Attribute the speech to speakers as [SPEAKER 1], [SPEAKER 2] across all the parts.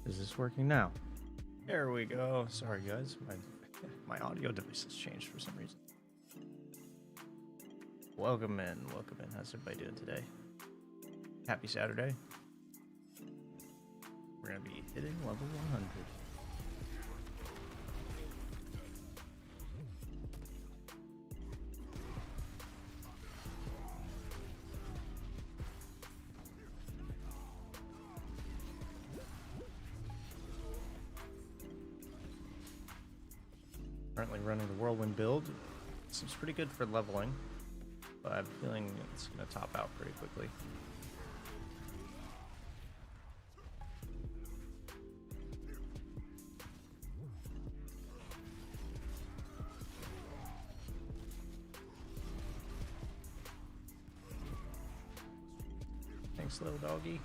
[SPEAKER 1] Is this working now? There we go. Sorry guys, my audio device has changed for some reason. Welcome in, welcome in. How's everybody doing today? Happy Saturday. We're gonna be hitting level 100. Currently running the whirlwind build. Seems pretty good for leveling, but I have a feeling it's going to top out pretty quickly. Thanks, little doggy.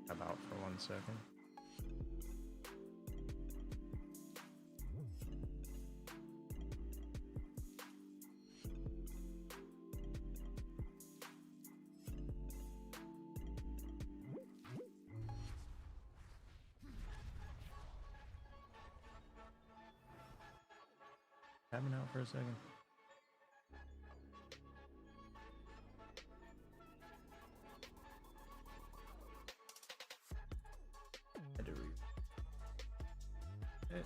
[SPEAKER 1] About for 1 second. Tabbing out for a second. Had to read it.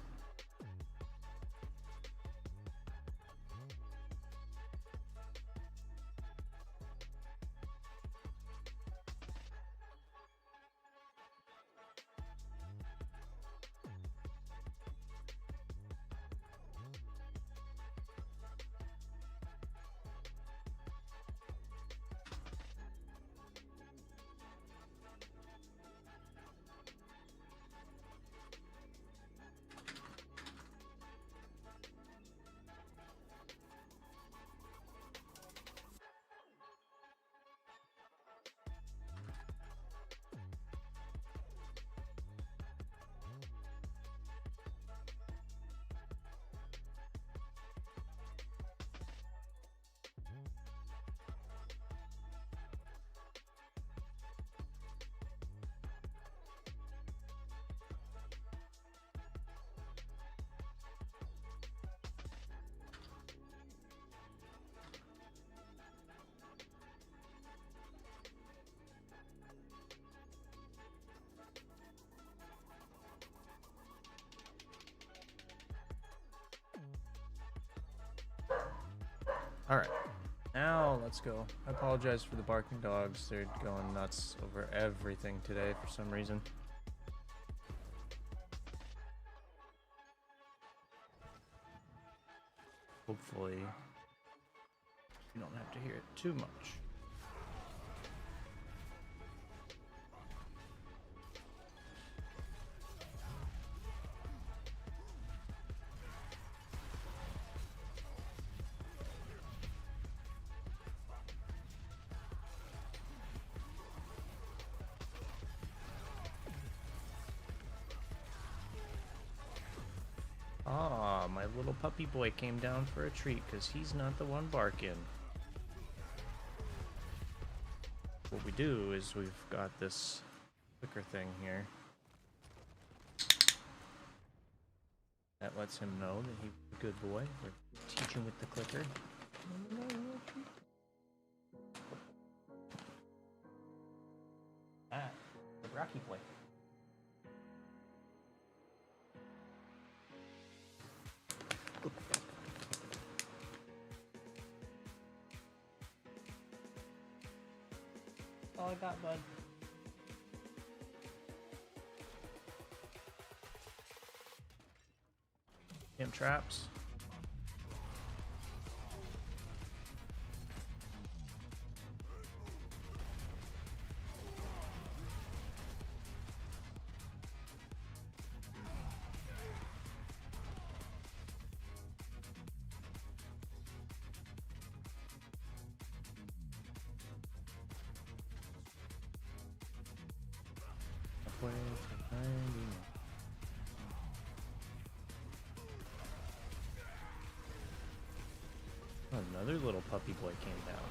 [SPEAKER 1] All right, now let's go. I apologize for the barking dogs. They're going nuts over everything today for some reason. Hopefully, you don't have to hear it too much. Ah, my little puppy boy came down for a treat because he's not the one barking. What we do is we've got this clicker thing here that lets him know that he's a good boy. We're teaching with the clicker. Ah, the Rocky boy. All I got, bud. Damn traps. halfway to 90. Oh, another little puppy boy came down.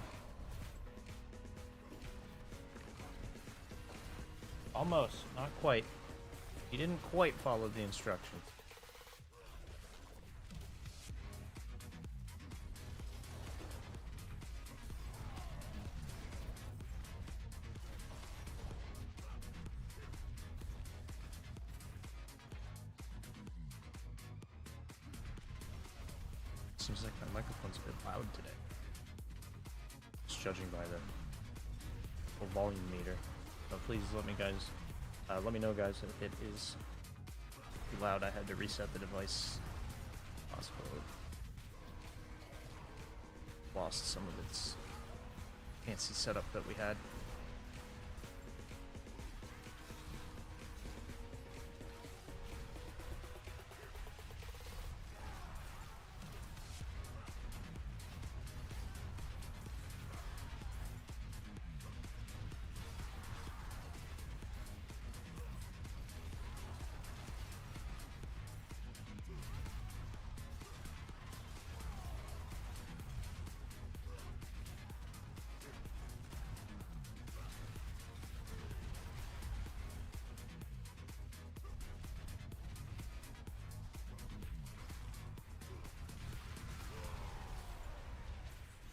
[SPEAKER 1] Almost, not quite. He didn't quite follow the instructions. Seems like my microphone's a bit loud today. Just judging by the full volume meter. So please let me know guys if it is too loud. I had to reset the device. Possible lost some of its fancy setup that we had.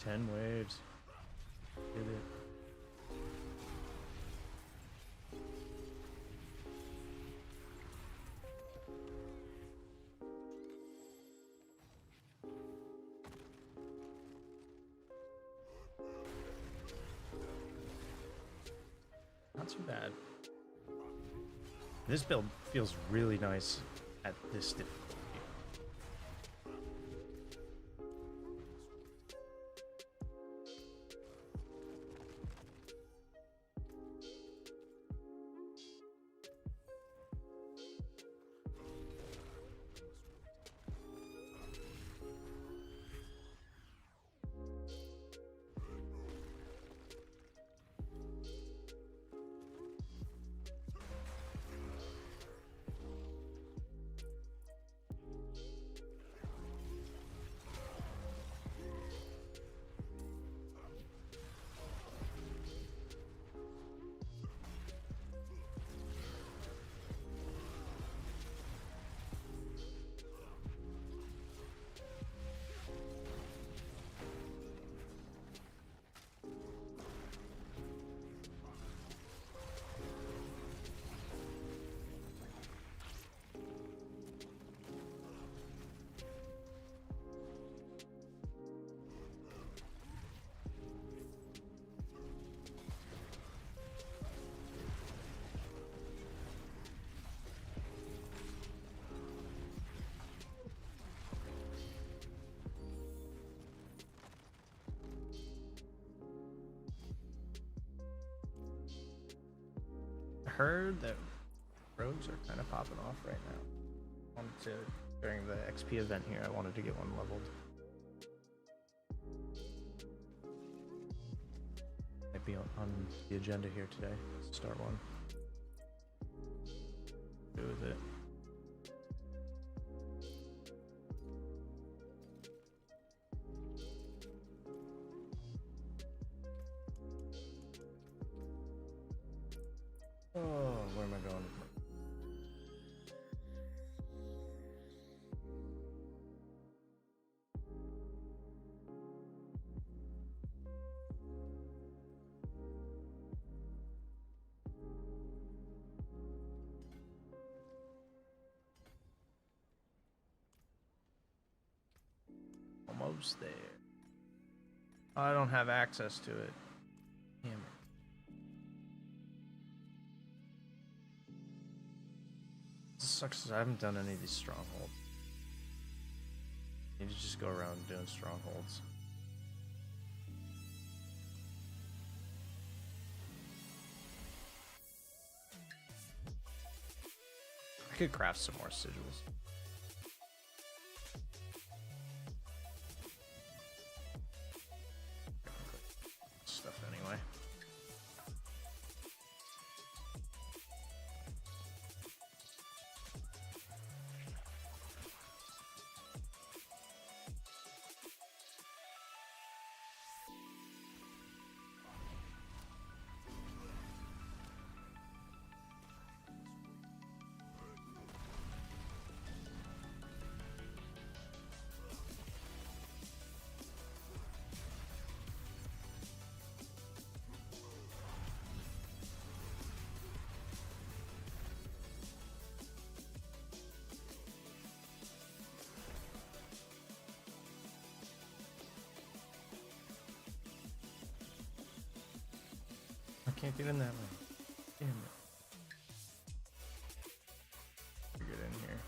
[SPEAKER 1] Ten waves. Did it. Not too bad. This build feels really nice at this difficulty. Heard that rogues are kind of popping off right now. During the XP event here, I wanted to get one leveled. Might be on the agenda here today. Let's start one. Do with it. Oh, where am I going? Almost there. I don't have access to it. Damn it. This sucks because I haven't done any of these strongholds. You need to just go around doing strongholds. I could craft some more sigils. Stuff anyway. can't get in that way. Damn it. Get in here.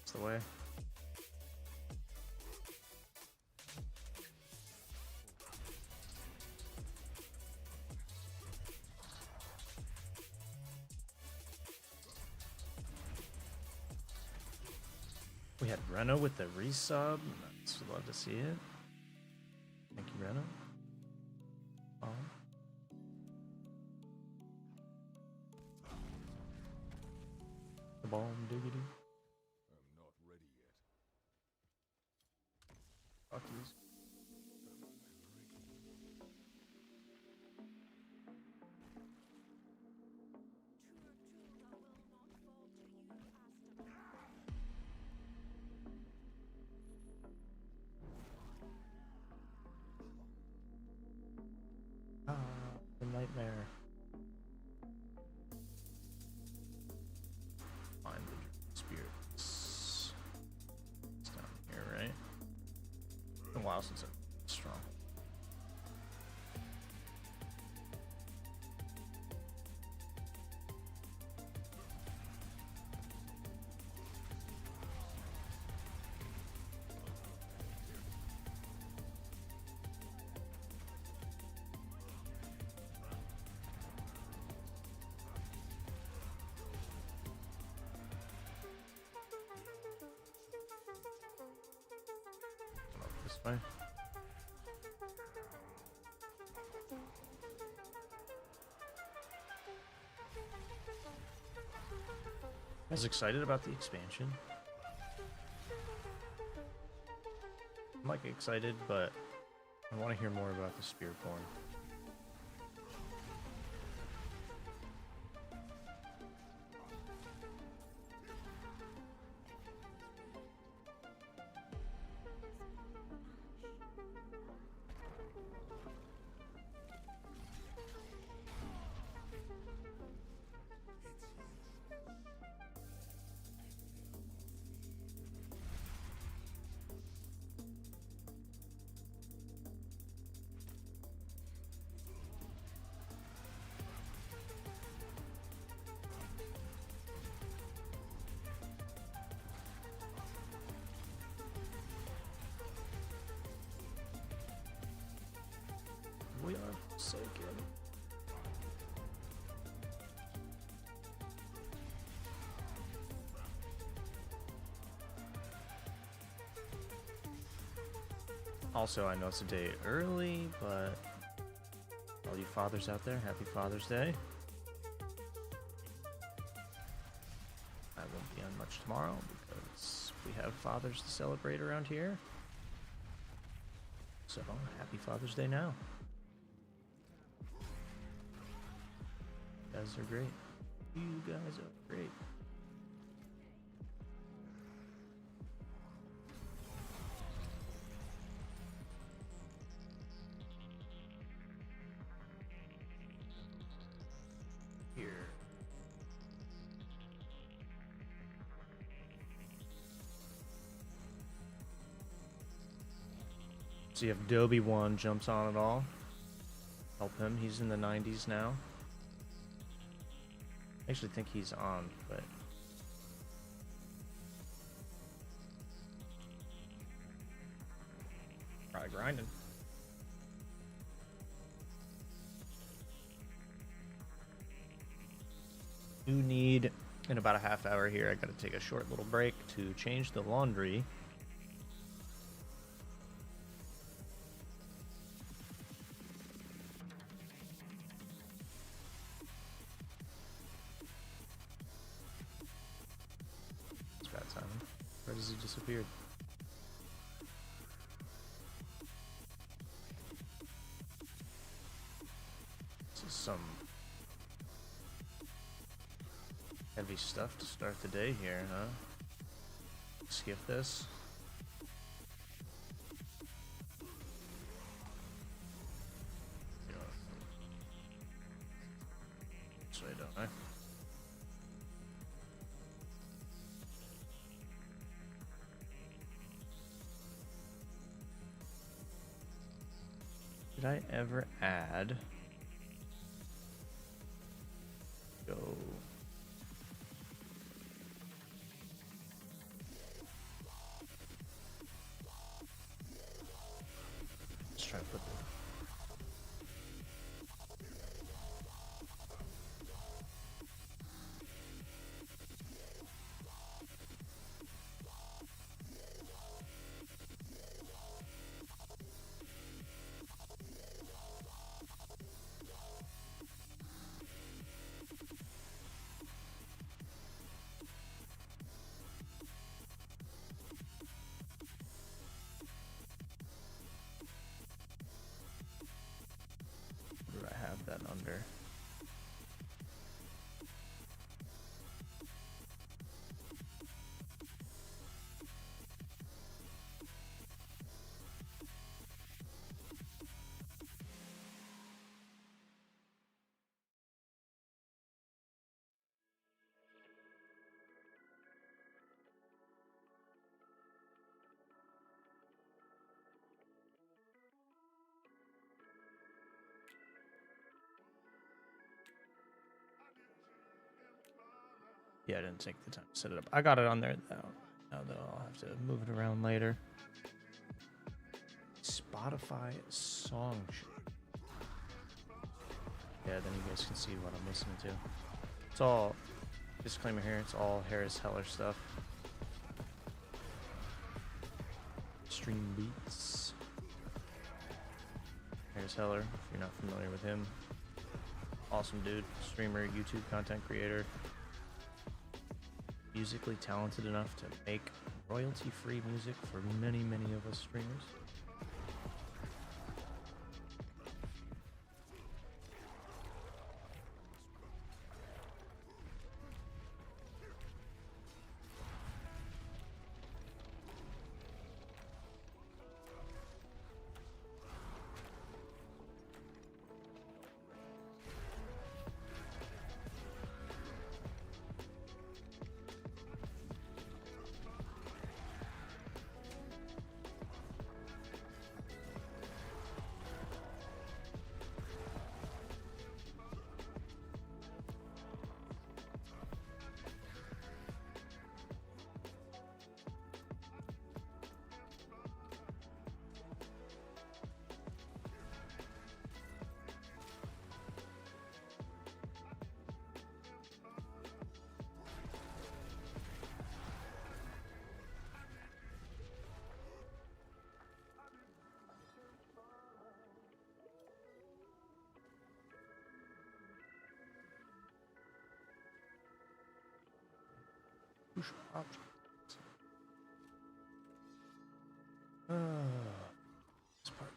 [SPEAKER 1] It's the way. We had Reno with the resub. I'd love to see it. Thank you, Reno. The bomb diggity.
[SPEAKER 2] I'm not ready yet.
[SPEAKER 1] Fuck these. The nightmare. Find the spirits. It's down here, right? It's been a while since I've been strong. This way. You guys excited about the expansion? I'm like excited, but I want to hear more about the spear porn. We are forsaken. Also, I know it's a day early, but all you fathers out there, happy Father's Day. I won't be on much tomorrow because we have fathers to celebrate around here. So, happy Father's Day now. You guys are great. You guys are great. Here. See if Dobie 1 jumps on at all. Help him. He's in the 90s now. I actually think he's on, but probably grinding. Do need in about a half hour here. I gotta take a short little break to change the laundry. Where does he disappeared? This is some heavy stuff to start the day here, huh? Skip this. This way, don't I? Did I ever add? Go. Let's try to put the where do I have that under? Yeah, I didn't take the time to set it up. I got it on there now. Now though, I'll have to move it around later. Spotify song. Yeah, then you guys can see what I'm listening to. It's all, disclaimer here, it's all Harris Heller stuff. Stream Beats. Harris Heller, if you're not familiar with him. Awesome dude, streamer, YouTube content creator. Musically talented enough to make royalty-free music for many, many of us streamers. Push object. This part.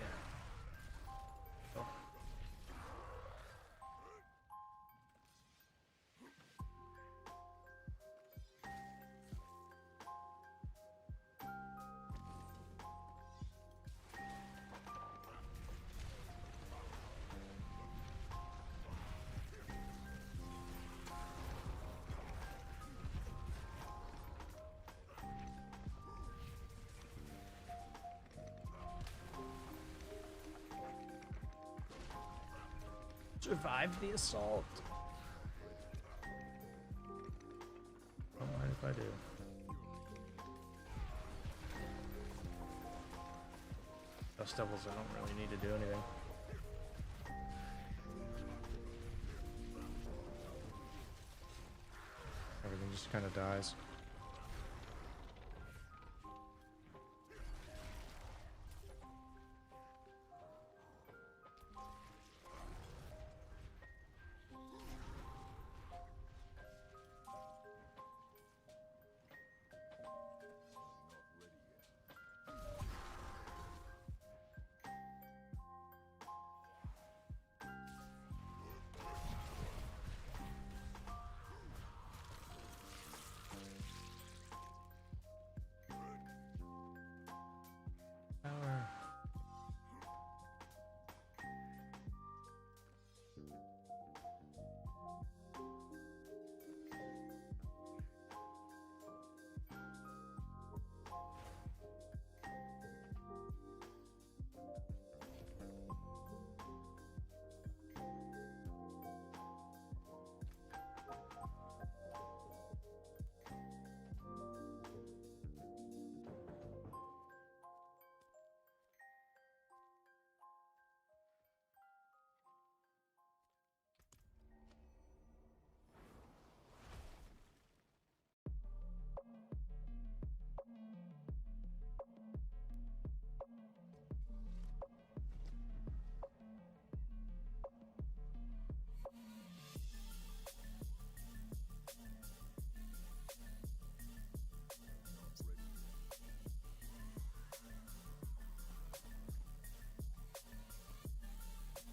[SPEAKER 1] Yeah. Oh. Survive the assault. Don't mind if I do. Dust Devils, I don't really need to do anything. Everything just kind of dies.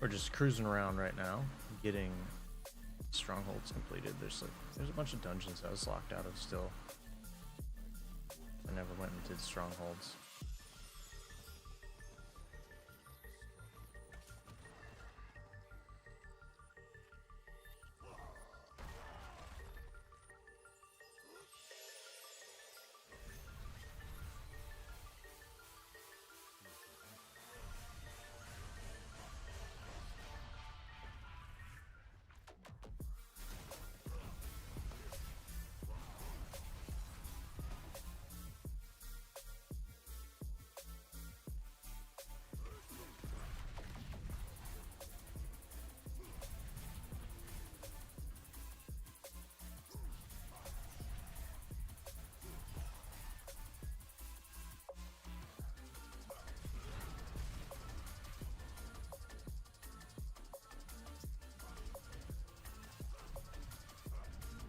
[SPEAKER 1] We're just cruising around right now, getting strongholds completed. There's a bunch of dungeons I was locked out of still. I never went and did strongholds.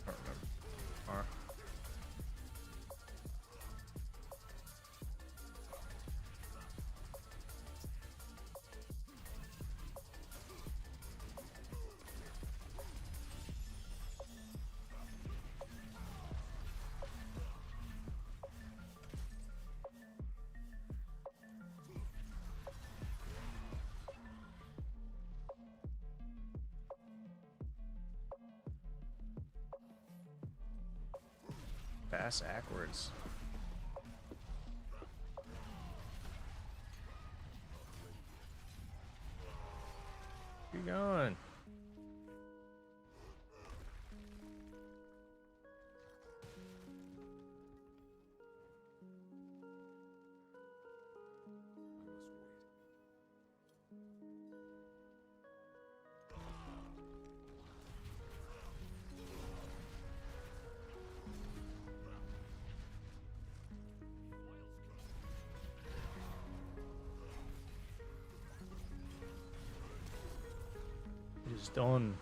[SPEAKER 1] I don't remember. Pass backwards. Where you going? It is done.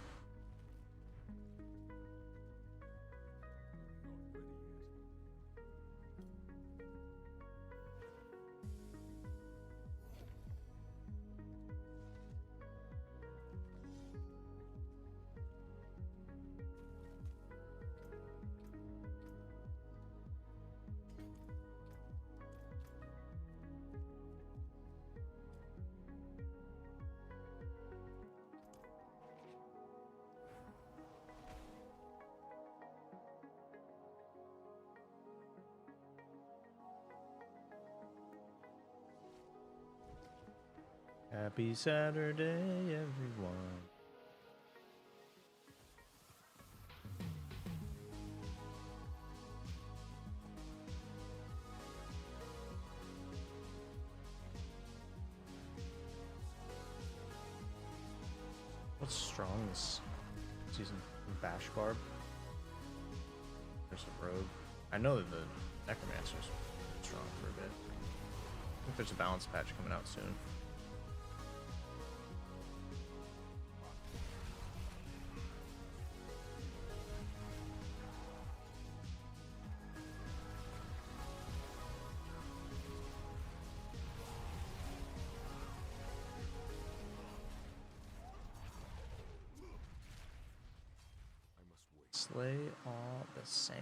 [SPEAKER 1] Happy Saturday, everyone. What's strong this season? Bash Barb? There's a rogue. I know that the Necromancer's strong for a bit. I think there's a balance patch coming out soon. Slay all the same.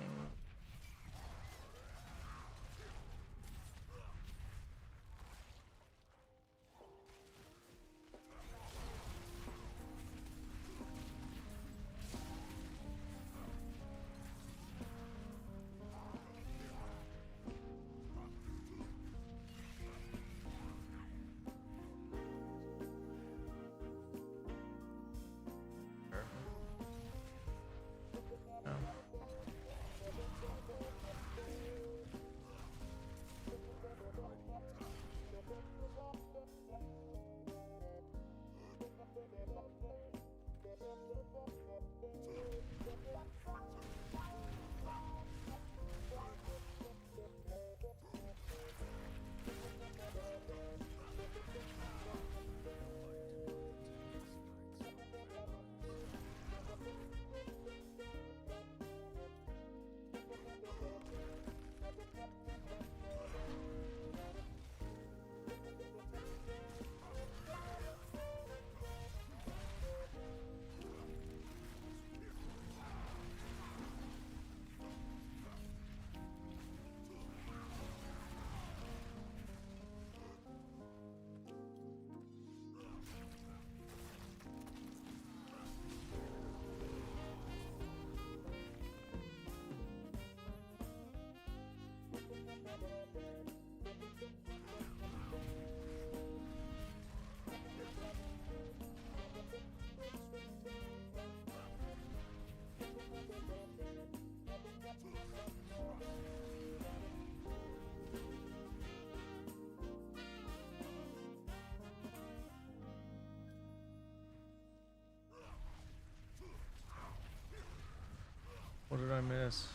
[SPEAKER 1] miss.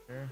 [SPEAKER 1] There.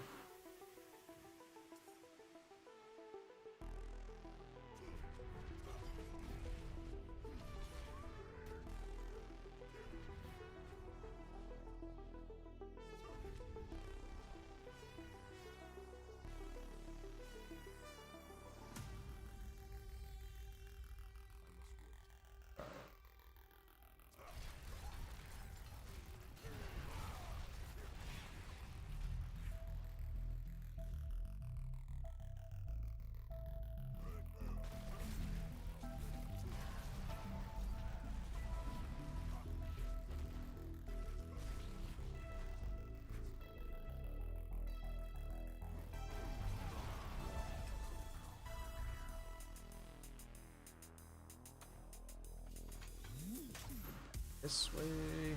[SPEAKER 1] This way.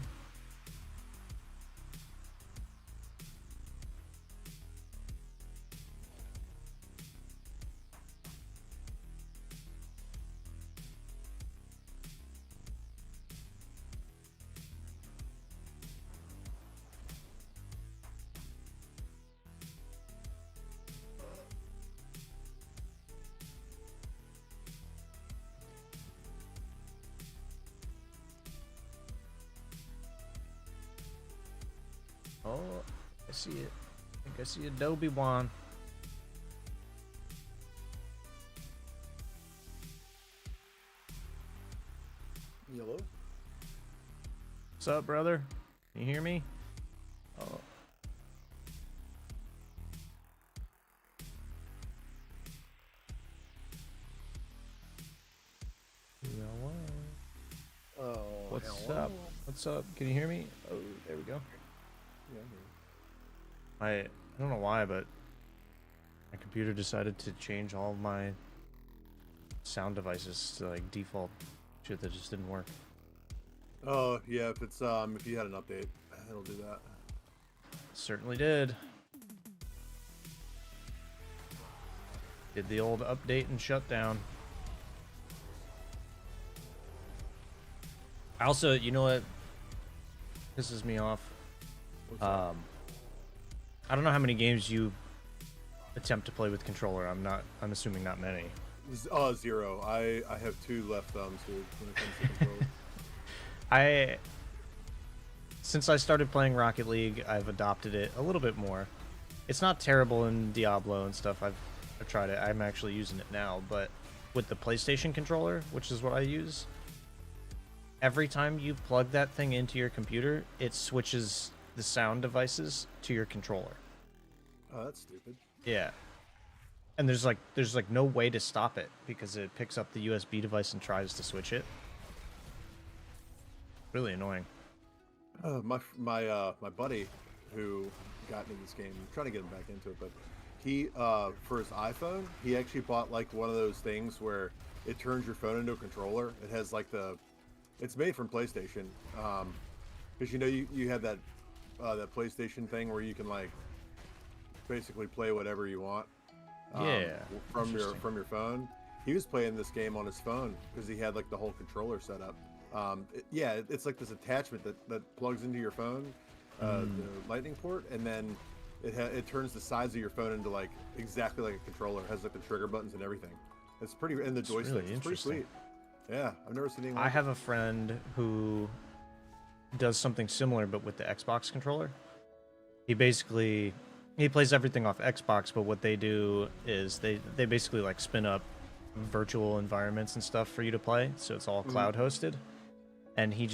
[SPEAKER 1] Oh, I see it. I think I see Adobe One.
[SPEAKER 3] Hello?
[SPEAKER 1] What's up, brother? Can you hear me? Oh.
[SPEAKER 3] Oh,
[SPEAKER 1] What's
[SPEAKER 3] hello?
[SPEAKER 1] up? What's up? Can you hear me? Oh, there we go.
[SPEAKER 3] Yeah,
[SPEAKER 1] I don't know why, but my computer decided to change all of my sound devices to like default shit that just didn't work.
[SPEAKER 3] oh, yeah, if it's if you had an update, it'll do that.
[SPEAKER 1] Certainly did. Did the old update and shutdown. I also, you know what pisses me off?
[SPEAKER 3] What's that?
[SPEAKER 1] I don't know how many games you attempt to play with controller. I'm assuming not many.
[SPEAKER 3] Zero. I have 2 left thumbs, dude, when it comes to controller.
[SPEAKER 1] Since I started playing Rocket League, I've adopted it a little bit more. It's not terrible in Diablo and stuff. I've tried it. I'm actually using it now, but with the PlayStation controller, which is what I use, every time you plug that thing into your computer, it switches the sound devices to your controller.
[SPEAKER 3] Oh, that's stupid.
[SPEAKER 1] Yeah. And there's like no way to stop it because it picks up the USB device and tries to switch it. Really annoying.
[SPEAKER 3] My buddy who got into this game, I'm trying to get him back into it, but he for his iPhone, he actually bought like one of those things where it turns your phone into a controller. It has like it's made from PlayStation, because you know you have that PlayStation thing where you can like basically play whatever you want.
[SPEAKER 1] Yeah.
[SPEAKER 3] From your phone. He was playing this game on his phone because he had like the whole controller set up. It's like this attachment that plugs into your phone, the lightning port, and then it turns the size of your phone into like exactly like a controller. It has like the trigger buttons and everything. It's pretty, and the joystick.
[SPEAKER 1] Really
[SPEAKER 3] it's pretty sweet. Yeah, I've never seen anything like
[SPEAKER 1] I have a friend who does something similar but with the Xbox controller. He plays everything off Xbox, but what they do is they basically like spin up virtual environments and stuff for you to play, so it's all cloud hosted. And he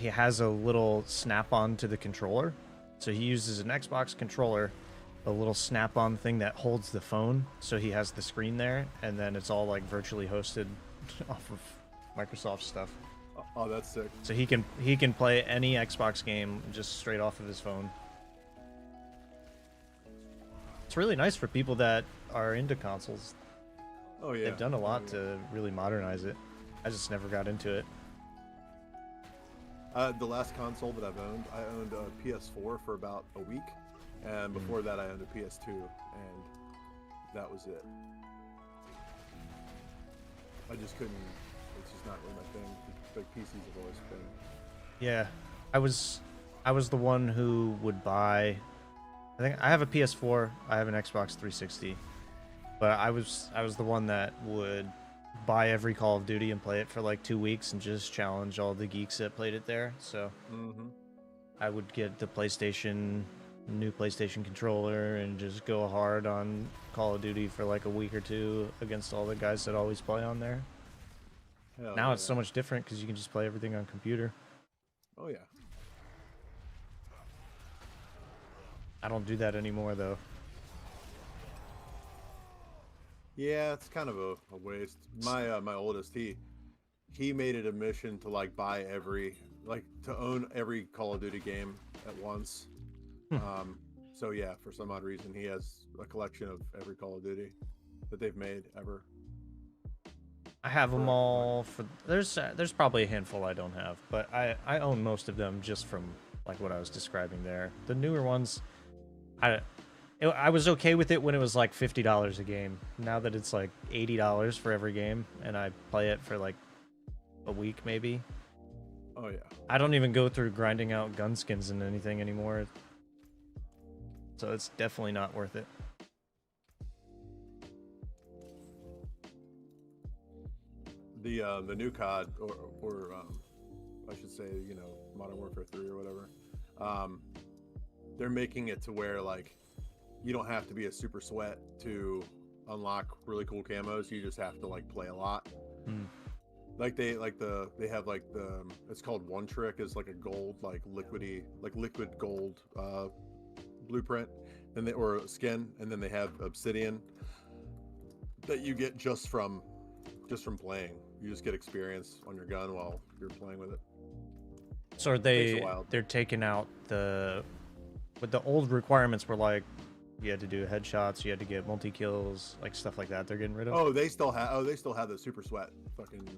[SPEAKER 1] has a little snap-on to the controller. So he uses an Xbox controller, a little snap-on thing that holds the phone, so he has the screen there, and then it's all like virtually hosted off of Microsoft stuff.
[SPEAKER 3] Oh, that's sick.
[SPEAKER 1] So he can play any Xbox game just straight off of his phone. It's really nice for people that are into consoles.
[SPEAKER 3] Oh yeah.
[SPEAKER 1] They've done a lot to really modernize it. I just never got into it.
[SPEAKER 3] The last console that I've owned, I owned a PS4 for about a week, and before that I owned a PS2, and that was it. I just couldn't It's just not really my thing. Like PCs have always been.
[SPEAKER 1] Yeah, I was the one who would buy. I think I have a PS4. I have an Xbox 360, but I was the one that would buy every Call of Duty and play it for like 2 weeks and just challenge all the geeks that played it there. So I would get the new PlayStation controller and just go hard on Call of Duty for like a week or two against all the guys that always play on there.
[SPEAKER 3] Hell
[SPEAKER 1] Now
[SPEAKER 3] yeah.
[SPEAKER 1] it's so much different because you can just play everything on computer.
[SPEAKER 3] Oh yeah.
[SPEAKER 1] I don't do that anymore though.
[SPEAKER 3] Yeah, it's kind of a waste. My oldest, he made it a mission to like buy to own every Call of Duty game at once. So yeah, for some odd reason, he has a collection of every Call of Duty that they've made ever.
[SPEAKER 1] I have them all. There's probably a handful I don't have, but I own most of them just from like what I was describing there. The newer ones, I was okay with it when it was like $50 a game. Now that it's like $80 for every game, and I play it for like a week maybe.
[SPEAKER 3] Oh yeah.
[SPEAKER 1] I don't even go through grinding out gun skins and anything anymore. So it's definitely not worth it.
[SPEAKER 3] The new COD or I should say, Modern Warfare 3 or whatever. They're making it to where like you don't have to be a super sweat to unlock really cool camos. You just have to like play a lot. Like they have like it's called One Trick, is like a gold liquid gold blueprint, or a skin, and then they have Obsidian that you get just from playing. You just get experience on your gun while you're playing with it.
[SPEAKER 1] So are they're taking out the old requirements were like you had to do headshots, you had to get multi-kills, like stuff like that. They're getting rid of.
[SPEAKER 3] They still have the super sweat fucking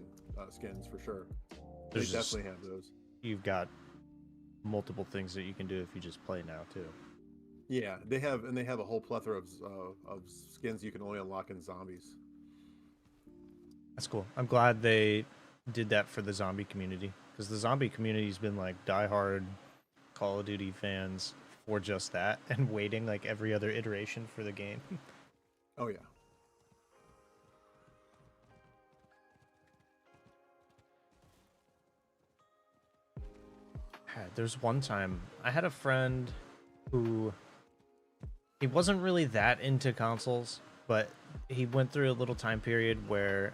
[SPEAKER 3] skins for sure. They definitely have those.
[SPEAKER 1] You've got multiple things that you can do if you just play now too.
[SPEAKER 3] Yeah, they have a whole plethora of skins you can only unlock in zombies.
[SPEAKER 1] That's cool. I'm glad they did that for the zombie community, because the zombie community's been like diehard Call of Duty fans for just that, and waiting like every other iteration for the game.
[SPEAKER 3] Oh yeah.
[SPEAKER 1] There's one time I had a friend who he wasn't really that into consoles, but he went through a little time period where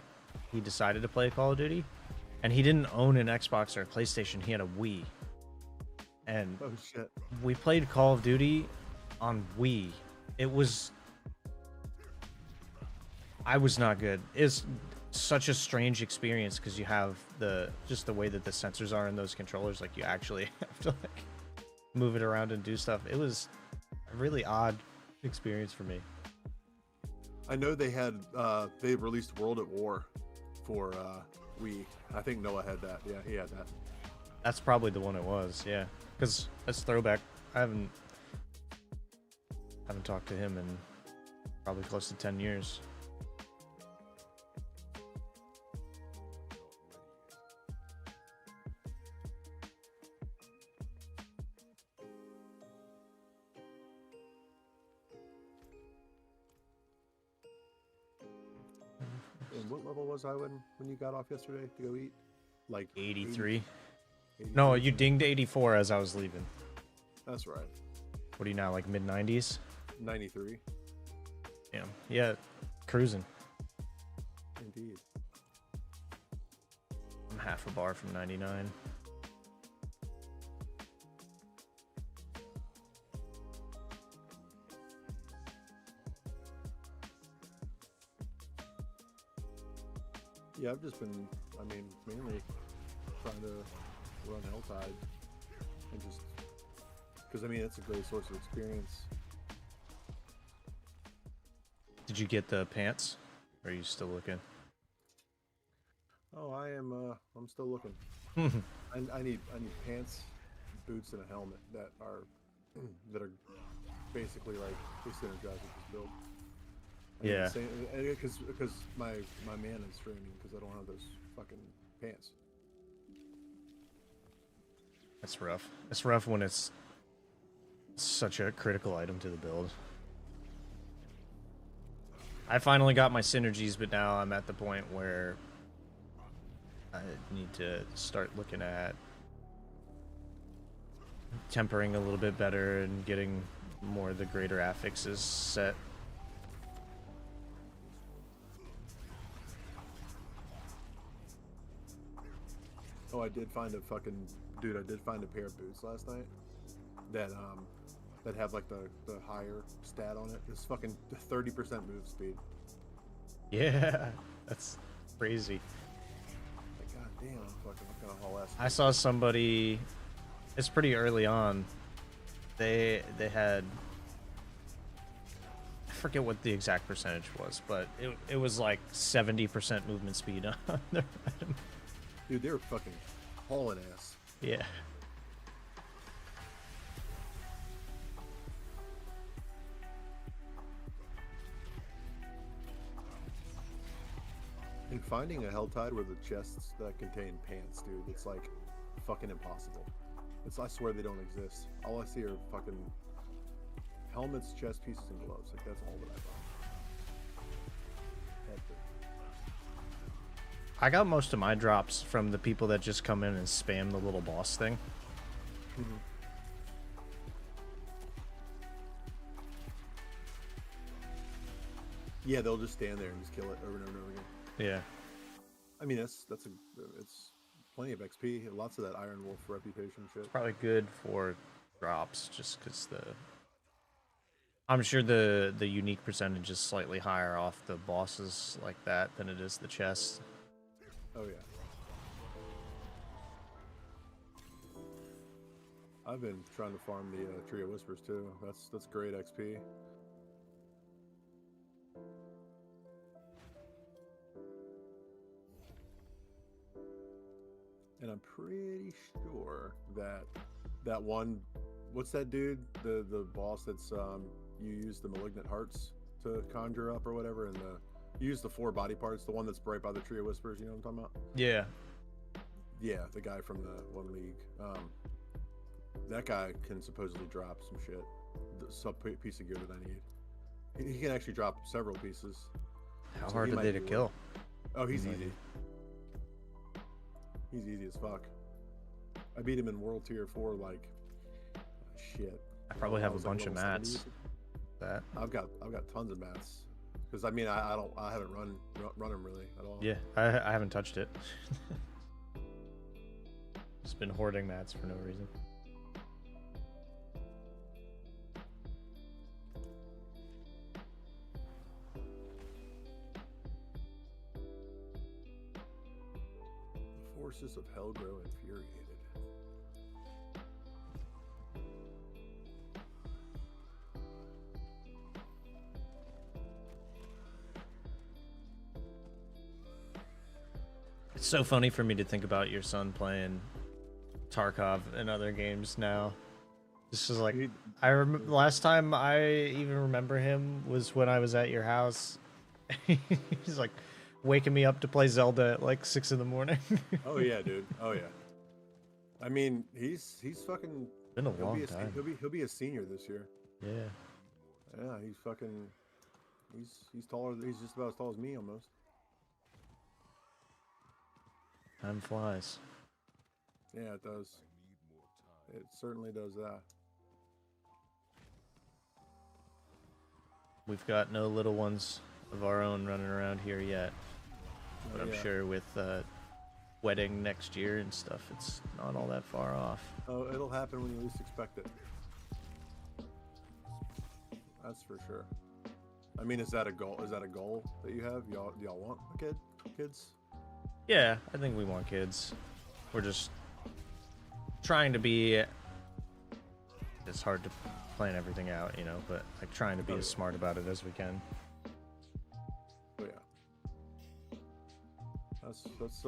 [SPEAKER 1] he decided to play Call of Duty, and he didn't own an Xbox or a PlayStation. He had a Wii, and
[SPEAKER 3] Oh shit.
[SPEAKER 1] we played Call of Duty on Wii. I was not good. It's such a strange experience because you have the way that the sensors are in those controllers. Like you actually have to like move it around and do stuff. It was a really odd experience for me.
[SPEAKER 3] I know they released World at War for Wii. I think Noah had that. Yeah, he had that.
[SPEAKER 1] That's probably the one it was. Yeah, because that's throwback. I haven't talked to him in probably close to 10 years.
[SPEAKER 3] And what level was I when you got off yesterday to go eat? Like
[SPEAKER 1] 83.
[SPEAKER 3] 80?
[SPEAKER 1] No, you dinged 84 as I was leaving.
[SPEAKER 3] That's right.
[SPEAKER 1] What are you now, like mid-90s?
[SPEAKER 3] 93.
[SPEAKER 1] Damn. Yeah, cruising.
[SPEAKER 3] Indeed.
[SPEAKER 1] I'm half a bar from 99.
[SPEAKER 3] Yeah, I've just been, mainly trying to run Helltide and just, because, it's a great source of experience.
[SPEAKER 1] Did you get the pants? Or are you still looking?
[SPEAKER 3] Oh, I'm still looking. I need pants, boots, and a helmet that are basically like they synergize with this build.
[SPEAKER 1] Yeah.
[SPEAKER 3] Because my man is streaming because I don't have those fucking pants.
[SPEAKER 1] That's rough. It's rough when it's such a critical item to the build. I finally got my synergies, but now I'm at the point where I need to start looking at tempering a little bit better and getting more of the greater affixes set.
[SPEAKER 3] Oh, I did find a fucking dude. I did find a pair of boots last night that have like the higher stat on it. It's fucking 30% move speed.
[SPEAKER 1] Yeah, that's crazy.
[SPEAKER 3] Like, god damn, I'm fucking what kind of haul ass.
[SPEAKER 1] I saw somebody. It's pretty early on. They had. I forget what the exact percentage was, but it was like 70% movement speed on their item.
[SPEAKER 3] Dude, they were fucking hauling ass.
[SPEAKER 1] Yeah.
[SPEAKER 3] And finding a Helltide with the chests that contain pants, dude, it's like fucking impossible. I swear they don't exist. All I see are fucking helmets, chest pieces, and gloves. Like, that's all that I find.
[SPEAKER 1] I got most of my drops from the people that just come in and spam the little boss thing.
[SPEAKER 3] Mm-hmm. Yeah, they'll just stand there and just kill it over and over and over again.
[SPEAKER 1] Yeah.
[SPEAKER 3] I mean, it's plenty of XP. Lots of that Iron Wolf reputation shit.
[SPEAKER 1] Probably good for drops, just because I'm sure the unique percentage is slightly higher off the bosses like that than it is the chests.
[SPEAKER 3] Oh yeah. I've been trying to farm the Tree of Whispers too. That's great XP. And I'm pretty sure that one, what's that dude? The boss that's you use the malignant hearts to conjure up or whatever, and you use the 4 body parts. The one that's right by the Tree of Whispers. You know what I'm talking about?
[SPEAKER 1] Yeah.
[SPEAKER 3] Yeah, the guy from the one league. That guy can supposedly drop some shit, some piece of gear that I need. He can actually drop several pieces.
[SPEAKER 1] How hard are they to kill?
[SPEAKER 3] Oh, he's easy. He's easy as fuck. I beat him in World Tier 4 like shit.
[SPEAKER 1] I probably have a bunch
[SPEAKER 3] like
[SPEAKER 1] of mats. That
[SPEAKER 3] I've got tons of mats. Because I mean I haven't run him really at all.
[SPEAKER 1] Yeah, I haven't touched it. Just been hoarding mats for no reason.
[SPEAKER 3] The forces of hell grow infuriated.
[SPEAKER 1] It's so funny for me to think about your son playing Tarkov and other games now. This is like, I remember last time I even remember him was when I was at your house. He's like waking me up to play Zelda at like 6 in the morning.
[SPEAKER 3] Oh yeah, dude. Oh yeah. I mean, he's fucking
[SPEAKER 1] Been a long time.
[SPEAKER 3] He'll be a senior this year.
[SPEAKER 1] Yeah.
[SPEAKER 3] Yeah, he's fucking he's taller. He's just about as tall as me almost.
[SPEAKER 1] Time flies.
[SPEAKER 3] Yeah, it does. It certainly does that.
[SPEAKER 1] We've got no little ones of our own running around here yet. But I'm sure with wedding next year and stuff, it's not all that far off.
[SPEAKER 3] Oh, it'll happen when you least expect it. That's for sure. I mean, is that a goal? Is that a goal that you have? Do y'all want a kid? Kids?
[SPEAKER 1] Yeah, I think we want kids. We're just trying to be. It's hard to plan everything out, you know, but like trying to be as smart about it as we can.
[SPEAKER 3] Oh yeah. That's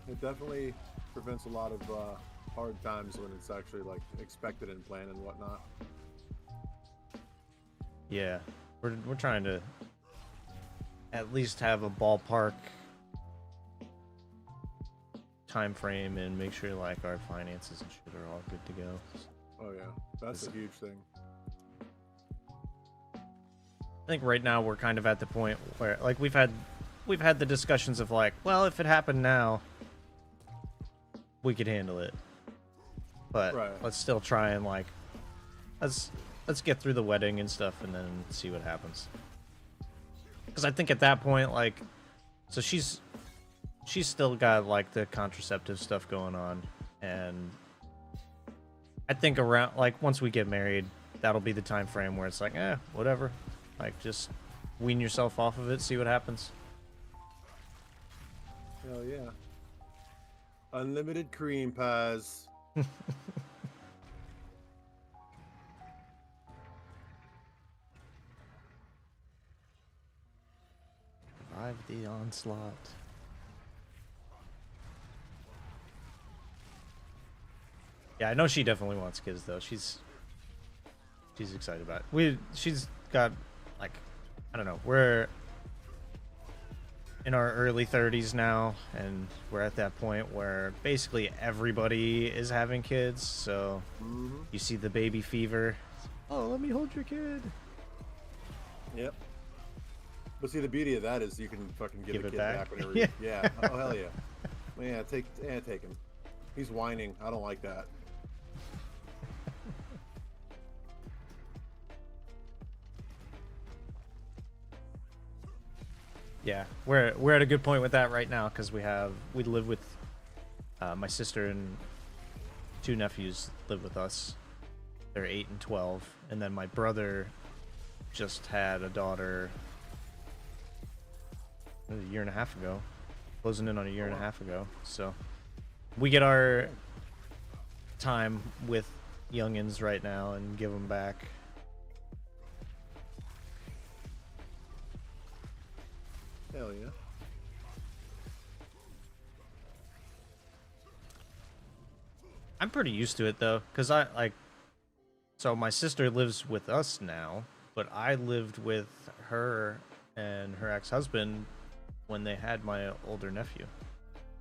[SPEAKER 3] it definitely prevents a lot of hard times when it's actually like expected and planned and whatnot.
[SPEAKER 1] Yeah, we're trying to at least have a ballpark time frame and make sure like our finances and shit are all good to go.
[SPEAKER 3] Oh yeah, that's a huge thing.
[SPEAKER 1] I think right now we're kind of at the point where like we've had the discussions of like, well, if it happened now, we could handle it. But let's still try and like let's get through the wedding and stuff and then see what happens. Because I think at that point, like, so she's still got like the contraceptive stuff going on, and I think around like once we get married, that'll be the time frame where it's like, whatever, like just wean yourself off of it, see what happens.
[SPEAKER 3] Hell yeah! Unlimited cream pies.
[SPEAKER 1] Survive the onslaught. Yeah, I know she definitely wants kids though. She's excited about it. She's got like, I don't know, we're in our early 30s now, and we're at that point where basically everybody is having kids, so you see the baby fever. Oh, let me hold your kid.
[SPEAKER 3] Yep. But see, the beauty of that is you can fucking give the kid back whenever
[SPEAKER 1] yeah.
[SPEAKER 3] Yeah. Oh, hell yeah. Man, take him. He's whining. I don't like that.
[SPEAKER 1] Yeah, we're at a good point with that right now because we live with my sister and 2 nephews live with us. They're 8 and 12, and then my brother just had a daughter a year and a half ago, closing in on a year and a half ago. So we get our time with youngins right now and give them back.
[SPEAKER 3] Hell yeah.
[SPEAKER 1] I'm pretty used to it though, because so my sister lives with us now, but I lived with her and her ex-husband when they had my older nephew,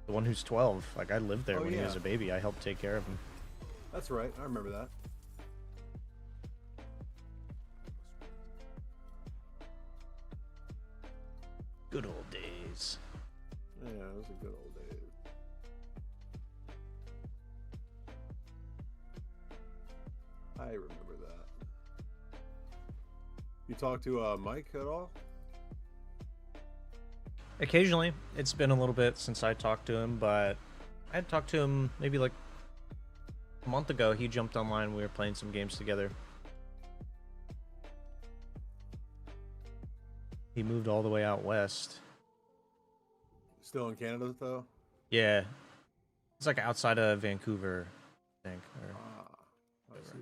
[SPEAKER 1] the one who's 12. Like, I lived there when he was a baby. I helped take care of him.
[SPEAKER 3] That's right. I remember that.
[SPEAKER 1] Good old days.
[SPEAKER 3] Yeah, it was a good old days. I remember that. You talk to Mike at all?
[SPEAKER 1] Occasionally. It's been a little bit since I talked to him, but I had talked to him maybe like a month ago. He jumped online. We were playing some games together. He moved all the way out west.
[SPEAKER 3] Still in Canada, though?
[SPEAKER 1] Yeah. It's like outside of Vancouver, I think.
[SPEAKER 3] I see.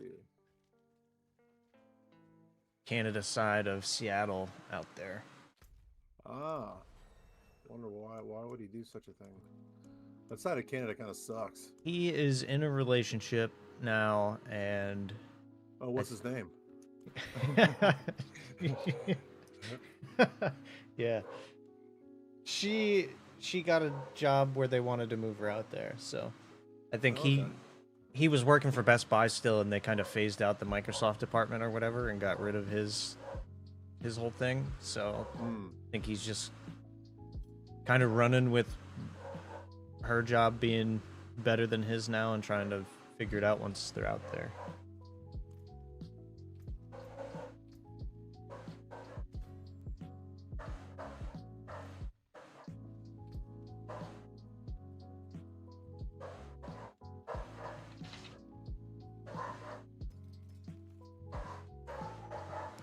[SPEAKER 1] Canada side of Seattle out there.
[SPEAKER 3] Wonder why would he do such a thing? That side of Canada kind of sucks.
[SPEAKER 1] He is in a relationship now, and...
[SPEAKER 3] Oh, what's his name?
[SPEAKER 1] Yeah. She got a job where they wanted to move her out there, so I think he was working for Best Buy still, and they kind of phased out the Microsoft department or whatever and got rid of his whole thing. So I think he's just kind of running with her job being better than his now and trying to figure it out once they're out there.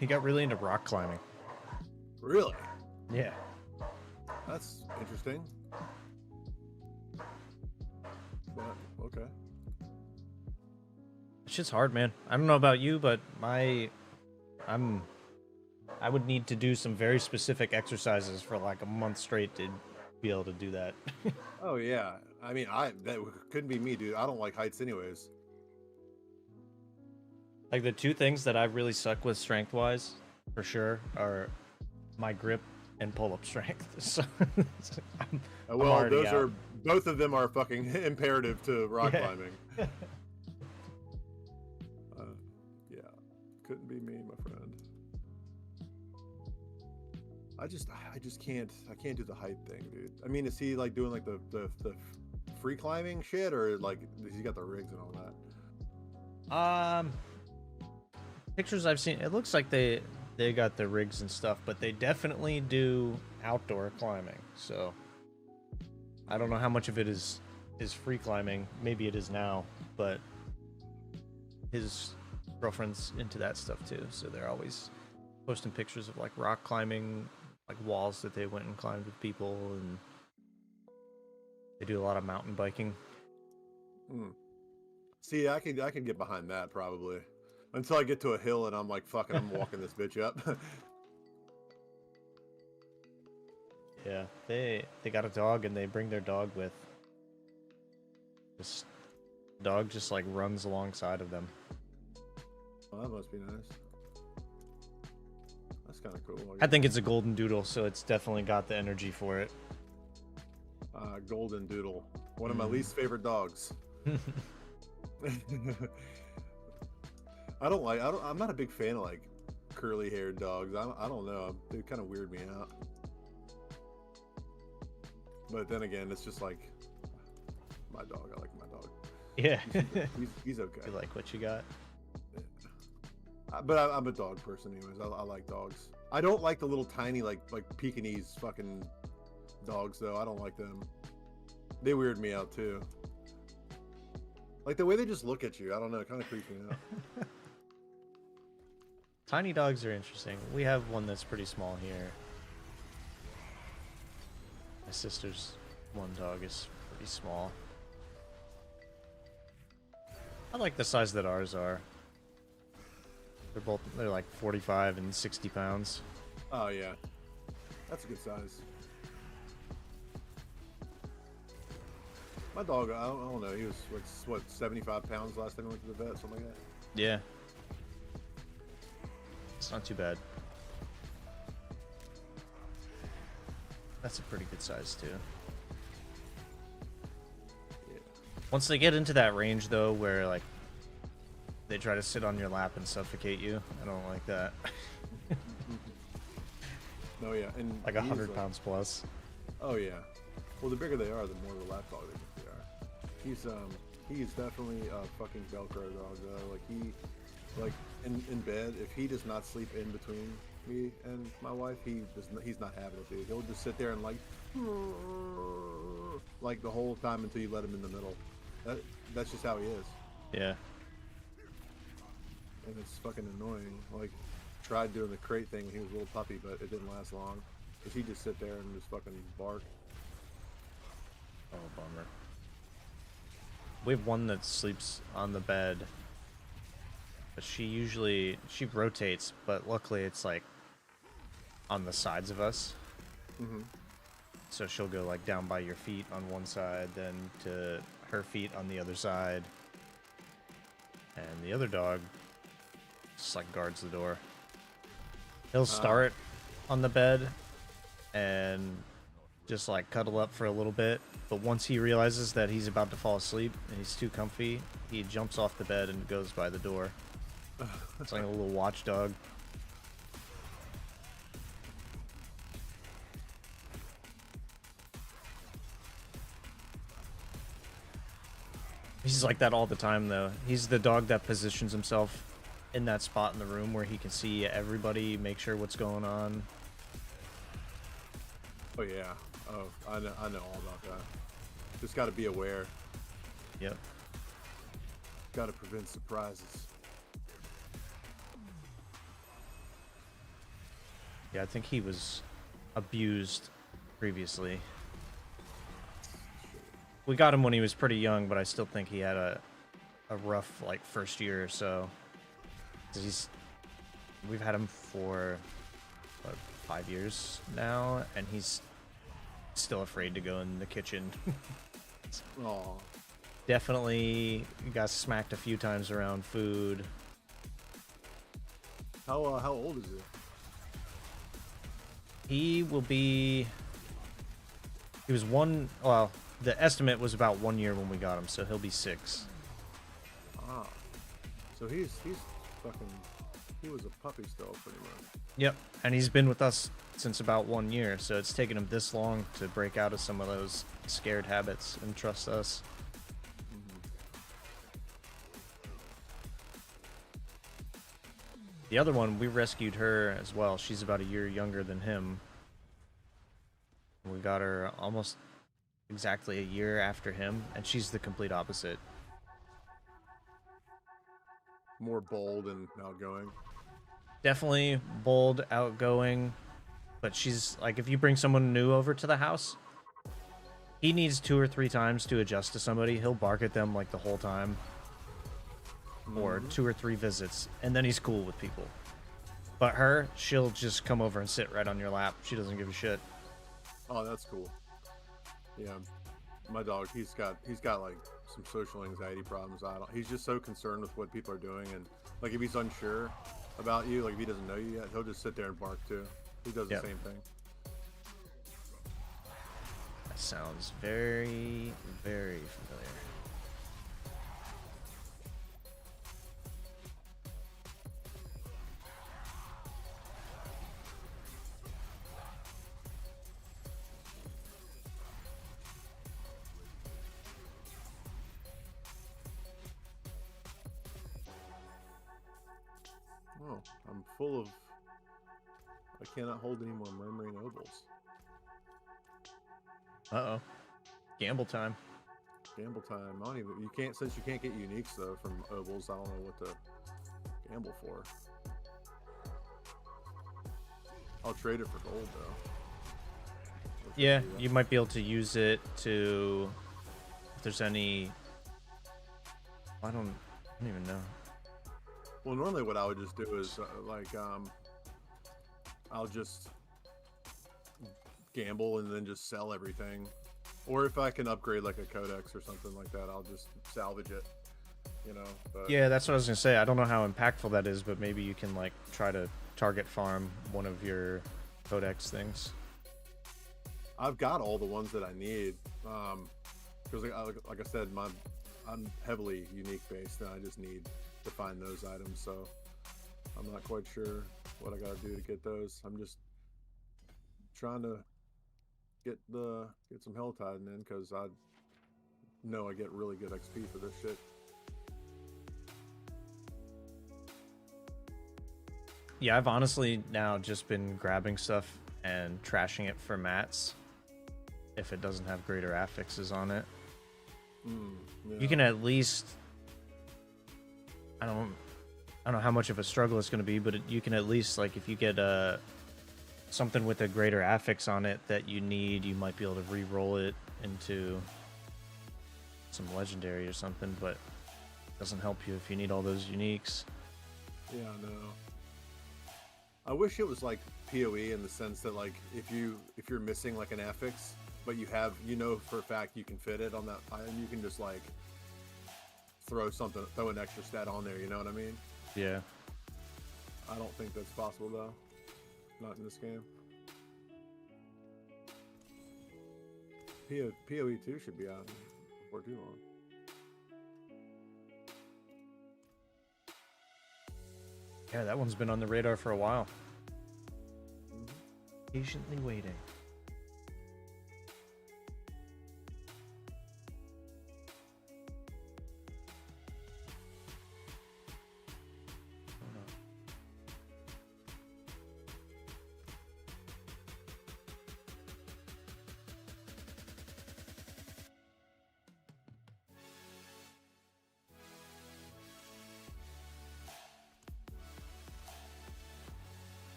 [SPEAKER 1] He got really into rock climbing.
[SPEAKER 3] Really?
[SPEAKER 1] Yeah.
[SPEAKER 3] That's interesting. But, okay.
[SPEAKER 1] Shit's hard, man. I don't know about you, but I would need to do some very specific exercises for like a month straight to be able to do that.
[SPEAKER 3] Oh yeah. I mean, that couldn't be me, dude. I don't like heights anyways.
[SPEAKER 1] Like, the 2 things that I really suck with strength-wise, for sure, are my grip and pull-up strength. So I'm
[SPEAKER 3] Well,
[SPEAKER 1] already
[SPEAKER 3] those
[SPEAKER 1] out.
[SPEAKER 3] are both of them are fucking imperative to rock
[SPEAKER 1] Yeah.
[SPEAKER 3] climbing. Yeah, couldn't be me, my friend. I just can't. I can't do the height thing, dude. I mean, is he like doing like the free climbing shit, or like he got the rigs and all that?
[SPEAKER 1] Pictures I've seen, it looks like they got the rigs and stuff, but they definitely do outdoor climbing. So I don't know how much of it is free climbing. Maybe it is now, but his girlfriend's into that stuff too. So they're always posting pictures of like rock climbing, like walls that they went and climbed with people, and they do a lot of mountain biking.
[SPEAKER 3] See, I can get behind that probably until I get to a hill and I'm like, fucking, I'm walking this bitch up.
[SPEAKER 1] Yeah, they got a dog and they bring their dog with. This dog just like runs alongside of them.
[SPEAKER 3] Well, that must be nice. That's kind of cool.
[SPEAKER 1] I think it's a golden doodle, so it's definitely got the energy for it.
[SPEAKER 3] Golden Doodle, one of my least favorite dogs. I'm not a big fan of like curly haired dogs. I don't know. They kind of weird me out. But then again, it's just like my dog. I like my dog.
[SPEAKER 1] Yeah.
[SPEAKER 3] He's okay.
[SPEAKER 1] You like what you got?
[SPEAKER 3] But I'm a dog person, anyways. I like dogs. I don't like the little tiny like Pekingese fucking dogs though. I don't like them. They weird me out too. Like the way they just look at you. I don't know. It kind of creeps me out.
[SPEAKER 1] Tiny dogs are interesting. We have one that's pretty small here. My sister's one dog is pretty small. I like the size that ours are. They're like 45 and 60 pounds.
[SPEAKER 3] Oh yeah, that's a good size. My dog, I don't know. He was what 75 pounds last time I went to the vet, something like that.
[SPEAKER 1] Yeah. It's not too bad. That's a pretty good size too.
[SPEAKER 3] Yeah.
[SPEAKER 1] Once they get into that range though, where like they try to sit on your lap and suffocate you, I don't like that.
[SPEAKER 3] No, yeah, and
[SPEAKER 1] Like
[SPEAKER 3] he's,
[SPEAKER 1] 100 pounds plus.
[SPEAKER 3] Oh yeah. Well, the bigger they are, the more of a lap dog they are. He's definitely a fucking Velcro dog though. Like like in bed, if he does not sleep in between me and my wife, he's not having it, dude. He'll just sit there and like the whole time until you let him in the middle. That's just how he is.
[SPEAKER 1] Yeah.
[SPEAKER 3] And it's fucking annoying. Like, tried doing the crate thing when he was a little puppy, but it didn't last long. Cause he'd just sit there and just fucking bark.
[SPEAKER 1] Oh, bummer. We have one that sleeps on the bed. But she rotates, but luckily it's like on the sides of us.
[SPEAKER 3] Mm-hmm.
[SPEAKER 1] So she'll go like down by your feet on one side, then to her feet on the other side. And the other dog just like guards the door. He'll start on the bed and just like cuddle up for a little bit, but once he realizes that he's about to fall asleep and he's too comfy, he jumps off the bed and goes by the door. It's like a little watchdog. He's like that all the time though. He's the dog that positions himself in that spot in the room where he can see everybody, make sure what's going on.
[SPEAKER 3] Oh yeah. Oh, I know all about that. Just got to be aware.
[SPEAKER 1] Yep.
[SPEAKER 3] Got to prevent surprises.
[SPEAKER 1] Yeah, I think he was abused previously. We got him when he was pretty young, but I still think he had a rough like first year or so. 'Cause we've had him for what, 5 years now, and he's still afraid to go in the kitchen.
[SPEAKER 3] Oh.
[SPEAKER 1] Definitely got smacked a few times around food.
[SPEAKER 3] How old is he?
[SPEAKER 1] He will be... He was one... Well, the estimate was about 1 year when we got him, so he'll be 6.
[SPEAKER 3] Ah. So he's fucking... He was a puppy still, pretty much.
[SPEAKER 1] Yep, and he's been with us since about 1 year, so it's taken him this long to break out of some of those scared habits and trust us. The other one, we rescued her as well. She's about a year younger than him. We got her almost exactly a year after him, and she's the complete opposite.
[SPEAKER 3] More bold and outgoing.
[SPEAKER 1] Definitely bold, outgoing, but she's like, if you bring someone new over to the house, he needs 2 or 3 times to adjust to somebody. He'll bark at them like the whole time. Or 2 or 3 visits, and then he's cool with people. But her, she'll just come over and sit right on your lap. She doesn't give a shit.
[SPEAKER 3] Oh, that's cool. Yeah, my dog, he's got like some social anxiety problems. He's just so concerned with what people are doing, and like if he's unsure about you, like if he doesn't know you yet, he'll just sit there and bark too. He does the same thing.
[SPEAKER 1] That sounds very, very familiar.
[SPEAKER 3] Oh, I'm full of... I cannot hold any more murmuring obols.
[SPEAKER 1] Uh-oh. Gamble time.
[SPEAKER 3] Gamble time. I don't even... You can't... Since you can't get uniques, though, from obols, I don't know what to gamble for. I'll trade it for gold, though.
[SPEAKER 1] Yeah, you might be able to use it to... If there's any... I don't even know.
[SPEAKER 3] Well, normally what I would just do is, I'll just gamble and then just sell everything. Or if I can upgrade like a codex or something like that, I'll just salvage it, you know. But
[SPEAKER 1] yeah, that's what I was going to say. I don't know how impactful that is, but maybe you can like try to target farm one of your codex things.
[SPEAKER 3] I've got all the ones that I need. Because like I said, I'm heavily unique based, and I just need to find those items. So I'm not quite sure what I gotta do to get those. I'm just trying to get some hell tied in, because I know I get really good XP for this shit.
[SPEAKER 1] Yeah, I've honestly now just been grabbing stuff and trashing it for mats if it doesn't have greater affixes on it.
[SPEAKER 3] Yeah.
[SPEAKER 1] You can at least... I don't know how much of a struggle it's going to be, but you can at least, like, if you get something with a greater affix on it that you need, you might be able to re-roll it into some legendary or something, but it doesn't help you if you need all those uniques.
[SPEAKER 3] Yeah, I know. I wish it was like PoE in the sense that, like, if you're missing like an affix, but you have, you know for a fact you can fit it on that item, you can just like throw an extra stat on there, you know what I mean?
[SPEAKER 1] Yeah.
[SPEAKER 3] I don't think that's possible though. Not in this game. PoE 2 should be out before too long.
[SPEAKER 1] Yeah, that one's been on the radar for a while. Patiently waiting.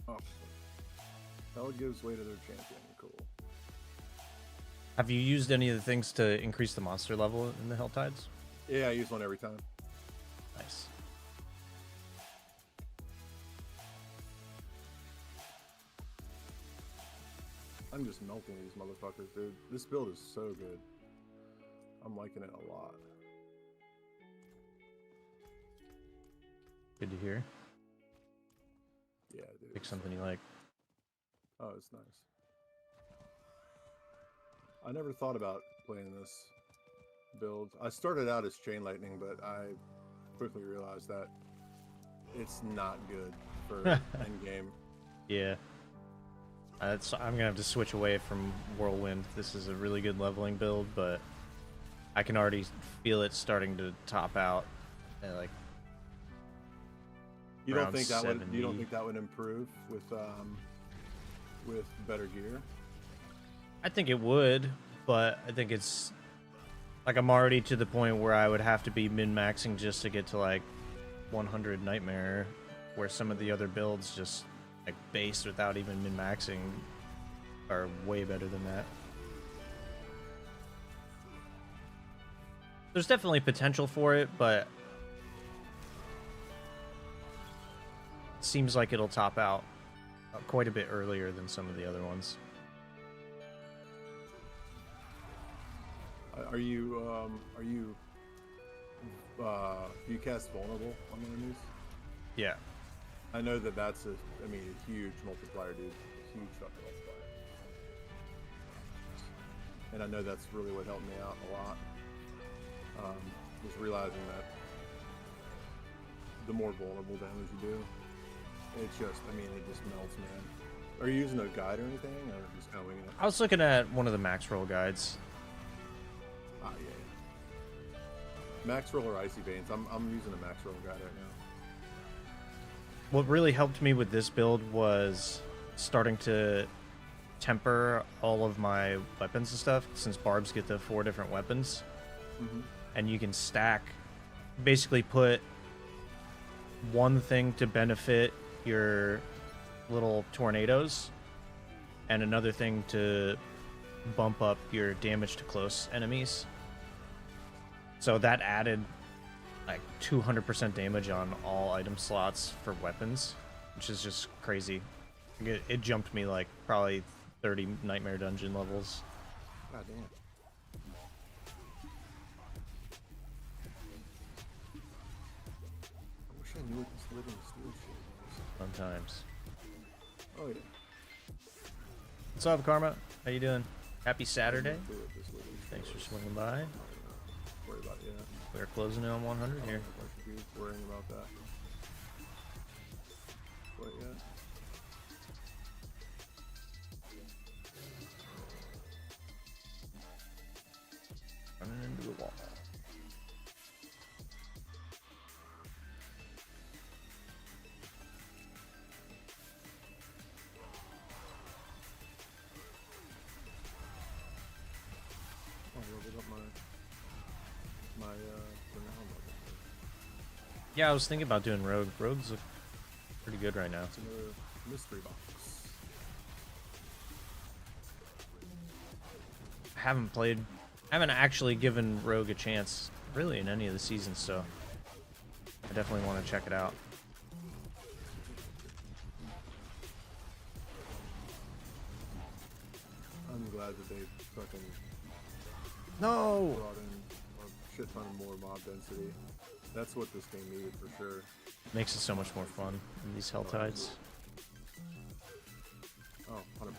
[SPEAKER 3] Oh, Hell gives way to their champion. Cool.
[SPEAKER 1] Have you used any of the things to increase the monster level in the Hell Tides?
[SPEAKER 3] Yeah, I use one every time.
[SPEAKER 1] Nice.
[SPEAKER 3] I'm just melting these motherfuckers, dude. This build is so good. I'm liking it a lot.
[SPEAKER 1] Good to hear.
[SPEAKER 3] Yeah, dude.
[SPEAKER 1] Pick something you like.
[SPEAKER 3] Oh, it's nice. I never thought about playing this build. I started out as Chain Lightning, but I quickly realized that it's not good for endgame.
[SPEAKER 1] Yeah. I'm gonna have to switch away from Whirlwind. This is a really good leveling build, but I can already feel it starting to top out at like
[SPEAKER 3] You don't
[SPEAKER 1] around
[SPEAKER 3] think that would?
[SPEAKER 1] 70.
[SPEAKER 3] You don't think that would improve with better gear?
[SPEAKER 1] I think it would, but I think it's like I'm already to the point where I would have to be min-maxing just to get to like 100 Nightmare, where some of the other builds just like base without even min-maxing are way better than that. There's definitely potential for it, but it seems like it'll top out quite a bit earlier than some of the other ones.
[SPEAKER 3] Are you do you cast vulnerable on the enemies?
[SPEAKER 1] Yeah.
[SPEAKER 3] I know that that's a huge multiplier, dude. A huge fucking multiplier. And I know that's really what helped me out a lot. Was realizing that the more vulnerable damage you do, it just melts, man. Are you using a guide or anything, or just kind of winging it?
[SPEAKER 1] I was looking at one of the max roll guides.
[SPEAKER 3] Ah, yeah. Max roll or icy veins. I'm using a max roll guide right now.
[SPEAKER 1] What really helped me with this build was starting to temper all of my weapons and stuff, since Barbs get the 4 different weapons.
[SPEAKER 3] Mm-hmm.
[SPEAKER 1] And you can stack, basically put one thing to benefit your little tornadoes and another thing to bump up your damage to close enemies. So that added like 200% damage on all item slots for weapons, which is just crazy. It jumped me like probably 30 Nightmare Dungeon levels.
[SPEAKER 3] God damn. I wish I knew what this living steel shit was.
[SPEAKER 1] Fun times.
[SPEAKER 3] Oh yeah.
[SPEAKER 1] What's up, Karma? How you doing? Happy Saturday.
[SPEAKER 3] Do what this living shit
[SPEAKER 1] Thanks for
[SPEAKER 3] was.
[SPEAKER 1] swinging by.
[SPEAKER 3] Worry about it, yeah.
[SPEAKER 1] We're closing in on 100 here.
[SPEAKER 3] I should be worrying about that. What yet?
[SPEAKER 1] Running into the wall.
[SPEAKER 3] Oh, I leveled up my renown level.
[SPEAKER 1] Yeah, I was thinking about doing Rogue. Rogues look pretty good right now.
[SPEAKER 3] It's another mystery box.
[SPEAKER 1] I haven't actually given Rogue a chance really in any of the seasons, so I definitely want to check it out.
[SPEAKER 3] I'm glad that they fucking
[SPEAKER 1] No!
[SPEAKER 3] brought in a shit ton more mob density. That's what this game needed for sure.
[SPEAKER 1] Makes it so much more fun in these Hell Tides.
[SPEAKER 3] Oh, 100%.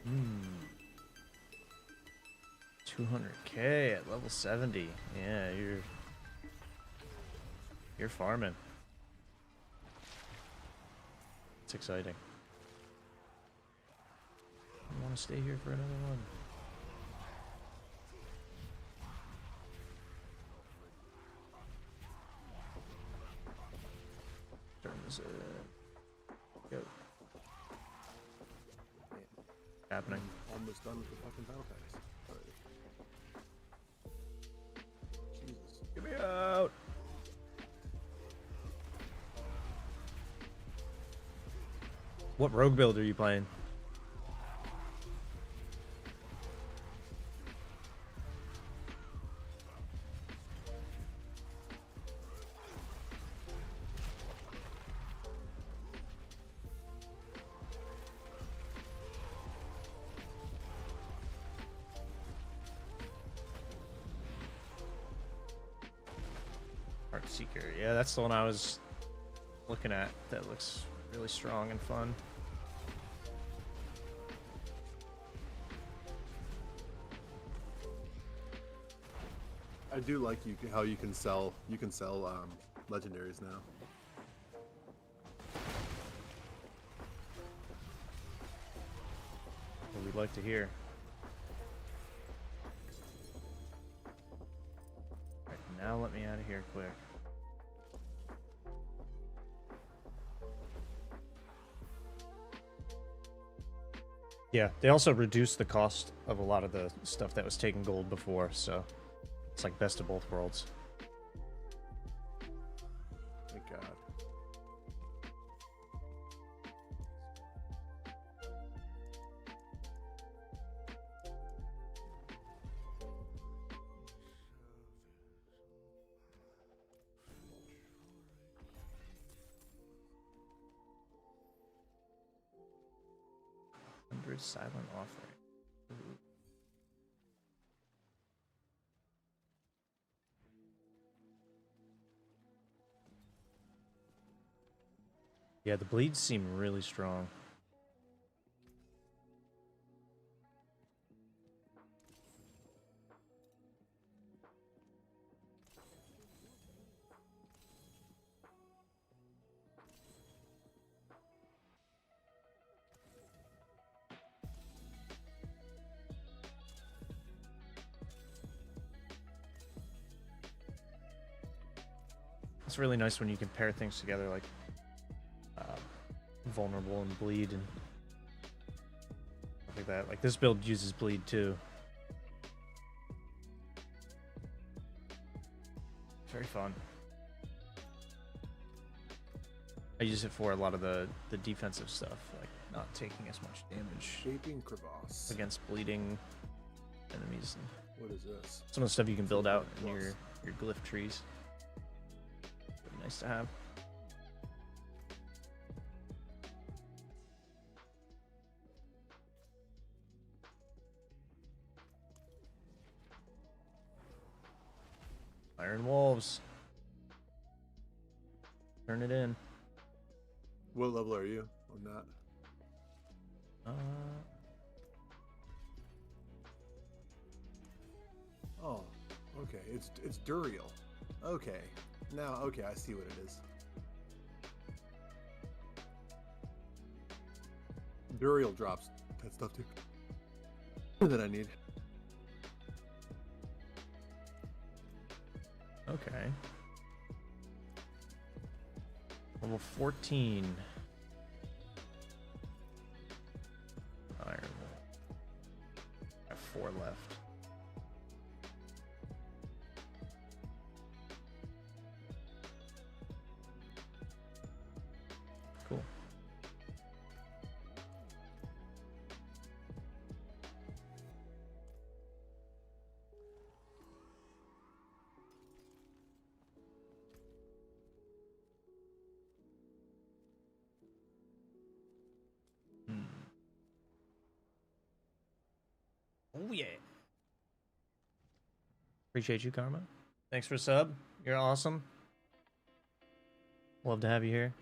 [SPEAKER 1] Hmm. 200k at level 70. Yeah, you're farming. It's exciting. I want to stay here for another one. Turn this go. Happening.
[SPEAKER 3] Almost done with the fucking battle pass. Alright. Jesus.
[SPEAKER 1] Get me out! What rogue build are you playing? Heart Seeker. Yeah, that's the one I was looking at. That looks really strong and fun.
[SPEAKER 3] I do like how you can sell legendaries now.
[SPEAKER 1] What we'd like to hear. Alright, now let me out of here quick. Yeah, they also reduced the cost of a lot of the stuff that was taking gold before, so it's like best of both worlds.
[SPEAKER 3] Thank God.
[SPEAKER 1] Silent offering. Ooh. Yeah, the bleeds seem really strong. It's really nice when you can pair things together, like vulnerable and bleed and stuff like that. Like this build uses bleed too. Very fun. I use it for a lot of the defensive stuff, like not taking as much damage
[SPEAKER 3] Shaping crevasse.
[SPEAKER 1] against bleeding enemies. And
[SPEAKER 3] What is this?
[SPEAKER 1] some of the stuff you can build out in your glyph trees. Really nice to have. Iron Wolves. Turn it in.
[SPEAKER 3] What level are you on that? Oh, okay. It's Duriel. Okay. Now, okay, I see what it is. Duriel drops that stuff too. That I need.
[SPEAKER 1] Okay. Level 14. Iron Wolf. Got 4 left. Cool. Oh yeah. Appreciate you, Karma. Thanks for sub. You're awesome. Love to have you here.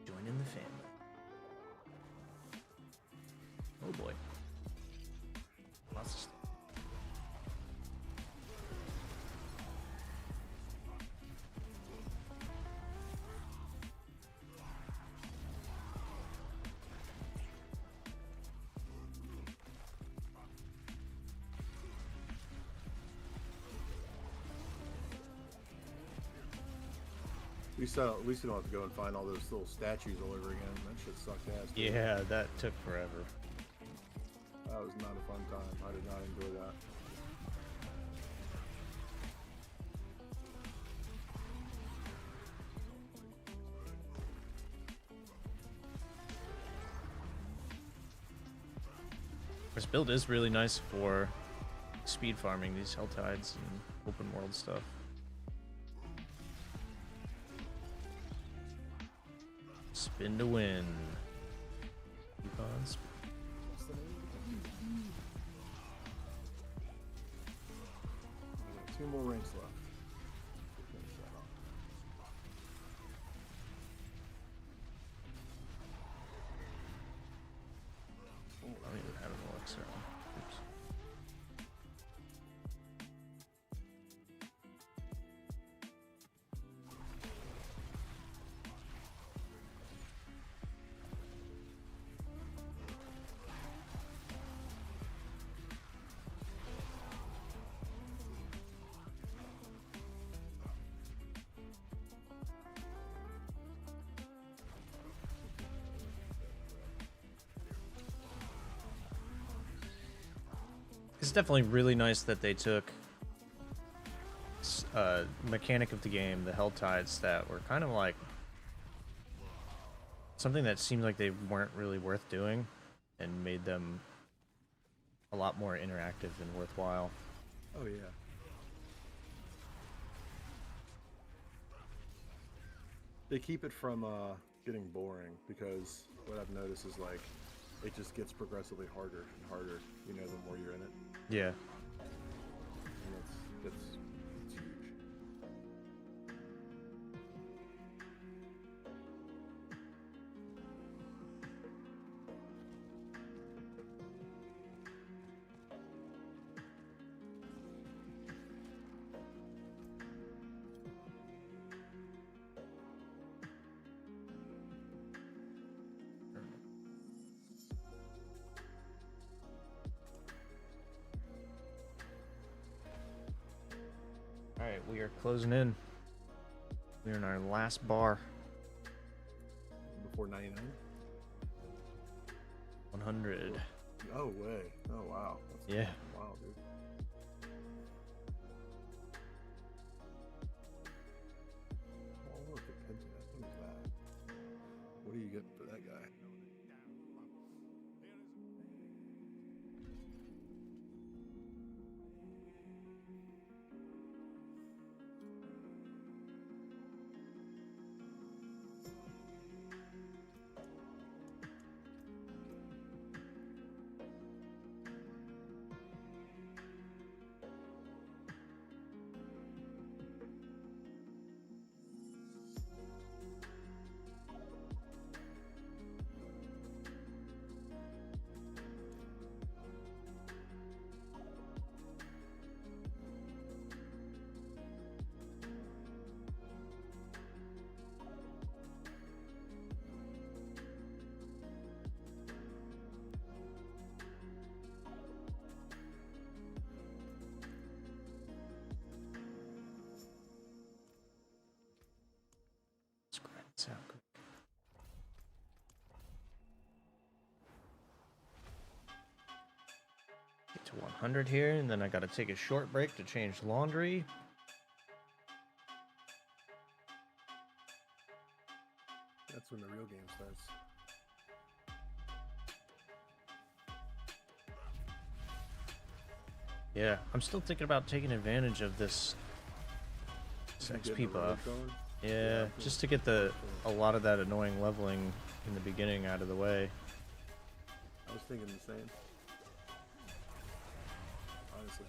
[SPEAKER 1] Joining the family. Oh boy. Lots of stuff.
[SPEAKER 3] At least you don't have to go and find all those little statues all over again. That shit sucked ass. Dude.
[SPEAKER 1] Yeah, that took forever.
[SPEAKER 3] That was not a fun time. I did not enjoy that.
[SPEAKER 1] This build is really nice for speed farming these hell tides and open world stuff. Spin to win. Keep on spin.
[SPEAKER 3] 2 more ranks left. Finish that off.
[SPEAKER 1] Oh, I don't even have an elixir on. Oops. It's definitely really nice that they took mechanic of the game, the Hell Tides, that were kind of like something that seemed like they weren't really worth doing, and made them a lot more interactive and worthwhile.
[SPEAKER 3] Oh yeah. They keep it from getting boring, because what I've noticed is like it just gets progressively harder and harder, you know, the more you're in it.
[SPEAKER 1] Yeah.
[SPEAKER 3] And that's huge.
[SPEAKER 1] Alright, we are closing in. We're in our last bar.
[SPEAKER 3] Before 99?
[SPEAKER 1] 100.
[SPEAKER 3] No way. Oh wow. That's
[SPEAKER 1] Yeah.
[SPEAKER 3] wow, dude. Oh look, a Pentagon. What is that? What do you get for that guy?
[SPEAKER 1] Sound good. Get to 100 here, and then I gotta take a short break to change laundry.
[SPEAKER 3] That's when the real game starts.
[SPEAKER 1] Yeah, I'm still thinking about taking advantage of this
[SPEAKER 3] You
[SPEAKER 1] XP
[SPEAKER 3] getting the road
[SPEAKER 1] buff.
[SPEAKER 3] going?
[SPEAKER 1] Yeah, just to get a lot of that annoying leveling in the beginning out of the way.
[SPEAKER 3] I was thinking the same. Honestly.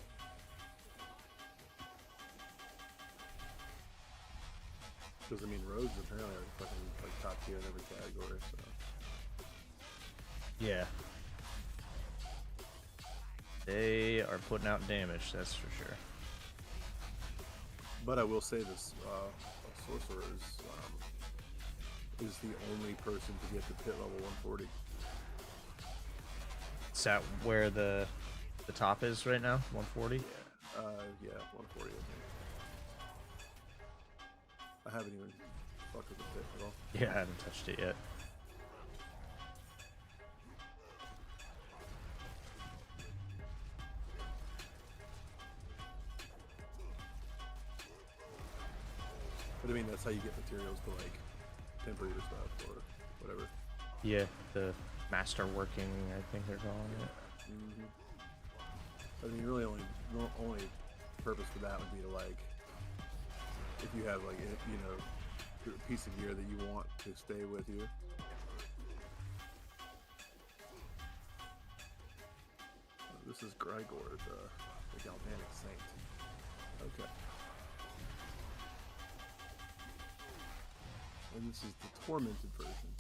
[SPEAKER 3] Because I mean, roads apparently are fucking like top tier in every category. So
[SPEAKER 1] Yeah. They are putting out damage, that's for sure.
[SPEAKER 3] but I will say this: sorcerer is the only person to get to pit level 140.
[SPEAKER 1] Is that where the top is right now? 140?
[SPEAKER 3] Yeah, 140. I think. I haven't even fucked with the pit at all.
[SPEAKER 1] Yeah, I haven't touched it yet.
[SPEAKER 3] But I mean, that's how you get materials to like temper your stuff or whatever.
[SPEAKER 1] Yeah, the master working, I think they're calling it.
[SPEAKER 3] Mm-hmm. I mean, really only purpose for that would be to like, if you have like a piece of gear that you want to stay with you. This is Grigor, the Galvanic Saint. Okay. And this is the tormented version.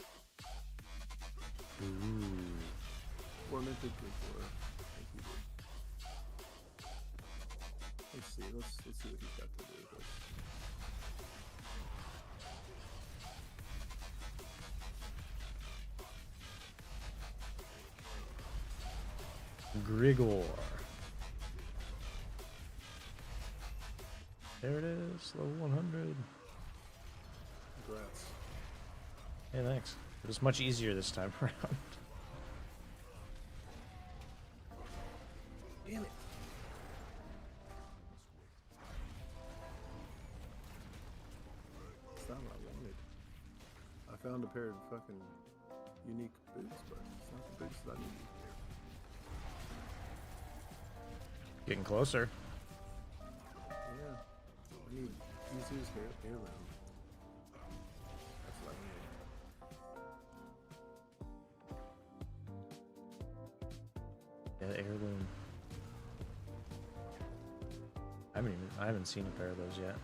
[SPEAKER 1] Ooh.
[SPEAKER 3] Tormented before. Let's see. Let's see what he's got to do with this.
[SPEAKER 1] Grigor. There it is, level 100.
[SPEAKER 3] Congrats.
[SPEAKER 1] Hey, thanks. It was much easier this time around.
[SPEAKER 3] Damn it. That's not what I wanted. I found a pair of fucking unique boots, but it's not the boots that I need.
[SPEAKER 1] Getting closer.
[SPEAKER 3] Yeah. I need Izu's heirloom. That's what I need.
[SPEAKER 1] Yeah, the heirloom. I haven't seen a pair of those yet.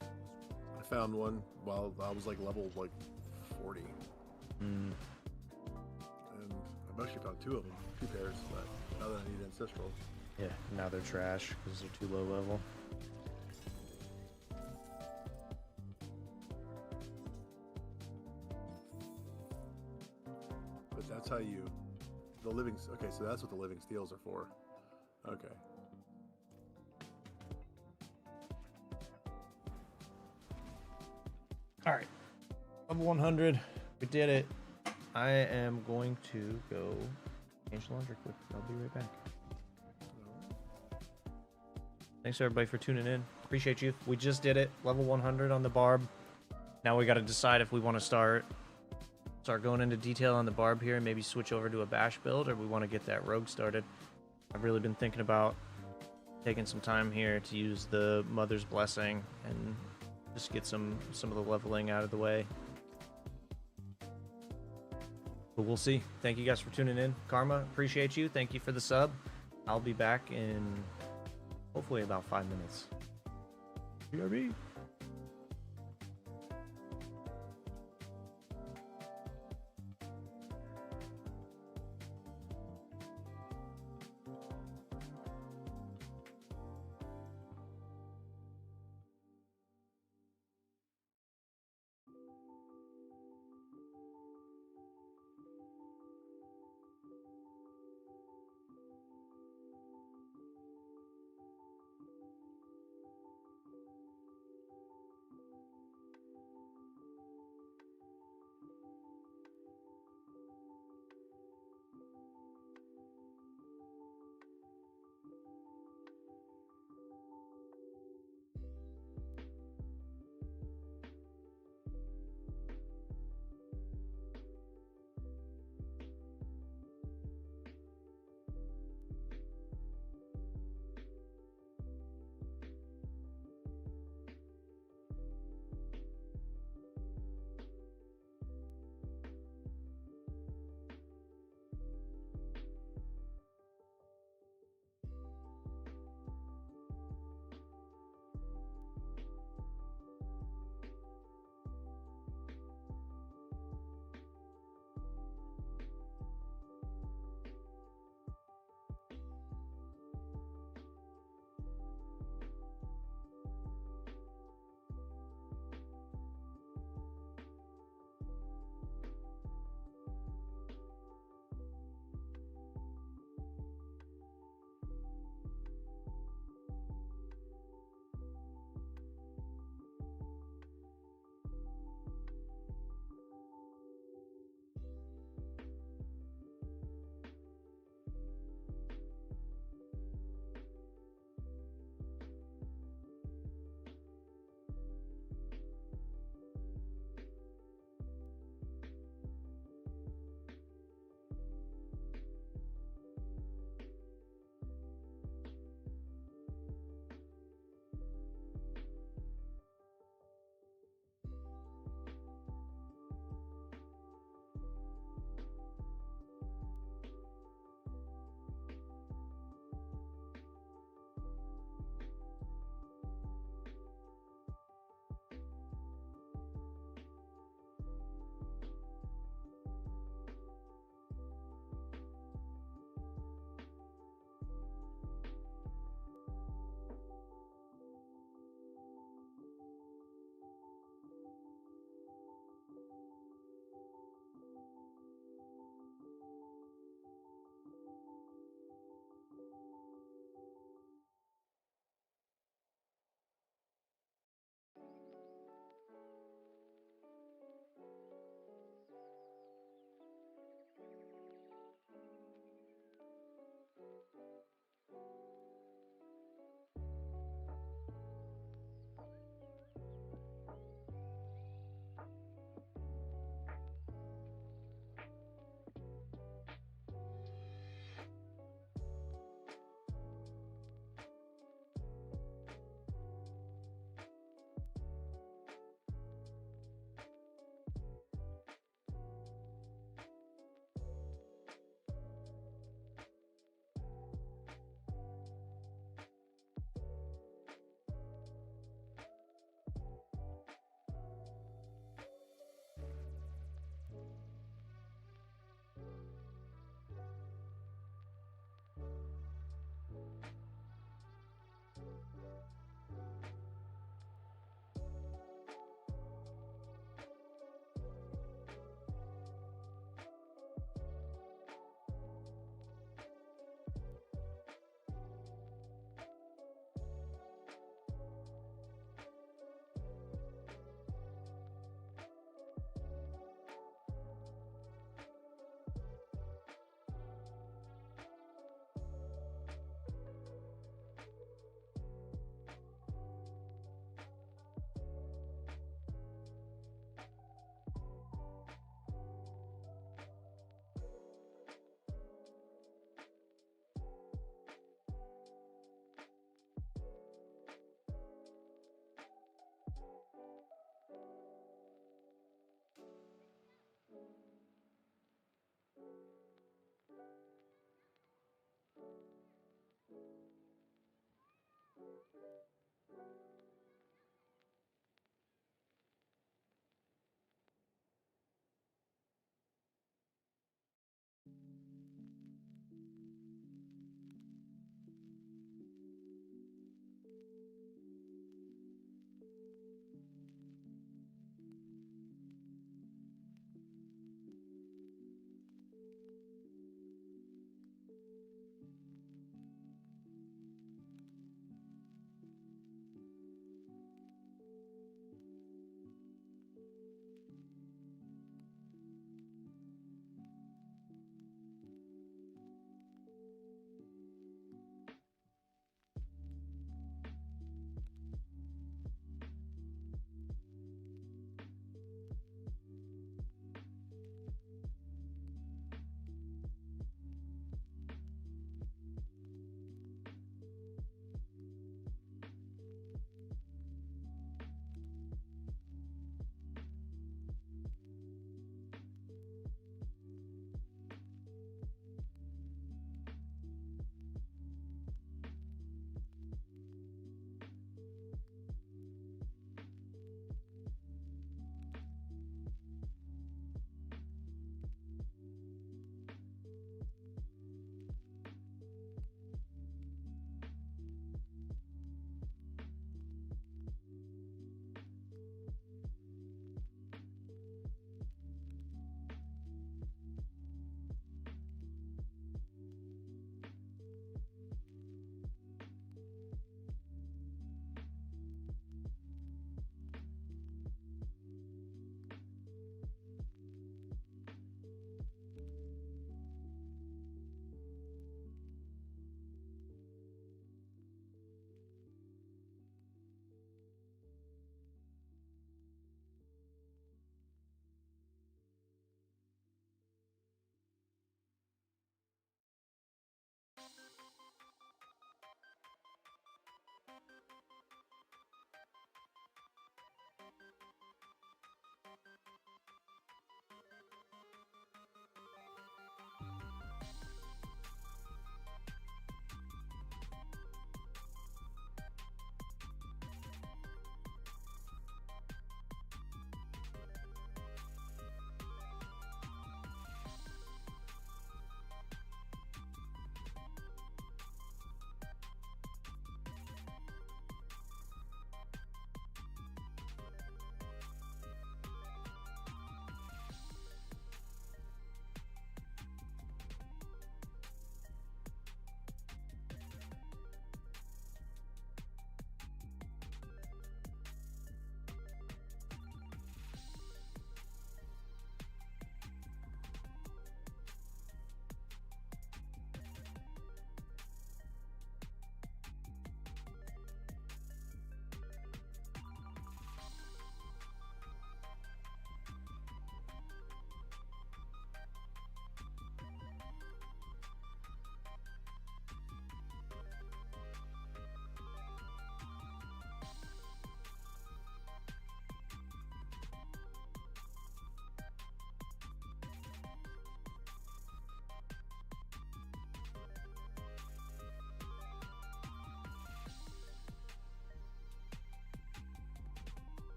[SPEAKER 3] I found one while I was like level 40.
[SPEAKER 1] Mm.
[SPEAKER 3] And I've actually found 2 of them, 2 pairs, but now that I need ancestral.
[SPEAKER 1] Yeah, now they're trash because they're too low level.
[SPEAKER 3] But that's how you, the living, okay, so that's what the living steels are for. Okay.
[SPEAKER 1] All right, level 100. We did it. I am going to go change the laundry quick. I'll be right back. Thanks everybody for tuning in. Appreciate you. We just did it. Level 100 on the Barb. Now we got to decide if we want to start going into detail on the Barb here and maybe switch over to a bash build, or we want to get that rogue started. I've really been thinking about taking some time here to use the Mother's Blessing and just get some of the leveling out of the way. But we'll see. Thank you guys for tuning in. Karma, appreciate you. Thank you for the sub. I'll be back in hopefully about 5 minutes. BRB.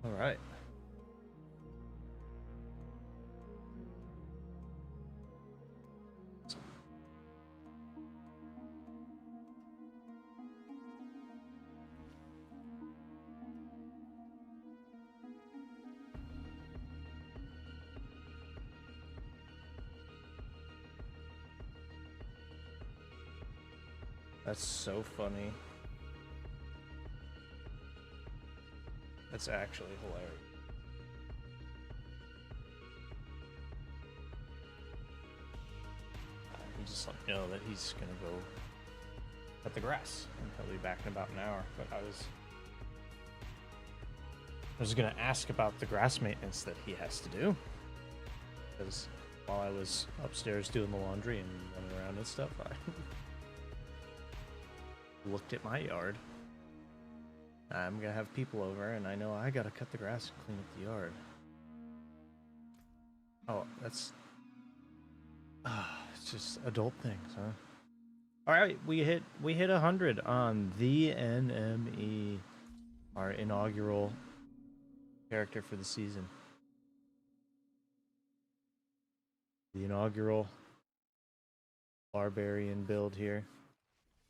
[SPEAKER 1] All right. That's so funny. That's actually hilarious. He just let me know that he's gonna go cut the grass, and he'll be back in about an hour. But I was gonna ask about the grass maintenance that he has to do, because while I was upstairs doing the laundry and running around and stuff, I looked at my yard. I'm gonna have people over, and I know I gotta cut the grass and clean up the yard. Oh, that's it's just adult things, huh? All right, we hit 100 on the NME, our inaugural character for the season. The inaugural barbarian build here.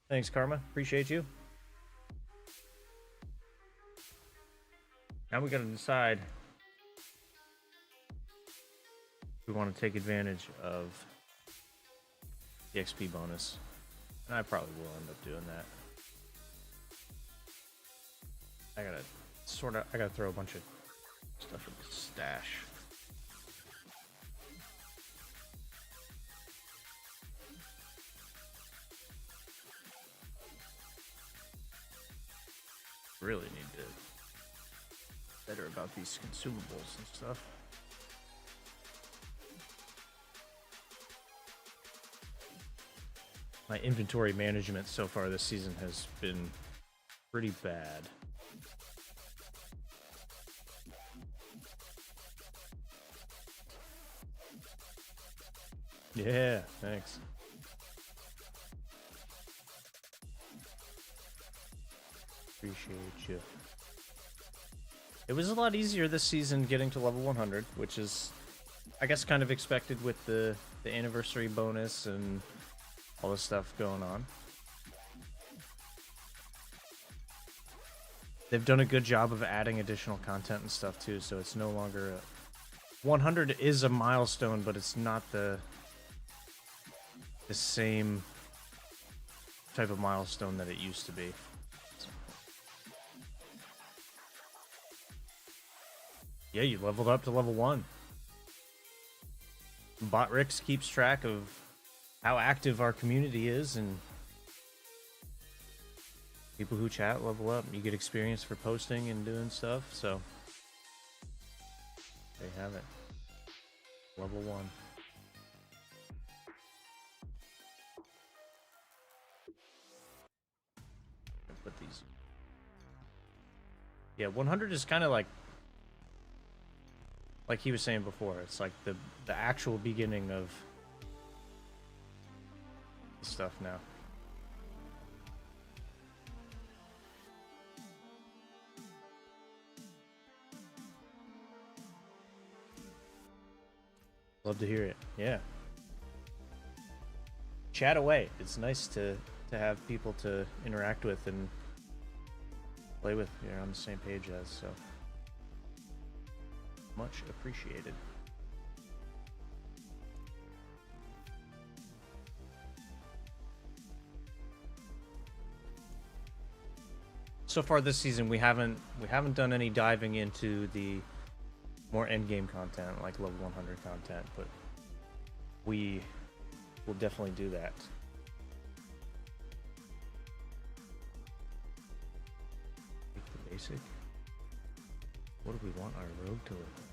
[SPEAKER 1] Thanks, Karma. Appreciate you. Now we gotta decide if we want to take advantage of the XP bonus. And I probably will end up doing that. I gotta throw a bunch of stuff in the stash. Really need to better about these consumables and stuff. My inventory management so far this season has been pretty bad. Yeah, thanks. Appreciate you. It was a lot easier this season getting to level 100, which is, I guess, kind of expected with the anniversary bonus and all this stuff going on. They've done a good job of adding additional content and stuff too, so it's no longer 100 is a milestone, but it's not the same type of milestone that it used to be. Yeah, you leveled up to level 1. BotRix keeps track of how active our community is, and people who chat level up. You get experience for posting and doing stuff, so there you have it. Level 1. Put these. Yeah, 100 is kind of like he was saying before. It's like the actual beginning of the stuff now. Love to hear it. Yeah. Chat away. It's nice to have people to interact with and play with. You're on the same page as, so much appreciated. So far this season, we haven't done any diving into the more endgame content, like level 100 content, but we will definitely do that. The basic. What do we want our rogue to look like?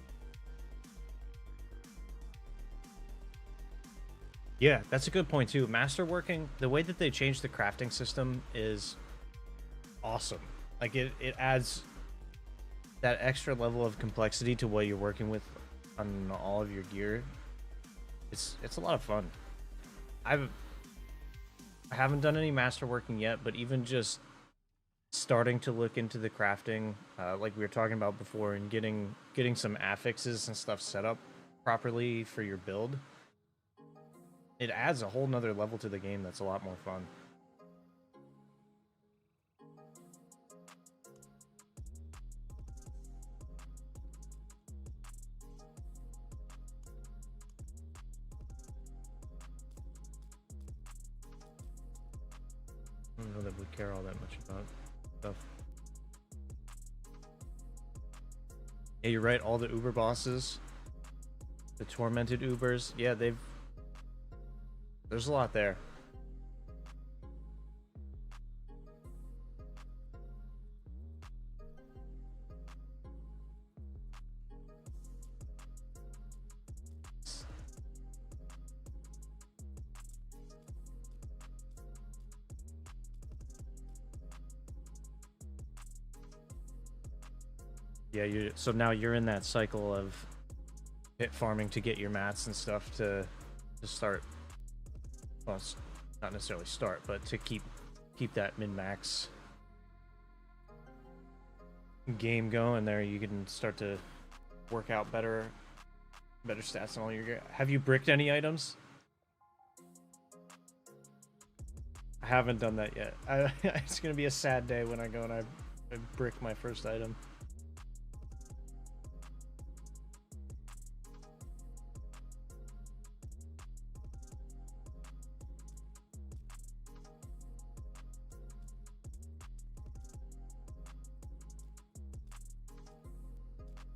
[SPEAKER 1] Yeah, that's a good point too. Masterworking, the way that they changed the crafting system is awesome. Like it adds that extra level of complexity to what you're working with on all of your gear. It's a lot of fun. I haven't done any masterworking yet, but even just starting to look into the crafting, like we were talking about before, and getting some affixes and stuff set up properly for your build, it adds a whole nother level to the game that's a lot more fun. I don't know that we care all that much about stuff. Yeah, you're right, all the Uber bosses, the tormented Ubers, yeah, there's a lot there. Yeah, so now you're in that cycle of pit farming to get your mats and stuff to start. Well, not necessarily start, but to keep that min-max game going. There, you can start to work out better stats on all your. Have you bricked any items? I haven't done that yet. It's gonna be a sad day when I go and I brick my first item.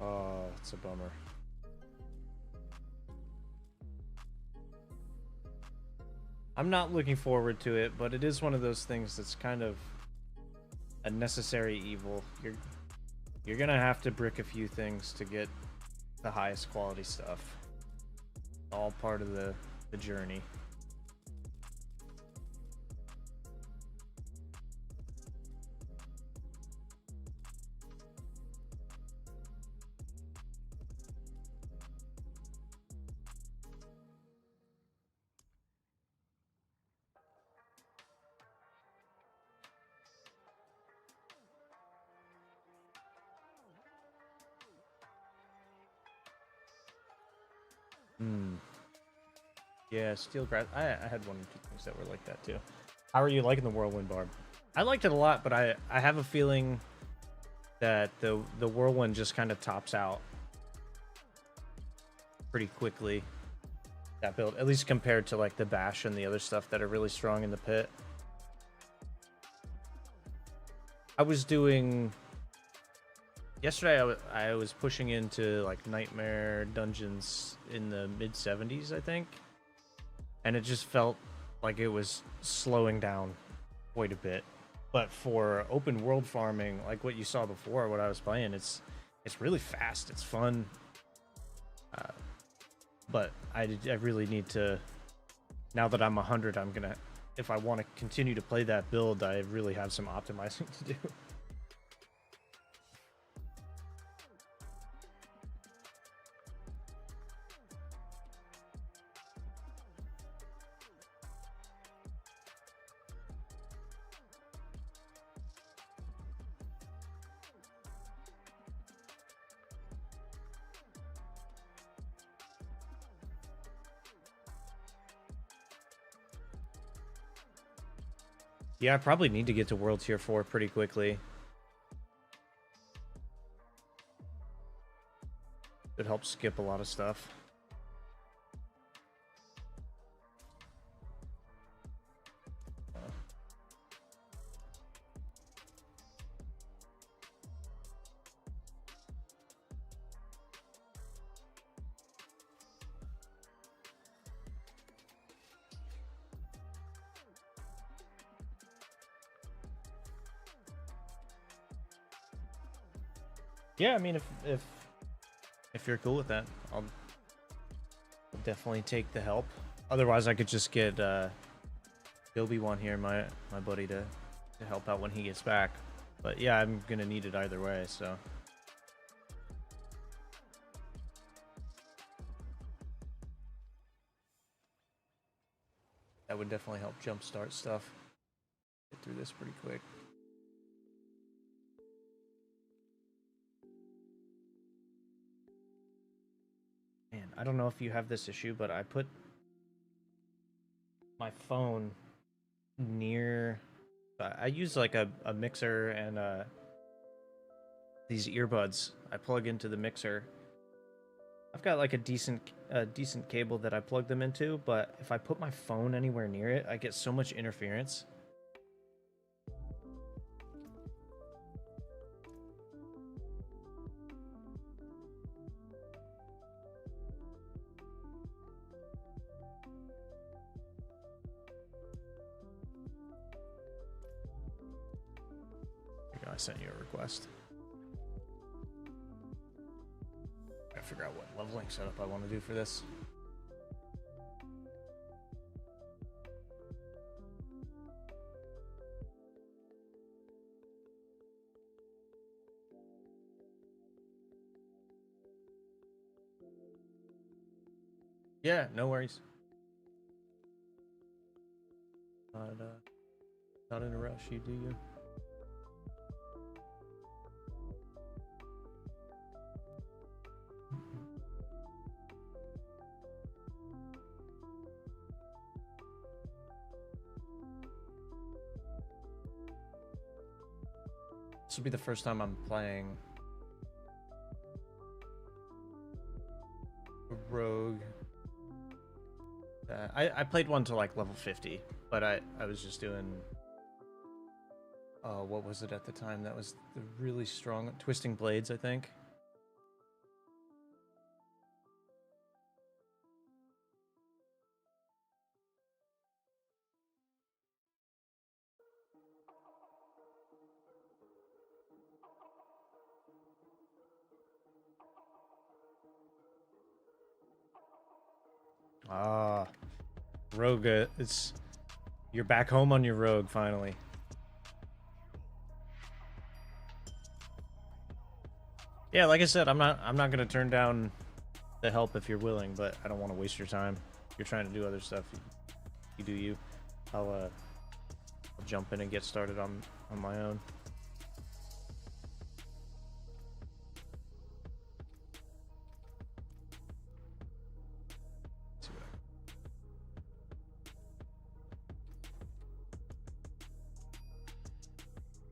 [SPEAKER 1] Oh, it's a bummer. I'm not looking forward to it, but it is one of those things that's kind of a necessary evil. You're gonna have to brick a few things to get the highest quality stuff. All part of the journey. Yeah, steel grass. I had one or two things that were like that too. How are you liking the whirlwind, Barb? I liked it a lot, but I have a feeling that the whirlwind just kind of tops out pretty quickly. That build, at least compared to like the bash and the other stuff that are really strong in the pit. I was doing yesterday. I was pushing into like nightmare dungeons in the mid 70s, I think. And it just felt like it was slowing down quite a bit. But for open world farming, like what you saw before, what I was playing, it's really fast. It's fun. But I really need to. Now that I'm 100, I'm gonna. If I want to continue to play that build, I really have some optimizing to do. Yeah, I probably need to get to World Tier 4 pretty quickly. It helps skip a lot of stuff. Yeah, I mean, if you're cool with that, I'll definitely take the help. Otherwise, I could just get Obi-Wan here, my buddy, to help out when he gets back. But yeah, I'm gonna need it either way, so. That would definitely help jumpstart stuff. Get through this pretty quick. I don't know if you have this issue, but I put my phone near. I use like a mixer and these earbuds. I plug into the mixer. I've got like a decent cable that I plug them into, but if I put my phone anywhere near it, I get so much interference. Here you go, I sent you a request. Gotta figure out what leveling setup I want to do for this. Yeah, no worries. Not in a rush, you do you. This will be the first time I'm playing Rogue. I played one to like level 50, but I was just doing what was it at the time? That was the really strong Twisting Blades, I think. Ah, Rogue, you're back home on your Rogue finally. Yeah, like I said, I'm not gonna turn down the help if you're willing, but I don't want to waste your time. If you're trying to do other stuff, you do you. I'll jump in and get started on my own.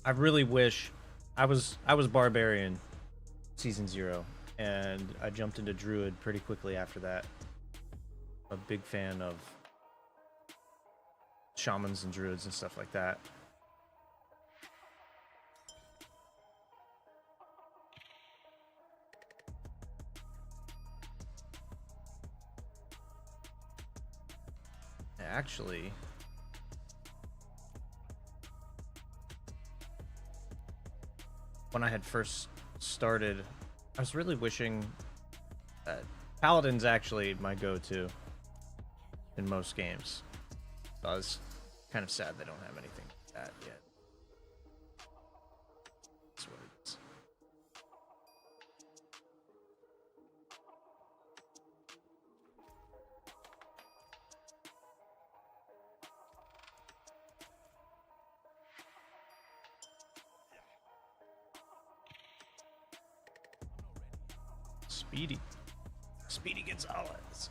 [SPEAKER 1] I really wish I was Barbarian Season 0, and I jumped into Druid pretty quickly after that. I'm a big fan of shamans and druids and stuff like that. Actually, when I had first started, I was really wishing that Paladin's actually my go-to in most games. So I was kind of sad they don't have anything like that yet. That's what it is. Speedy Gonzalez.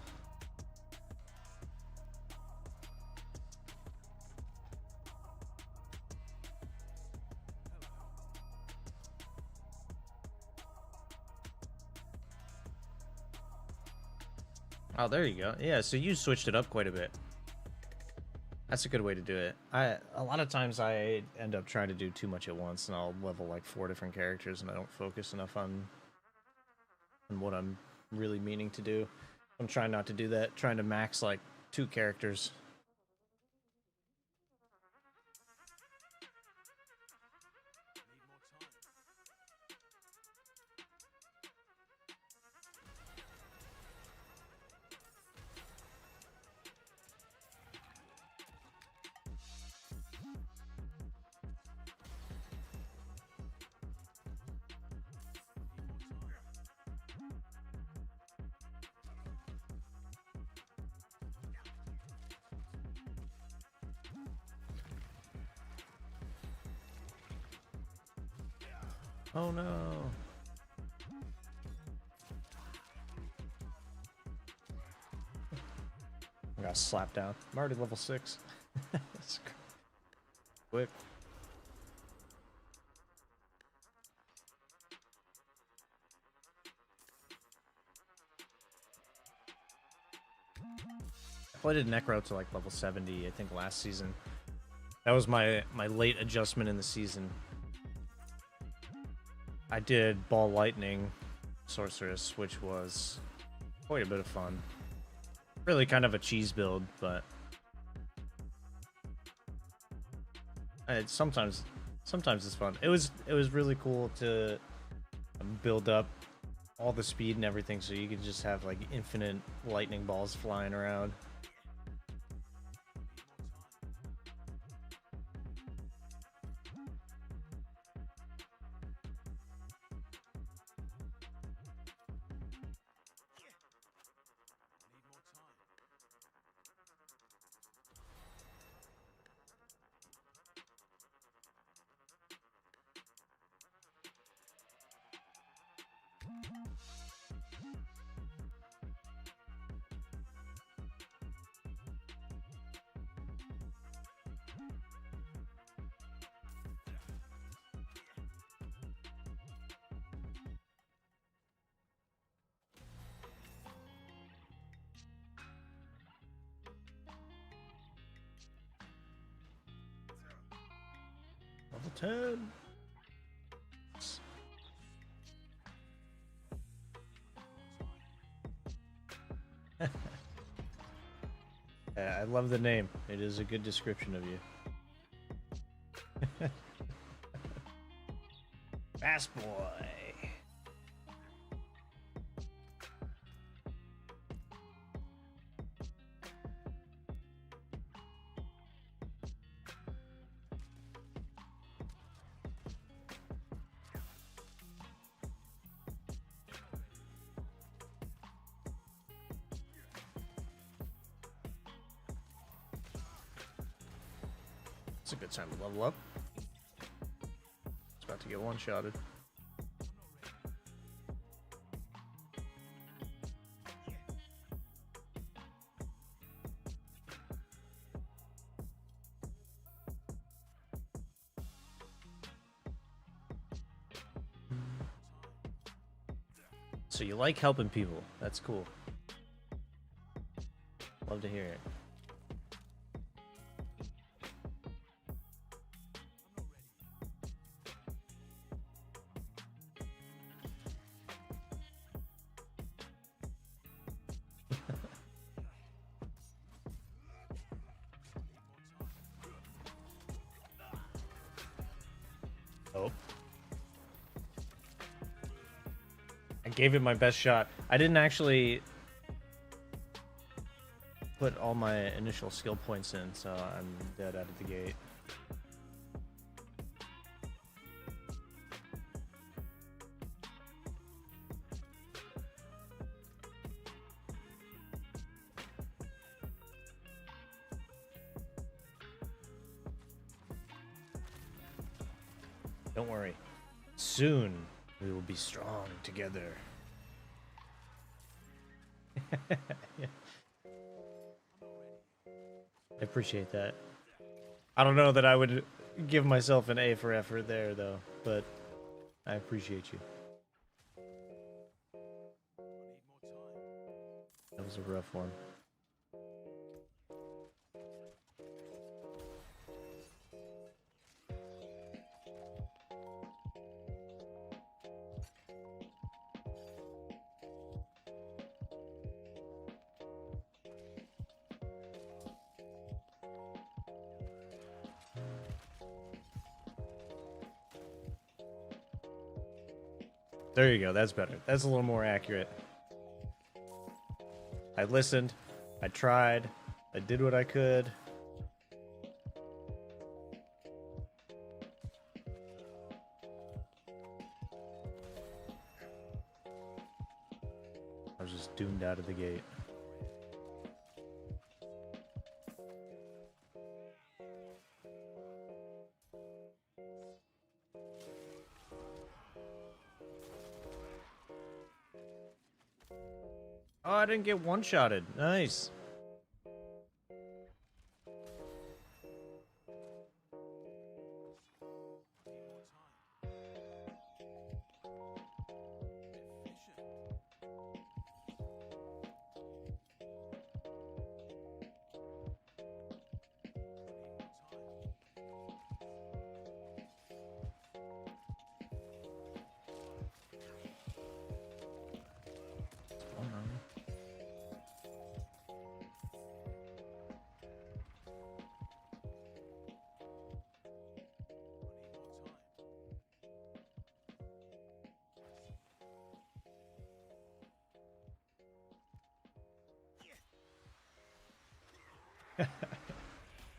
[SPEAKER 1] Oh, there you go. Yeah, so you switched it up quite a bit. That's a good way to do it. A lot of times I end up trying to do too much at once, and I'll level like 4 different characters, and I don't focus enough on what I'm really meaning to do. I'm trying not to do that, trying to max like 2 characters. Oh no. got slapped down. I'm already level 6. That's quick. I played a Necro to like level 70, I think, last season. That was my late adjustment in the season. I did Ball Lightning Sorceress, which was quite a bit of fun. Really kind of a cheese build, but sometimes it's fun. It was really cool to build up all the speed and everything, so you could just have like infinite lightning balls flying around. Level 10. Yeah, I love the name. It is a good description of you. Fast boy. It's a good time to level up. It's about to get one-shotted. So you like helping people. That's cool. Love to hear it. Oh. I gave it my best shot. I didn't actually put all my initial skill points in, so I'm dead out of the gate. Don't worry. Soon we will be strong together. I appreciate that. I don't know that I would give myself an A for effort there, though, but I appreciate you. That was a rough one. There you go, that's better. That's a little more accurate. I listened, I tried, I did what I could. I was just doomed out of the gate. Oh, I didn't get one-shotted. Nice.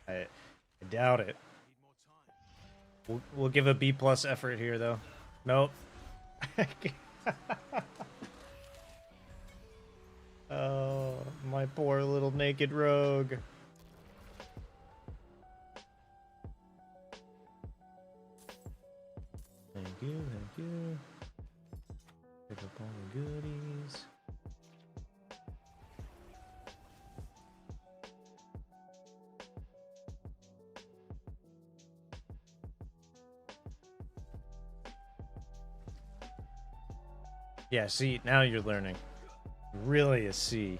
[SPEAKER 1] I doubt it. We'll give a B+ effort here, though. Nope. Oh, my poor little naked rogue. Thank you, thank you. Pick up all the goodies. Yeah, see, now you're learning. Really a C.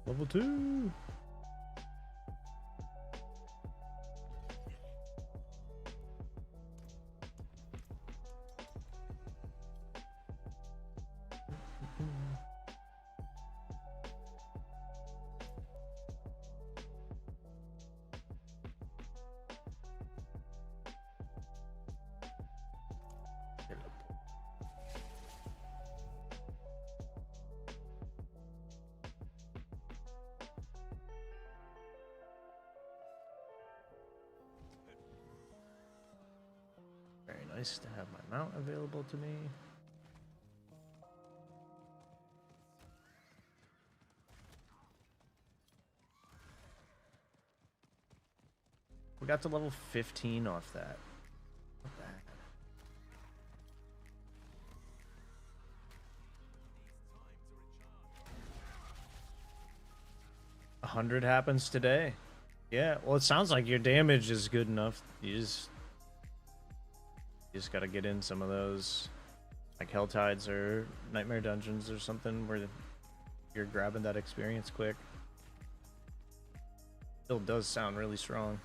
[SPEAKER 1] Level 2. Very nice to have my mount available to me. We got to level 15 off that. Not bad. 100 happens today. Yeah, well, it sounds like your damage is good enough. You just gotta get in some of those, like Hell Tides or Nightmare Dungeons or something, where you're grabbing that experience quick. Still does sound really strong.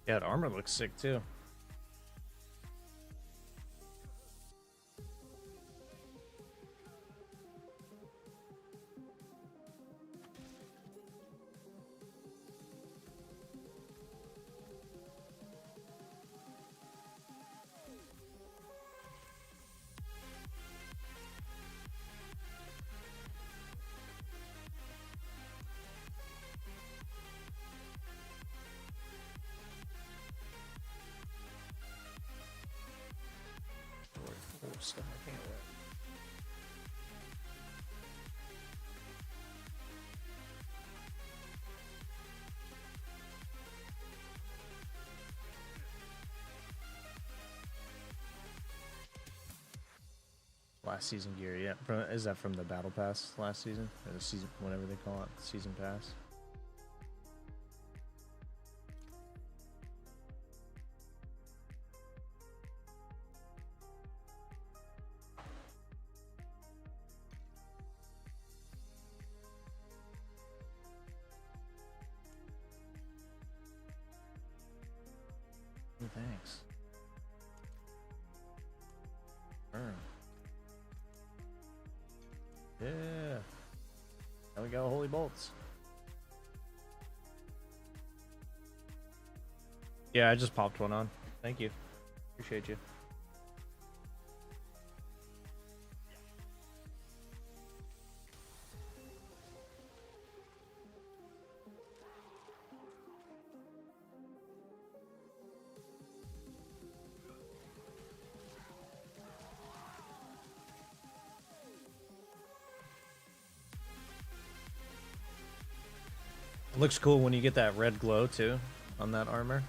[SPEAKER 1] Yeah, the armor looks sick too. Stuff I can't wear. Last season gear, yeah. Is that from the battle pass last season, or the season, whatever they call it, season pass? Thanks. Yeah. Now we got holy bolts. Yeah, I just popped one on. Thank you. Appreciate you. It looks cool when you get that red glow too on that armor.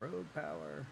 [SPEAKER 1] Road power.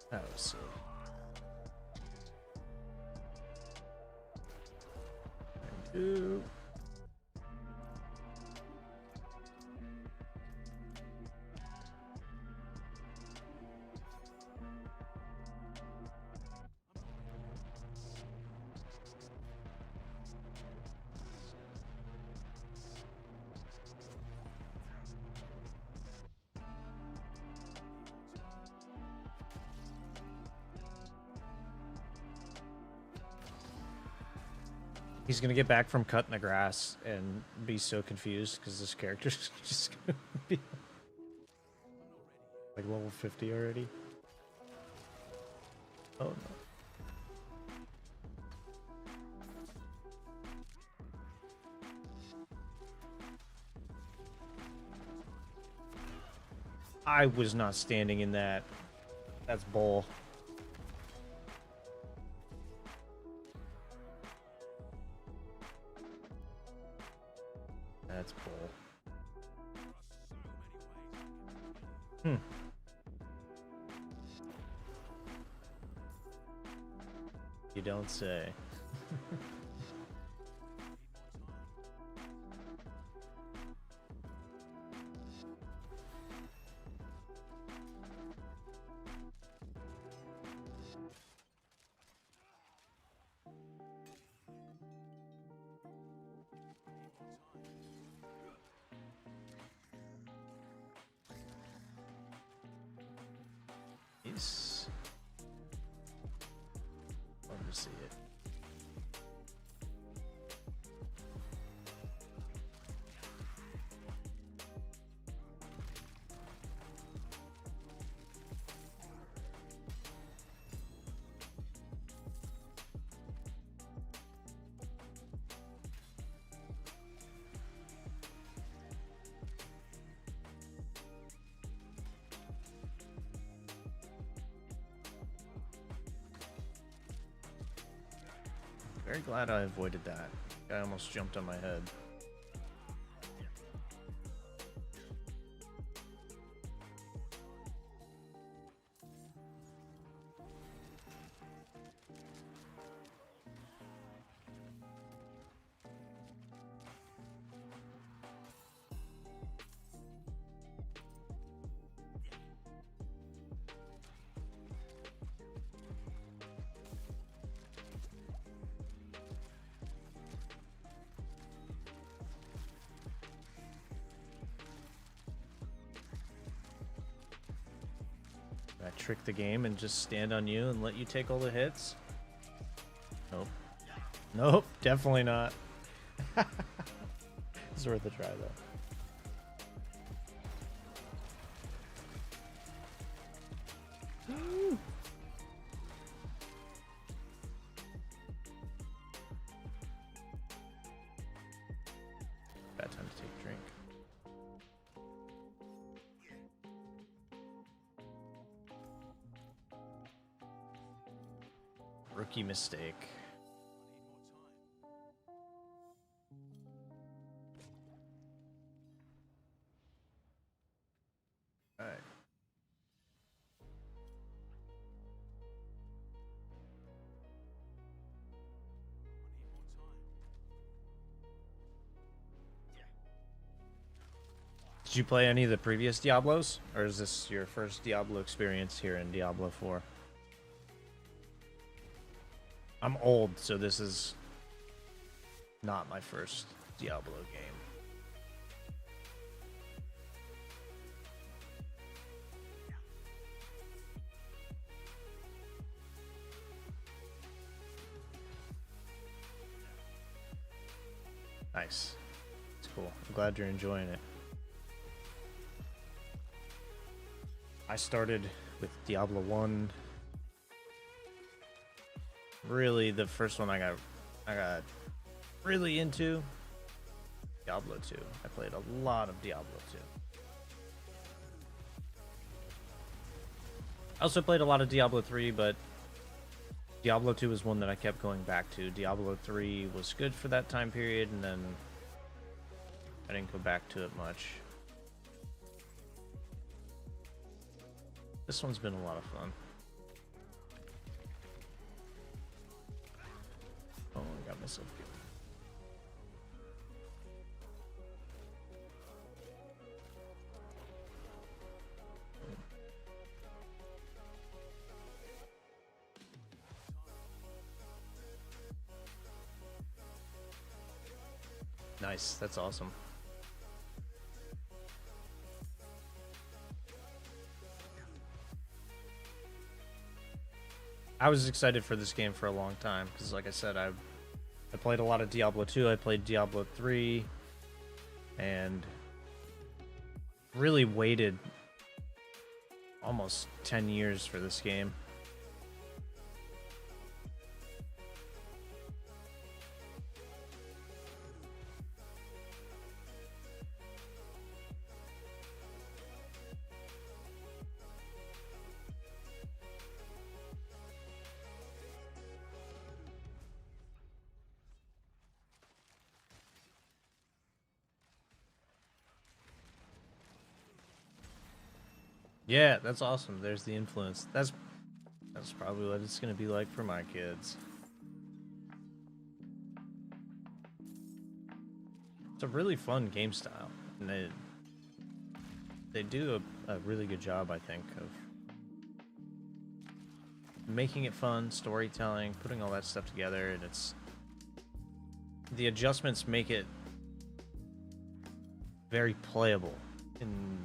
[SPEAKER 1] That was silly. Thank you. He's gonna get back from cutting the grass and be so confused because this character's just gonna be like level 50 already. Oh no. I was not standing in that. That's bull. That's bull. Hmm. You don't say. Nice. Love to see it. Very glad I avoided that. Guy almost jumped on my head. I trick the game and just stand on you and let you take all the hits? Nope. Nope, definitely not. It's worth a try though. Bad time to take a drink. Rookie mistake. All right. Did you play any of the previous Diablos, or is this your first Diablo experience here in Diablo 4? I'm old, so this is not my first Diablo game. Nice. It's cool. I'm glad you're enjoying it. I started with Diablo 1. Really, the first one I got really into, Diablo 2. I played a lot of Diablo 2. I also played a lot of Diablo 3, but Diablo 2 was one that I kept going back to. Diablo 3 was good for that time period, and then I didn't go back to it much. This one's been a lot of fun. Oh, I got myself killed. Nice, that's awesome. I was excited for this game for a long time because, like I said, I played a lot of Diablo 2, I played Diablo 3, and really waited almost 10 years for this game. Yeah, that's awesome. There's the influence. That's probably what it's gonna be like for my kids. It's a really fun game style, and they do a really good job, I think, of making it fun, storytelling, putting all that stuff together, and the adjustments make it very playable in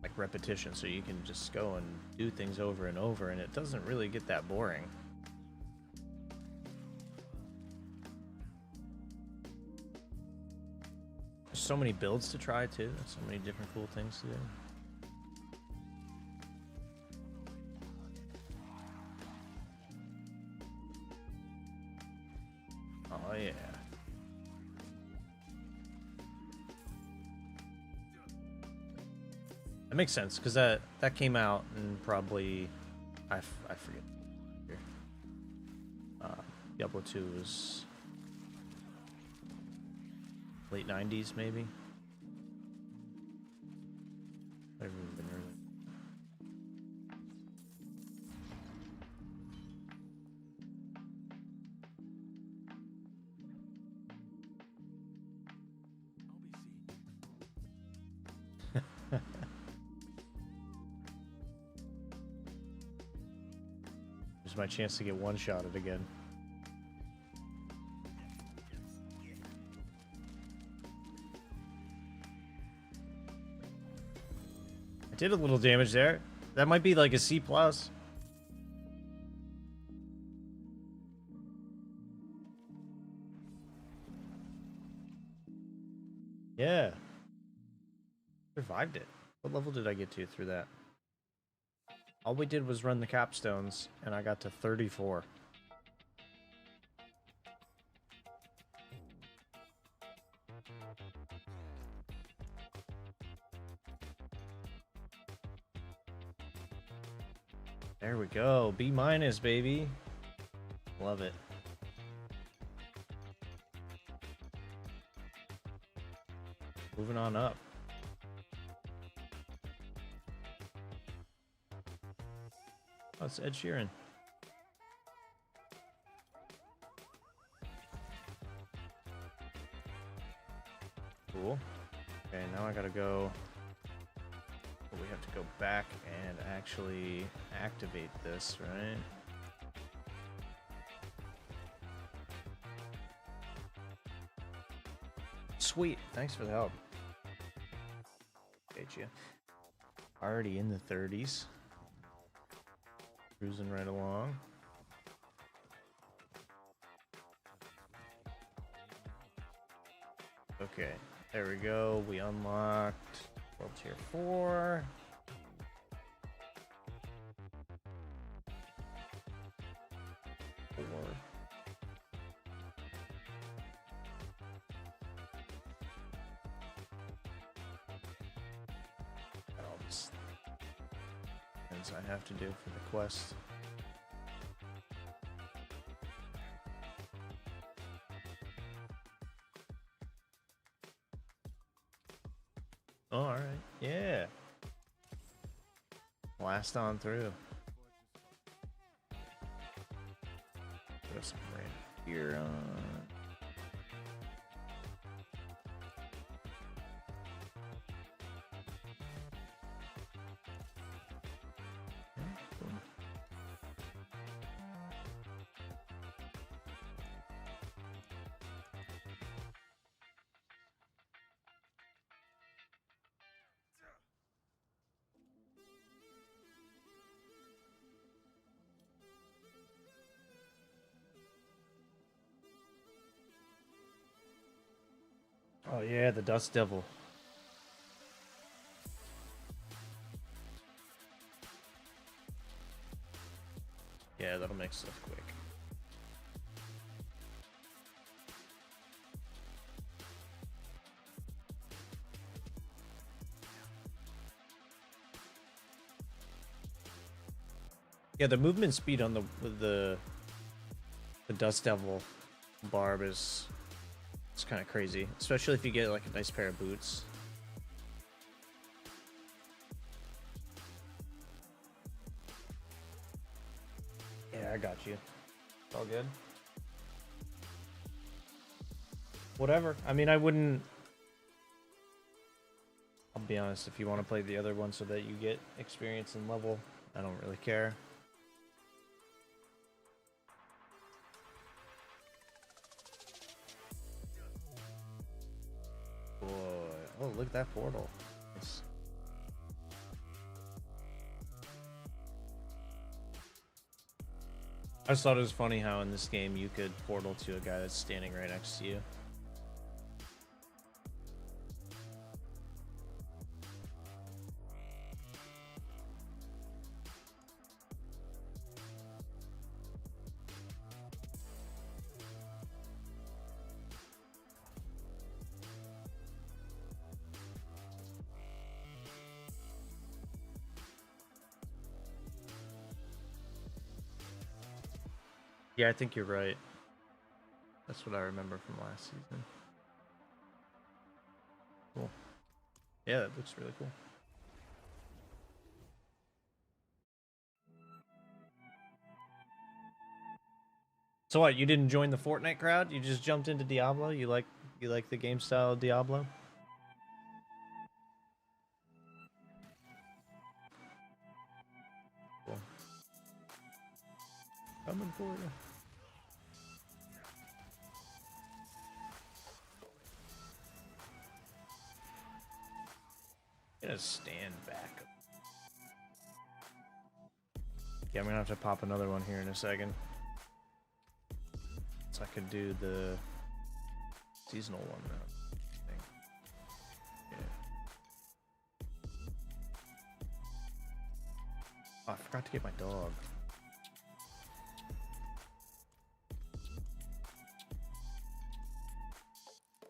[SPEAKER 1] like repetition, so you can just go and do things over and over, and it doesn't really get that boring. There's so many builds to try too, so many different cool things to do. Oh yeah. That makes sense, because that came out in probably, I forget. Here. Diablo 2 was late 90s, maybe? Might have even been early. There's my chance to get one-shotted again. I did a little damage there. That might be like a C+. Yeah. Survived it. What level did I get to through that? All we did was run the capstones, and I got to 34. There we go. B-, baby. Love it. Moving on up. Oh, it's Ed Sheeran. Cool. Okay, now I gotta go. We have to go back and actually activate this, right? Sweet. Thanks for the help. Appreciate you. Already in the 30s. Cruising right along. Okay, there we go. We unlocked World Tier 4. Got all these things I have to do for the quest. All right, yeah. blast on through. Throw some right here on. Oh yeah, the Dust Devil. Yeah, that'll make stuff quick. Yeah, the movement speed on the Dust Devil Barb is it's kind of crazy, especially if you get like a nice pair of boots. Yeah, I got you. It's all good. Whatever. I mean, I wouldn't. I'll be honest, if you want to play the other one so that you get experience and level, I don't really care. Boy. Oh, look at that portal. Nice. I just thought it was funny how in this game you could portal to a guy that's standing right next to you. Yeah, I think you're right. That's what I remember from last season. Cool. Yeah, that looks really cool. So what, you didn't join the Fortnite crowd? You just jumped into Diablo? You like the game style of Diablo? Cool. Coming for you. Gonna stand back. Yeah, I'm gonna have to pop another one here in a second. So I could do the seasonal one now. I think. Yeah. Oh, I forgot to get my dog.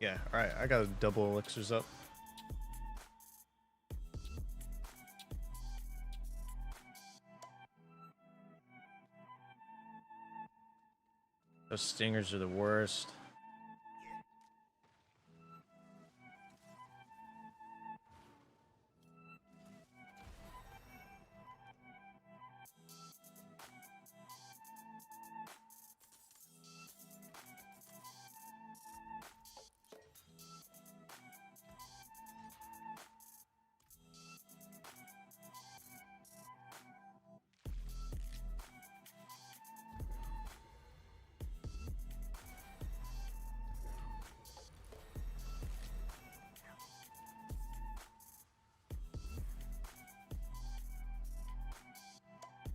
[SPEAKER 1] Yeah, alright, I got a double elixirs up. Those stingers are the worst.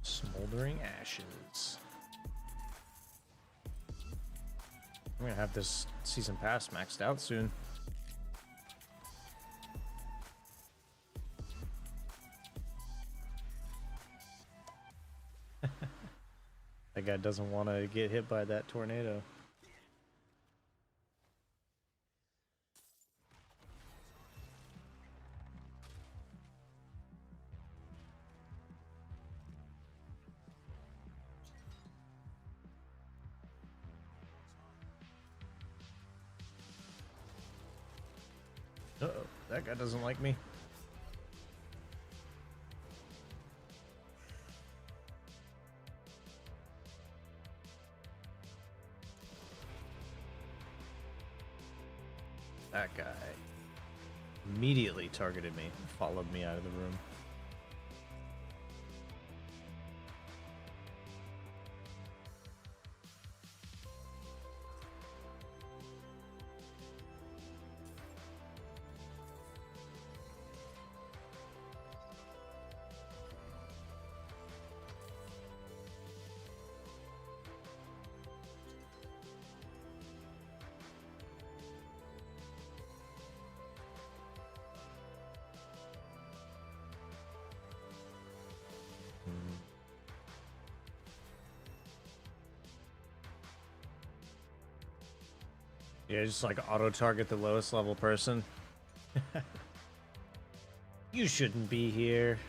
[SPEAKER 1] Smoldering ashes. I'm gonna have this season pass maxed out soon. That guy doesn't want to get hit by that tornado. Uh-oh, that guy doesn't like me. That guy immediately targeted me, followed me out of the room. Yeah, just like auto-target the lowest level person. You shouldn't be here.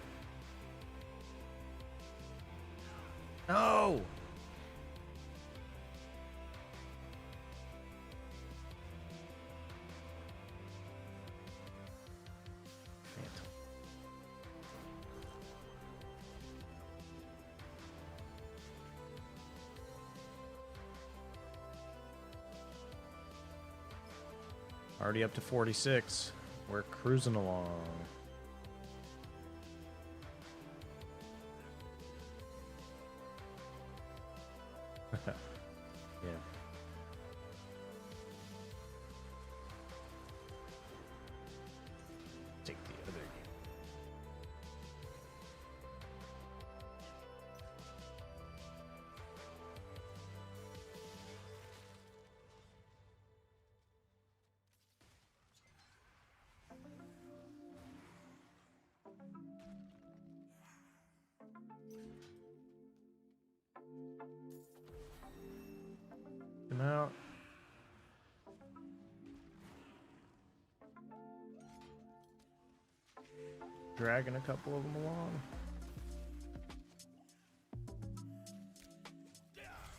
[SPEAKER 1] No! Phantom. Already up to 46. We're cruising along. Yeah. Take the other game. Come out. Dragging a couple of them along.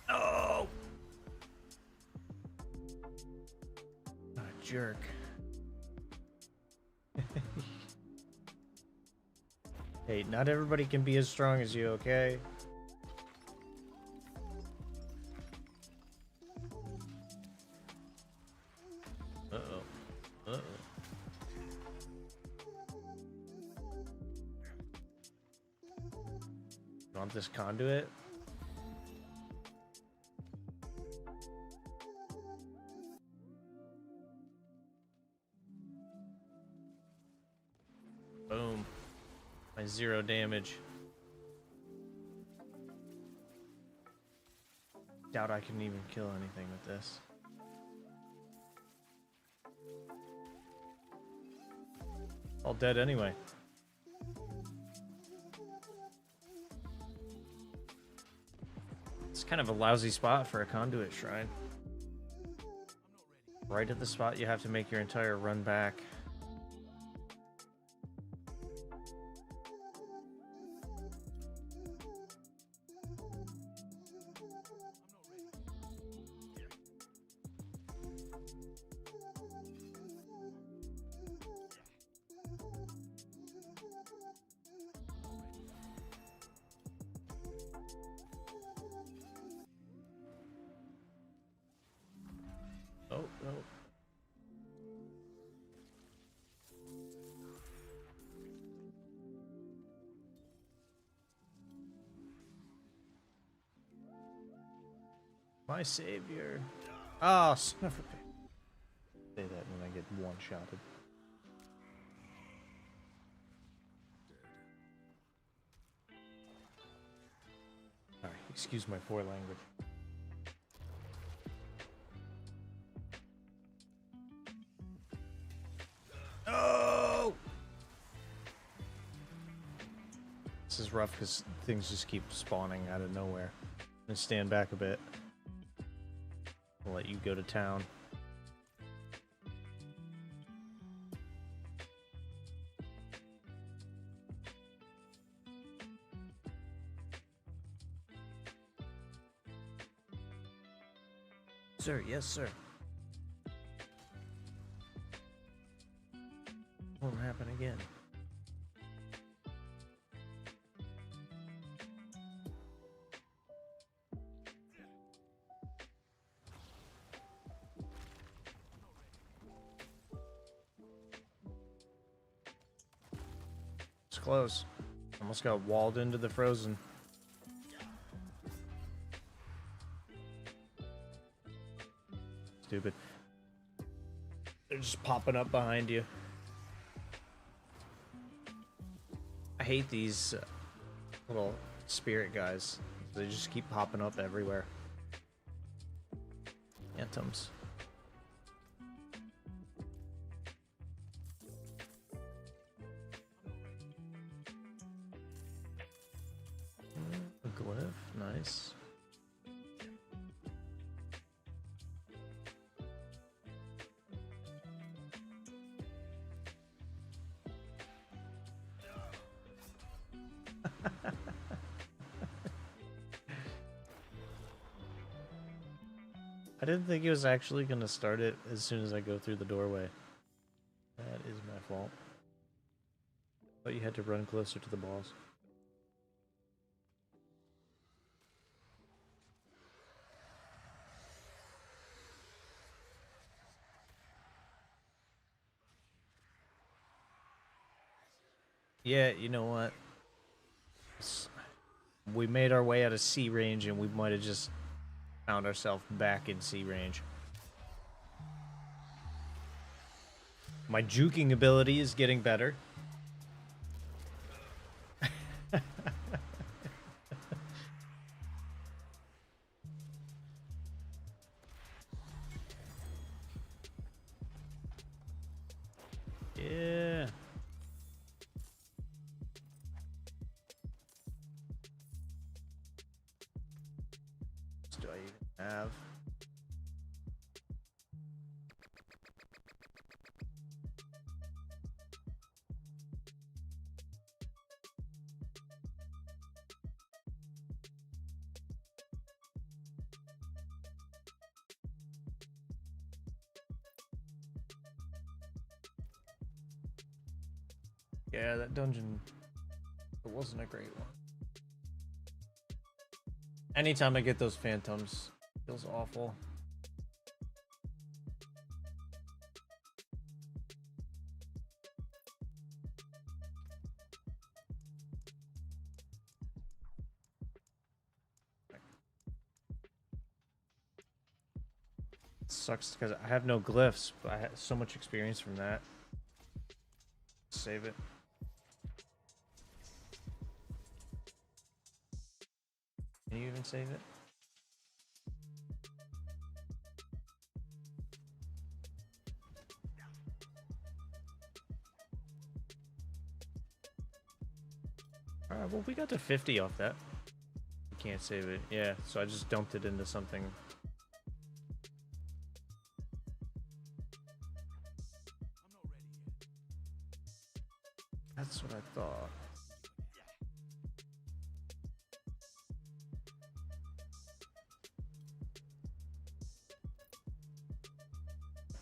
[SPEAKER 1] Oh! What a jerk. Hey, not everybody can be as strong as you, okay? Uh-oh. Uh-oh. Want this conduit? Boom. My 0 damage. Doubt I can even kill anything with this. All dead anyway. It's kind of a lousy spot for a conduit shrine. Right at the spot you have to make your entire run back. Oh, no. My savior. Oh, son of a bitch. Say that when I get one-shotted. Alright, excuse my poor language. Oh! This is rough because things just keep spawning out of nowhere. I'm gonna stand back a bit. I'll let you go to town. Sir, yes, sir. Won't happen again. close. Almost got walled into the frozen. Stupid. They're just popping up behind you. I hate these little spirit guys. They just keep popping up everywhere. Phantoms. A glyph, nice. I didn't think it was actually going to start it as soon as I go through the doorway. That is my fault. But you had to run closer to the boss. Yeah, you know what? We made our way out of C range and we might have just found ourselves back in C range. My juking ability is getting better. Yeah. What do I even have? Yeah, that dungeon, it wasn't a great one. Anytime I get those phantoms, it feels awful. It sucks because I have no glyphs, but I had so much experience from that. Save it. Can you even save it? Alright, well we got to 50 off that. You can't save it. Yeah, so I just dumped it into something. That's what I thought.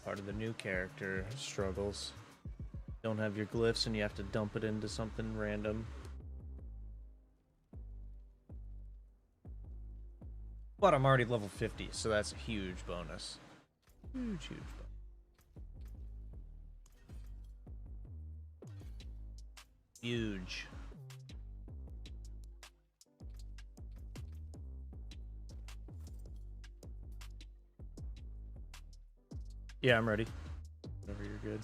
[SPEAKER 1] Part of the new character struggles. Don't have your glyphs and you have to dump it into something random. But I'm already level 50, so that's a huge bonus. Huge, huge bonus. Huge. Yeah, I'm ready. Whenever you're good.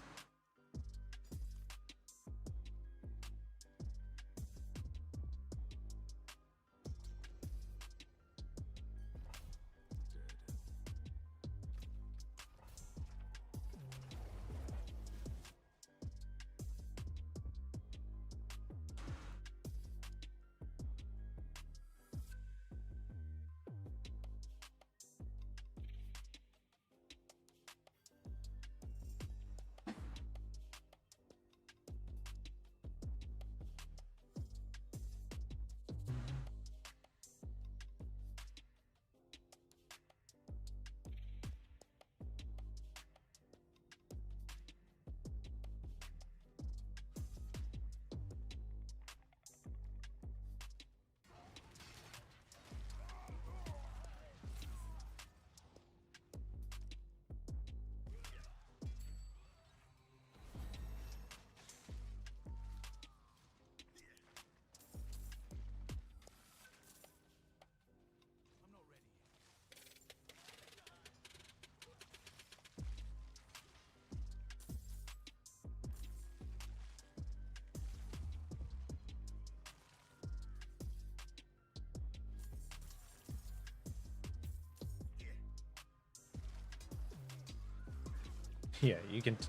[SPEAKER 1] Yeah,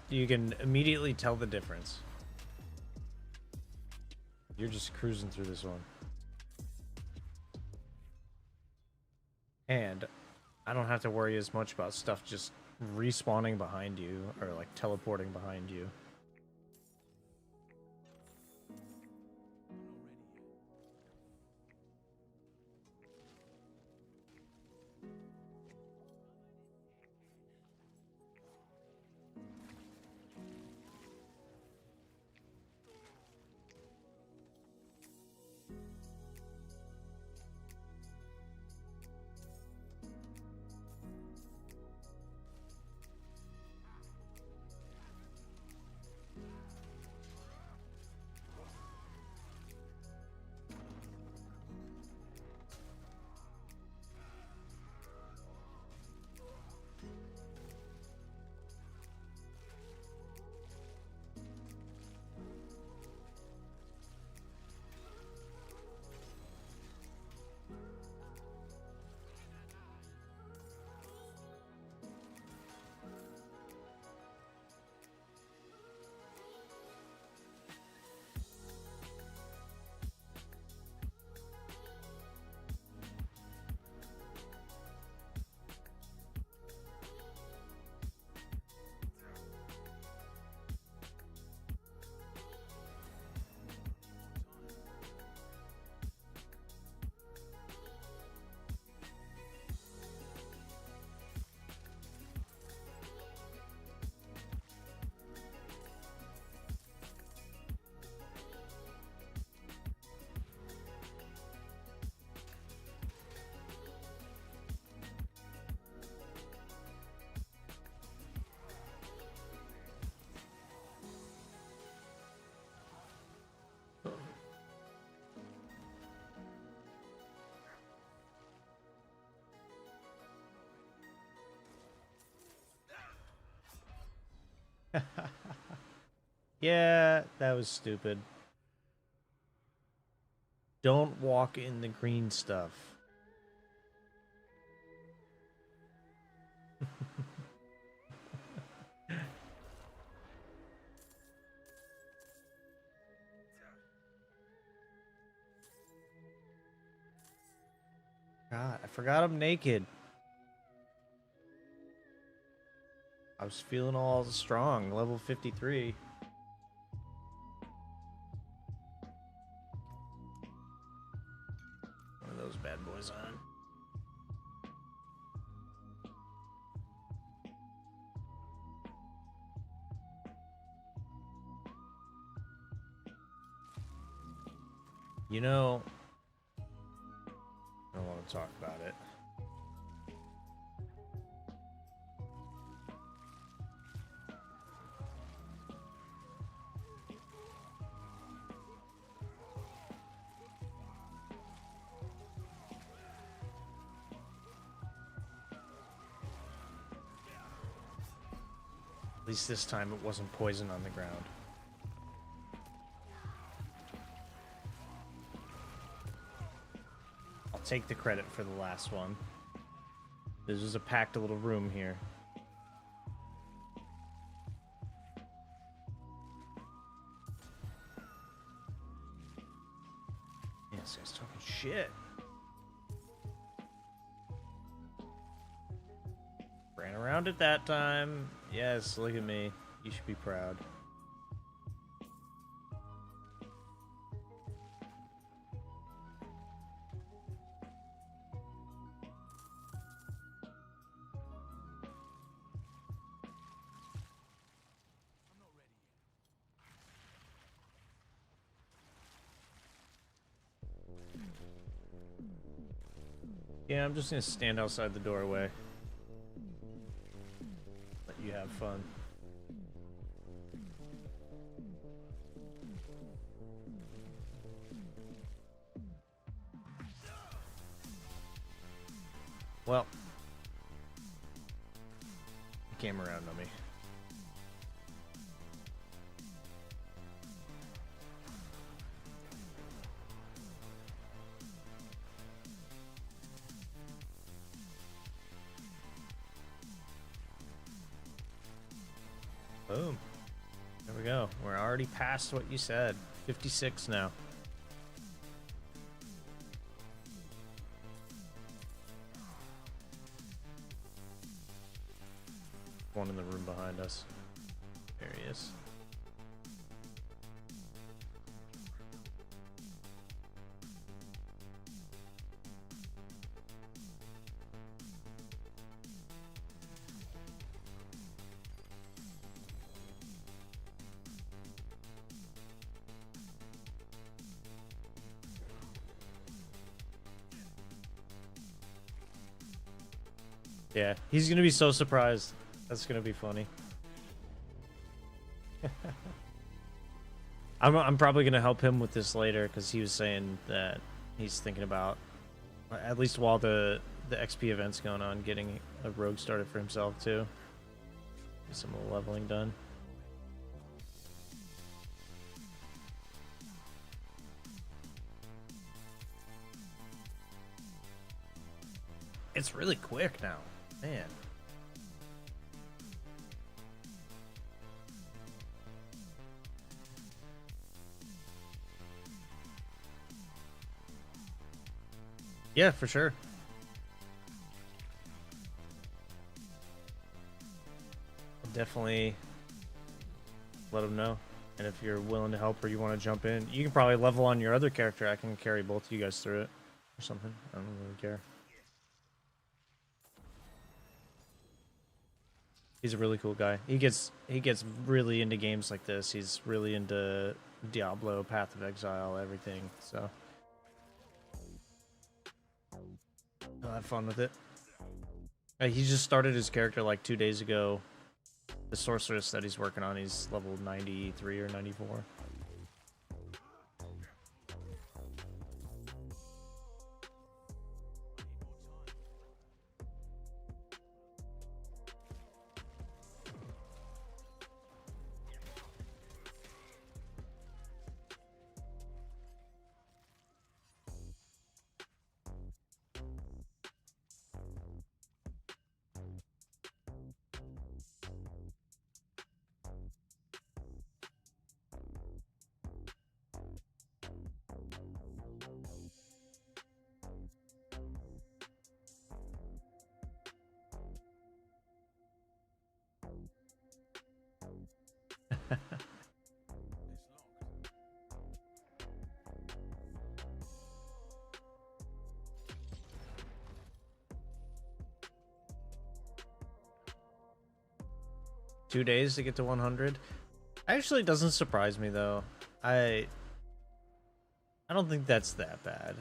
[SPEAKER 1] you can immediately tell the difference. You're just cruising through this one. And I don't have to worry as much about stuff just respawning behind you or like teleporting behind you. Yeah, that was stupid. Don't walk in the green stuff. God, I forgot I'm naked. I was feeling all strong, level 53. One of those bad boys on. You know, I don't want to talk about it. At least this time it wasn't poison on the ground. I'll take the credit for the last one. This was a packed little room here. Yeah, this guy's talking shit. Ran around it that time. Yes, look at me. You should be proud. Yeah, I'm just gonna stand outside the doorway. Let you have fun. Well, he came around on me. go. We're already past what you said. 56 now. One in the room behind us. There he is. Yeah, he's gonna be so surprised. That's gonna be funny. I'm probably gonna help him with this later because he was saying that he's thinking about, at least while the XP event's going on, getting a rogue started for himself too. Get some more leveling done. It's really quick now, man. Yeah, for sure. I'll definitely let him know. And if you're willing to help or you want to jump in, you can probably level on your other character. I can carry both of you guys through it or something. I don't really care. He's a really cool guy. He gets really into games like this. He's really into Diablo, Path of Exile, everything. So he'll have fun with it. He just started his character like 2 days ago. The sorceress that he's working on, he's level 93 or 94. Two days to get to 100. Actually, doesn't surprise me though. I don't think that's that bad.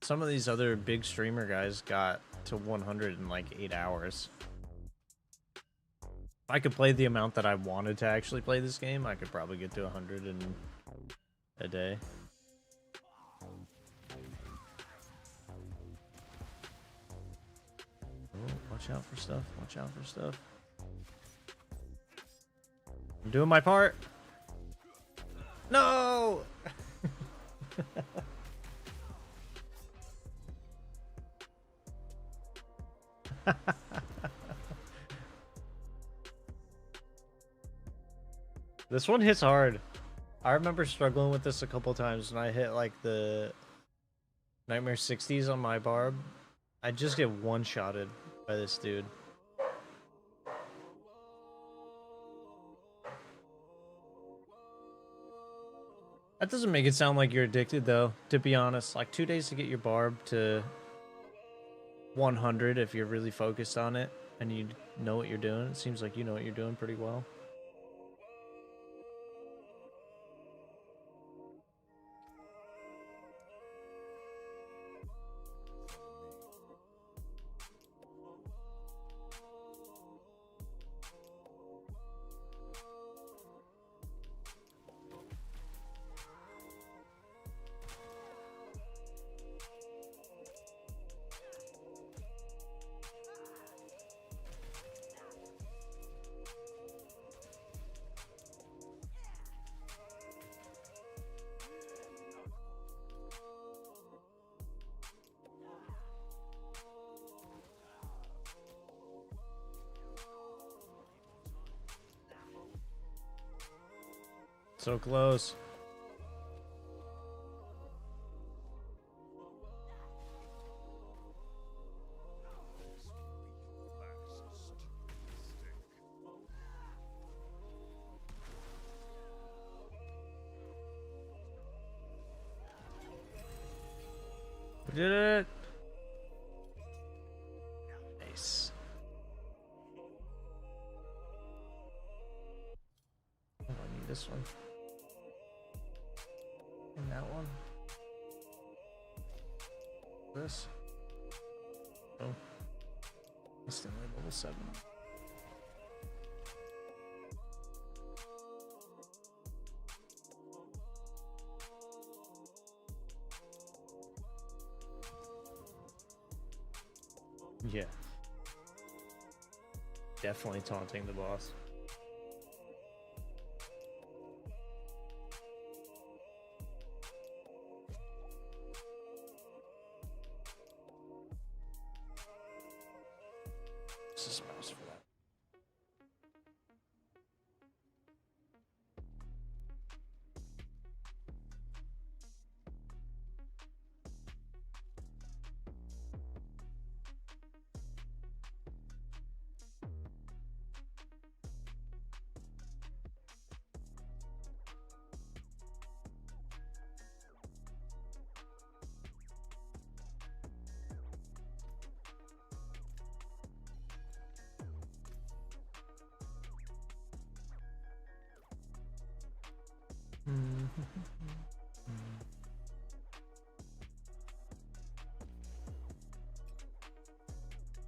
[SPEAKER 1] Some of these other big streamer guys got to 100 in like 8 hours. If I could play the amount that I wanted to actually play this game, I could probably get to 100 in a day. Oh, watch out for stuff. Watch out for stuff. I'm doing my part. No! This one hits hard. I remember struggling with this a couple times when I hit like the Nightmare 60s on my Barb. I just get one-shotted by this dude. That doesn't make it sound like you're addicted though, to be honest. Like 2 days to get your Barb to 100 if you're really focused on it and you know what you're doing. It seems like you know what you're doing pretty well. So close. We did it! Nice. Oh, I need this one. And that one. This. Oh. Instantly level 7. Yeah. Definitely taunting the boss. This is mouse for that.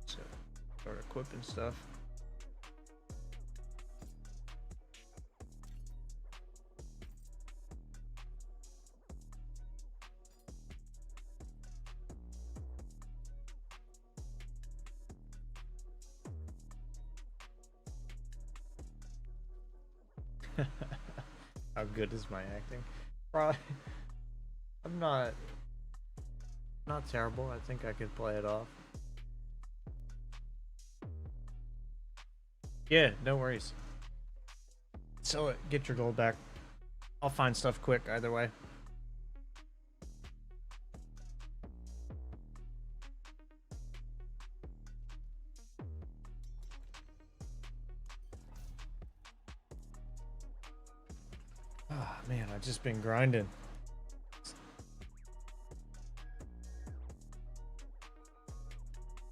[SPEAKER 1] So, start equipping stuff. How good is my acting? Probably. I'm not terrible. I think I could play it off. Yeah, no worries. Sell it, get your gold back. I'll find stuff quick either way. Ah, man, I've just been grinding.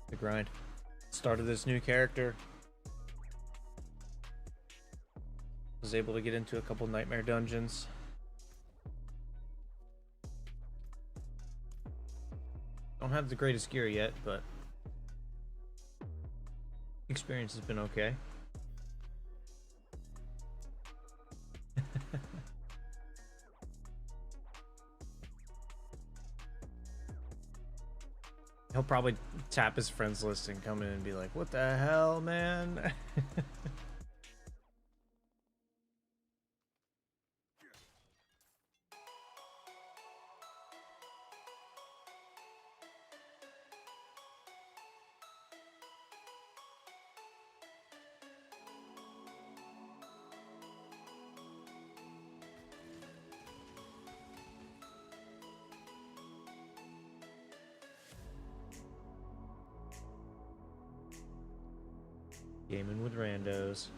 [SPEAKER 1] The grind. Started this new character. Was able to get into a couple nightmare dungeons. Don't have the greatest gear yet, but experience has been okay. He'll probably tap his friends list and come in and be like, "What the hell, man?" Gaming with randos.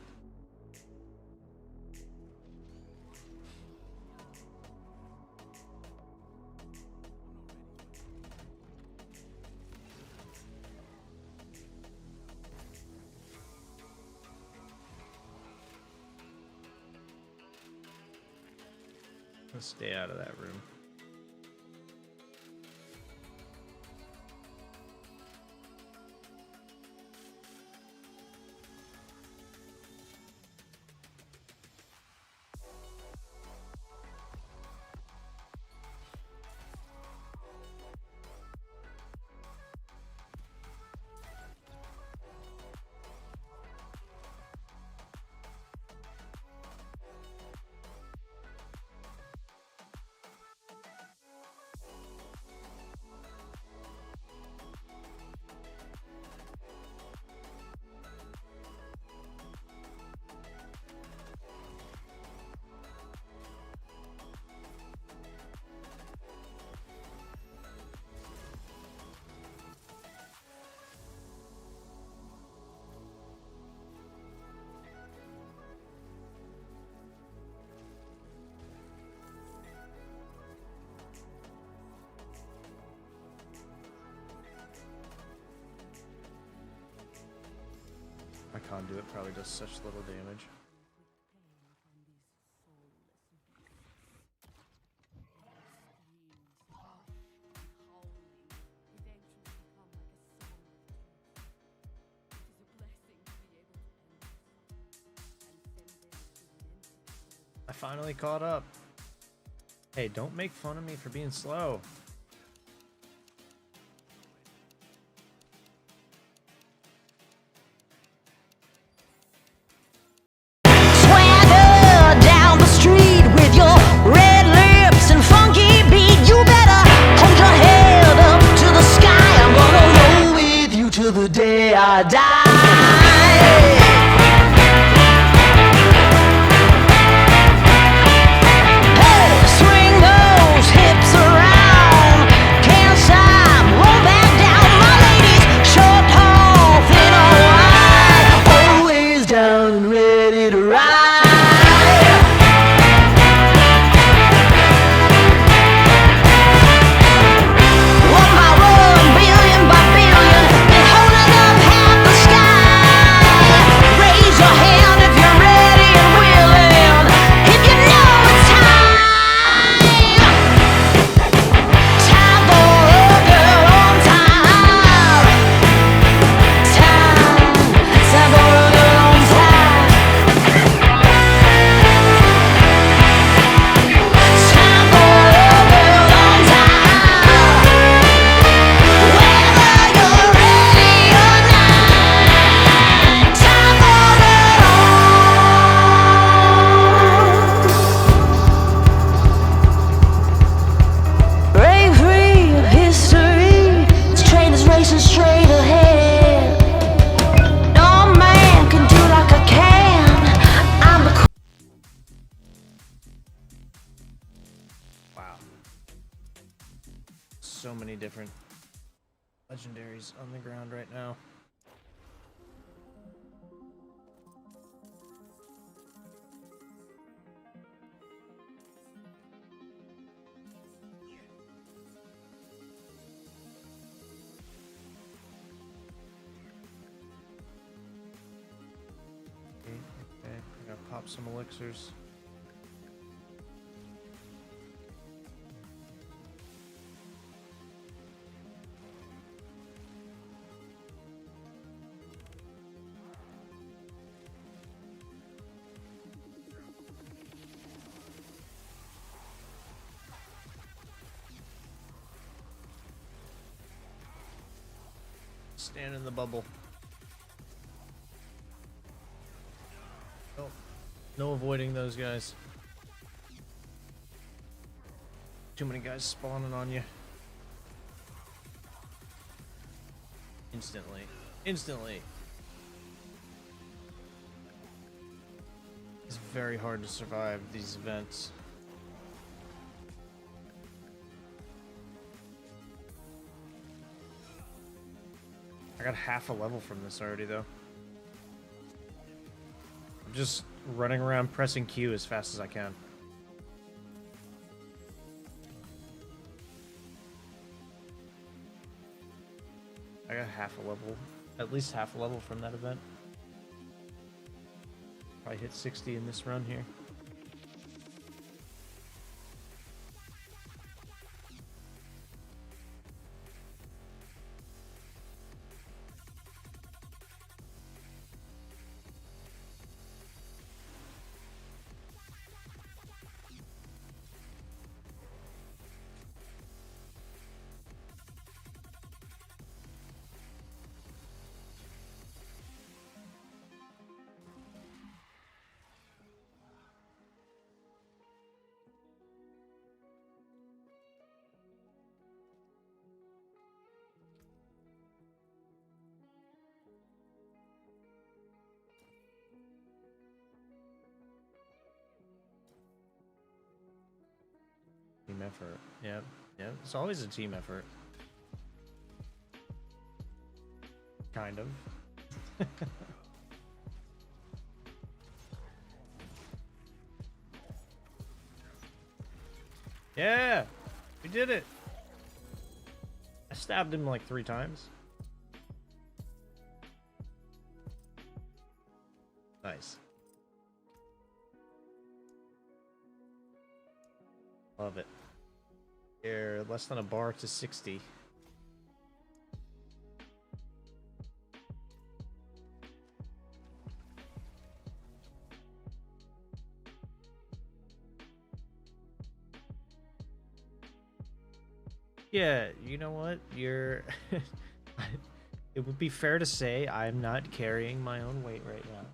[SPEAKER 1] Let's stay out of that room. My conduit probably does such little damage. I finally caught up. Hey, don't make fun of me for being slow.
[SPEAKER 4] Swagger down the street with your red lips and funky beat. You better hold your head up to the sky. I'm gonna roll with you till the day I die.
[SPEAKER 1] Wow. So many different legendaries on the ground right now. Okay, I gotta pop some elixirs. Stand in the bubble. Oh, no avoiding those guys. Too many guys spawning on you. Instantly. Instantly. It's very hard to survive these events. I got half a level from this already, though. I'm just running around pressing Q as fast as I can. I got half a level, at least half a level from that event. Probably hit 60 in this run here. Team effort. Yeah, yeah. It's always a team effort. Kind of. Yeah! We did it! I stabbed him like 3 times. Love it. You're less than a bar to 60. Yeah, you know what? You're... It would be fair to say I'm not carrying my own weight right now.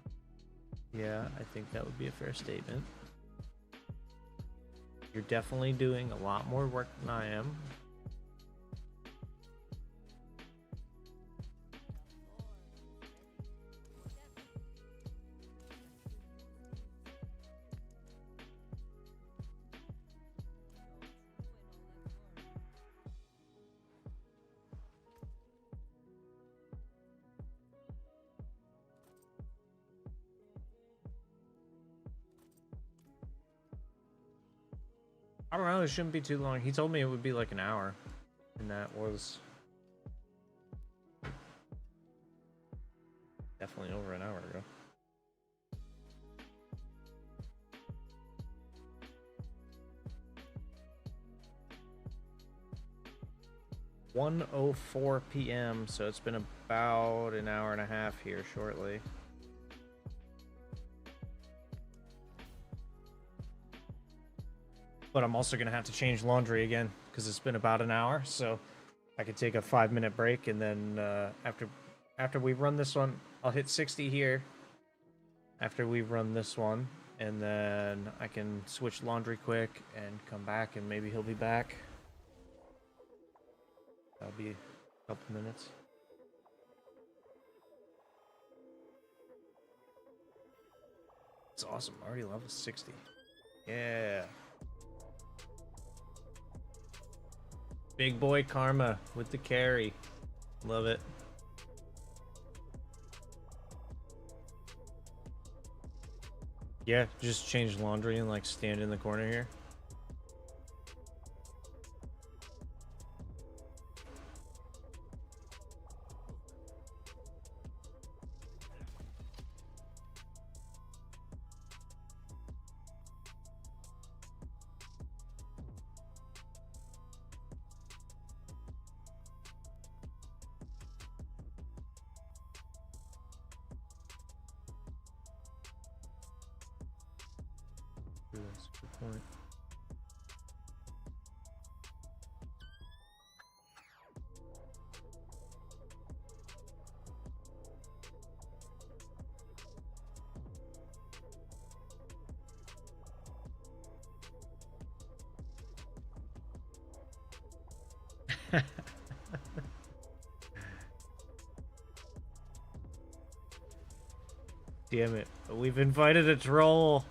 [SPEAKER 1] Yeah, I think that would be a fair statement. You're definitely doing a lot more work than I am. I don't know, it shouldn't be too long. He told me it would be like an hour. And that was... definitely over an hour ago. "1:04 p.m., so it's been about an hour and a half here shortly. But I'm also gonna have to change laundry again because it's been about an hour, so I could take a 5-minute break, and then after we run this one, I'll hit 60 here. After we run this one, and then I can switch laundry quick and come back, and maybe he'll be back. That'll be a couple minutes. It's awesome. Already level 60. Yeah. Big boy Karma with the carry. Love it. Yeah, just change laundry and like stand in the corner here. That's a good point. Damn it. We've invited a troll.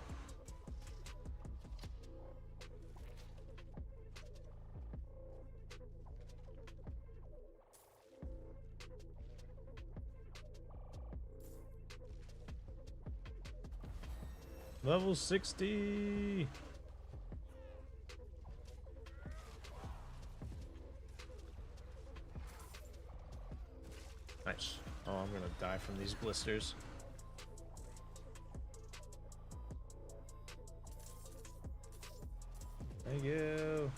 [SPEAKER 1] Level 60. Nice. Oh, I'm gonna die from these blisters. Thank you.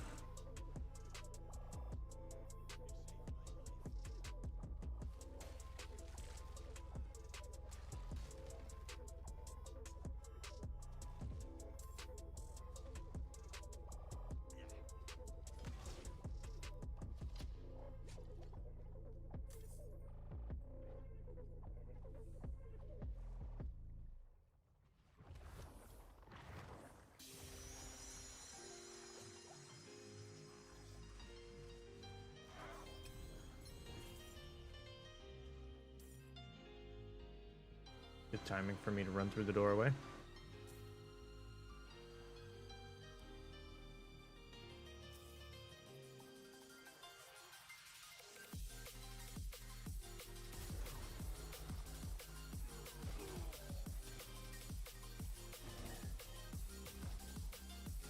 [SPEAKER 1] Good timing for me to run through the doorway.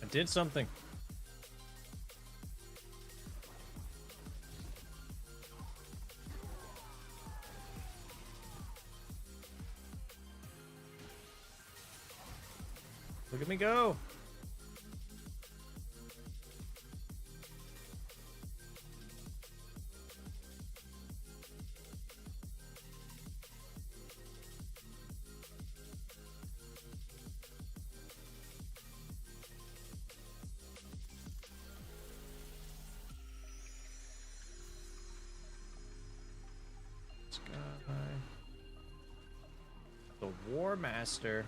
[SPEAKER 1] I did something. Look at me go. This guy. The War Master.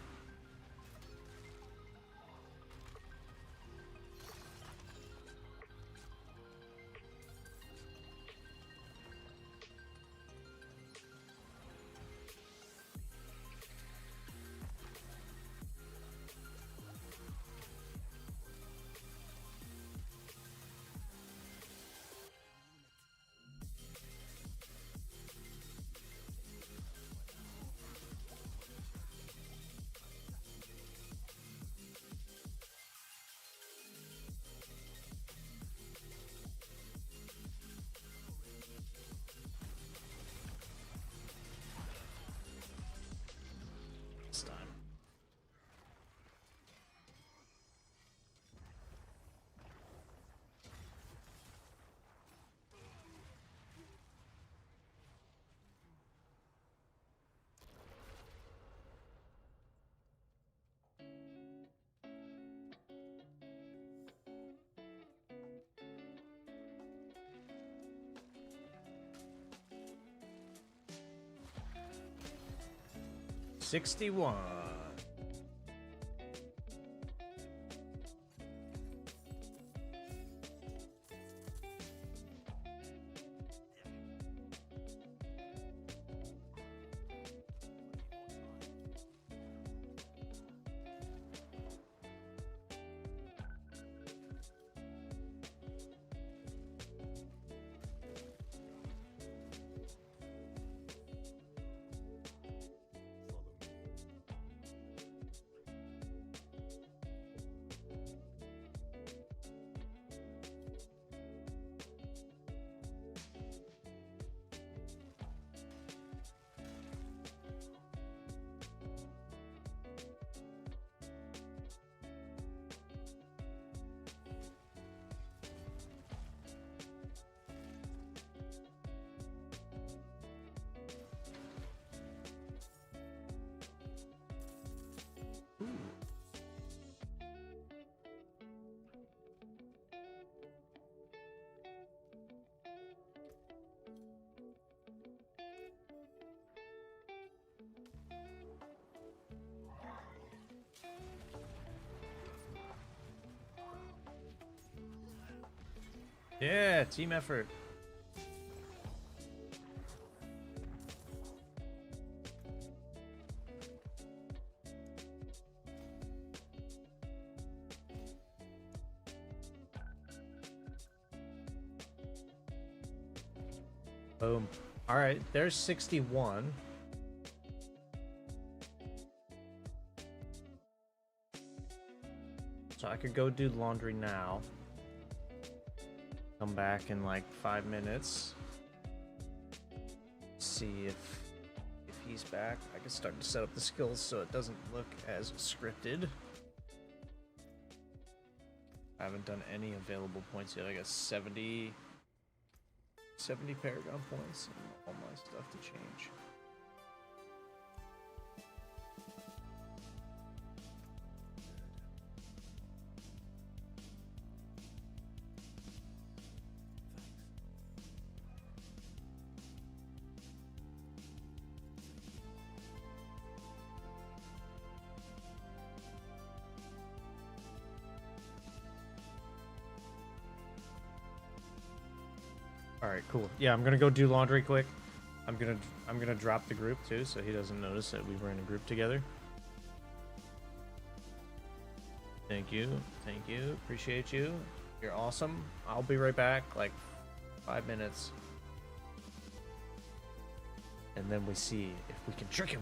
[SPEAKER 1] This time. $61. Yeah, team effort. Boom. All right, there's 61. So I could go do laundry now. Come back in like 5 minutes. See if he's back. I can start to set up the skills so it doesn't look as scripted. I haven't done any available points yet. I got 70 Paragon points and all my stuff to change. All right, cool. Yeah, I'm gonna go do laundry quick. I'm gonna drop the group too, so he doesn't notice that we were in a group together. Thank you, appreciate you. You're awesome. I'll be right back, like 5 minutes, and then we see if we can trick him.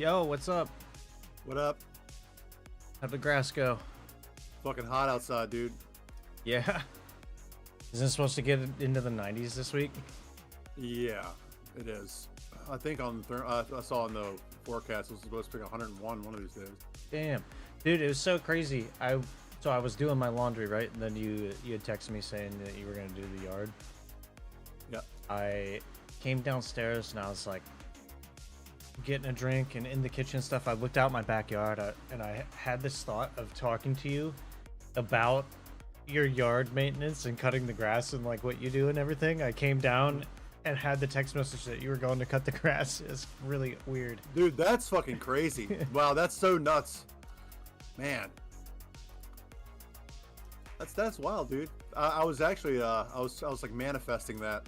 [SPEAKER 1] Yo, what's up?
[SPEAKER 3] What up?
[SPEAKER 1] How'd the grass go?
[SPEAKER 3] Fucking hot outside, dude.
[SPEAKER 1] Yeah. Isn't it supposed to get into the 90s this week?
[SPEAKER 3] Yeah, it is. I think on I saw in the forecast it was supposed to be 101 one of these days.
[SPEAKER 1] Damn. Dude, it was so crazy. So I was doing my laundry, right? And then you had texted me saying that you were going to do the yard.
[SPEAKER 3] Yep.
[SPEAKER 1] I came downstairs and I was like getting a drink and in the kitchen and stuff. I looked out my backyard and I had this thought of talking to you about your yard maintenance and cutting the grass and like what you do and everything. I came down and had the text message that you were going to cut the grass. It's really weird.
[SPEAKER 3] Dude, that's fucking crazy. Wow, that's so nuts. Man. That's wild, dude. I was actually I was like manifesting that,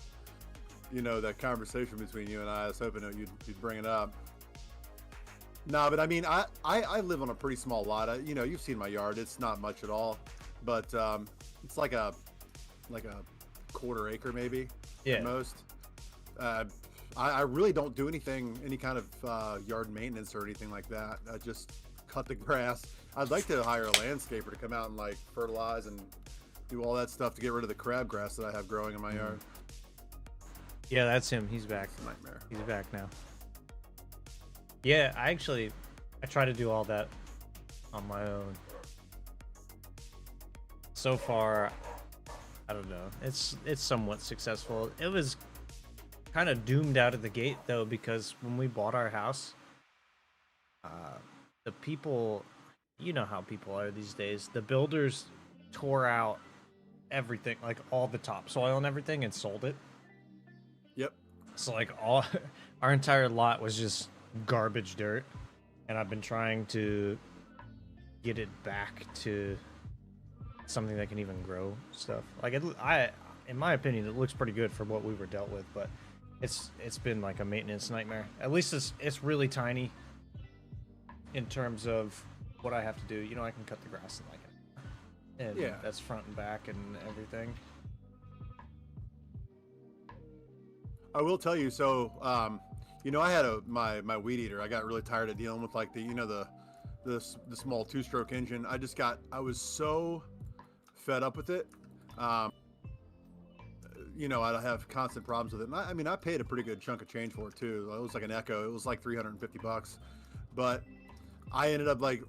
[SPEAKER 3] you know, that conversation between you and I was hoping that you'd bring it up. Nah, but I mean, I live on a pretty small lot. You know, you've seen my yard. It's not much at all, but it's like a quarter acre maybe at most. I really don't do any kind of yard maintenance or anything like that. I just cut the grass. I'd like to hire a landscaper to come out and like fertilize and do all that stuff to get rid of the crabgrass that I have growing in my yard.
[SPEAKER 1] Yeah, that's him. He's back.
[SPEAKER 3] Nightmare.
[SPEAKER 1] He's back now. Yeah, I try to do all that on my own. So far, I don't know. It's somewhat successful. It was kind of doomed out of the gate though, because when we bought our house, the people, you know how people are these days, the builders tore out everything, like all the topsoil and everything, and sold it.
[SPEAKER 3] Yep.
[SPEAKER 1] So like all our entire lot was just garbage dirt, and I've been trying to get it back to something that can even grow stuff. Like in my opinion, it looks pretty good for what we were dealt with, but it's been like a maintenance nightmare. At least it's really tiny in terms of what I have to do. You know, I can cut the grass in like and
[SPEAKER 3] yeah,
[SPEAKER 1] that's front and back and everything.
[SPEAKER 3] I will tell you. So, you know, I had my weed eater. I got really tired of dealing with like the small 2-stroke engine. I was so fed up with it. You know, I have constant problems with it. And I mean, I paid a pretty good chunk of change for it too. It was like an Echo. It was like $350, but I ended up like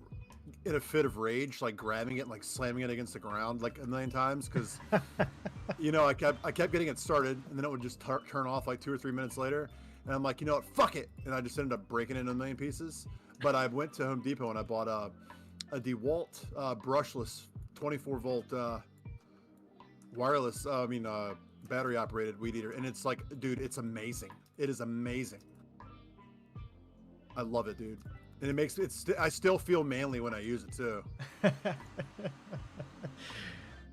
[SPEAKER 3] in a fit of rage, like grabbing it, and, like slamming it against the ground like a million times because, you know, I kept getting it started, and then it would just turn off like 2 or 3 minutes later, and I'm like, you know what, fuck it, and I just ended up breaking it in a million pieces. But I went to Home Depot and I bought a DeWalt brushless 24 volt wireless. Battery operated weed eater, and it's like, dude, it's amazing. It is amazing. I love it, dude. And it makes I still feel manly when I use it too.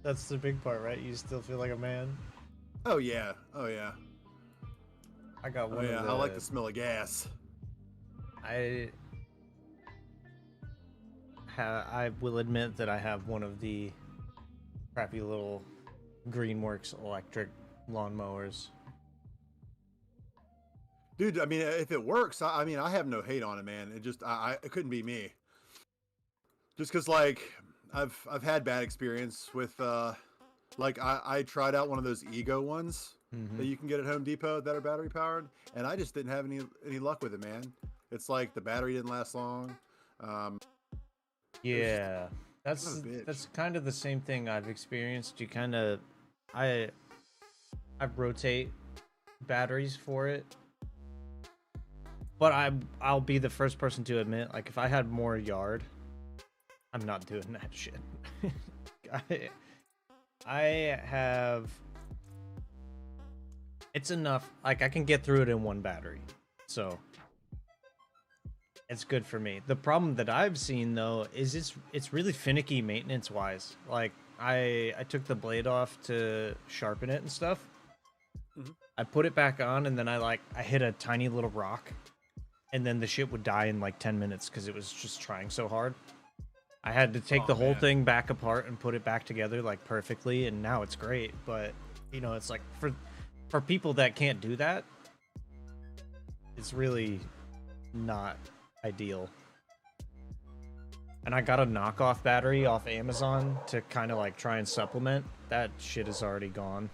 [SPEAKER 1] That's the big part, right? You still feel like a man.
[SPEAKER 3] Oh yeah, oh yeah.
[SPEAKER 1] I got one.
[SPEAKER 3] Oh yeah, I like the smell of gas.
[SPEAKER 1] I will admit that I have one of the crappy little Greenworks electric lawnmowers.
[SPEAKER 3] Dude, I mean, if it works, I mean, I have no hate on it, man. It just, it couldn't be me. Just because, like, I've had bad experience with, like, I tried out one of those Ego ones that you can get at Home Depot that are battery powered, and I just didn't have any luck with it, man. It's like the battery didn't last long.
[SPEAKER 1] Yeah, that's kind of the same thing I've experienced. You kind of, I rotate batteries for it. But I'll be the first person to admit, like, if I had more yard, I'm not doing that shit. I have... It's enough. Like, I can get through it in one battery. So, it's good for me. The problem that I've seen, though, is it's really finicky maintenance-wise. Like, I took the blade off to sharpen it and stuff. I put it back on, and then I hit a tiny little rock. And then the shit would die in like 10 minutes because it was just trying so hard. I had to take the whole thing back apart and put it back together like perfectly, and now it's great. But you know, it's like for people that can't do that, it's really not ideal. And I got a knockoff battery off Amazon to kind of like try and supplement. That shit is already gone.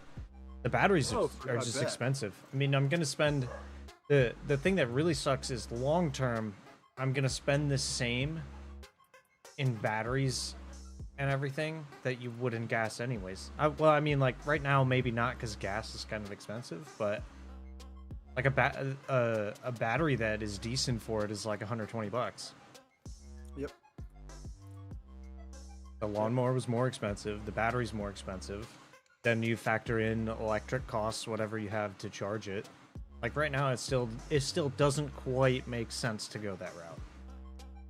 [SPEAKER 1] The batteries are
[SPEAKER 3] I
[SPEAKER 1] just
[SPEAKER 3] bet.
[SPEAKER 1] expensive. I mean, I'm gonna spend the thing that really sucks is long term. I'm gonna spend the same in batteries and everything that you would in gas, anyways. Well, I mean, like right now maybe not because gas is kind of expensive, but like a battery that is decent for it is like 120 bucks.
[SPEAKER 3] Yep.
[SPEAKER 1] The lawnmower was more expensive. The battery's more expensive. Then you factor in electric costs, whatever you have to charge it. Like right now, it still doesn't quite make sense to go that route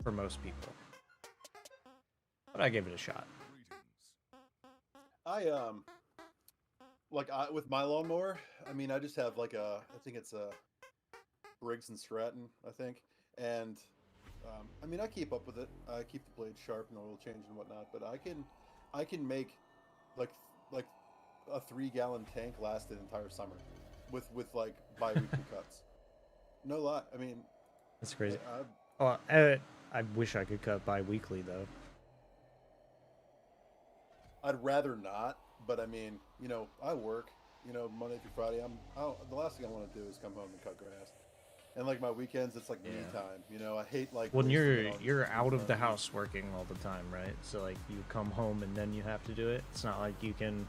[SPEAKER 1] for most people. But I gave it a shot.
[SPEAKER 3] With my lawnmower, I mean, I just have like I think it's a Briggs and Stratton, I think, and I mean, I keep up with it. I keep the blade sharp and oil change and whatnot. But I can make like a 3-gallon tank last an entire summer with like bi-weekly cuts. No lie. I mean,
[SPEAKER 1] That's crazy. I wish I could cut bi-weekly though.
[SPEAKER 3] I'd rather not, but I mean, you know, I work, you know, Monday through Friday. The last thing I want to do is come home and cut grass. And like my weekends, it's like me time. You know, I hate like
[SPEAKER 1] When
[SPEAKER 3] wasting it on
[SPEAKER 1] you're out of the
[SPEAKER 3] stuff.
[SPEAKER 1] house working all the time, right? So like you come home and then you have to do it. It's not like you can.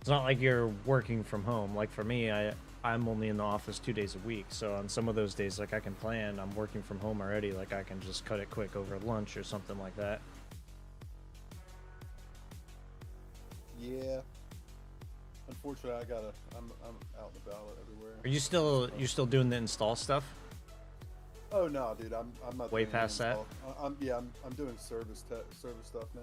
[SPEAKER 1] It's not like you're working from home. Like for me, I'm only in the office 2 days a week. So on some of those days, like I can plan. I'm working from home already. Like I can just cut it quick over lunch or something like that.
[SPEAKER 3] Yeah. Unfortunately, I'm out and about everywhere.
[SPEAKER 1] Are you still doing the install stuff?
[SPEAKER 3] Oh no, dude, I'm not
[SPEAKER 1] Way
[SPEAKER 3] doing any
[SPEAKER 1] past that?
[SPEAKER 3] install. I'm doing service stuff now.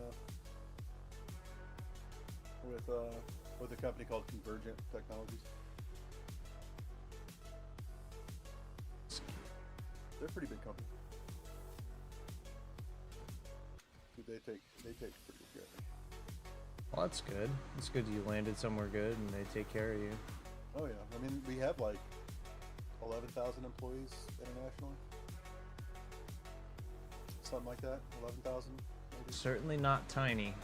[SPEAKER 3] With a company called Convergent Technologies. They're a pretty big company. Dude, they take pretty good care of me.
[SPEAKER 1] Well, that's good. It's good you landed somewhere good and they take care of you.
[SPEAKER 3] Oh yeah, I mean we have like 11,000 employees internationally, something like that. 11,000 maybe.
[SPEAKER 1] Certainly not tiny.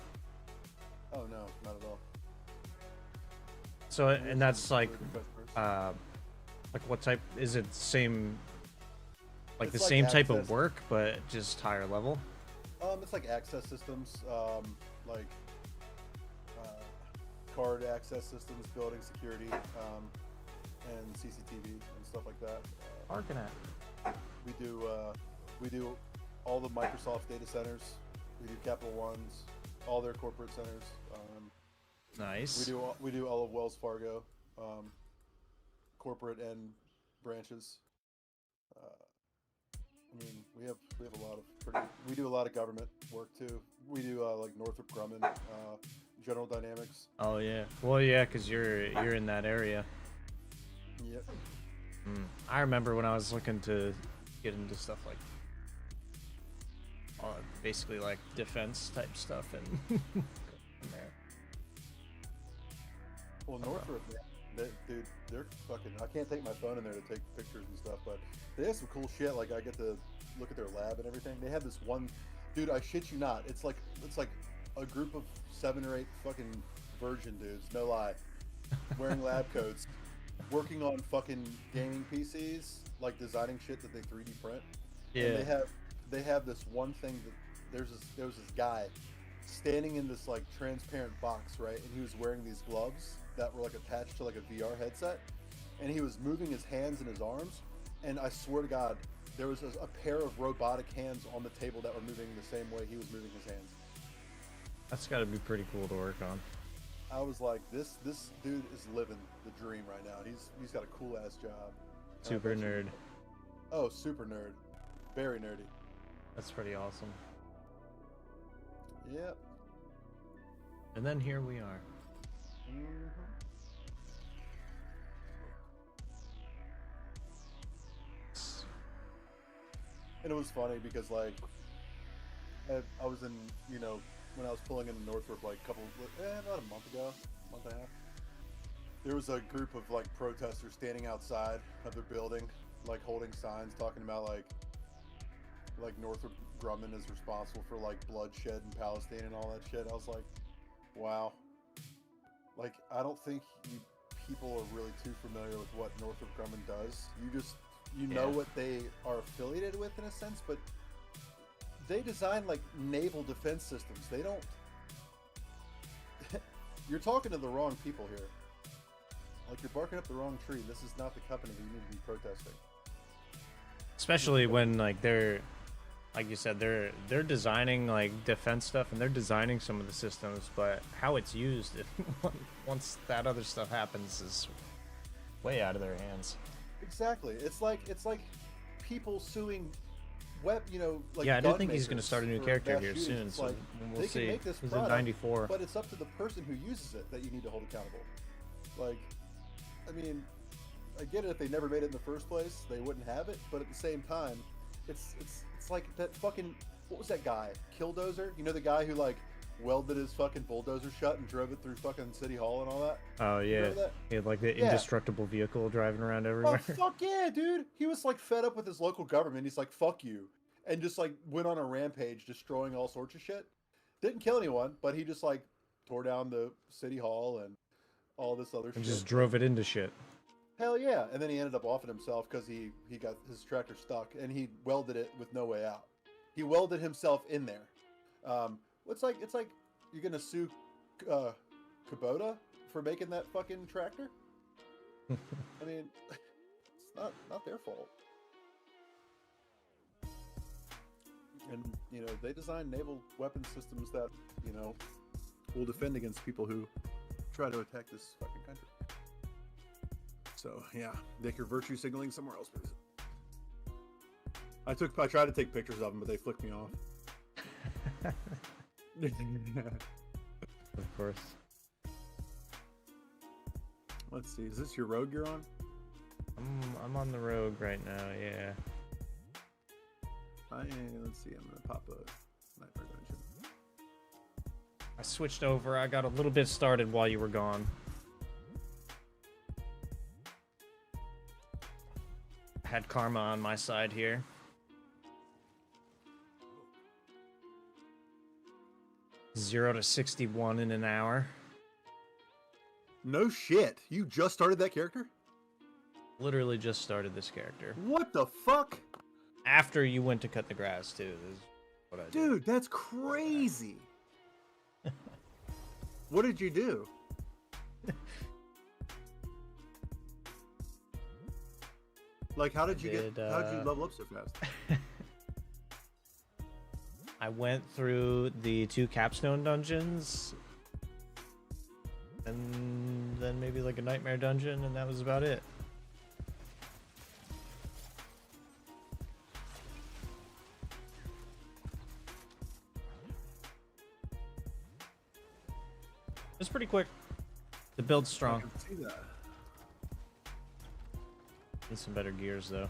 [SPEAKER 3] Oh no, not at all.
[SPEAKER 1] So, and that's like,
[SPEAKER 3] Customers.
[SPEAKER 1] like what type? Is it same, like the
[SPEAKER 3] It's like
[SPEAKER 1] same type of
[SPEAKER 3] access.
[SPEAKER 1] work, but just higher level?
[SPEAKER 3] It's like access systems, like card access systems, building security, and CCTV and stuff like that.
[SPEAKER 1] ArcNet.
[SPEAKER 3] We do all the Microsoft data centers. We do Capital One's, all their corporate centers.
[SPEAKER 1] Nice.
[SPEAKER 3] We do all of Wells Fargo, corporate and branches. I mean, we have a lot of we do a lot of government work too. We do like Northrop Grumman, General Dynamics.
[SPEAKER 1] Oh yeah. Well, yeah, because you're in that area.
[SPEAKER 3] Yep.
[SPEAKER 1] I remember when I was looking to get into stuff like, basically like defense type stuff, and there.
[SPEAKER 3] Well, Northrop, dude, they're fucking. I can't take my phone in there to take pictures and stuff, but they have some cool shit. Like I get to look at their lab and everything. They have this one, dude. I shit you not. It's like a group of 7 or 8 fucking virgin dudes. No lie, wearing lab coats, working on fucking gaming PCs, like designing shit that they 3D print.
[SPEAKER 1] Yeah.
[SPEAKER 3] And they have this one thing that there was this guy standing in this like transparent box, right? And he was wearing these gloves that were like attached to like a VR headset, and he was moving his hands and his arms, and I swear to God, there was a pair of robotic hands on the table that were moving the same way he was moving his hands.
[SPEAKER 1] That's got to be pretty cool to work on.
[SPEAKER 3] I was like, this dude is living the dream right now. He's got a cool ass job. And I
[SPEAKER 1] Super
[SPEAKER 3] bet you-
[SPEAKER 1] nerd.
[SPEAKER 3] Oh, super nerd, very nerdy.
[SPEAKER 1] That's pretty awesome.
[SPEAKER 3] Yep.
[SPEAKER 1] And then here we are.
[SPEAKER 3] Mhm. And it was funny because like I was in, you know, when I was pulling in Northrop like about a month ago, month and a half. There was a group of like protesters standing outside of their building, like holding signs talking about like like Northrop Grumman is responsible for like bloodshed in Palestine and all that shit. I was like, wow. Like, I don't think people are really too familiar with what Northrop Grumman does. You know what they are affiliated with in a sense, but they design like naval defense systems. They don't. You're talking to the wrong people here. Like, you're barking up the wrong tree. This is not the company you need to be protesting.
[SPEAKER 1] Especially when like they're, like you said, they're designing like defense stuff and they're designing some of the systems, but how it's used once that other stuff happens is way out of their hands.
[SPEAKER 3] Exactly. It's like people suing like
[SPEAKER 1] yeah, I do
[SPEAKER 3] gun
[SPEAKER 1] think he's going to
[SPEAKER 3] makers
[SPEAKER 1] start a new
[SPEAKER 3] for
[SPEAKER 1] character
[SPEAKER 3] mass
[SPEAKER 1] here
[SPEAKER 3] shootings.
[SPEAKER 1] soon,
[SPEAKER 3] It's
[SPEAKER 1] so
[SPEAKER 3] like,
[SPEAKER 1] we'll
[SPEAKER 3] they
[SPEAKER 1] see.
[SPEAKER 3] can make this
[SPEAKER 1] He's
[SPEAKER 3] product,
[SPEAKER 1] at 94.
[SPEAKER 3] but it's up to the person who uses it that you need to hold accountable. Like, I mean, I get it, if they never made it in the first place, they wouldn't have it, but at the same time, it's like that fucking, what was that guy? Killdozer? You know, the guy who like welded his fucking bulldozer shut and drove it through fucking City Hall and all that?
[SPEAKER 1] Oh yeah, he had like the indestructible vehicle driving around everywhere.
[SPEAKER 3] Oh fuck yeah, dude! He was like fed up with his local government. He's like, fuck you, and just like went on a rampage, destroying all sorts of shit. Didn't kill anyone, but he just like tore down the City Hall and all this other shit.
[SPEAKER 1] And just drove it into shit.
[SPEAKER 3] Hell yeah! And then he ended up offing himself because he got his tractor stuck, and he welded it with no way out. He welded himself in there. It's like you're gonna sue Kubota for making that fucking tractor? I mean, it's not their fault. And they design naval weapon systems that will defend against people who try to attack this fucking country. So yeah, Dick, you're virtue signaling somewhere else, please. I tried to take pictures of them, but they flicked me off.
[SPEAKER 1] Of course.
[SPEAKER 3] Let's see, is this your rogue you're on?
[SPEAKER 1] I'm on the rogue right now, yeah.
[SPEAKER 3] Let's see, I'm gonna pop a nightmare dungeon.
[SPEAKER 1] I switched over, I got a little bit started while you were gone. I had karma on my side here. Zero to 61 in an hour.
[SPEAKER 3] No shit, you just started that character?
[SPEAKER 1] Literally just started this character.
[SPEAKER 3] What the fuck?
[SPEAKER 1] After you went to cut the grass, too. Is what I did.
[SPEAKER 3] Dude, that's crazy. What did you do? Like, how did you level up so fast?
[SPEAKER 1] I went through the 2 capstone dungeons, and then maybe like a nightmare dungeon, and that was about it. It's pretty quick. The build's strong.
[SPEAKER 3] I can see that.
[SPEAKER 1] Need some better gears though.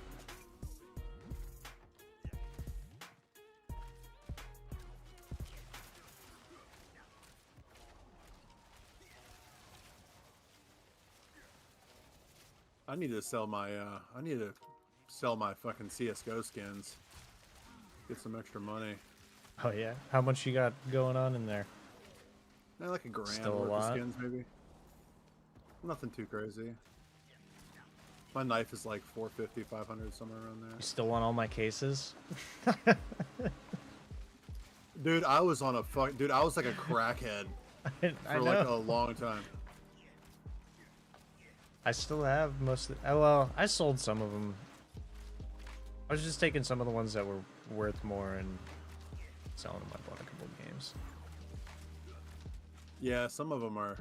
[SPEAKER 3] I need to sell my fucking CS:GO skins. Get some extra money.
[SPEAKER 1] Oh yeah? How much you got going on in there?
[SPEAKER 3] Like a grand
[SPEAKER 1] Still a
[SPEAKER 3] worth
[SPEAKER 1] lot?
[SPEAKER 3] of skins, maybe. Nothing too crazy. My knife is like 450, 500, somewhere around there.
[SPEAKER 1] You still want all my cases?
[SPEAKER 3] Dude, I was on a dude, I was like a crackhead
[SPEAKER 1] I
[SPEAKER 3] for
[SPEAKER 1] know.
[SPEAKER 3] like a long time.
[SPEAKER 1] I still have most of well, I sold some of them. I was just taking some of the ones that were worth more and selling them. I bought a couple of games.
[SPEAKER 3] Yeah, some of them are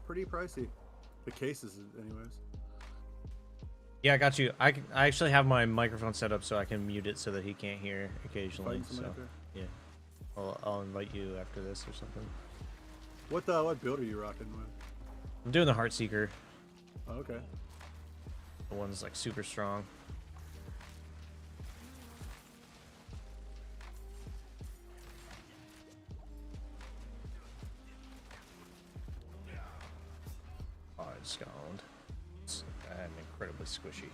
[SPEAKER 3] pretty pricey. The cases, anyways.
[SPEAKER 1] Yeah, I got you. I actually have my microphone set up so I can mute it so that he can't hear occasionally.
[SPEAKER 3] Fighting somebody
[SPEAKER 1] So
[SPEAKER 3] out there?
[SPEAKER 1] yeah, I'll invite you after this or something.
[SPEAKER 3] What build are you rocking with?
[SPEAKER 1] I'm doing the Heartseeker.
[SPEAKER 3] Oh, okay.
[SPEAKER 1] The one's like super strong. Oh, it's gone. I'm incredibly squishy.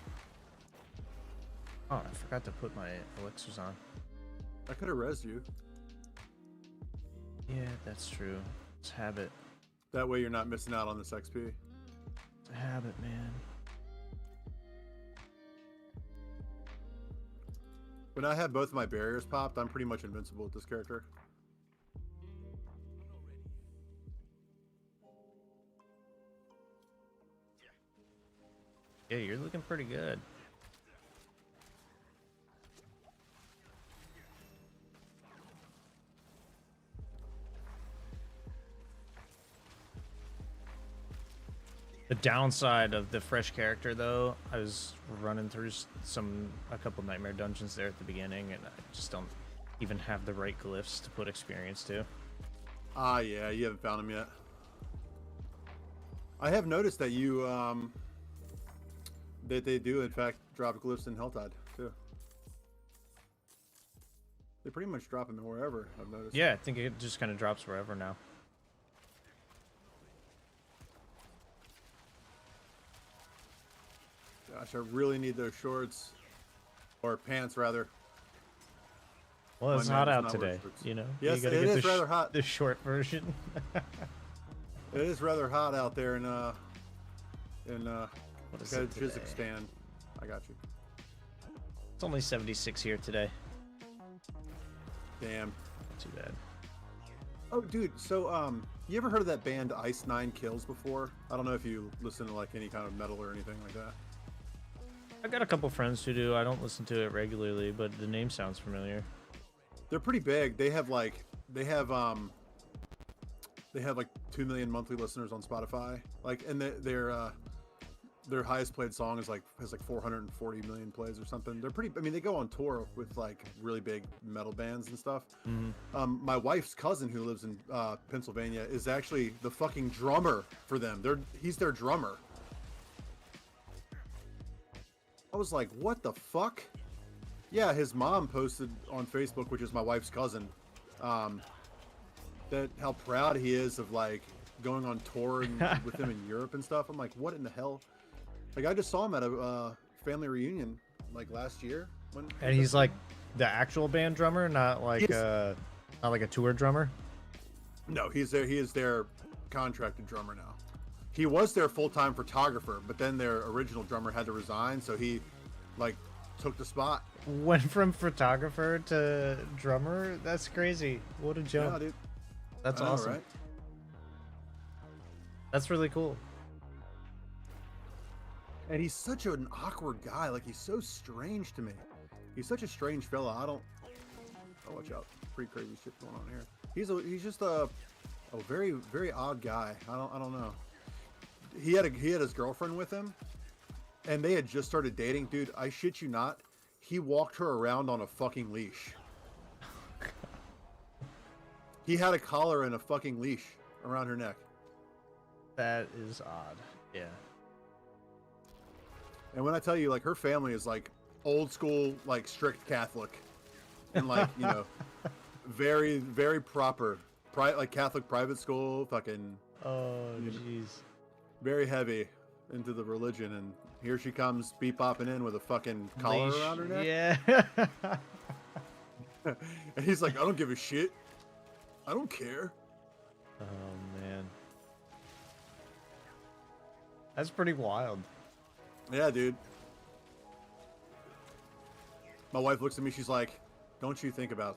[SPEAKER 1] Oh, I forgot to put my elixirs on.
[SPEAKER 3] I could have rezzed you.
[SPEAKER 1] Yeah, that's true. It's habit.
[SPEAKER 3] That way you're not missing out on this XP.
[SPEAKER 1] It's a habit, man.
[SPEAKER 3] When I have both of my barriers popped, I'm pretty much invincible with this character.
[SPEAKER 1] Yeah, you're looking pretty good. The downside of the fresh character, though, I was running through a couple nightmare dungeons there at the beginning, and I just don't even have the right glyphs to put experience to.
[SPEAKER 3] Ah, yeah, you haven't found them yet. I have noticed that you, that they do, in fact, drop glyphs in Helltide, too. They pretty much drop them wherever, I've noticed.
[SPEAKER 1] Yeah, I think it just kind of drops wherever now.
[SPEAKER 3] Gosh, I really need those shorts. Or pants, rather.
[SPEAKER 1] Well, it's
[SPEAKER 3] My
[SPEAKER 1] hot
[SPEAKER 3] man
[SPEAKER 1] out
[SPEAKER 3] does not wear
[SPEAKER 1] today,
[SPEAKER 3] shorts.
[SPEAKER 1] you know?
[SPEAKER 3] Yes,
[SPEAKER 1] You gotta
[SPEAKER 3] it
[SPEAKER 1] get
[SPEAKER 3] is rather hot.
[SPEAKER 1] the short version.
[SPEAKER 3] It is rather hot out there in
[SPEAKER 1] What is it today?
[SPEAKER 3] Kazakhstan. I got you.
[SPEAKER 1] It's only 76 here today.
[SPEAKER 3] Damn.
[SPEAKER 1] Not too bad.
[SPEAKER 3] Oh, dude. So, you ever heard of that band Ice Nine Kills before? I don't know if you listen to like any kind of metal or anything like that.
[SPEAKER 1] I've got a couple friends who do. I don't listen to it regularly, but the name sounds familiar.
[SPEAKER 3] They're pretty big. They have like 2 million monthly listeners on Spotify. Like, and their highest played song has like 440 million plays or something. They're pretty. I mean, they go on tour with like really big metal bands and stuff.
[SPEAKER 1] Mm-hmm.
[SPEAKER 3] My wife's cousin, who lives in Pennsylvania, is actually the fucking drummer for them. He's their drummer. I was like, what the fuck? Yeah, his mom posted on Facebook, which is my wife's cousin, that how proud he is of like going on tour with him in Europe and stuff. I'm like, what in the hell? Like, I just saw him at a family reunion like last year.
[SPEAKER 1] And he's like the actual band drummer, not like not like a tour drummer.
[SPEAKER 3] No, he's there. He is their contracted drummer now. He was their full-time photographer, but then their original drummer had to resign, so he like took the spot.
[SPEAKER 1] Went from photographer to drummer? That's crazy. What a jump.
[SPEAKER 3] Yeah, dude.
[SPEAKER 1] That's
[SPEAKER 3] I know,
[SPEAKER 1] awesome.
[SPEAKER 3] right?
[SPEAKER 1] That's really cool.
[SPEAKER 3] And he's such an awkward guy. Like, he's so strange to me. He's such a strange fella. Oh, watch out. Pretty crazy shit going on here. He's just a very, very odd guy. I don't know. He had his girlfriend with him, and they had just started dating. Dude, I shit you not. He walked her around on a fucking leash. He had a collar and a fucking leash around her neck.
[SPEAKER 1] That is odd. Yeah.
[SPEAKER 3] And when I tell you, like, her family is like old school, like strict Catholic, and like, you know, very, very proper, like Catholic private school, fucking.
[SPEAKER 1] Oh, jeez.
[SPEAKER 3] Very heavy into the religion, and here she comes, beep-bopping in with a fucking collar
[SPEAKER 1] Leash.
[SPEAKER 3] around her neck.
[SPEAKER 1] Yeah.
[SPEAKER 3] And he's like, I don't give a shit. I don't care.
[SPEAKER 1] Oh, man. That's pretty wild.
[SPEAKER 3] Yeah, dude. My wife looks at me, she's like, don't you think that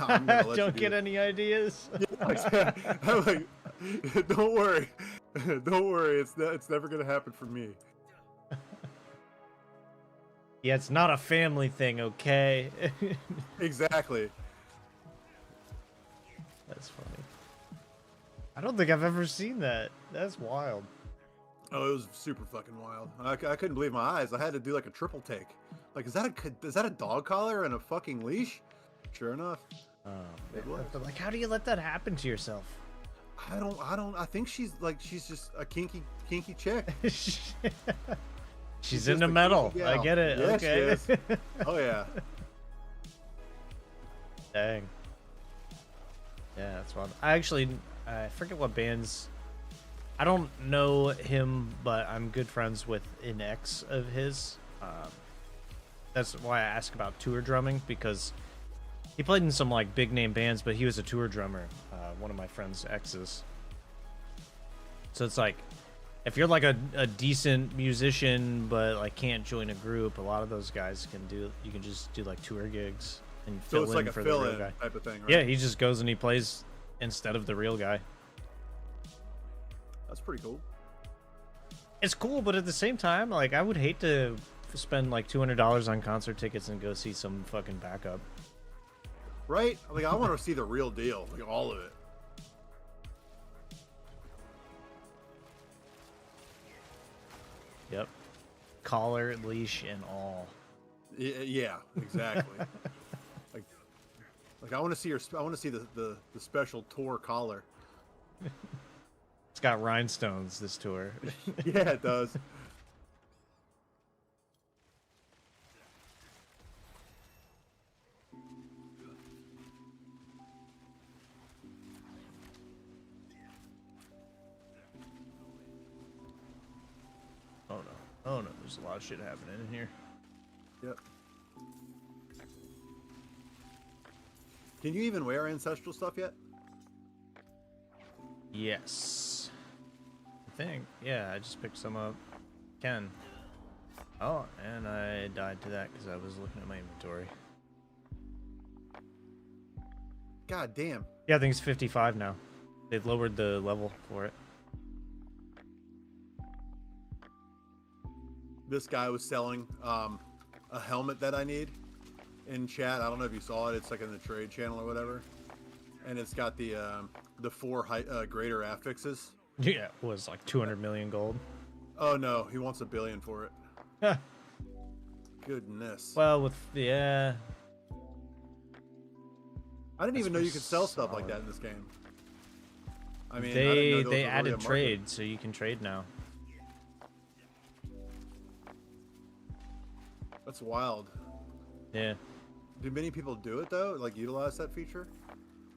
[SPEAKER 3] I'm gonna let
[SPEAKER 1] Don't
[SPEAKER 3] you
[SPEAKER 1] get any ideas.
[SPEAKER 3] I'm like, don't worry. Don't worry, it's never gonna happen for me.
[SPEAKER 1] Yeah, it's not a family thing, okay?
[SPEAKER 3] Exactly.
[SPEAKER 1] That's funny. I don't think I've ever seen that. That's wild.
[SPEAKER 3] Oh, it was super fucking wild. I couldn't believe my eyes. I had to do like a triple take. Like, is that a dog collar and a fucking leash? Sure enough. It was.
[SPEAKER 1] But like, how do you let that happen to yourself?
[SPEAKER 3] I don't. I think she's just a kinky chick.
[SPEAKER 1] She's
[SPEAKER 3] just
[SPEAKER 1] into
[SPEAKER 3] a
[SPEAKER 1] metal.
[SPEAKER 3] kinky
[SPEAKER 1] I
[SPEAKER 3] gal.
[SPEAKER 1] get it.
[SPEAKER 3] Yeah,
[SPEAKER 1] Okay.
[SPEAKER 3] she is. Oh yeah.
[SPEAKER 1] Dang. Yeah, that's wild. I forget what bands. I don't know him, but I'm good friends with an ex of his. That's why I ask about tour drumming, because He played in some like big name bands, but he was a tour drummer. One of my friend's exes. So it's like, if you're like a decent musician, but like can't join a group, a lot of those guys can do. You can just do like tour gigs and
[SPEAKER 3] So
[SPEAKER 1] fill
[SPEAKER 3] it's
[SPEAKER 1] in
[SPEAKER 3] like a
[SPEAKER 1] for the real
[SPEAKER 3] fill-in
[SPEAKER 1] guy.
[SPEAKER 3] type of thing, right?
[SPEAKER 1] Yeah, he just goes and he plays instead of the real guy.
[SPEAKER 3] That's pretty cool.
[SPEAKER 1] It's cool, but at the same time, like I would hate to spend like $200 on concert tickets and go see some fucking backup.
[SPEAKER 3] Right? Like, I want to see the real deal, like all of it.
[SPEAKER 1] Yep. Collar, leash, and all.
[SPEAKER 3] Yeah, exactly. like I want to see the special tour collar.
[SPEAKER 1] It's got rhinestones, this tour.
[SPEAKER 3] Yeah, it does.
[SPEAKER 1] Oh no. Oh no, there's a lot of shit happening in here.
[SPEAKER 3] Yep. Can you even wear ancestral stuff yet?
[SPEAKER 1] Yes. I think. Yeah, I just picked some up. Can. Oh, and I died to that because I was looking at my inventory.
[SPEAKER 3] God damn.
[SPEAKER 1] Yeah, I think it's 55 now. They've lowered the level for it.
[SPEAKER 3] This guy was selling a helmet that I need in chat. I don't know if you saw it. It's like in the trade channel or whatever. And it's got the 4 greater affixes.
[SPEAKER 1] Yeah, it was like 200 million gold.
[SPEAKER 3] Oh no, he wants $1 billion for it.
[SPEAKER 1] Huh.
[SPEAKER 3] Goodness.
[SPEAKER 1] Well, with yeah,
[SPEAKER 3] I didn't even know you could sell stuff like
[SPEAKER 1] solid.
[SPEAKER 3] that in this game. I mean, I didn't know there was
[SPEAKER 1] they
[SPEAKER 3] a
[SPEAKER 1] added
[SPEAKER 3] really a market.
[SPEAKER 1] trade, so you can trade now.
[SPEAKER 3] That's wild.
[SPEAKER 1] Yeah.
[SPEAKER 3] Do many people do it though? Like utilize that feature?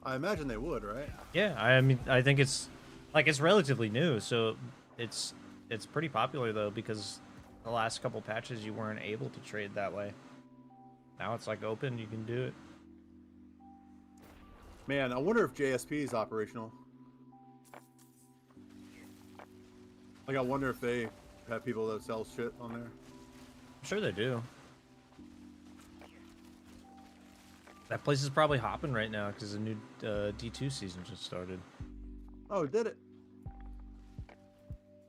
[SPEAKER 3] I imagine they would, right?
[SPEAKER 1] Yeah, I mean, I think it's like it's relatively new, so it's pretty popular though because the last couple patches you weren't able to trade that way. Now it's like open, you can do it.
[SPEAKER 3] Man, I wonder if JSP is operational. Like, I wonder if they have people that sell shit on there.
[SPEAKER 1] I'm sure they do. That place is probably hopping right now because the new D2 season just started.
[SPEAKER 3] Oh, did it?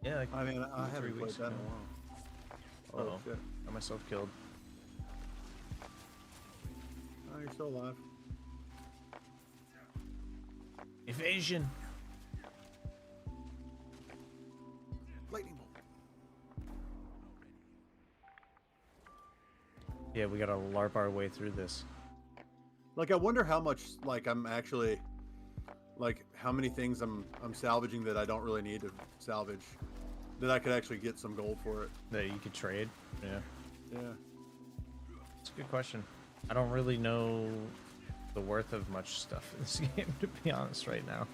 [SPEAKER 1] Yeah, like
[SPEAKER 3] I mean, I
[SPEAKER 1] 3
[SPEAKER 3] haven't played
[SPEAKER 1] weeks
[SPEAKER 3] that in a
[SPEAKER 1] ago.
[SPEAKER 3] while. Oh,
[SPEAKER 1] Uh-oh.
[SPEAKER 3] shit.
[SPEAKER 1] Got myself killed.
[SPEAKER 3] Oh, you're still alive.
[SPEAKER 1] Evasion.
[SPEAKER 3] Lightning bolt.
[SPEAKER 1] Yeah, we gotta LARP our way through this.
[SPEAKER 3] Like, I wonder how much, like, I'm actually, like, how many things I'm salvaging that I don't really need to salvage, that I could actually get some gold for it.
[SPEAKER 1] That you could trade. Yeah.
[SPEAKER 3] Yeah.
[SPEAKER 1] It's a good question. I don't really know the worth of much stuff in this game, to be honest, right now.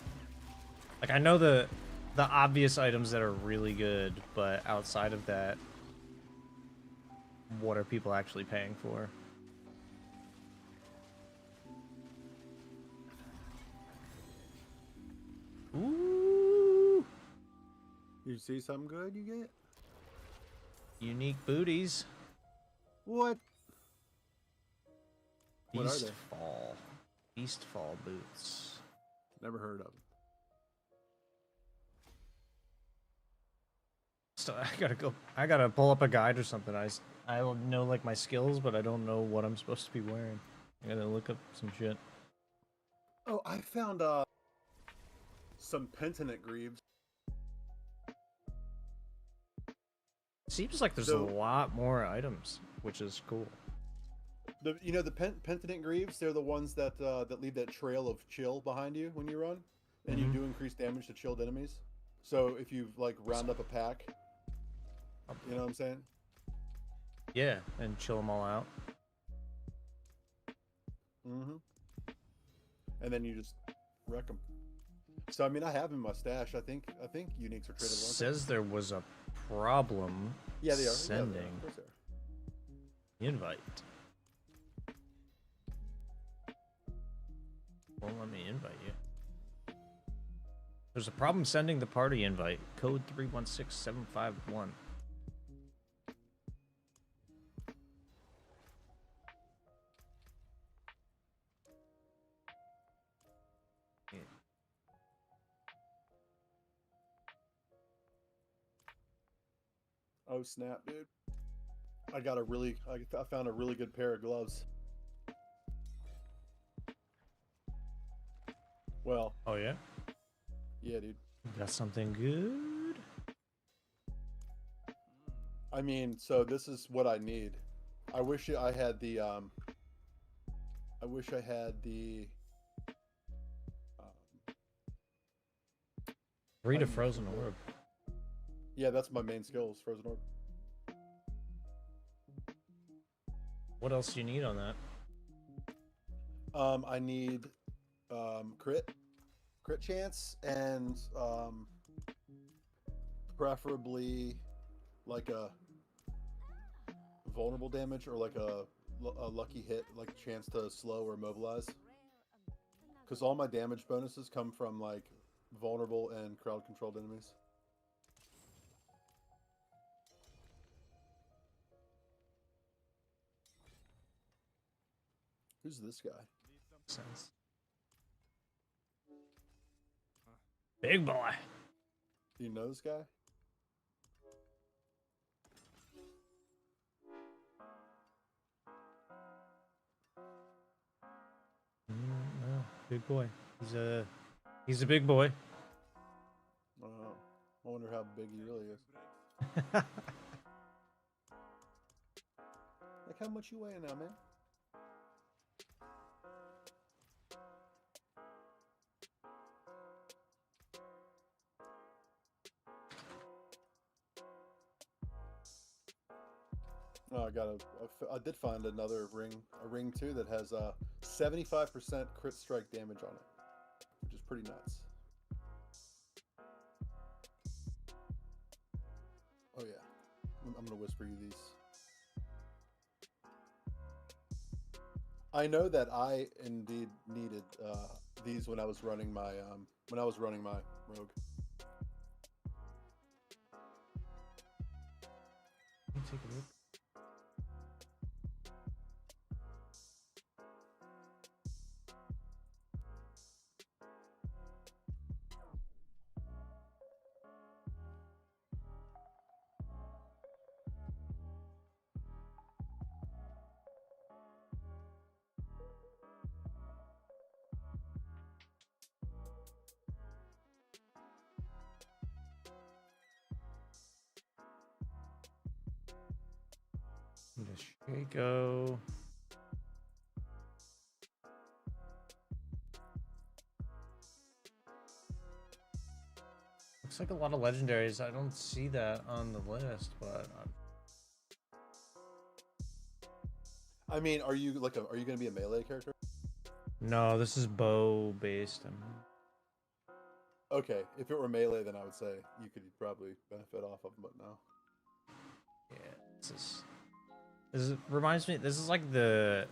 [SPEAKER 1] Like, I know the obvious items that are really good, but outside of that, what are people actually paying for? Ooh!
[SPEAKER 3] You see something good you get?
[SPEAKER 1] Unique booties.
[SPEAKER 3] What? What are they?
[SPEAKER 1] Beastfall. Beastfall boots.
[SPEAKER 3] Never heard of.
[SPEAKER 1] So I gotta pull up a guide or something. I know like my skills, but I don't know what I'm supposed to be wearing. I gotta look up some shit.
[SPEAKER 3] Oh, I found some pentinent greaves.
[SPEAKER 1] Seems like there's
[SPEAKER 3] So-
[SPEAKER 1] a lot more items, which is cool.
[SPEAKER 3] The pentinent greaves, they're the ones that that leave that trail of chill behind you when you run, and you do increase damage to chilled enemies. So if you like round up a pack, you know what I'm saying?
[SPEAKER 1] Yeah, and chill them all out.
[SPEAKER 3] Mm-hmm. And then you just wreck them. So I mean, I have in my stash. I think uniques are tradable.
[SPEAKER 1] Says there was a problem.
[SPEAKER 3] Yeah, they are.
[SPEAKER 1] Sending
[SPEAKER 3] Yeah, of course they are.
[SPEAKER 1] invite. Won't let me invite you. There's a problem sending the party invite. Code 316751.
[SPEAKER 3] Oh snap, dude! I found a really good pair of gloves. Well,
[SPEAKER 1] Oh yeah?
[SPEAKER 3] yeah, dude.
[SPEAKER 1] Got something good?
[SPEAKER 3] I mean, so this is what I need. I wish I had the
[SPEAKER 1] Read a
[SPEAKER 3] I-
[SPEAKER 1] frozen orb.
[SPEAKER 3] yeah, that's my main skills, frozen orb.
[SPEAKER 1] What else do you need on that?
[SPEAKER 3] I need crit chance, and preferably like a vulnerable damage or like a lucky hit, like chance to slow or mobilize. Because all my damage bonuses come from like vulnerable and crowd controlled enemies. Who's this guy?
[SPEAKER 1] Sense. Big boy.
[SPEAKER 3] Do you know this guy?
[SPEAKER 1] No, big boy. He's a big boy.
[SPEAKER 3] I wonder how big he really is. Like, how much you weighing now, man? Oh, I did find another ring, a ring too, that has 75% crit strike damage on it, which is pretty nuts. Oh yeah, I'm gonna whisper you these. I know that I indeed needed these when I was running my rogue.
[SPEAKER 1] Let me take a look. Shaco. Looks like a lot of legendaries. I don't see that on the list, but
[SPEAKER 3] I mean, are you gonna be a melee character?
[SPEAKER 1] no, this is bow based.
[SPEAKER 3] Okay, if it were melee, then I would say you could probably benefit off of them, but no.
[SPEAKER 1] Yeah, this reminds me. This is like the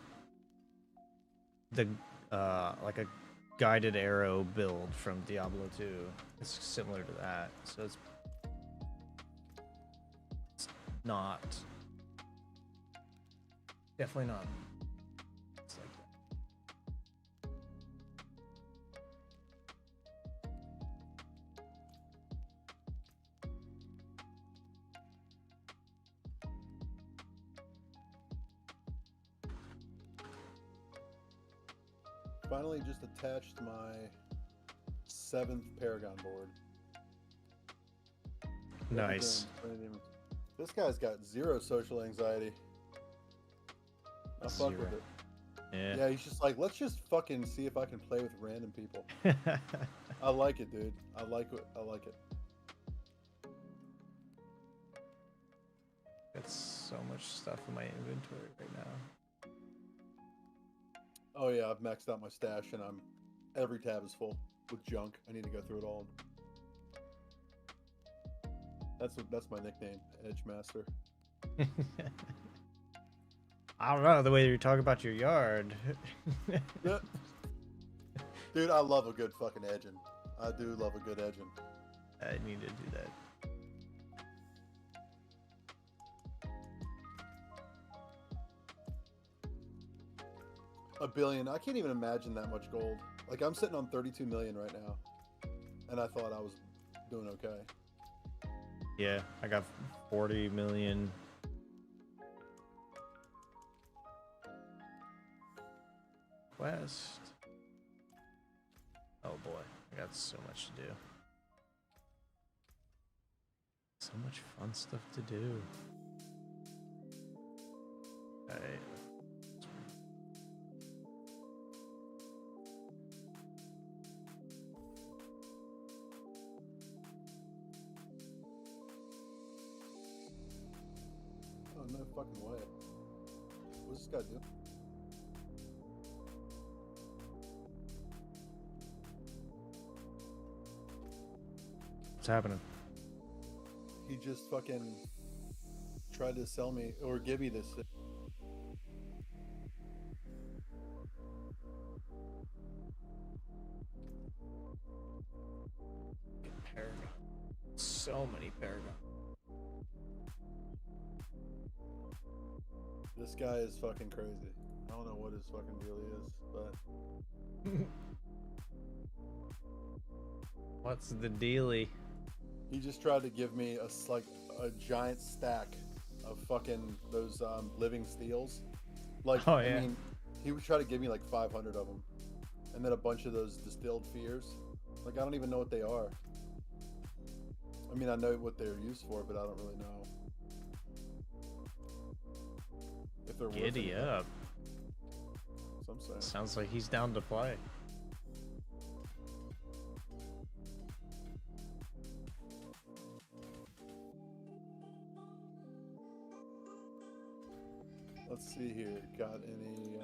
[SPEAKER 1] like a guided arrow build from Diablo 2. It's similar to that, so it's not definitely not. It's like that.
[SPEAKER 3] Finally, just attached my 7th Paragon board.
[SPEAKER 1] Nice.
[SPEAKER 3] This guy's got 0 social anxiety. I fuck with it.
[SPEAKER 1] Yeah.
[SPEAKER 3] Yeah, he's just like, let's just fucking see if I can play with random people. I like it, dude. I like it.
[SPEAKER 1] Got so much stuff in my inventory right now.
[SPEAKER 3] Oh yeah, I've maxed out my stash and every tab is full with junk. I need to go through it all. That's my nickname, Edge Master.
[SPEAKER 1] I don't know the way you talk about your yard.
[SPEAKER 3] Dude, I love a good fucking edging. I do love a good edging.
[SPEAKER 1] I need to do that.
[SPEAKER 3] A billion. I can't even imagine that much gold. Like, I'm sitting on 32 million right now. And I thought I was doing okay.
[SPEAKER 1] Yeah, I got 40 million. West. Oh boy, I got so much to do. So much fun stuff to do. Alright.
[SPEAKER 3] Oh, no fucking way. What's this guy do?
[SPEAKER 1] What's happening?
[SPEAKER 3] He just fucking tried to sell me or give me this.
[SPEAKER 1] Paragon. So many Paragon.
[SPEAKER 3] This guy is fucking crazy. I don't know what his fucking deal is, but
[SPEAKER 1] What's the dealie?
[SPEAKER 3] he just tried to give me like a giant stack of fucking those living steels. Like,
[SPEAKER 1] Oh, yeah.
[SPEAKER 3] I mean, he would try to give me like 500 of them, and then a bunch of those distilled fears. Like, I don't even know what they are. I mean, I know what they're used for, but I don't really know if they're worth
[SPEAKER 1] Giddy
[SPEAKER 3] anything.
[SPEAKER 1] up.
[SPEAKER 3] So I'm saying.
[SPEAKER 1] Sounds like he's down to play.
[SPEAKER 3] Let's see here. Got any?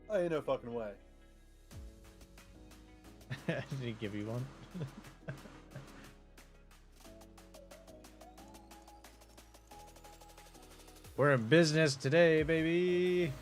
[SPEAKER 3] Oh, ain't no fucking way.
[SPEAKER 1] Did he give you one? We're in business today, baby.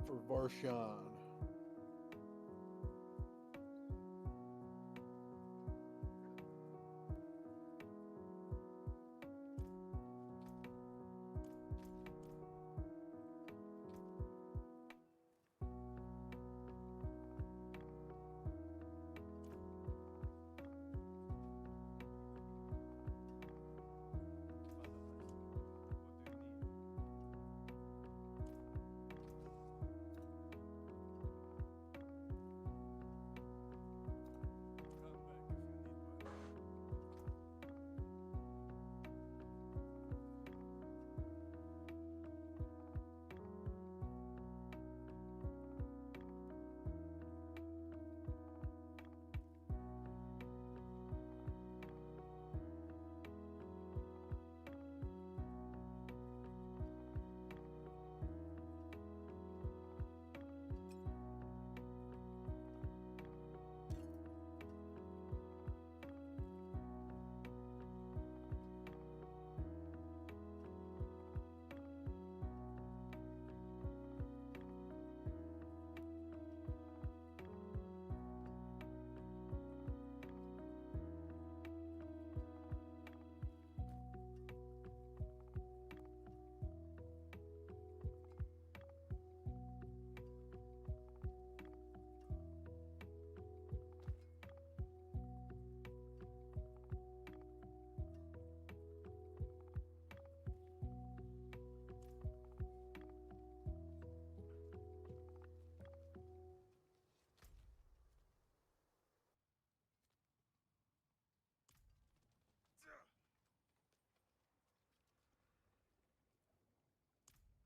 [SPEAKER 3] For Varshan.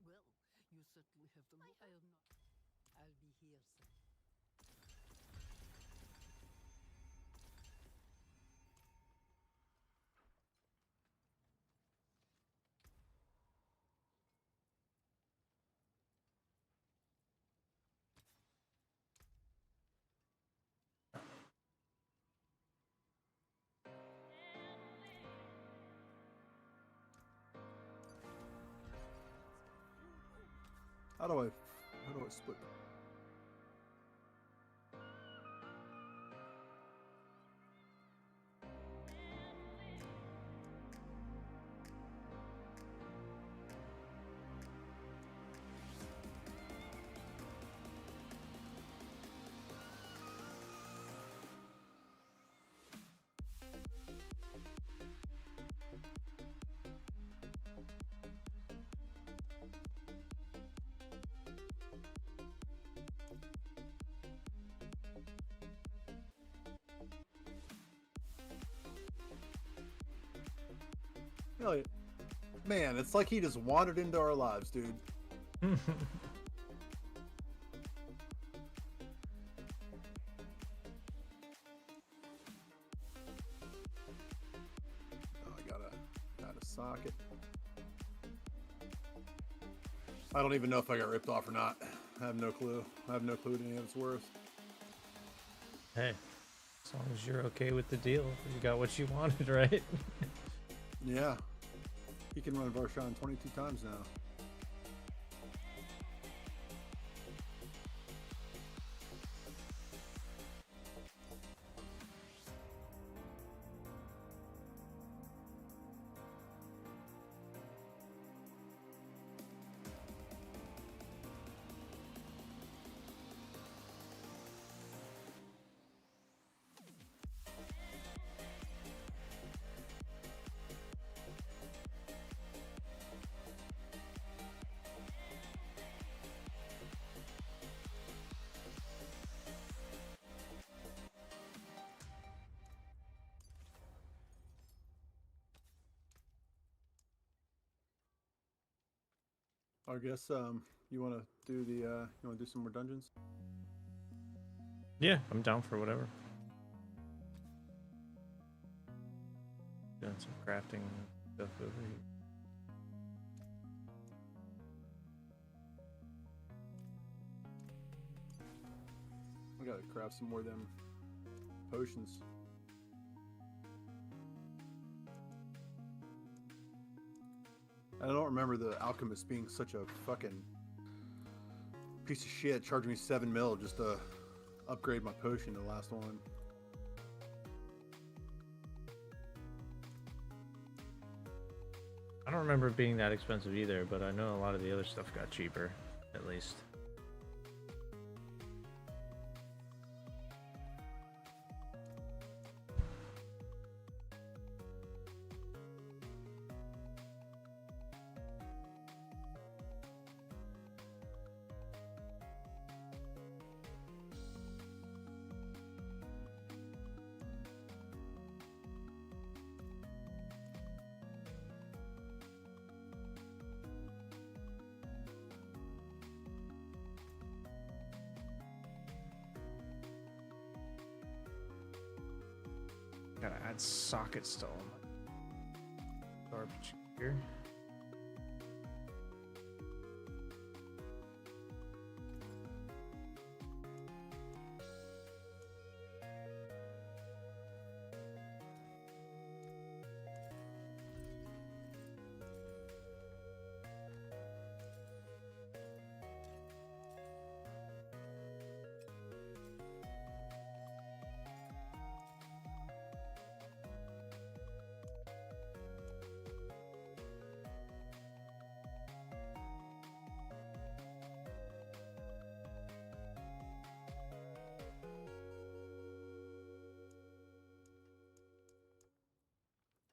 [SPEAKER 5] Well, you certainly have the look. I'll not. I'll be here, sir.
[SPEAKER 3] How do I split? Elliot, man, it's like he just wandered into our lives, dude. Oh, I got a socket. I don't even know if I got ripped off or not. I have no clue. I have no clue what any of it's worth.
[SPEAKER 1] Hey, as long as you're okay with the deal, you got what you wanted, right?
[SPEAKER 3] Yeah. He can run Varshan 22 times now. I guess you want to do the you want to do some more dungeons?
[SPEAKER 1] Yeah, I'm down for whatever. Doing some crafting stuff over here.
[SPEAKER 3] I gotta craft some more of them potions. I don't remember the alchemist being such a fucking piece of shit, charging me 7 mil just to upgrade my potion to the last one.
[SPEAKER 1] I don't remember it being that expensive either, but I know a lot of the other stuff got cheaper, at least. Gotta add sockets to all my garbage here.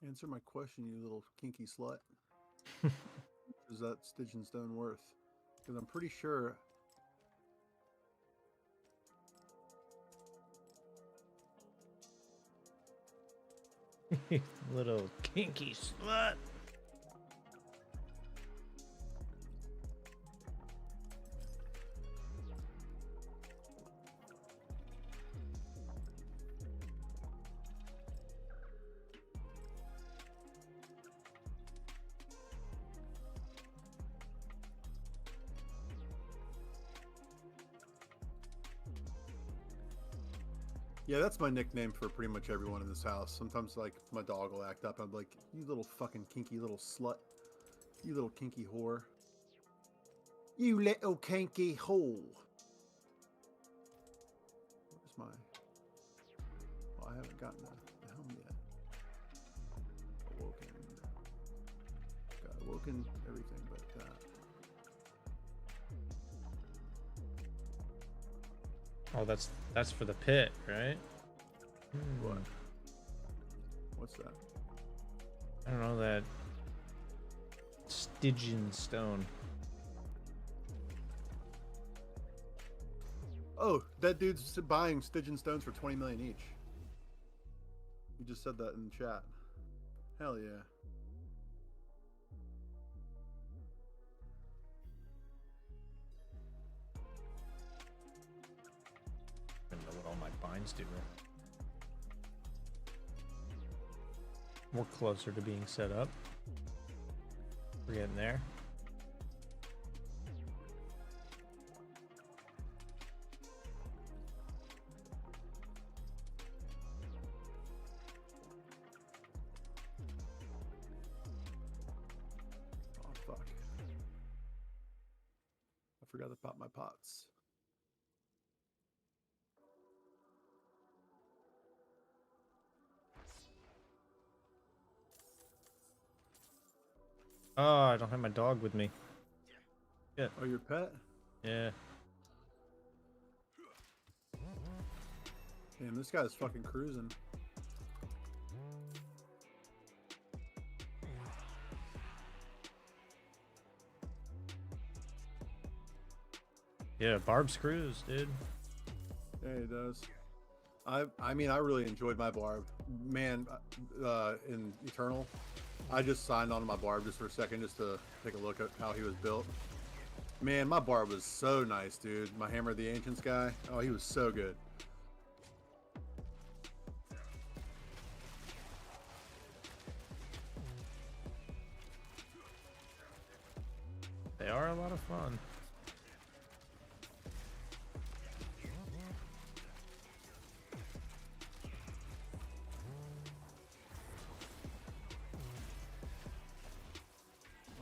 [SPEAKER 3] Answer my question, you little kinky slut. Is that Stygian Stone worth? Because I'm pretty sure.
[SPEAKER 1] Little kinky slut.
[SPEAKER 3] Yeah, that's my nickname for pretty much everyone in this house. Sometimes, like, my dog will act up. I'm like, you little fucking kinky little slut. You little kinky whore. You little kinky whore. Where's my... Oh, I haven't gotten the helm yet. Awoken. Got awoken everything but that.
[SPEAKER 1] Oh, that's for the pit, right?
[SPEAKER 3] What? What's that?
[SPEAKER 1] I don't know, that Stygian stone.
[SPEAKER 3] Oh, that dude's buying Stygian stones for 20 million each. You just said that in the chat. Hell yeah.
[SPEAKER 1] I don't know what all my binds do. We're closer to being set up. We're getting there.
[SPEAKER 3] Oh, fuck. I forgot to pop my pots.
[SPEAKER 1] Oh, I don't have my dog with me. Yeah.
[SPEAKER 3] Oh, your pet?
[SPEAKER 1] Yeah.
[SPEAKER 3] Damn, this guy's fucking cruising.
[SPEAKER 1] Yeah, Barb's cruise, dude.
[SPEAKER 3] Yeah, he does. I mean, I really enjoyed my Barb. Man, in Eternal, I just signed on to my Barb just for a second just to take a look at how he was built. Man, my Barb was so nice, dude. My Hammer of the Ancients guy. Oh, he was so good.
[SPEAKER 1] They are a lot of fun.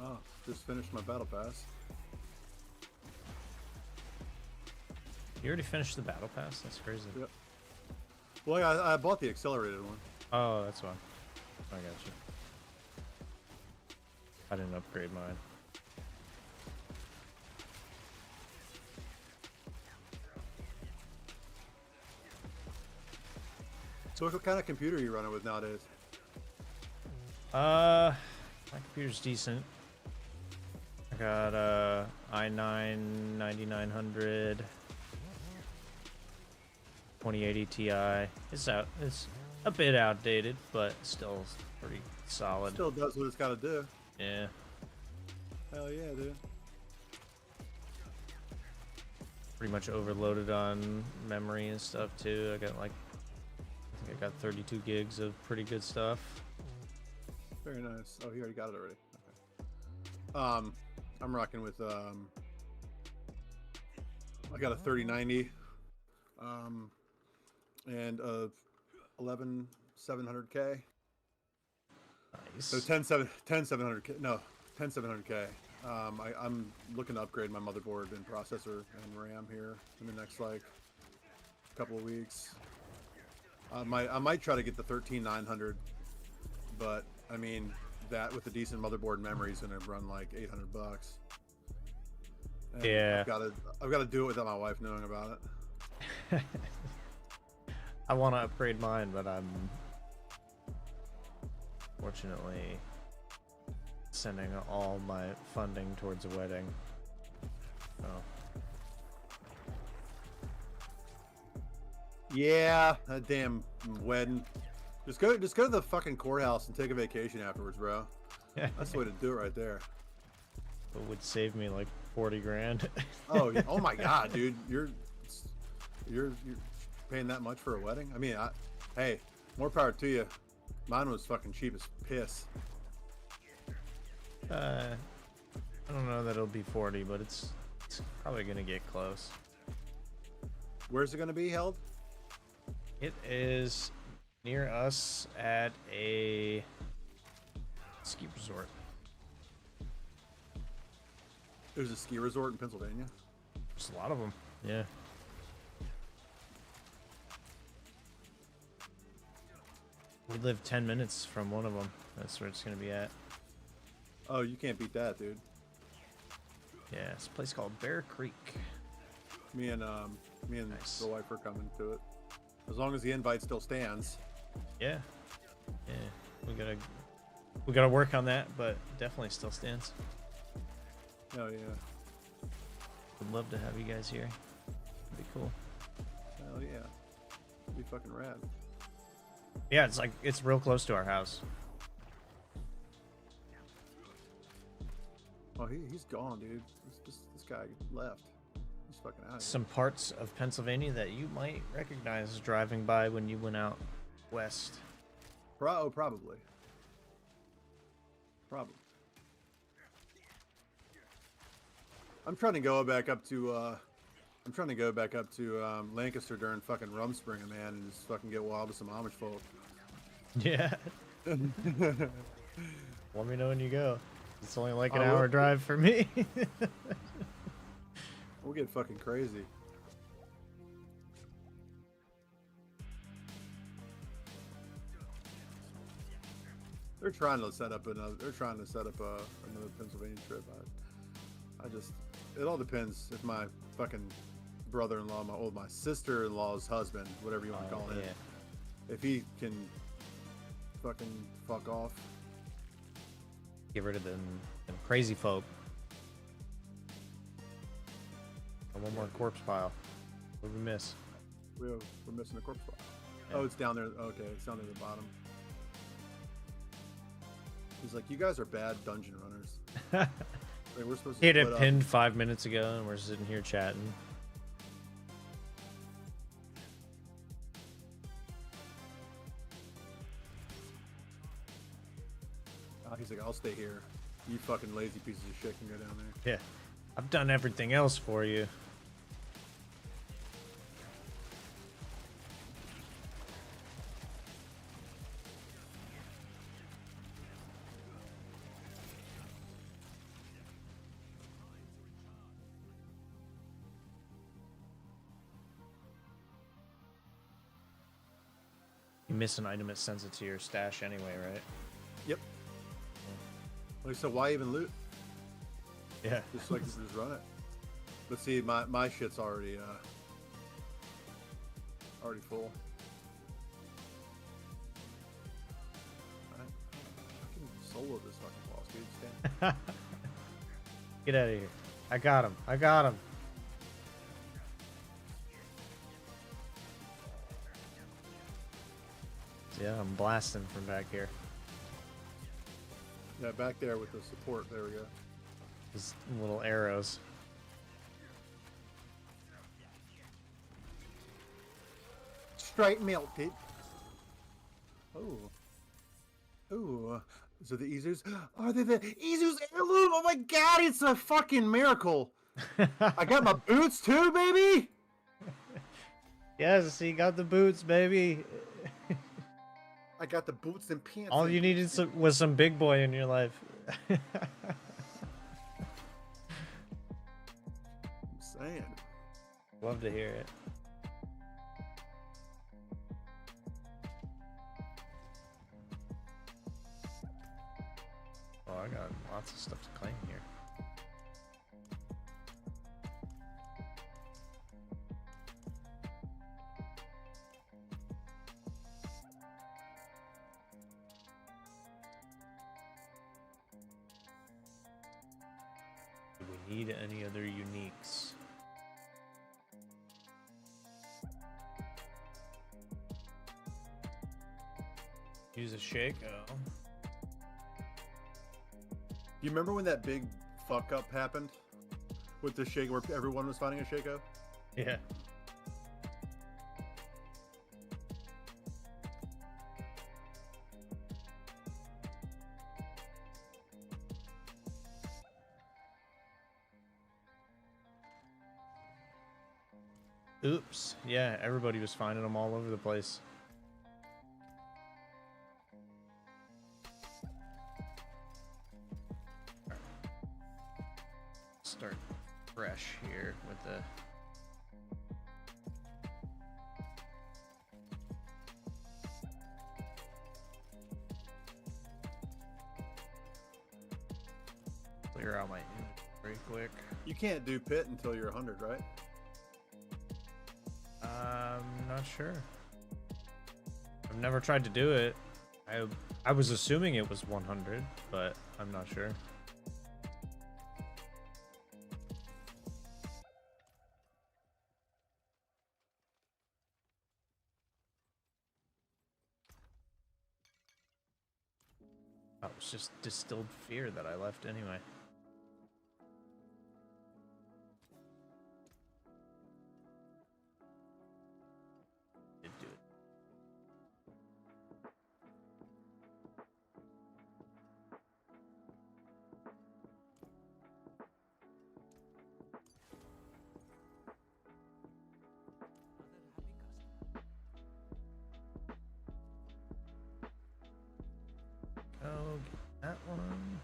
[SPEAKER 3] Wow. Just finished my battle pass.
[SPEAKER 1] You already finished the battle pass? That's crazy.
[SPEAKER 3] Yep. Well, yeah, I bought the accelerated one.
[SPEAKER 1] Oh, that's why. I got you. I didn't upgrade mine.
[SPEAKER 3] So what kind of computer are you running with nowadays?
[SPEAKER 1] My computer's decent. I got i9 9900 2080 Ti. It's a bit outdated, but still pretty solid.
[SPEAKER 3] Still does what it's got to do.
[SPEAKER 1] Yeah.
[SPEAKER 3] Hell yeah, dude.
[SPEAKER 1] Pretty much overloaded on memory and stuff too. I think I got 32 gigs of pretty good stuff.
[SPEAKER 3] Very nice. Oh, he already got it already. Okay. I'm rocking with I got a 3090 and a 11700K.
[SPEAKER 1] Nice.
[SPEAKER 3] So 10700K. No, 10700K. I'm looking to upgrade my motherboard and processor and RAM here in the next like couple of weeks. I might try to get the 13900, but I mean that with a decent motherboard memory is gonna run like $800. And
[SPEAKER 1] Yeah.
[SPEAKER 3] I've got to do it without my wife knowing about it.
[SPEAKER 1] I want to upgrade mine, but I'm fortunately sending all my funding towards a wedding. Oh.
[SPEAKER 3] Yeah, that damn wedding. Just go to the fucking courthouse and take a vacation afterwards, bro. That's the way to do it right there.
[SPEAKER 1] It would save me like 40 grand.
[SPEAKER 3] Oh, oh my god, dude, you're paying that much for a wedding? I mean, hey, more power to you. Mine was fucking cheap as piss.
[SPEAKER 1] I don't know that it'll be 40, but it's probably gonna get close.
[SPEAKER 3] Where's it gonna be held?
[SPEAKER 1] It is near us at a ski resort.
[SPEAKER 3] There's a ski resort in Pennsylvania.
[SPEAKER 1] There's a lot of them. Yeah. We live 10 minutes from one of them. That's where it's gonna be at.
[SPEAKER 3] Oh, you can't beat that, dude.
[SPEAKER 1] Yeah, it's a place called Bear Creek.
[SPEAKER 3] Me and
[SPEAKER 1] Nice.
[SPEAKER 3] the wife are coming to it. As long as the invite still stands.
[SPEAKER 1] Yeah. Yeah. We gotta work on that, but definitely still stands.
[SPEAKER 3] Hell yeah.
[SPEAKER 1] Would love to have you guys here. It'd be cool.
[SPEAKER 3] Hell yeah. It'd be fucking rad.
[SPEAKER 1] Yeah, it's real close to our house.
[SPEAKER 3] Oh, he's gone, dude. This guy left. He's fucking out of here.
[SPEAKER 1] Some parts of Pennsylvania that you might recognize driving by when you went out west.
[SPEAKER 3] Probably. Probably. I'm trying to go back up to Lancaster during fucking Rumspringa, man, and just fucking get wild with some Amish folk.
[SPEAKER 1] Yeah. Let me know when you go. It's only like an
[SPEAKER 3] I will.
[SPEAKER 1] hour drive for me.
[SPEAKER 3] We'll get fucking crazy. They're trying to set up another Pennsylvania trip. It all depends if my fucking brother-in-law, my sister-in-law's husband, whatever you want to call it, if he can fucking fuck off.
[SPEAKER 1] Get rid of them crazy folk. And one more corpse pile. What did we miss?
[SPEAKER 3] We're missing a corpse file. Oh, it's down there. Okay, it's down near the bottom. He's like, you guys are bad dungeon runners. Wait, we're supposed to
[SPEAKER 1] He had
[SPEAKER 3] split
[SPEAKER 1] it
[SPEAKER 3] up.
[SPEAKER 1] pinned 5 minutes ago, and we're sitting here chatting.
[SPEAKER 3] He's like, I'll stay here. You fucking lazy pieces of shit can go down there.
[SPEAKER 1] Yeah. I've done everything else for you. You miss an item, it sends it to your stash anyway, right?
[SPEAKER 3] Yep. Like, so why even loot?
[SPEAKER 1] Yeah.
[SPEAKER 3] Just like just run it. Let's see, my shit's already full. I can solo this fucking boss, dude. Stand.
[SPEAKER 1] Get out of here. I got him. I got him. Yeah, I'm blasting from back here.
[SPEAKER 3] Yeah, back there with the support. There we go.
[SPEAKER 1] These little arrows.
[SPEAKER 3] Straight melted. Oh. Ooh. So the Izus? Are they the Izus heirloom? Oh my god, it's a fucking miracle. I got my boots too, baby.
[SPEAKER 1] Yes, he got the boots, baby.
[SPEAKER 3] I got the boots and pants.
[SPEAKER 1] All you needed was some big boy in your life.
[SPEAKER 3] I'm saying.
[SPEAKER 1] Love to hear it. Oh, I got lots of stuff to claim here. Do we need any other uniques? Use a shake. Oh.
[SPEAKER 3] You remember when that big fuck up happened with the shake where everyone was finding a Shaco?
[SPEAKER 1] Yeah. Oops. Yeah, everybody was finding them all over the place. Start fresh here with the clear out my inventory quick.
[SPEAKER 3] You can't do pit until you're 100, right?
[SPEAKER 1] I'm not sure. I've never tried to do it. I was assuming it was 100, but I'm not sure. Oh, it was just distilled fear that I left anyway. Did do it. Oh, get that one.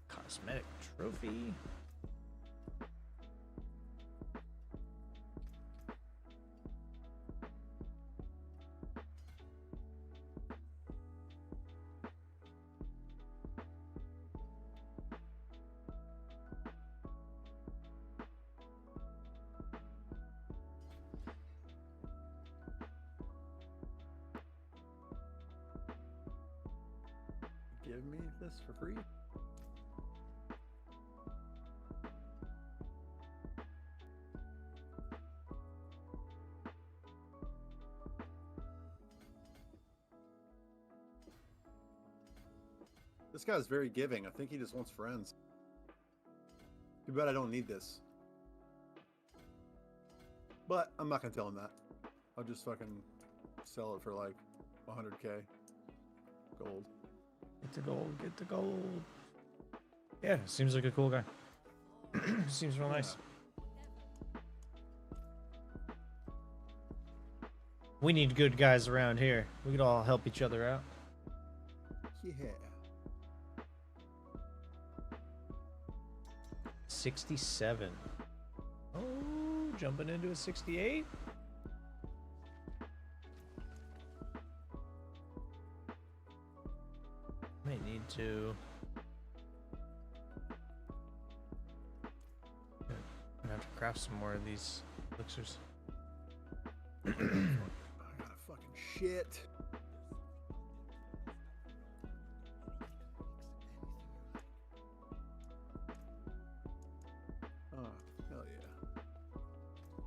[SPEAKER 1] Cosmetic trophy.
[SPEAKER 3] Give me this for free. This guy's very giving. I think he just wants friends. Too bad I don't need this. But I'm not gonna tell him that. I'll just fucking sell it for like 100k gold.
[SPEAKER 1] Get the gold, get the gold. Yeah, seems like a cool guy. Seems real nice. We need good guys around here. We could all help each other out.
[SPEAKER 3] Yeah.
[SPEAKER 1] 67. Oh, jumping into a 68. to. I'm gonna have to craft some more of these elixirs.
[SPEAKER 3] I got a fucking shit. Oh, hell yeah.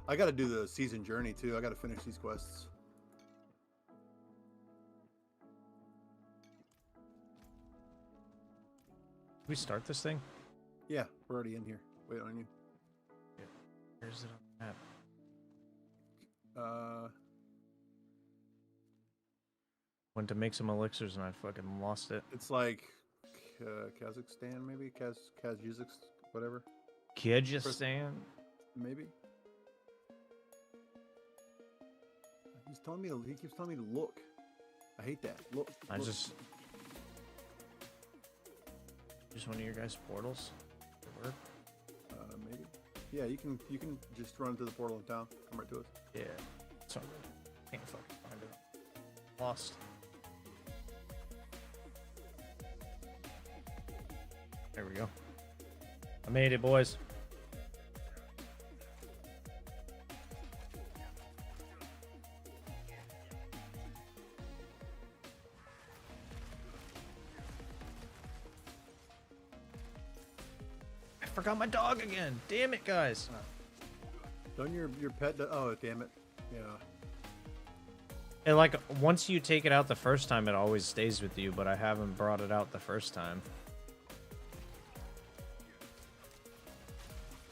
[SPEAKER 3] I gotta do the season journey too. I gotta finish these quests.
[SPEAKER 1] We start this thing?
[SPEAKER 3] Yeah, we're already in here. Wait on you.
[SPEAKER 1] Where's it on the map? Went to make some elixirs and I fucking lost it.
[SPEAKER 3] It's like Kazakhstan, maybe Kazakh, whatever.
[SPEAKER 1] Kyrgyzstan?
[SPEAKER 3] Maybe. He's telling me. He keeps telling me to look. I hate that. Look.
[SPEAKER 1] I
[SPEAKER 3] look.
[SPEAKER 1] just one of your guys' portals. Work?
[SPEAKER 3] Maybe. Yeah, you can just run to the portal in town. Come right to us.
[SPEAKER 1] Yeah. Sorry. Can't fucking find it. Lost. There we go. I made it, boys. I forgot my dog again. Damn it, guys.
[SPEAKER 3] Don't your pet? Oh, damn it. Yeah.
[SPEAKER 1] And like once you take it out the first time, it always stays with you. But I haven't brought it out the first time.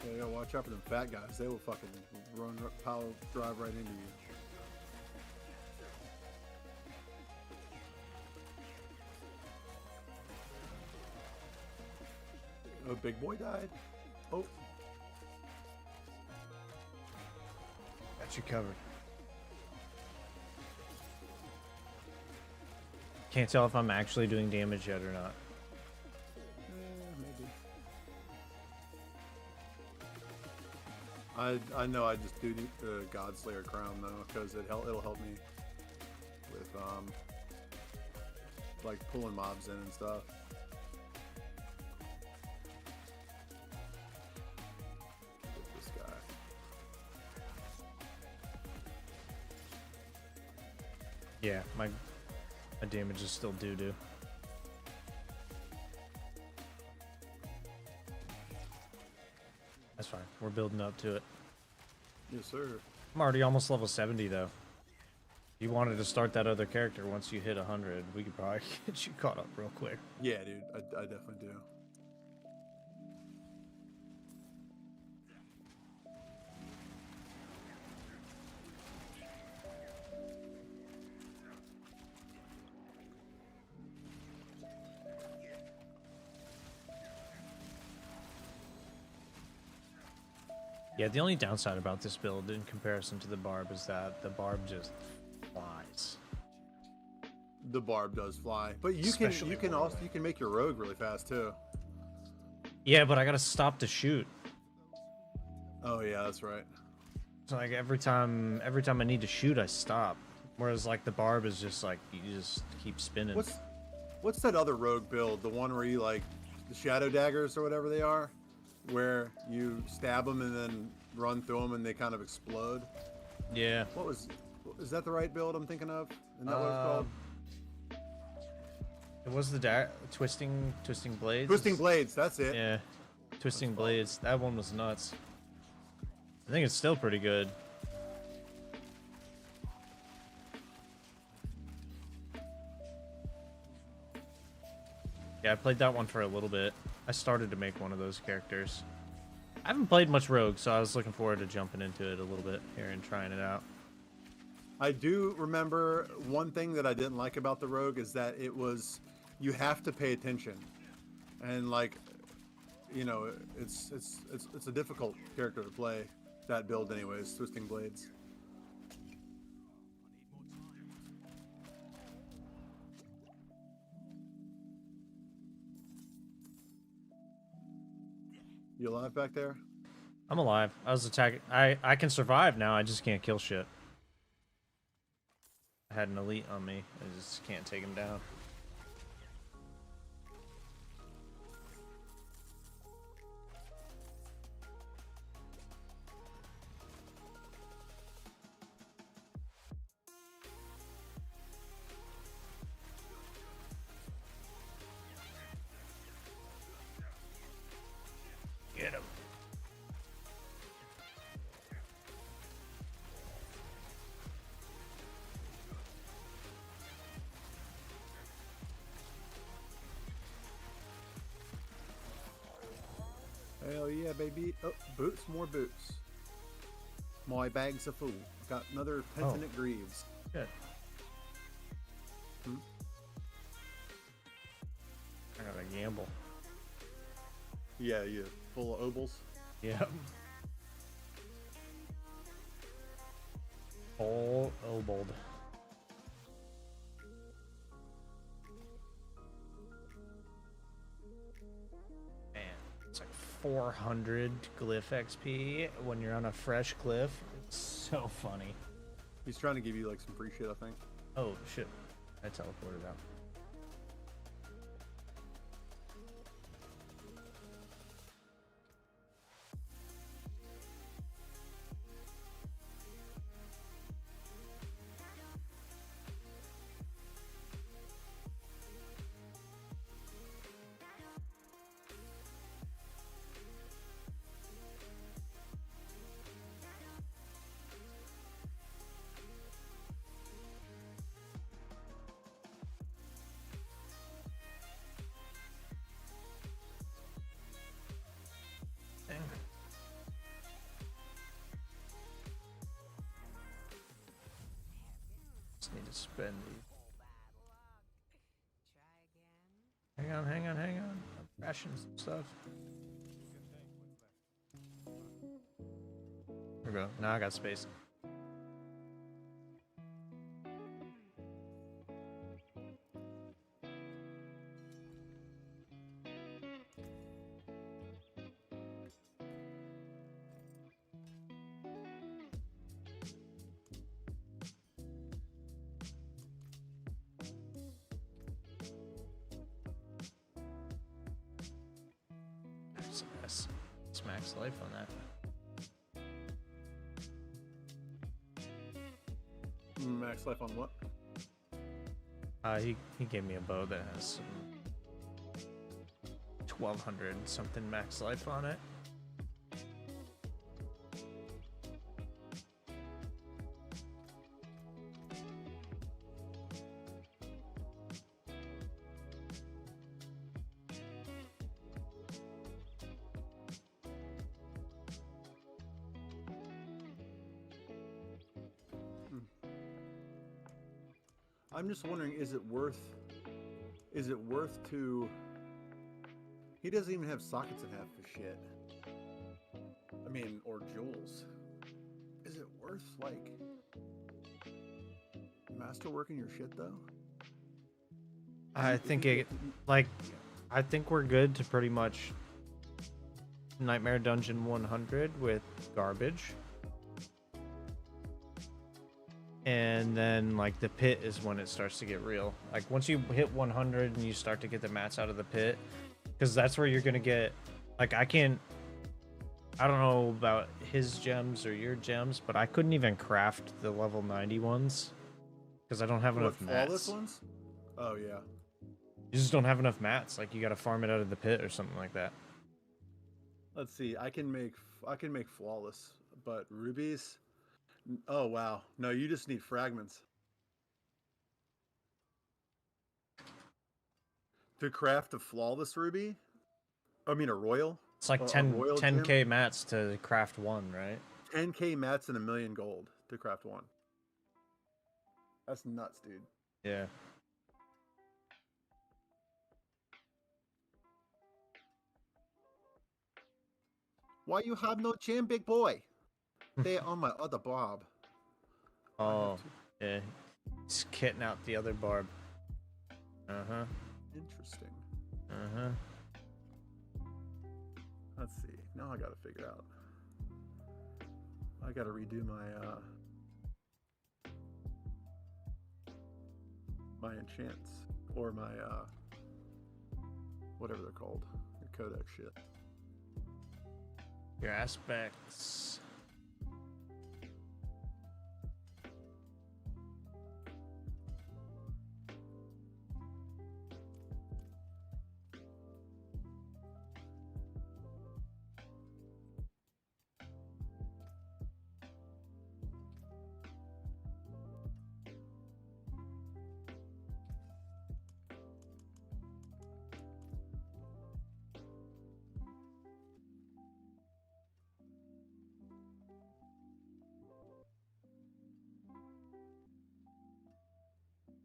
[SPEAKER 3] Yeah, you gotta watch out for them fat guys. They will fucking run, power drive right into you. Oh, big boy died. Oh.
[SPEAKER 1] Got you covered. Can't tell if I'm actually doing damage yet or not.
[SPEAKER 3] Maybe. I know I just do the Godslayer crown though, because it'll help me with like pulling mobs in and stuff. Get this guy.
[SPEAKER 1] Yeah, my damage is still doo-doo. That's fine. We're building up to it.
[SPEAKER 3] Yes, sir.
[SPEAKER 1] I'm already almost level 70 though. If you wanted to start that other character once you hit 100, we could probably get you caught up real quick.
[SPEAKER 3] Yeah, dude. I definitely do.
[SPEAKER 1] Yeah, the only downside about this build in comparison to the Barb is that the Barb just flies.
[SPEAKER 3] The Barb does fly, but you
[SPEAKER 1] Especially
[SPEAKER 3] can make your rogue really fast too.
[SPEAKER 1] Yeah, but I gotta stop to shoot.
[SPEAKER 3] Oh yeah, that's right.
[SPEAKER 1] So like every time I need to shoot, I stop. Whereas like the Barb is just like you just keep spinning.
[SPEAKER 3] What's that other rogue build? The one where you like the shadow daggers or whatever they are, where you stab them and then run through them and they kind of explode.
[SPEAKER 1] Yeah.
[SPEAKER 3] Is that the right build I'm thinking of? Isn't that what it's called?
[SPEAKER 1] It was the twisting blades.
[SPEAKER 3] Twisting blades. That's it.
[SPEAKER 1] Yeah, twisting blades. That one was nuts. I think it's still pretty good. Yeah, I played that one for a little bit. I started to make one of those characters. I haven't played much Rogue, so I was looking forward to jumping into it a little bit here and trying it out.
[SPEAKER 3] I do remember one thing that I didn't like about the Rogue is that you have to pay attention, and like, you know, it's a difficult character to play. That build, anyways, twisting blades. You alive back there?
[SPEAKER 1] I'm alive. I was attacking. I can survive now. I just can't kill shit. I had an elite on me. I just can't take him down.
[SPEAKER 3] baby. Oh, boots, more boots. My bags are full. Got another Pentanent Greaves.
[SPEAKER 1] Good.
[SPEAKER 3] Hmm?
[SPEAKER 1] I gotta gamble.
[SPEAKER 3] Yeah, you full of obols.
[SPEAKER 1] Yep. Full obold. Man, it's like 400 glyph XP when you're on a fresh glyph. It's so funny.
[SPEAKER 3] He's trying to give you like some free shit, I think.
[SPEAKER 1] Oh shit! I teleported out. Just need to spend these. Hang on. I'm crashing some stuff. There we go. Now I got space. That's max life on that.
[SPEAKER 3] Max life on what?
[SPEAKER 1] He gave me a bow that has some 1200 something max life on it.
[SPEAKER 3] I'm just wondering, is it worth to... He doesn't even have sockets in half the shit. I mean, or jewels. Is it worth, like, masterworking your shit, though?
[SPEAKER 1] I think I think we're good to pretty much Nightmare Dungeon 100 with garbage. And then, like, the pit is when it starts to get real. Like, once you hit 100 and you start to get the mats out of the pit, because that's where you're going to get... Like, I don't know about his gems or your gems, but I couldn't even craft the level 90 ones. Because I don't have enough
[SPEAKER 3] flawless
[SPEAKER 1] mats.
[SPEAKER 3] Ones? Oh, yeah.
[SPEAKER 1] You just don't have enough mats. Like, you got to farm it out of the pit or something like that.
[SPEAKER 3] Let's see. I can make flawless, but rubies... Oh, wow. No, you just need fragments. To craft a flawless ruby? I mean, a royal?
[SPEAKER 1] It's like 10k mats to craft one, right?
[SPEAKER 3] 10k mats and 1,000,000 gold to craft one. That's nuts, dude.
[SPEAKER 1] Yeah.
[SPEAKER 3] Why you have no gem, big boy? They on my other Barb.
[SPEAKER 1] Oh, yeah. He's kitting out the other Barb. Uh-huh.
[SPEAKER 3] Interesting.
[SPEAKER 1] Uh-huh.
[SPEAKER 3] Let's see. Now I gotta figure out. I gotta redo my my enchants. Or my whatever they're called. Your codex shit.
[SPEAKER 1] Your aspects.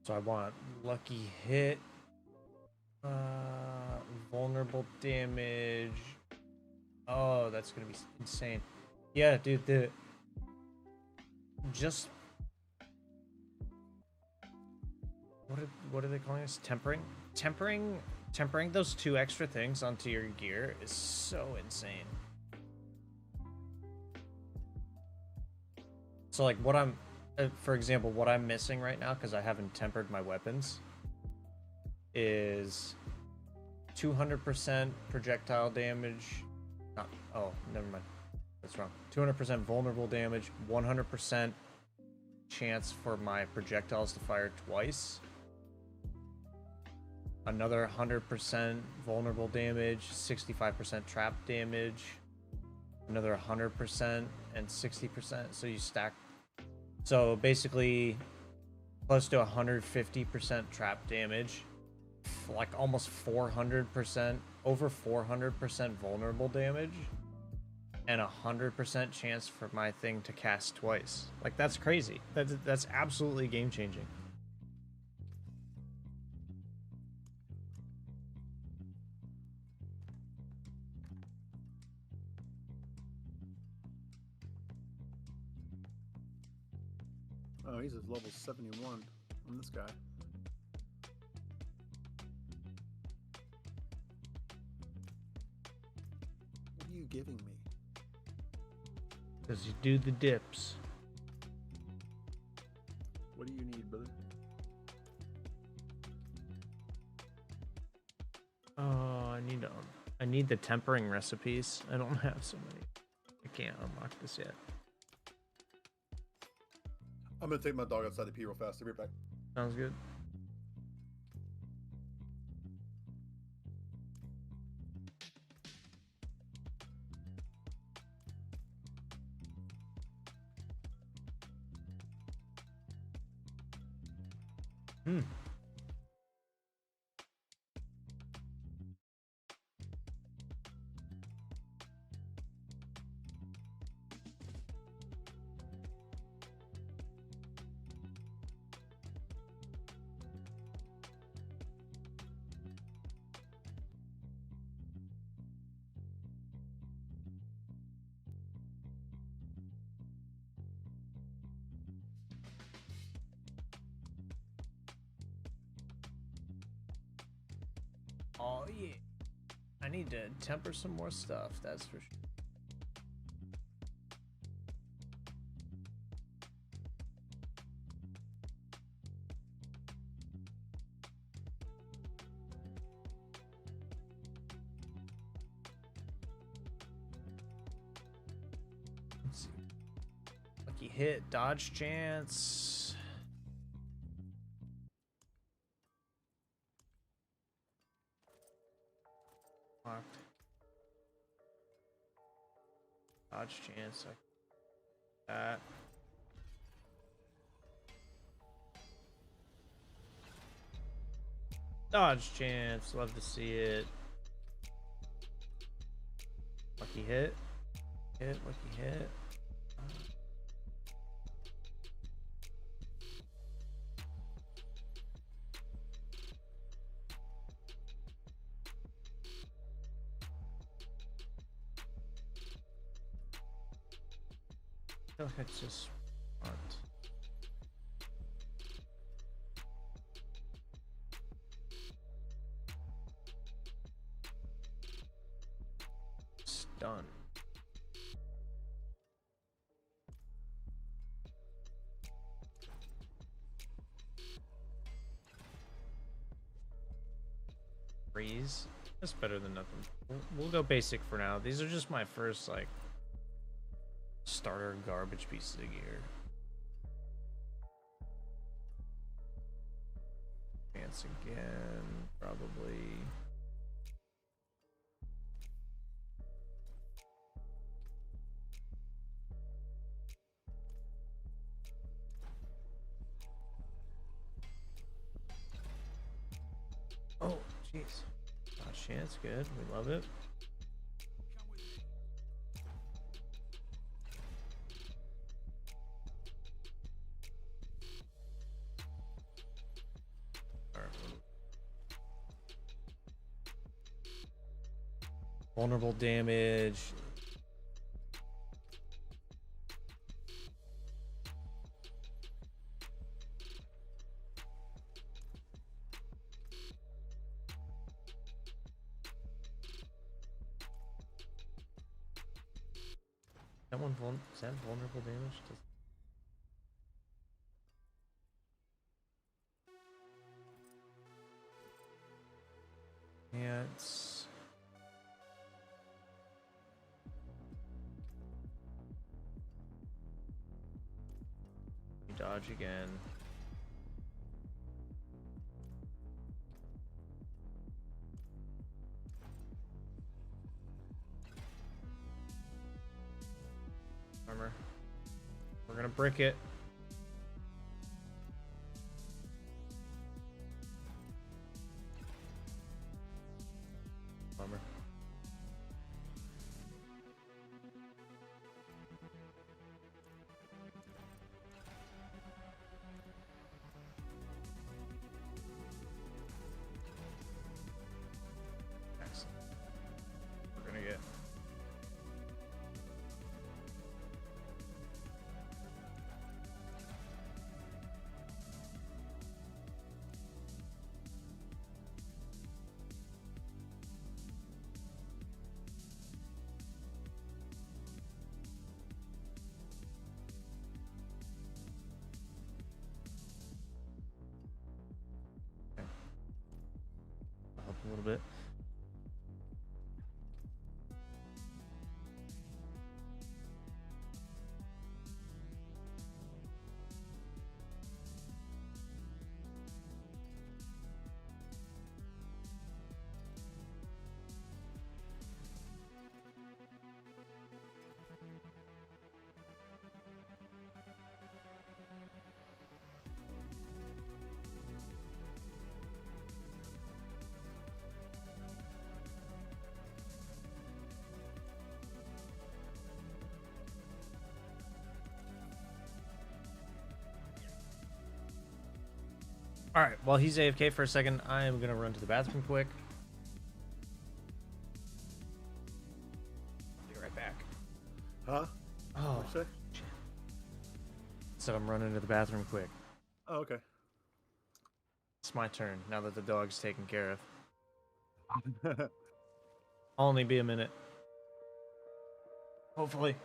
[SPEAKER 1] So I want lucky hit, vulnerable damage. Oh, that's gonna be insane. Yeah, dude, just what are they calling this? Tempering those 2 extra things onto your gear is so insane. So like what I'm, for example, what I'm missing right now because I haven't tempered my weapons is 200% projectile damage. Oh, never mind. That's wrong. 200% vulnerable damage, 100% chance for my projectiles to fire twice. Another 100% vulnerable damage, 65% trap damage. Another 100% and 60%. So you stack. So basically, close to 150% trap damage, like almost 400%, over 400% vulnerable damage, and 100% chance for my thing to cast twice. Like that's crazy. That's absolutely game changing.
[SPEAKER 6] Oh, he's at level 71 on this guy. What are you giving me?
[SPEAKER 1] Because you do the dips.
[SPEAKER 6] What do you need, brother?
[SPEAKER 1] Oh, I need the tempering recipes. I don't have so many. I can't unlock this yet.
[SPEAKER 3] I'm gonna take my dog outside to pee real fast. I'll be right back.
[SPEAKER 1] Sounds good. Oh yeah. I need to temper some more stuff, that's for sure. Let's see. Lucky hit, dodge chance. Locked. Dodge chance. Like that. Dodge chance. Love to see it. Lucky hit. Lucky hit. I feel like it's just smart. Stun. Freeze. That's better than nothing. We'll go basic for now. These are just my first like starter garbage pieces of gear. Advance again, probably. Oh, jeez. Dodge chance, good. We love it. Vulnerable damage. That one is that vulnerable damage? Yeah, it's you dodge again. Armor. We're gonna brick it. Bummer. Excellent. We're gonna get up a little bit. All right, while he's AFK for a second, I am gonna run to the bathroom quick. I'll be right back.
[SPEAKER 6] Huh?
[SPEAKER 1] Oh,
[SPEAKER 6] What'd you say?
[SPEAKER 1] so I'm running to the bathroom quick.
[SPEAKER 6] Oh, okay.
[SPEAKER 1] It's my turn now that the dog's taken care of. I'll only be a minute. Hopefully.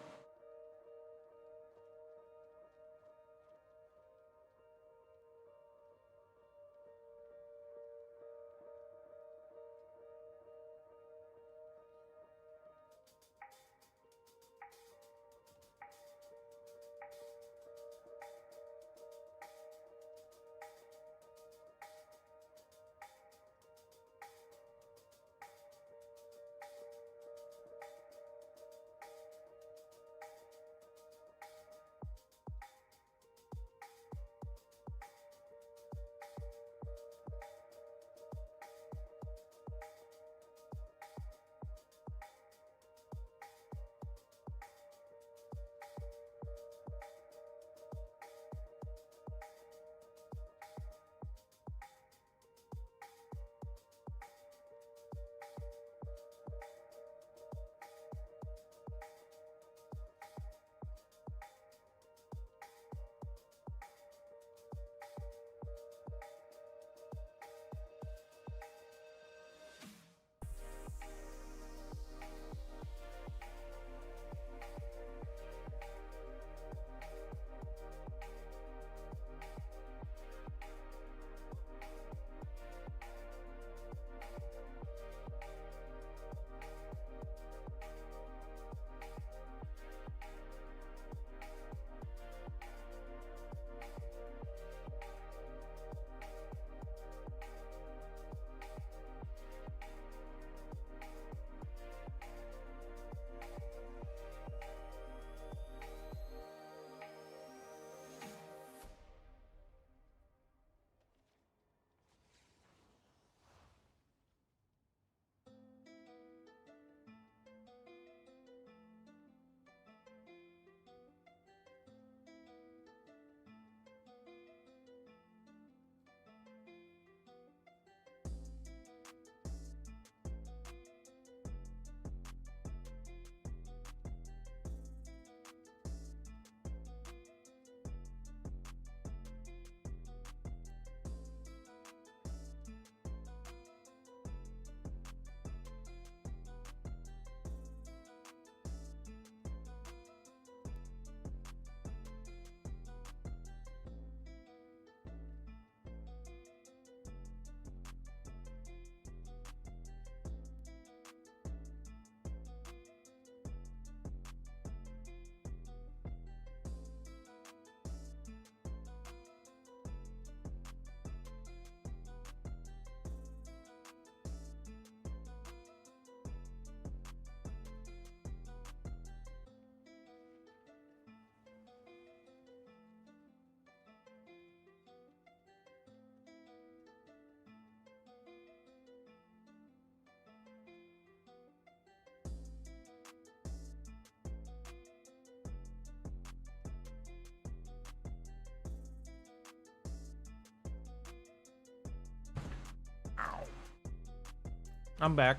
[SPEAKER 1] I'm back.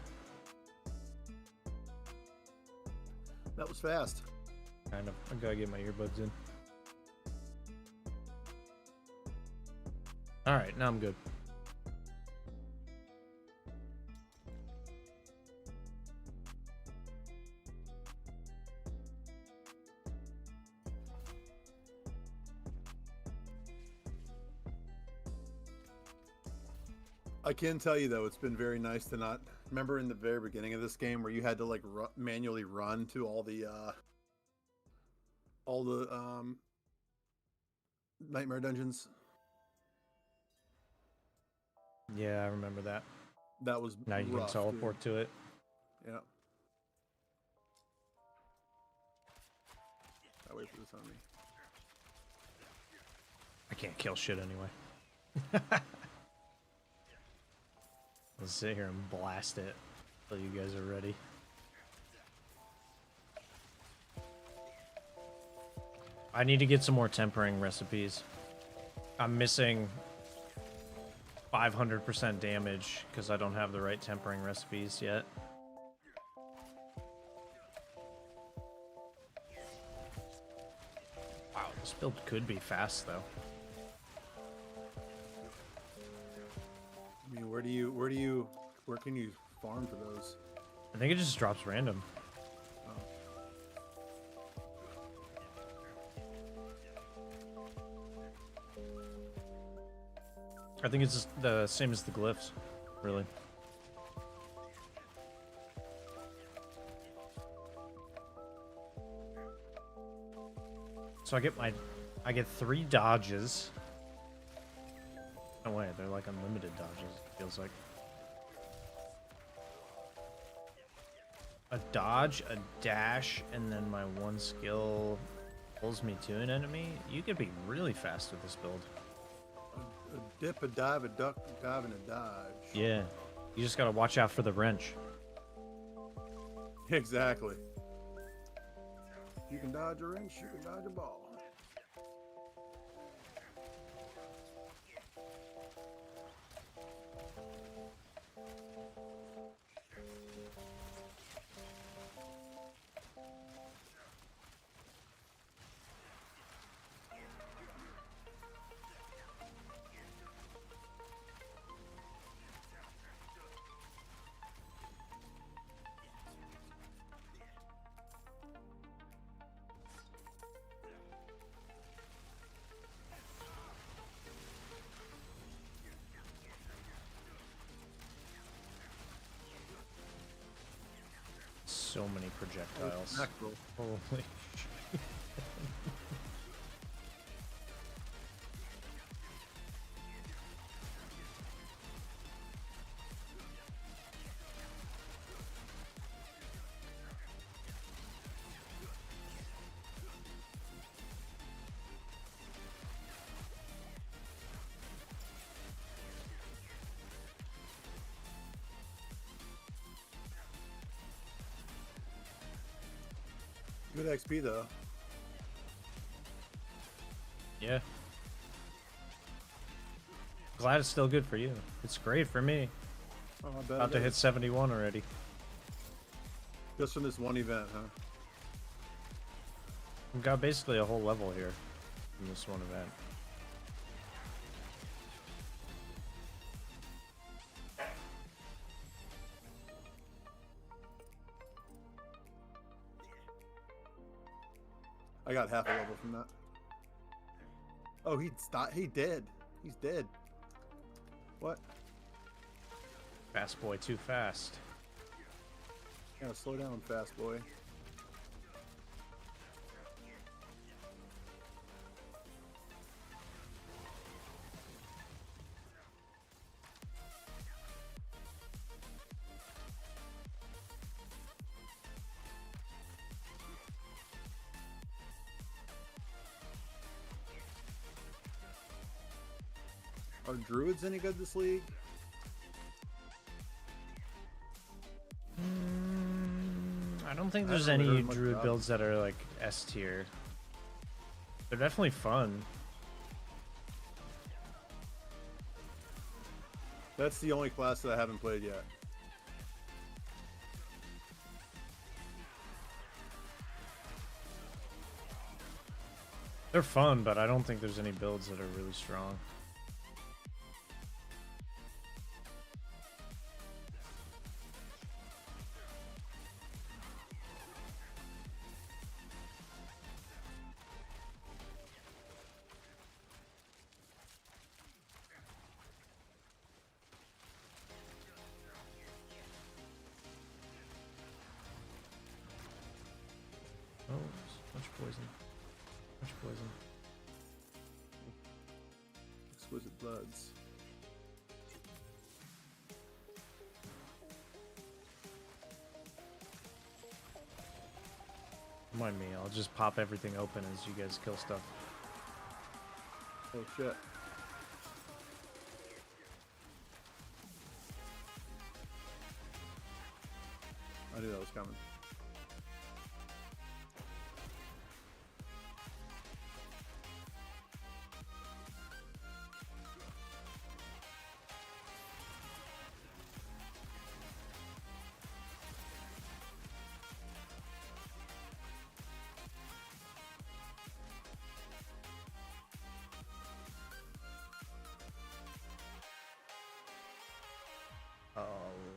[SPEAKER 6] That was fast.
[SPEAKER 1] Kind of. I gotta get my earbuds in. Alright, now I'm good.
[SPEAKER 3] I can tell you though, it's been very nice to not remember in the very beginning of this game where you had to like manually run to all the nightmare dungeons.
[SPEAKER 1] Yeah, I remember that.
[SPEAKER 3] That was
[SPEAKER 1] Now you
[SPEAKER 3] rough,
[SPEAKER 1] can teleport to it.
[SPEAKER 3] Dude. Yeah. I wait for this on me.
[SPEAKER 1] I can't kill shit anyway. Let's sit here and blast it until you guys are ready. I need to get some more tempering recipes. I'm missing 500% damage because I don't have the right tempering recipes yet. Wow, this build could be fast though.
[SPEAKER 3] I mean, where can you farm for those?
[SPEAKER 1] I think it just drops random. I think it's just the same as the glyphs, really. So I get 3 dodges. No way, they're like unlimited dodges, it feels like. A dodge, a dash, and then my one skill pulls me to an enemy. You could be really fast with this build.
[SPEAKER 3] A dip, a dive, a duck, a dive, and a dodge.
[SPEAKER 1] Yeah, you just gotta watch out for the wrench.
[SPEAKER 3] Exactly. You can dodge a wrench, you can dodge a ball.
[SPEAKER 1] So many projectiles.
[SPEAKER 3] Mackerel.
[SPEAKER 1] Holy shit.
[SPEAKER 3] Good XP though.
[SPEAKER 1] Yeah. Glad it's still good for you. It's great for me.
[SPEAKER 3] Oh, I bet
[SPEAKER 1] About to
[SPEAKER 3] it
[SPEAKER 1] hit
[SPEAKER 3] is.
[SPEAKER 1] 71 already.
[SPEAKER 3] Just from this one event, huh?
[SPEAKER 1] We've got basically a whole level here in this one event.
[SPEAKER 3] I got half a level from that. Oh, he dead. He's dead. What?
[SPEAKER 1] Fast boy too fast.
[SPEAKER 3] Gotta slow down, fast boy. Are druids any good this league?
[SPEAKER 1] I don't think
[SPEAKER 3] I
[SPEAKER 1] there's
[SPEAKER 3] haven't
[SPEAKER 1] any
[SPEAKER 3] heard much
[SPEAKER 1] druid
[SPEAKER 3] about
[SPEAKER 1] builds that are like S tier. They're definitely fun.
[SPEAKER 3] That's the only class that I haven't played yet.
[SPEAKER 1] They're fun, but I don't think there's any builds that are really strong. Oh, much poison. Much poison.
[SPEAKER 6] Exquisite bloods.
[SPEAKER 1] Mind me, I'll just pop everything open as you guys kill stuff.
[SPEAKER 6] Oh shit. I knew that was coming.
[SPEAKER 1] Oh,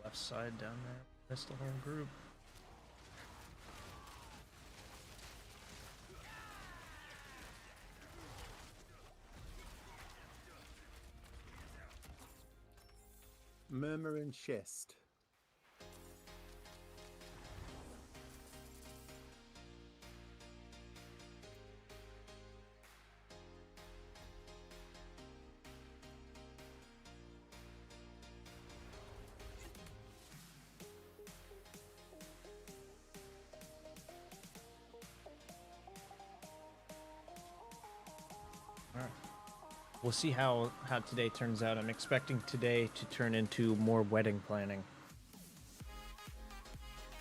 [SPEAKER 1] left side down there. Missed the whole group.
[SPEAKER 6] Murmuring chest.
[SPEAKER 1] Alright. We'll see how today turns out. I'm expecting today to turn into more wedding planning.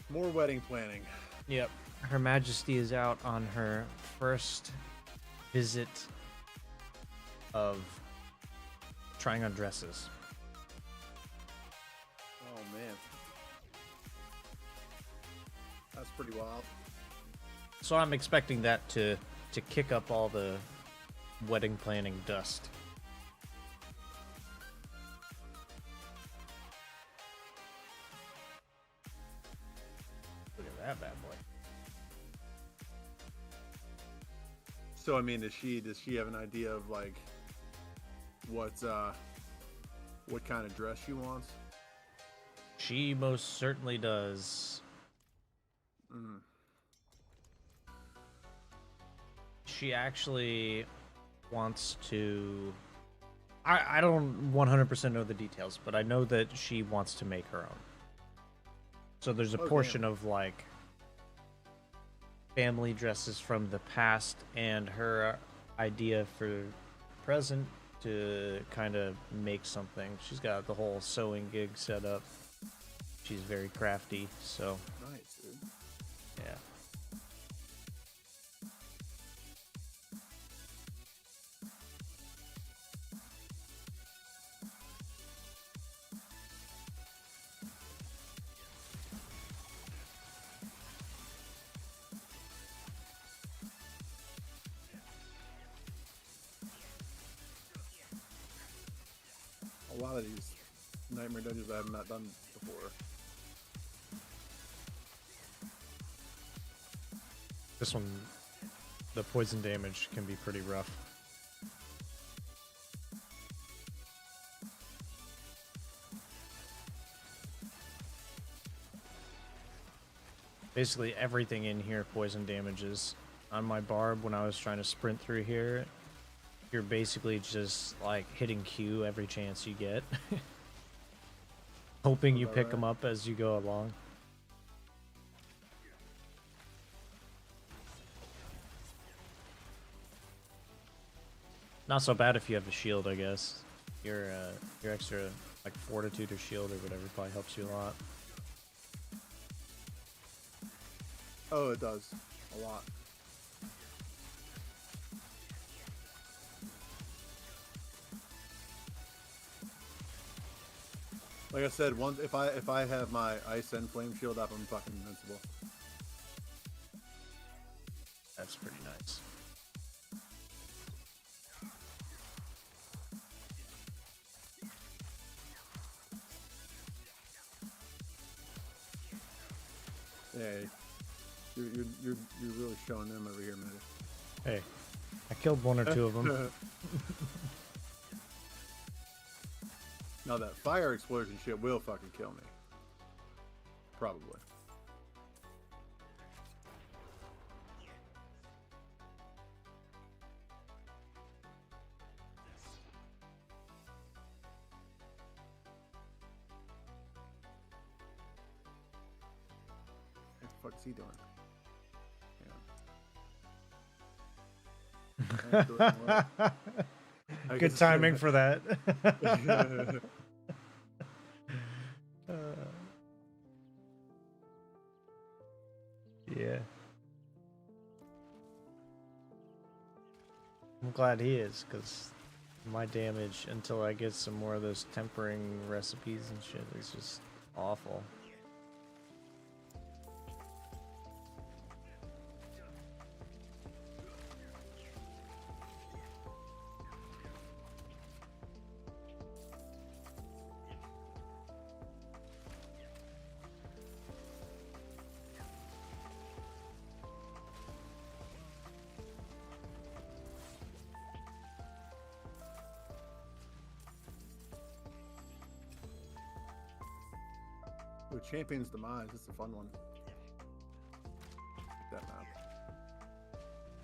[SPEAKER 6] More wedding planning.
[SPEAKER 1] Yep. Her Majesty is out on her first visit of trying on dresses.
[SPEAKER 6] Oh man. That's pretty wild.
[SPEAKER 1] So I'm expecting that to kick up all the wedding planning dust. Look at that bad boy.
[SPEAKER 6] So I mean, does she have an idea of like what kind of dress she wants?
[SPEAKER 1] She most certainly does.
[SPEAKER 6] Mm.
[SPEAKER 1] She actually wants to... I don't 100% know the details, but I know that she wants to make her own. So there's a portion of like family dresses from the past and her idea for present to kind of make something. She's got the whole sewing gig set up. She's very crafty, so
[SPEAKER 6] Nice, dude.
[SPEAKER 1] yeah.
[SPEAKER 6] A lot of these nightmare dungeons I have not done before.
[SPEAKER 1] This one, the poison damage can be pretty rough. Basically everything in here poison damages. On my Barb, when I was trying to sprint through here, you're basically just like hitting Q every chance you get. Hoping you pick them up as you go along. Not so bad if you have a shield, I guess. Your extra like fortitude or shield or whatever probably helps you a lot.
[SPEAKER 6] Oh, it does. A lot. Like I said, once if I have my ice and flame shield up, I'm fucking invincible.
[SPEAKER 1] That's pretty nice.
[SPEAKER 6] Hey, you're really showing them over here, man.
[SPEAKER 1] Hey, I killed one or two of them.
[SPEAKER 6] Now that fire explosion shit will fucking kill me. Probably. What the fuck's he doing? Yeah. I
[SPEAKER 1] Good
[SPEAKER 6] guess-
[SPEAKER 1] timing for that. Yeah. I'm glad he is, because my damage until I get some more of those tempering recipes and shit is just awful.
[SPEAKER 6] Ooh, Champion's Demise. It's a fun one. That map.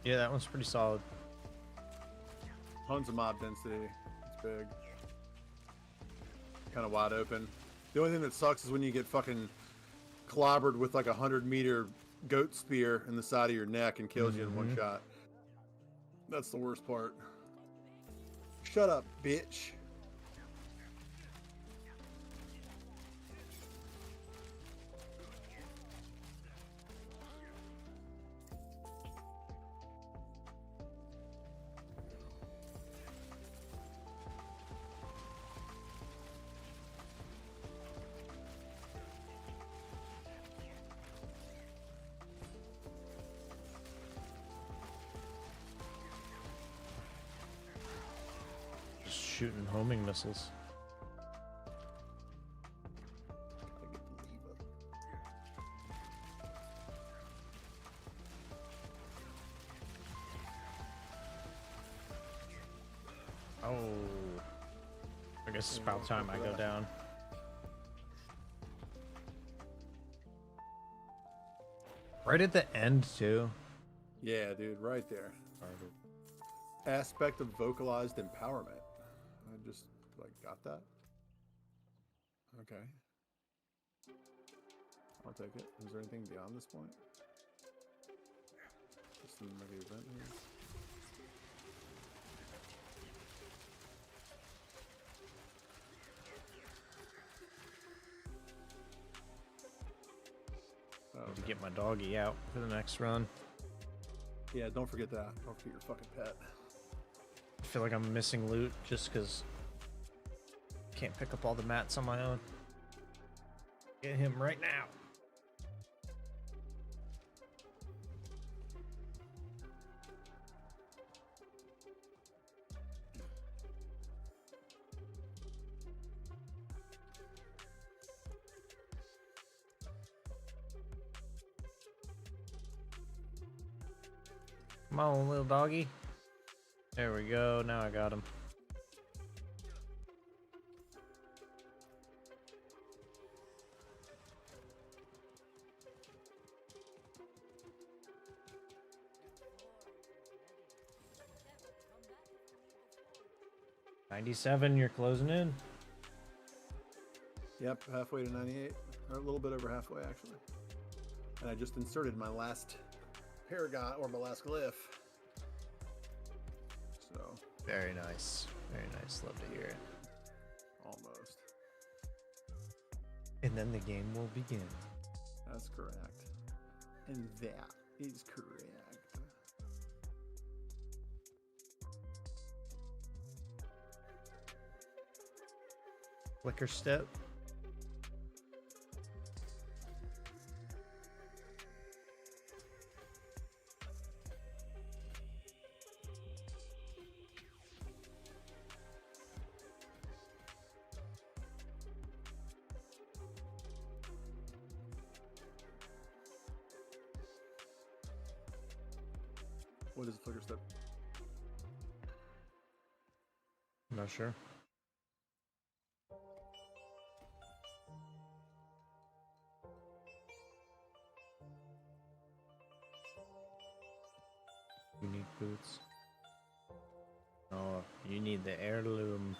[SPEAKER 1] Yeah, that one's pretty solid.
[SPEAKER 6] Tons of mob density. It's big. Kind of wide open. The only thing that sucks is when you get fucking clobbered with like a 100-meter goat spear in the side of your neck and kills you in one shot. That's the worst part. Shut up, bitch.
[SPEAKER 1] Just shooting homing missiles. Oh. I guess it's about time I go down. Right at the end, too.
[SPEAKER 6] Yeah, dude, right there. Aspect of vocalized empowerment. I just, like, got that. Okay. I'll take it. Is there anything beyond this point? Just another event here. Oh,
[SPEAKER 1] To get my doggy out for the next run.
[SPEAKER 6] yeah, don't forget that. Don't forget your fucking pet.
[SPEAKER 1] I feel like I'm missing loot just because I can't pick up all the mats on my own. Get him right now. Come on, little doggy. There we go. Now I got him. $97, you're closing in.
[SPEAKER 6] Yep, halfway to 98. Or a little bit over halfway, actually. And I just inserted my last paragon, or my last glyph. So,
[SPEAKER 1] Very nice. Very nice. Love to hear it.
[SPEAKER 6] almost.
[SPEAKER 1] And then the game will begin.
[SPEAKER 6] That's correct. And that is correct.
[SPEAKER 1] Flicker step.
[SPEAKER 6] What is a flicker step?
[SPEAKER 1] I'm not sure. Unique boots. Oh, you need the heirloom.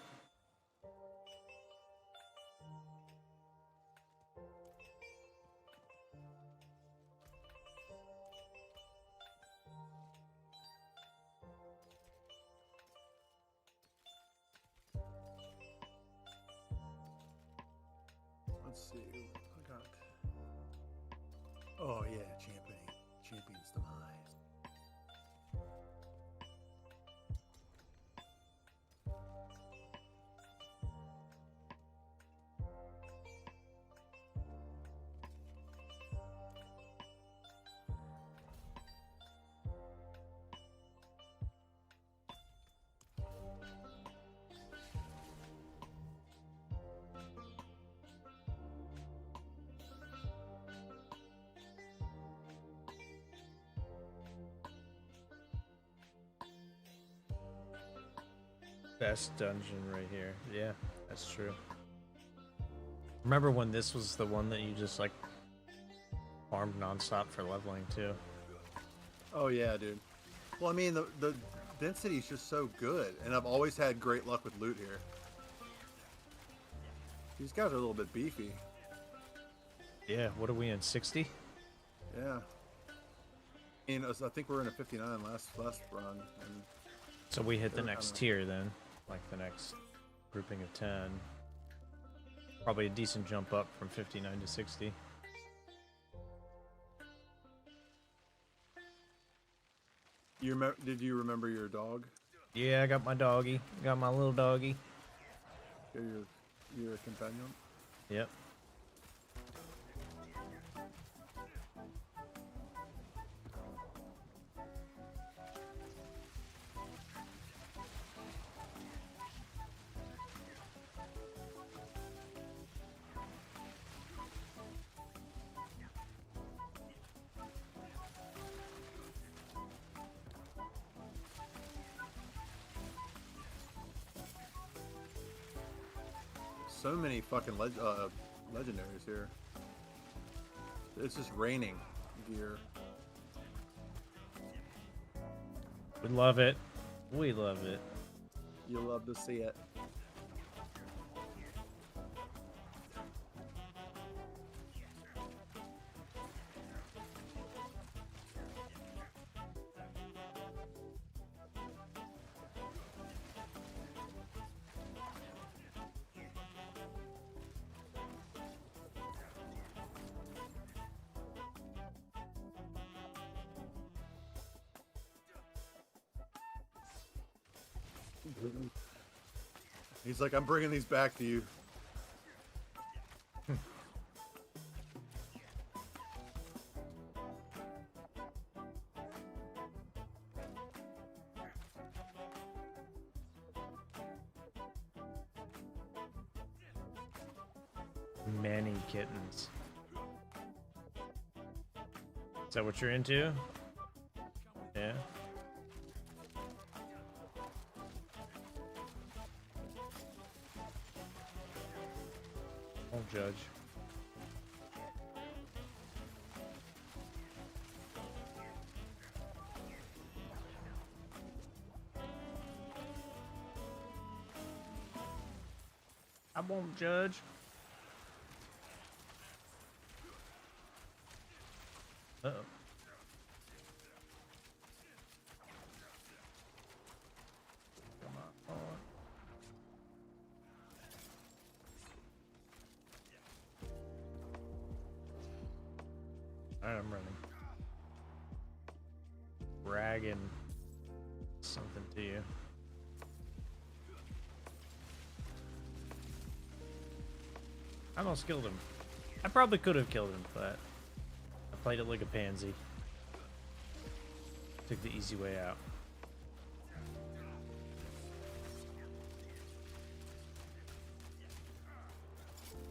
[SPEAKER 6] Let's see. I got. Oh yeah, champion's demise.
[SPEAKER 1] Best dungeon right here. Yeah, that's true. Remember when this was the one that you just like farmed nonstop for leveling too?
[SPEAKER 6] Oh yeah, dude. Well, I mean the density is just so good, and I've always had great luck with loot here. These guys are a little bit beefy.
[SPEAKER 1] Yeah, what are we in, 60?
[SPEAKER 6] Yeah. And I think we're in a 59 last run, and
[SPEAKER 1] So we hit the
[SPEAKER 6] They're
[SPEAKER 1] next
[SPEAKER 6] kinda-
[SPEAKER 1] tier then, like the next grouping of 10. Probably a decent jump up from 59 to 60.
[SPEAKER 6] did you remember your dog?
[SPEAKER 1] Yeah, I got my doggy. Got my little doggy.
[SPEAKER 6] Your companion?
[SPEAKER 1] Yep.
[SPEAKER 6] So many fucking legendaries here. It's just raining gear.
[SPEAKER 1] We love it. We love it.
[SPEAKER 6] You'll love to see it. He's like, I'm bringing these back to you.
[SPEAKER 1] Many kittens. Is that what you're into? Yeah. Won't judge. I won't judge. Uh-oh. Come on. Alright, I'm running. Bragging something to you. I almost killed him. I probably could have killed him, but I played it like a pansy. Took the easy way out.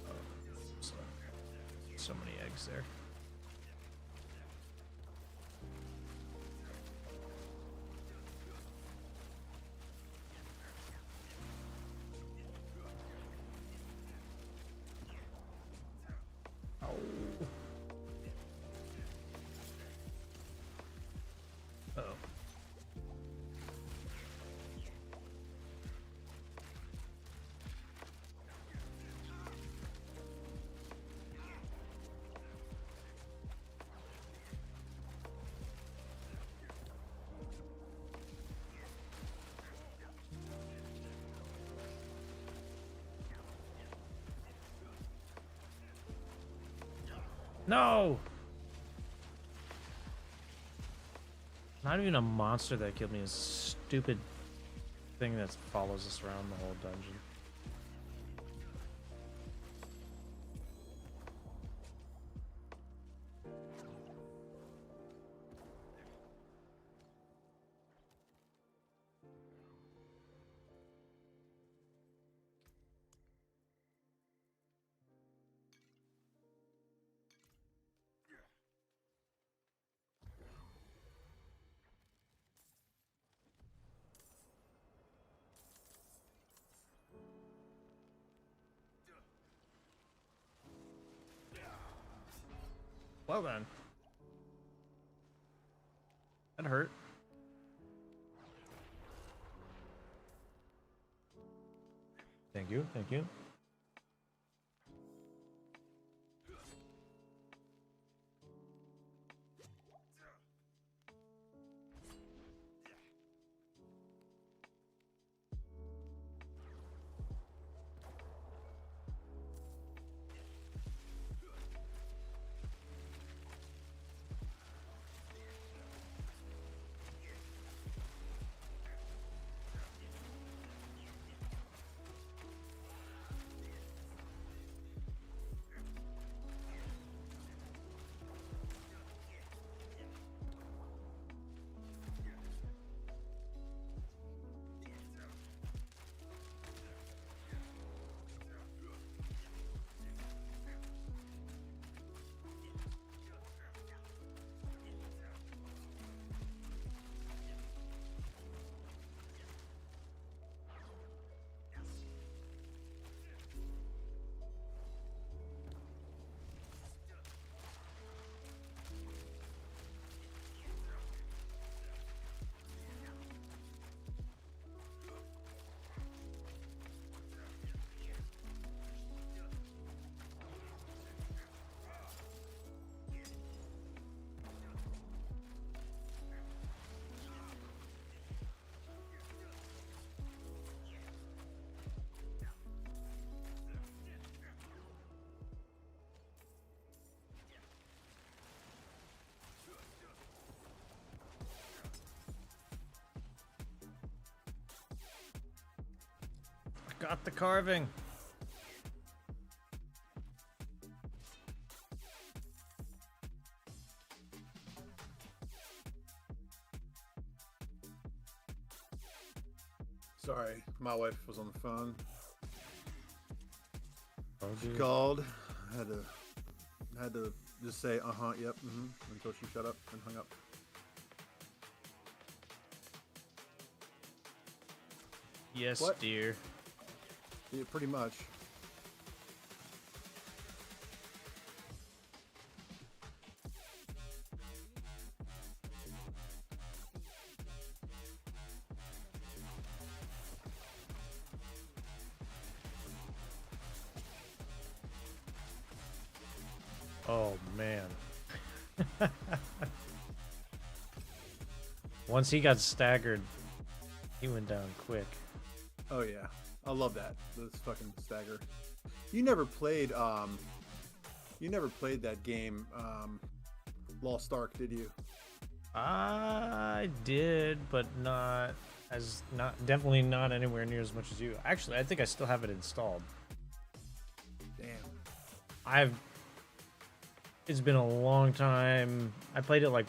[SPEAKER 1] Oh, so many eggs there. No! Not even a monster that killed me. A stupid thing that follows us around the whole dungeon. Well then. That hurt. Thank you, thank you. Got the carving.
[SPEAKER 6] Sorry, my wife was on the phone.
[SPEAKER 1] Oh,
[SPEAKER 6] She
[SPEAKER 1] dude.
[SPEAKER 6] called. Had to just say yep, until she shut up and hung up.
[SPEAKER 1] Yes,
[SPEAKER 6] What?
[SPEAKER 1] dear.
[SPEAKER 6] Yeah, pretty much.
[SPEAKER 1] Oh, man. Once he got staggered, he went down quick.
[SPEAKER 6] Oh yeah, I love that. This fucking stagger. You never played that game, Lost Ark, did you?
[SPEAKER 1] I did, but definitely not anywhere near as much as you. Actually, I think I still have it installed.
[SPEAKER 6] Damn.
[SPEAKER 1] It's been a long time. I played it like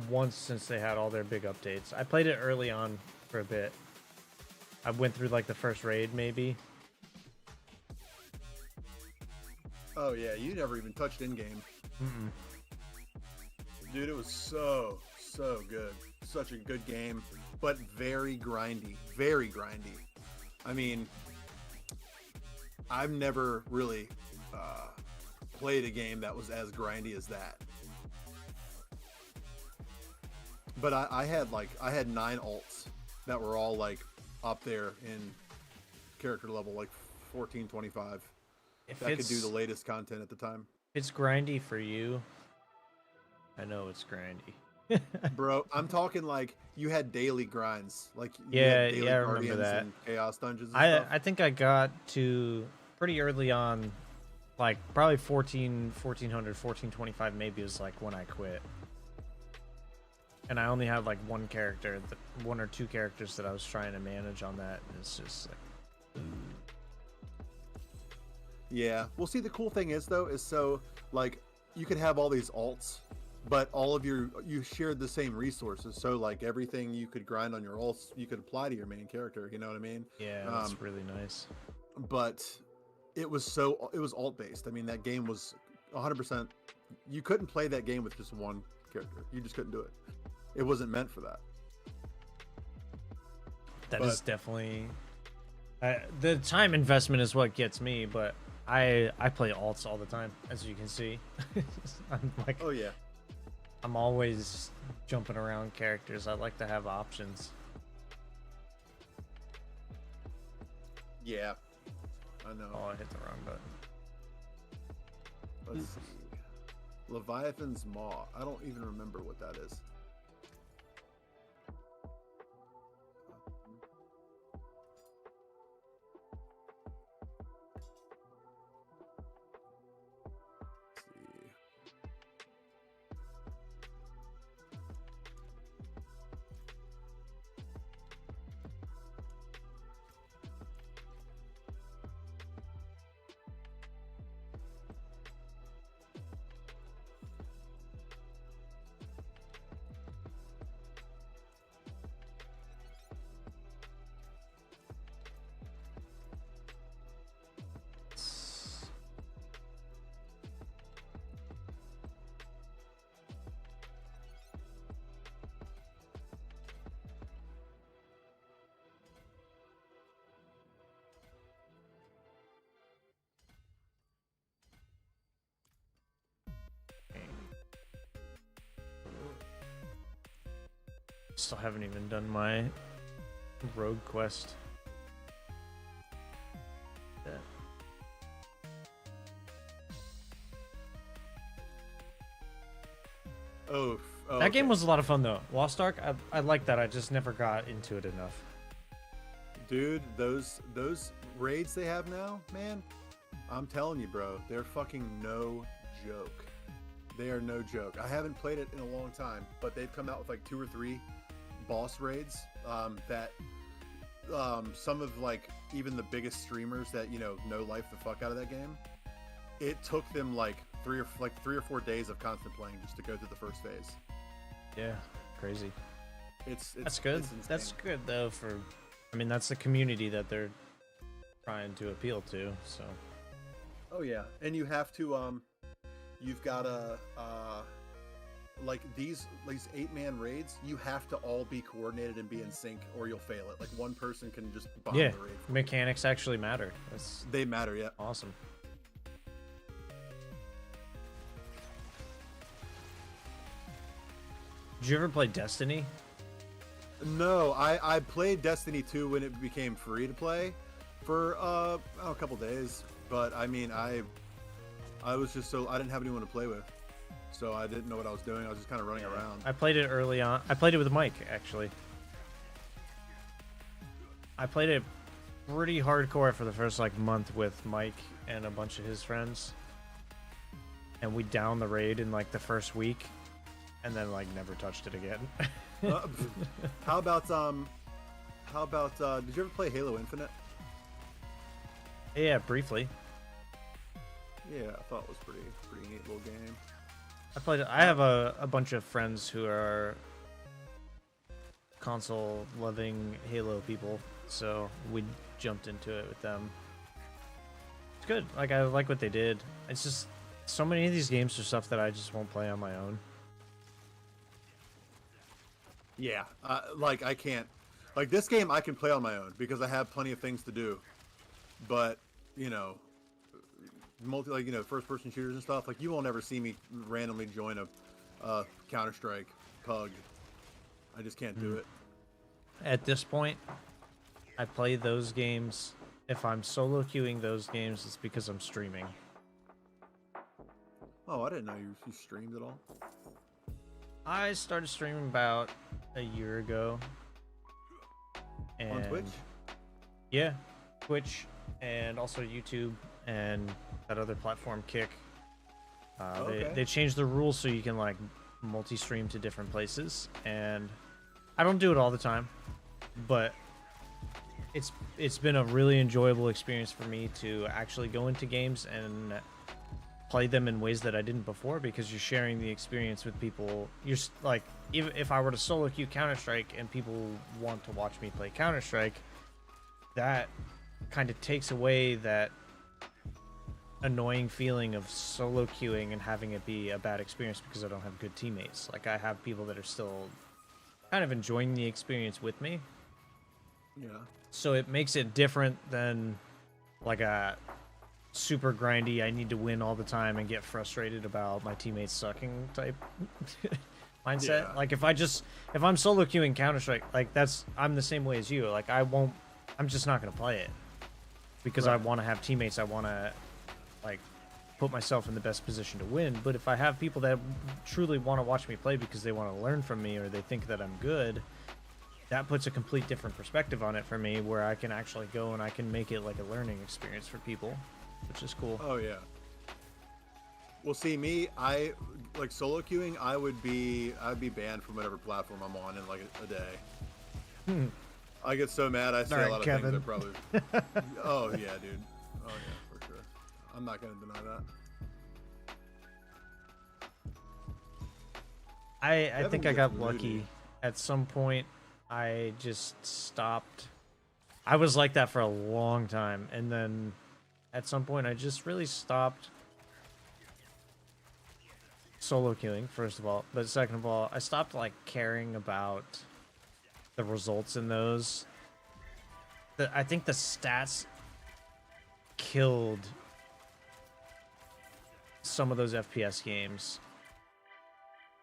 [SPEAKER 1] once since they had all their big updates. I played it early on for a bit. I went through like the first raid maybe.
[SPEAKER 6] Oh yeah, you never even touched in-game.
[SPEAKER 1] Mm-mm.
[SPEAKER 6] Dude, it was so good. Such a good game, but very grindy. Very grindy. I mean, I've never really played a game that was as grindy as that. But I had 9 alts that were all like up there in character level, like 14, 25. That could do the latest content at the time.
[SPEAKER 1] It's grindy for you. I know it's grindy.
[SPEAKER 6] Bro, I'm talking like you had daily grinds. Like you
[SPEAKER 1] Yeah,
[SPEAKER 6] had daily
[SPEAKER 1] yeah, I remember
[SPEAKER 6] guardians
[SPEAKER 1] that.
[SPEAKER 6] and chaos dungeons and stuff.
[SPEAKER 1] I think I got to pretty early on Like probably 1400, 1425 maybe is like when I quit. And I only had like one character, one or two characters that I was trying to manage on that. And it's just like,
[SPEAKER 3] Yeah. Well, see, the cool thing is though, is so like you could have all these alts, but all of you shared the same resources. So like everything you could grind on your alts, you could apply to your main character. You know what I mean?
[SPEAKER 1] yeah, that's really nice.
[SPEAKER 3] But it was alt based. I mean, that game was 100%. You couldn't play that game with just one character. You just couldn't do it. It wasn't meant for that.
[SPEAKER 1] That is definitely the time investment is what gets me, but I play alts all the time, as you can see. I'm like,
[SPEAKER 3] oh yeah,
[SPEAKER 1] I'm always jumping around characters. I like to have options.
[SPEAKER 3] yeah, I know.
[SPEAKER 1] Oh, I hit the wrong button.
[SPEAKER 3] Let's see. Leviathan's Maw. I don't even remember what that is.
[SPEAKER 1] Still haven't even done my rogue quest. Yeah.
[SPEAKER 3] Oh,
[SPEAKER 1] That game was a lot of fun though. Lost Ark, I like that. I just never got into it enough.
[SPEAKER 3] dude. Those raids they have now, man. I'm telling you, bro, they're fucking no joke. They are no joke. I haven't played it in a long time, but they've come out with like 2 or 3 boss raids that some of like even the biggest streamers that know life the fuck out of that game. It took them like 3 or 4 days of constant playing just to go through the first phase.
[SPEAKER 1] Yeah, crazy.
[SPEAKER 3] That's
[SPEAKER 1] good.
[SPEAKER 3] It's
[SPEAKER 1] That's
[SPEAKER 3] insane.
[SPEAKER 1] good though. I mean, that's the community that they're trying to appeal to. So.
[SPEAKER 3] Oh yeah, and you have to you've got to like these 8-man raids, you have to all be coordinated and be in sync or you'll fail it. Like one person can just bomb
[SPEAKER 1] Yeah,
[SPEAKER 3] the raid.
[SPEAKER 1] mechanics actually matter.
[SPEAKER 3] They matter, yeah.
[SPEAKER 1] Awesome. Did you ever play Destiny?
[SPEAKER 3] No, I played Destiny 2 when it became free to play for a couple days, but I mean I was just I didn't have anyone to play with. So I didn't know what I was doing. I was just kind of running around.
[SPEAKER 1] I played it early on. I played it with Mike, actually. I played it pretty hardcore for the first like month with Mike and a bunch of his friends. And we downed the raid in like the first week and then like never touched it again.
[SPEAKER 3] How about did you ever play Halo Infinite?
[SPEAKER 1] Yeah, briefly.
[SPEAKER 3] Yeah, I thought it was pretty neat little game.
[SPEAKER 1] I played it. I have a bunch of friends who are console loving Halo people, so we jumped into it with them. It's good. Like I like what they did. It's just so many of these games are stuff that I just won't play on my own.
[SPEAKER 3] Yeah, like I can't. Like this game, I can play on my own because I have plenty of things to do. But first-person shooters and stuff. Like you won't ever see me randomly join a Counter-Strike pug. I just can't do it.
[SPEAKER 1] At this point, I play those games. If I'm solo queuing those games, it's because I'm streaming.
[SPEAKER 3] Oh, I didn't know you streamed at all.
[SPEAKER 1] I started streaming about a year ago.
[SPEAKER 3] On Twitch?
[SPEAKER 1] Yeah, Twitch and also YouTube and that other platform Kick.
[SPEAKER 3] Okay.
[SPEAKER 1] They changed the rules so you can like multi-stream to different places, and I don't do it all the time, but it's been a really enjoyable experience for me to actually go into games and play them in ways that I didn't before, because you're sharing the experience with people. You're like, even if I were to solo queue Counter-Strike and people want to watch me play Counter-Strike, that kind of takes away that annoying feeling of solo queuing and having it be a bad experience because I don't have good teammates. Like, I have people that are still kind of enjoying the experience with me.
[SPEAKER 3] Yeah.
[SPEAKER 1] So it makes it different than like a super grindy, I need to win all the time and get frustrated about my teammates sucking type mindset.
[SPEAKER 3] Yeah.
[SPEAKER 1] Like if I'm solo queuing Counter-Strike, like I'm the same way as you. Like I'm just not going to play it because I
[SPEAKER 3] Right.
[SPEAKER 1] want to have teammates. I want to like put myself in the best position to win. But if I have people that truly want to watch me play because they want to learn from me or they think that I'm good, that puts a complete different perspective on it for me, where I can actually go and I can make it like a learning experience for people, which is cool.
[SPEAKER 3] Oh yeah. Well, see, me, I like solo queuing. I'd be banned from whatever platform I'm on in like a day. I get so mad. I say
[SPEAKER 1] Alright,
[SPEAKER 3] a lot of
[SPEAKER 1] Kevin.
[SPEAKER 3] things that probably. Oh yeah, dude. Oh yeah, for sure. I'm not gonna deny that.
[SPEAKER 1] I
[SPEAKER 3] Kevin
[SPEAKER 1] think I
[SPEAKER 3] gets
[SPEAKER 1] got
[SPEAKER 3] moody.
[SPEAKER 1] lucky. At some point, I just stopped. I was like that for a long time, and then at some point, I just really stopped solo queuing, first of all. But second of all, I stopped like caring about the results in those. I think the stats killed some of those FPS games.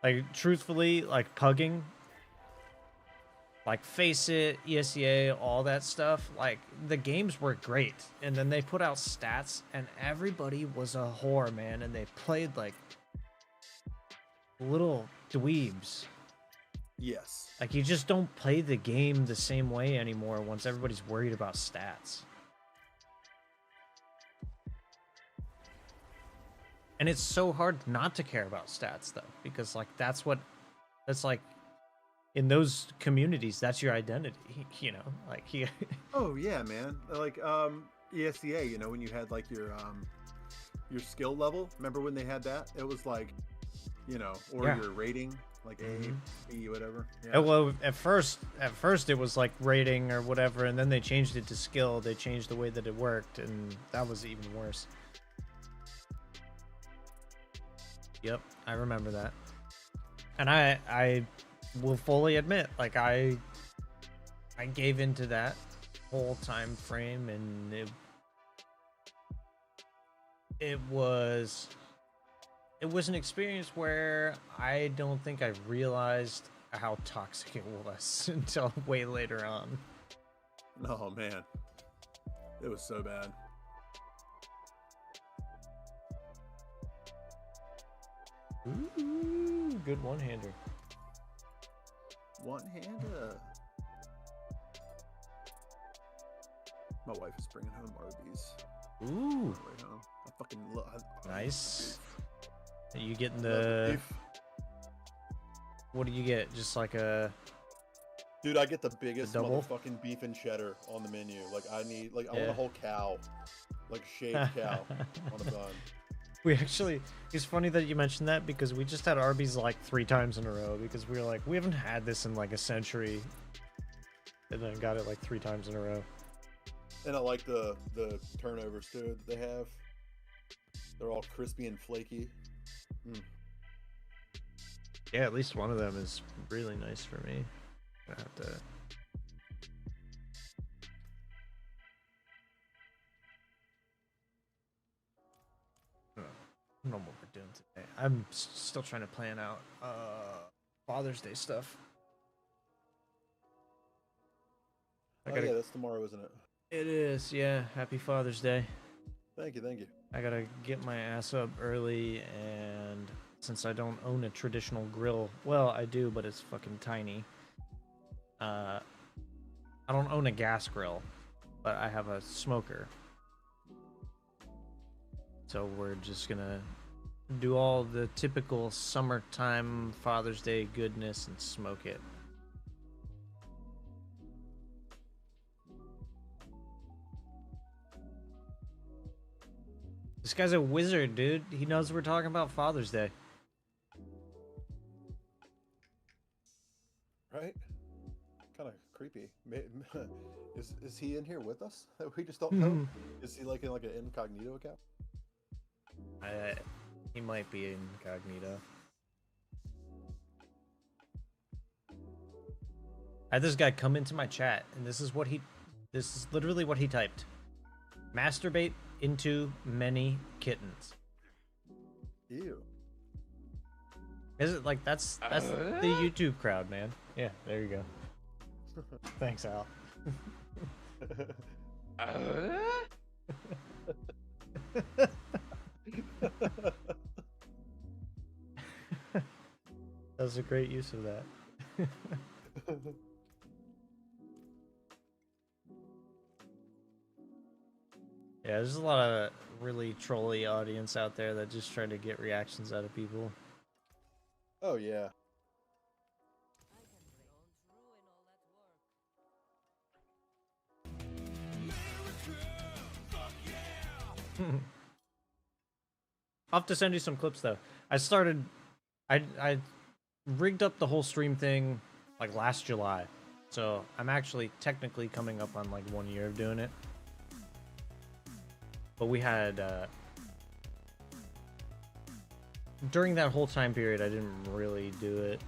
[SPEAKER 1] Like, truthfully, like pugging, like Face It, ESEA, all that stuff, like the games were great. And then they put out stats and everybody was a whore, man. And they played like little dweebs.
[SPEAKER 3] Yes.
[SPEAKER 1] Like, you just don't play the game the same way anymore once everybody's worried about stats. And it's so hard not to care about stats, though, because, like, that's like, in those communities, that's your identity, you know? Like,
[SPEAKER 3] Oh yeah, man. Like ESEA, you know, when you had like your skill level. Remember when they had that? It was like, you know, or
[SPEAKER 1] Yeah.
[SPEAKER 3] your rating, like A, B, whatever. Yeah.
[SPEAKER 1] well, at first it was, like, rating or whatever, and then they changed it to skill. They changed the way that it worked, and that was even worse. Yep, I remember that. And I will fully admit, like, I gave into that whole time frame, and it was an experience where I don't think I realized how toxic it was until way later on.
[SPEAKER 3] Oh man, it was so bad.
[SPEAKER 1] Ooh, good one-hander.
[SPEAKER 3] One-hander. My wife is bringing home Arby's.
[SPEAKER 1] Ooh,
[SPEAKER 3] Right home. I fucking love.
[SPEAKER 1] nice. Are you getting
[SPEAKER 3] Love
[SPEAKER 1] the?
[SPEAKER 3] beef.
[SPEAKER 1] What do you get? Just like a?
[SPEAKER 3] Dude, I get the biggest
[SPEAKER 1] double?
[SPEAKER 3] motherfucking beef and cheddar on the menu. Like I want
[SPEAKER 1] Yeah.
[SPEAKER 3] a whole cow, like shaved cow on a bun.
[SPEAKER 1] We actually, it's funny that you mentioned that, because we just had Arby's like 3 times in a row, because we were like, we haven't had this in like a century, and then got it like 3 times in a row.
[SPEAKER 3] And I like the turnovers too that they have. They're all crispy and flaky.
[SPEAKER 1] Yeah, at least one of them is really nice for me. I have to. I don't know what we're doing today. I'm still trying to plan out Father's Day stuff.
[SPEAKER 3] Oh yeah, that's tomorrow, isn't it?
[SPEAKER 1] It is, yeah. Happy Father's Day.
[SPEAKER 3] Thank you, thank you.
[SPEAKER 1] I gotta get my ass up early, and since I don't own a traditional grill, well, I do, but it's fucking tiny. I don't own a gas grill, but I have a smoker. So we're just gonna do all the typical summertime Father's Day goodness and smoke it. This guy's a wizard, dude. He knows we're talking about Father's Day.
[SPEAKER 3] Right? Kind of creepy. Is he in here with us? That we just don't know. Is he like in like an incognito account?
[SPEAKER 1] He might be incognito. I had this guy come into my chat, and this is literally what he typed. Masturbate into many kittens.
[SPEAKER 3] Ew.
[SPEAKER 1] Is it like that's the YouTube crowd, man? Yeah, there you go. Thanks, Al. That was a great use of that. Yeah, there's a lot of really trolly audience out there that just try to get reactions out of people.
[SPEAKER 3] Oh yeah.
[SPEAKER 1] I'll have to send you some clips though. I rigged up the whole stream thing like last July. So I'm actually technically coming up on like 1 year of doing it. But we had during that whole time period I didn't really do it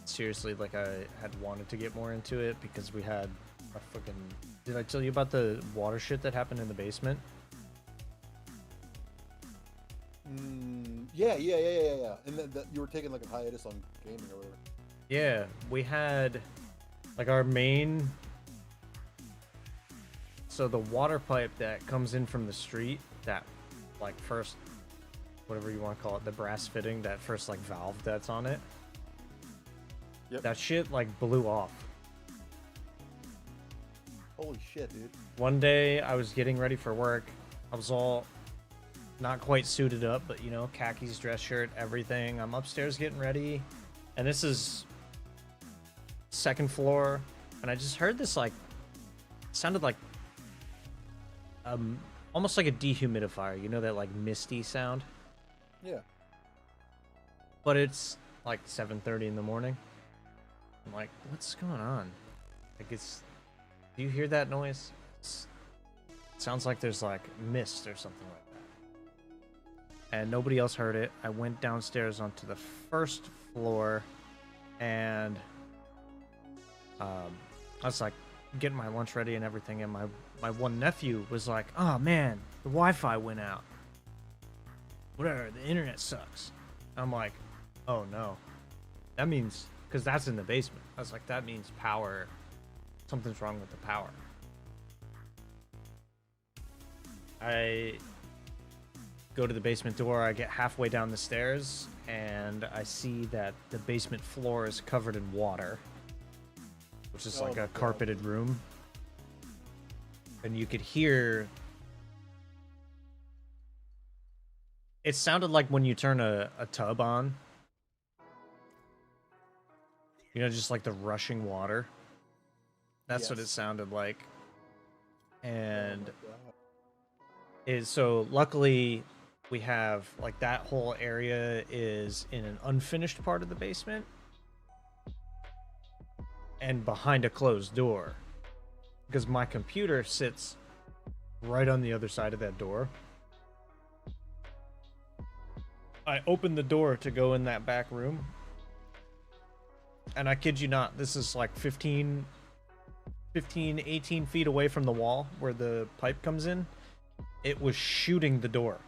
[SPEAKER 1] seriously like I had wanted to get more into it because we had a fucking... Did I tell you about the water shit that happened in the basement?
[SPEAKER 3] Yeah. And that you were taking like a hiatus on gaming or whatever.
[SPEAKER 1] Yeah, we had like our main... So the water pipe that comes in from the street, that like first, whatever you want to call it, the brass fitting, that first like valve that's on it.
[SPEAKER 3] Yep.
[SPEAKER 1] That shit like blew off.
[SPEAKER 3] Holy shit, dude.
[SPEAKER 1] One day I was getting ready for work. I was all not quite suited up, but you know, khakis, dress shirt, everything. I'm upstairs getting ready, and this is second floor, and I just heard this like, sounded like almost like a dehumidifier, you know, that like misty sound?
[SPEAKER 3] Yeah.
[SPEAKER 1] But it's like 7:30 in the morning. I'm like, what's going on? Like, do you hear that noise? It sounds like there's like mist or something like that. And nobody else heard it. I went downstairs onto the first floor, and I was like getting my lunch ready and everything, and my one nephew was like, oh man, the Wi-Fi went out. Whatever, the internet sucks. I'm like, oh no. That means, because that's in the basement. I was like, that means power, something's wrong with the power. I go to the basement door, I get halfway down the stairs, and I see that the basement floor is covered in water, which is like a carpeted room. And you could hear... It sounded like when you turn a tub on. You know, just like the rushing water. That's what it sounded like. And so luckily we have like that whole area is in an unfinished part of the basement and behind a closed door, because my computer sits right on the other side of that door. I opened the door to go in that back room, and I kid you not, this is like 18 feet away from the wall where the pipe comes in. It was shooting the door.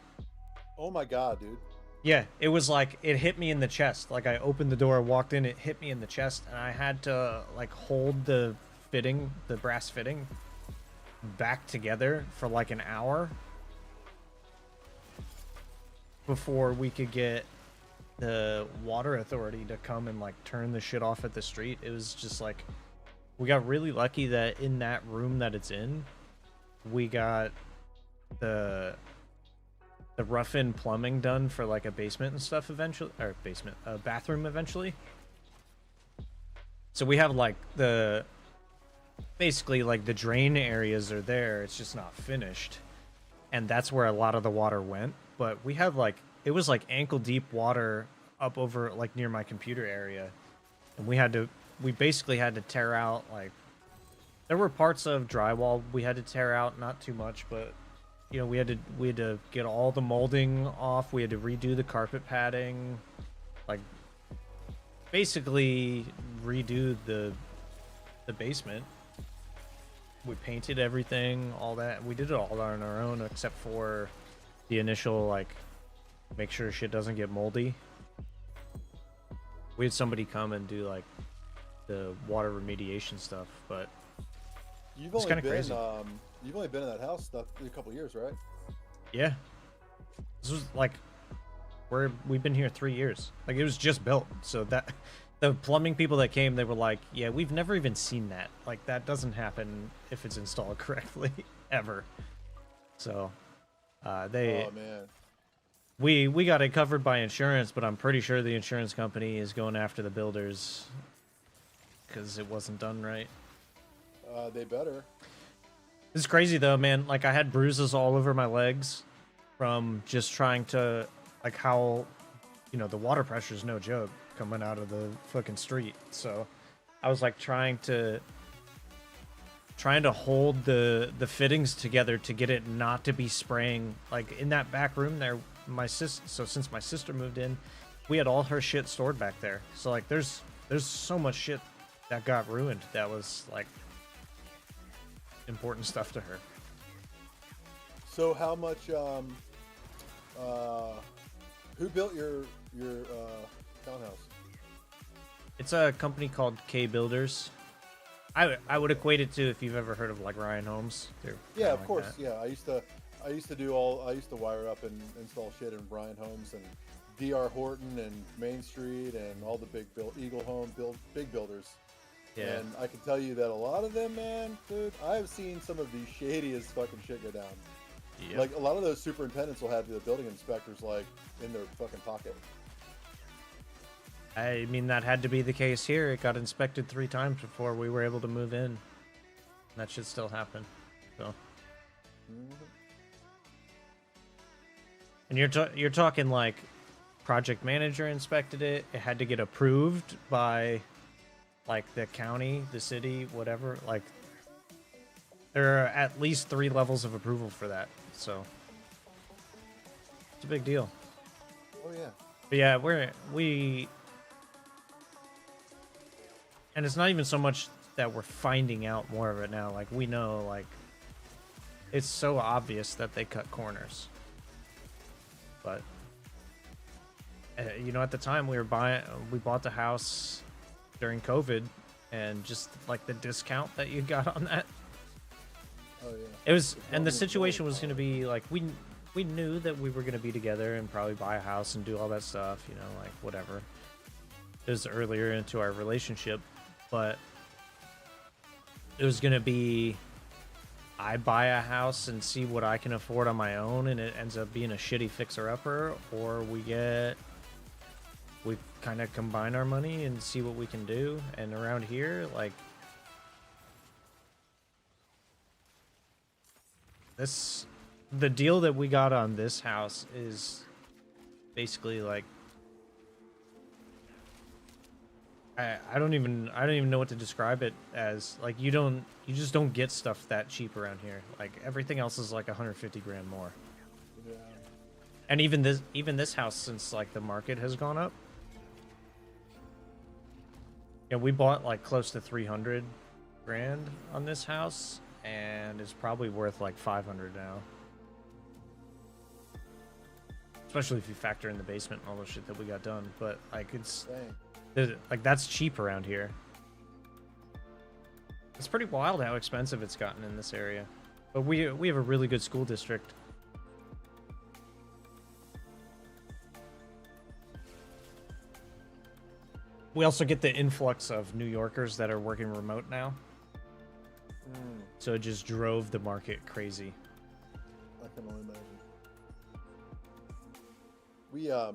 [SPEAKER 3] Oh my god, dude.
[SPEAKER 1] Yeah, it was like, it hit me in the chest. Like, I opened the door, walked in, it hit me in the chest, and I had to, like, hold the fitting, the brass fitting, back together for, like, an hour before we could get the water authority to come and, like, turn the shit off at the street. It was just, like, we got really lucky that in that room that it's in, we got the the rough-in plumbing done for like a basement and stuff eventually, or a bathroom eventually. So we have like basically like the drain areas are there, it's just not finished. And that's where a lot of the water went. But we have like, it was like ankle deep water up over like near my computer area. And we basically had to tear out like, there were parts of drywall we had to tear out, not too much, but you know, we had to get all the molding off. We had to redo the carpet padding, like basically redo the basement. We painted everything, all that. We did it all on our own, except for the initial like, make sure shit doesn't get moldy. We had somebody come and do like the water remediation stuff, but
[SPEAKER 3] You've
[SPEAKER 1] it's
[SPEAKER 3] only
[SPEAKER 1] kind of
[SPEAKER 3] been
[SPEAKER 1] crazy.
[SPEAKER 3] you've only been in that house stuff a couple years, right?
[SPEAKER 1] Yeah. This was like, we've been here 3 years. Like, it was just built. So that, the plumbing people that came, they were like, yeah, we've never even seen that. Like, that doesn't happen if it's installed correctly, ever. So,
[SPEAKER 3] Oh man.
[SPEAKER 1] we got it covered by insurance, but I'm pretty sure the insurance company is going after the builders because it wasn't done right.
[SPEAKER 3] They better.
[SPEAKER 1] It's crazy though, man. Like, I had bruises all over my legs from just trying to, like, how, you know, the water pressure is no joke coming out of the fucking street. So I was like trying to hold the fittings together to get it not to be spraying. Like, in that back room there, so since my sister moved in, we had all her shit stored back there. So like, there's so much shit that got ruined that was like important stuff to her.
[SPEAKER 3] So how much who built your townhouse?
[SPEAKER 1] It's a company called K Builders. I would equate it to, if you've ever heard of like Ryan Homes. They're
[SPEAKER 3] Yeah,
[SPEAKER 1] kinda
[SPEAKER 3] of
[SPEAKER 1] like
[SPEAKER 3] course.
[SPEAKER 1] that.
[SPEAKER 3] Yeah, I used to wire up and install shit in Brian Homes and DR Horton and Main Street and all the Eagle Home big builders.
[SPEAKER 1] Yeah.
[SPEAKER 3] And I can tell you that a lot of them, man, dude, I've seen some of the shadiest fucking shit go down.
[SPEAKER 1] Yep.
[SPEAKER 3] Like, a lot of those superintendents will have the building inspectors, like, in their fucking pocket.
[SPEAKER 1] I mean, that had to be the case here. It got inspected 3 times before we were able to move in. That should still happen. So. And you're talking like, project manager inspected it. It had to get approved by like the county, the city, whatever. Like, there are at least 3 levels of approval for that. So it's a big deal.
[SPEAKER 3] Oh, yeah.
[SPEAKER 1] But yeah, and it's not even so much that we're finding out more of it now. Like, we know, like, it's so obvious that they cut corners. But you know, at the time we bought the house during COVID, and just like the discount that you got on that.
[SPEAKER 3] Oh, yeah.
[SPEAKER 1] It was, and the situation was going to be like, we knew that we were going to be together and probably buy a house and do all that stuff, you know, like whatever. It was earlier into our relationship, but it was going to be, I buy a house and see what I can afford on my own, and it ends up being a shitty fixer-upper, or we kind of combine our money and see what we can do. And around here, like, the deal that we got on this house is basically like, I don't even know what to describe it as. Like, you just don't get stuff that cheap around here. Like, everything else is like 150 grand more.
[SPEAKER 3] Yeah.
[SPEAKER 1] And even this house, since like the market has gone up, yeah, we bought like close to 300 grand on this house, and it's probably worth like 500 now. Especially if you factor in the basement and all the shit that we got done. But like, like, that's cheap around here. It's pretty wild how expensive it's gotten in this area. But we have a really good school district. We also get the influx of New Yorkers that are working remote now. So it just drove the market crazy.
[SPEAKER 3] I can only imagine. We I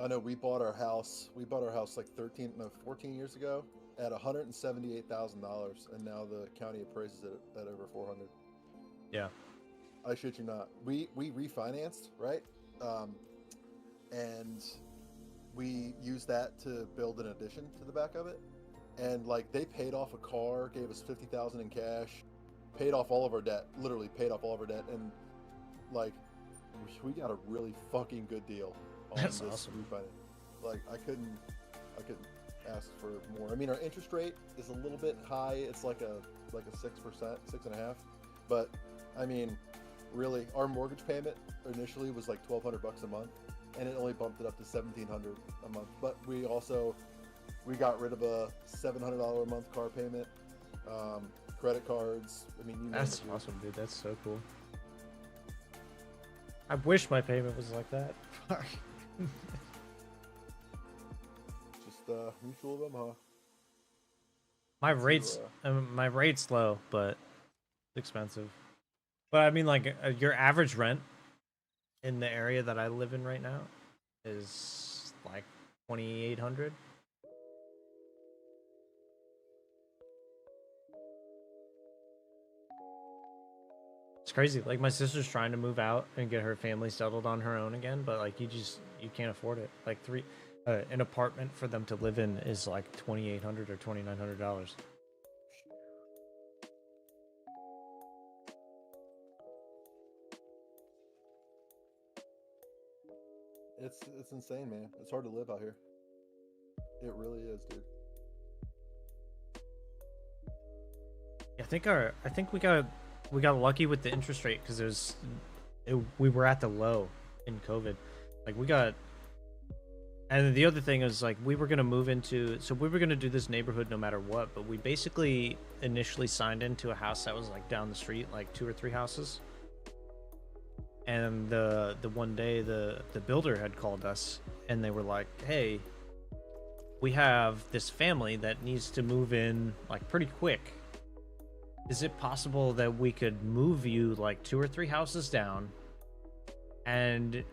[SPEAKER 3] know we bought our house. We bought our house like 14 years ago at $178,000, and now the county appraises it at over 400.
[SPEAKER 1] Yeah.
[SPEAKER 3] I shit you not. We refinanced, right? And we used that to build an addition to the back of it. And like they paid off a car, gave us $50,000 in cash, paid off all of our debt, literally paid off all of our debt, and like we got a really fucking good deal on
[SPEAKER 1] That's
[SPEAKER 3] this
[SPEAKER 1] awesome.
[SPEAKER 3] refinance. Like I couldn't ask for more. I mean, our interest rate is a little bit high. It's like a 6%, 6.5%. But I mean, really, our mortgage payment initially was like $1,200 a month, and it only bumped it up to $1,700 a month. But we got rid of a $700 a month car payment, credit cards. I mean, you name
[SPEAKER 1] That's
[SPEAKER 3] it, dude.
[SPEAKER 1] awesome, dude. That's so cool. I wish my payment was like that. Fuck.
[SPEAKER 3] Just mutual of them, huh?
[SPEAKER 1] My rate's low, but it's expensive. But I mean, like your average rent in the area that I live in right now is like 2,800. It's crazy. Like my sister's trying to move out and get her family settled on her own again, but like you can't afford it. Like an apartment for them to live in is like $2,800 or $2,900.
[SPEAKER 3] It's insane, man. It's hard to live out here. It really is, dude.
[SPEAKER 1] I think we got lucky with the interest rate because we were at the low in COVID. Like and the other thing is like we were gonna we were gonna do this neighborhood no matter what, but we basically initially signed into a house that was like down the street, like 2 or 3 houses. And the one day the builder had called us and they were like, hey, we have this family that needs to move in like pretty quick. Is it possible that we could move you like 2 or 3 houses down and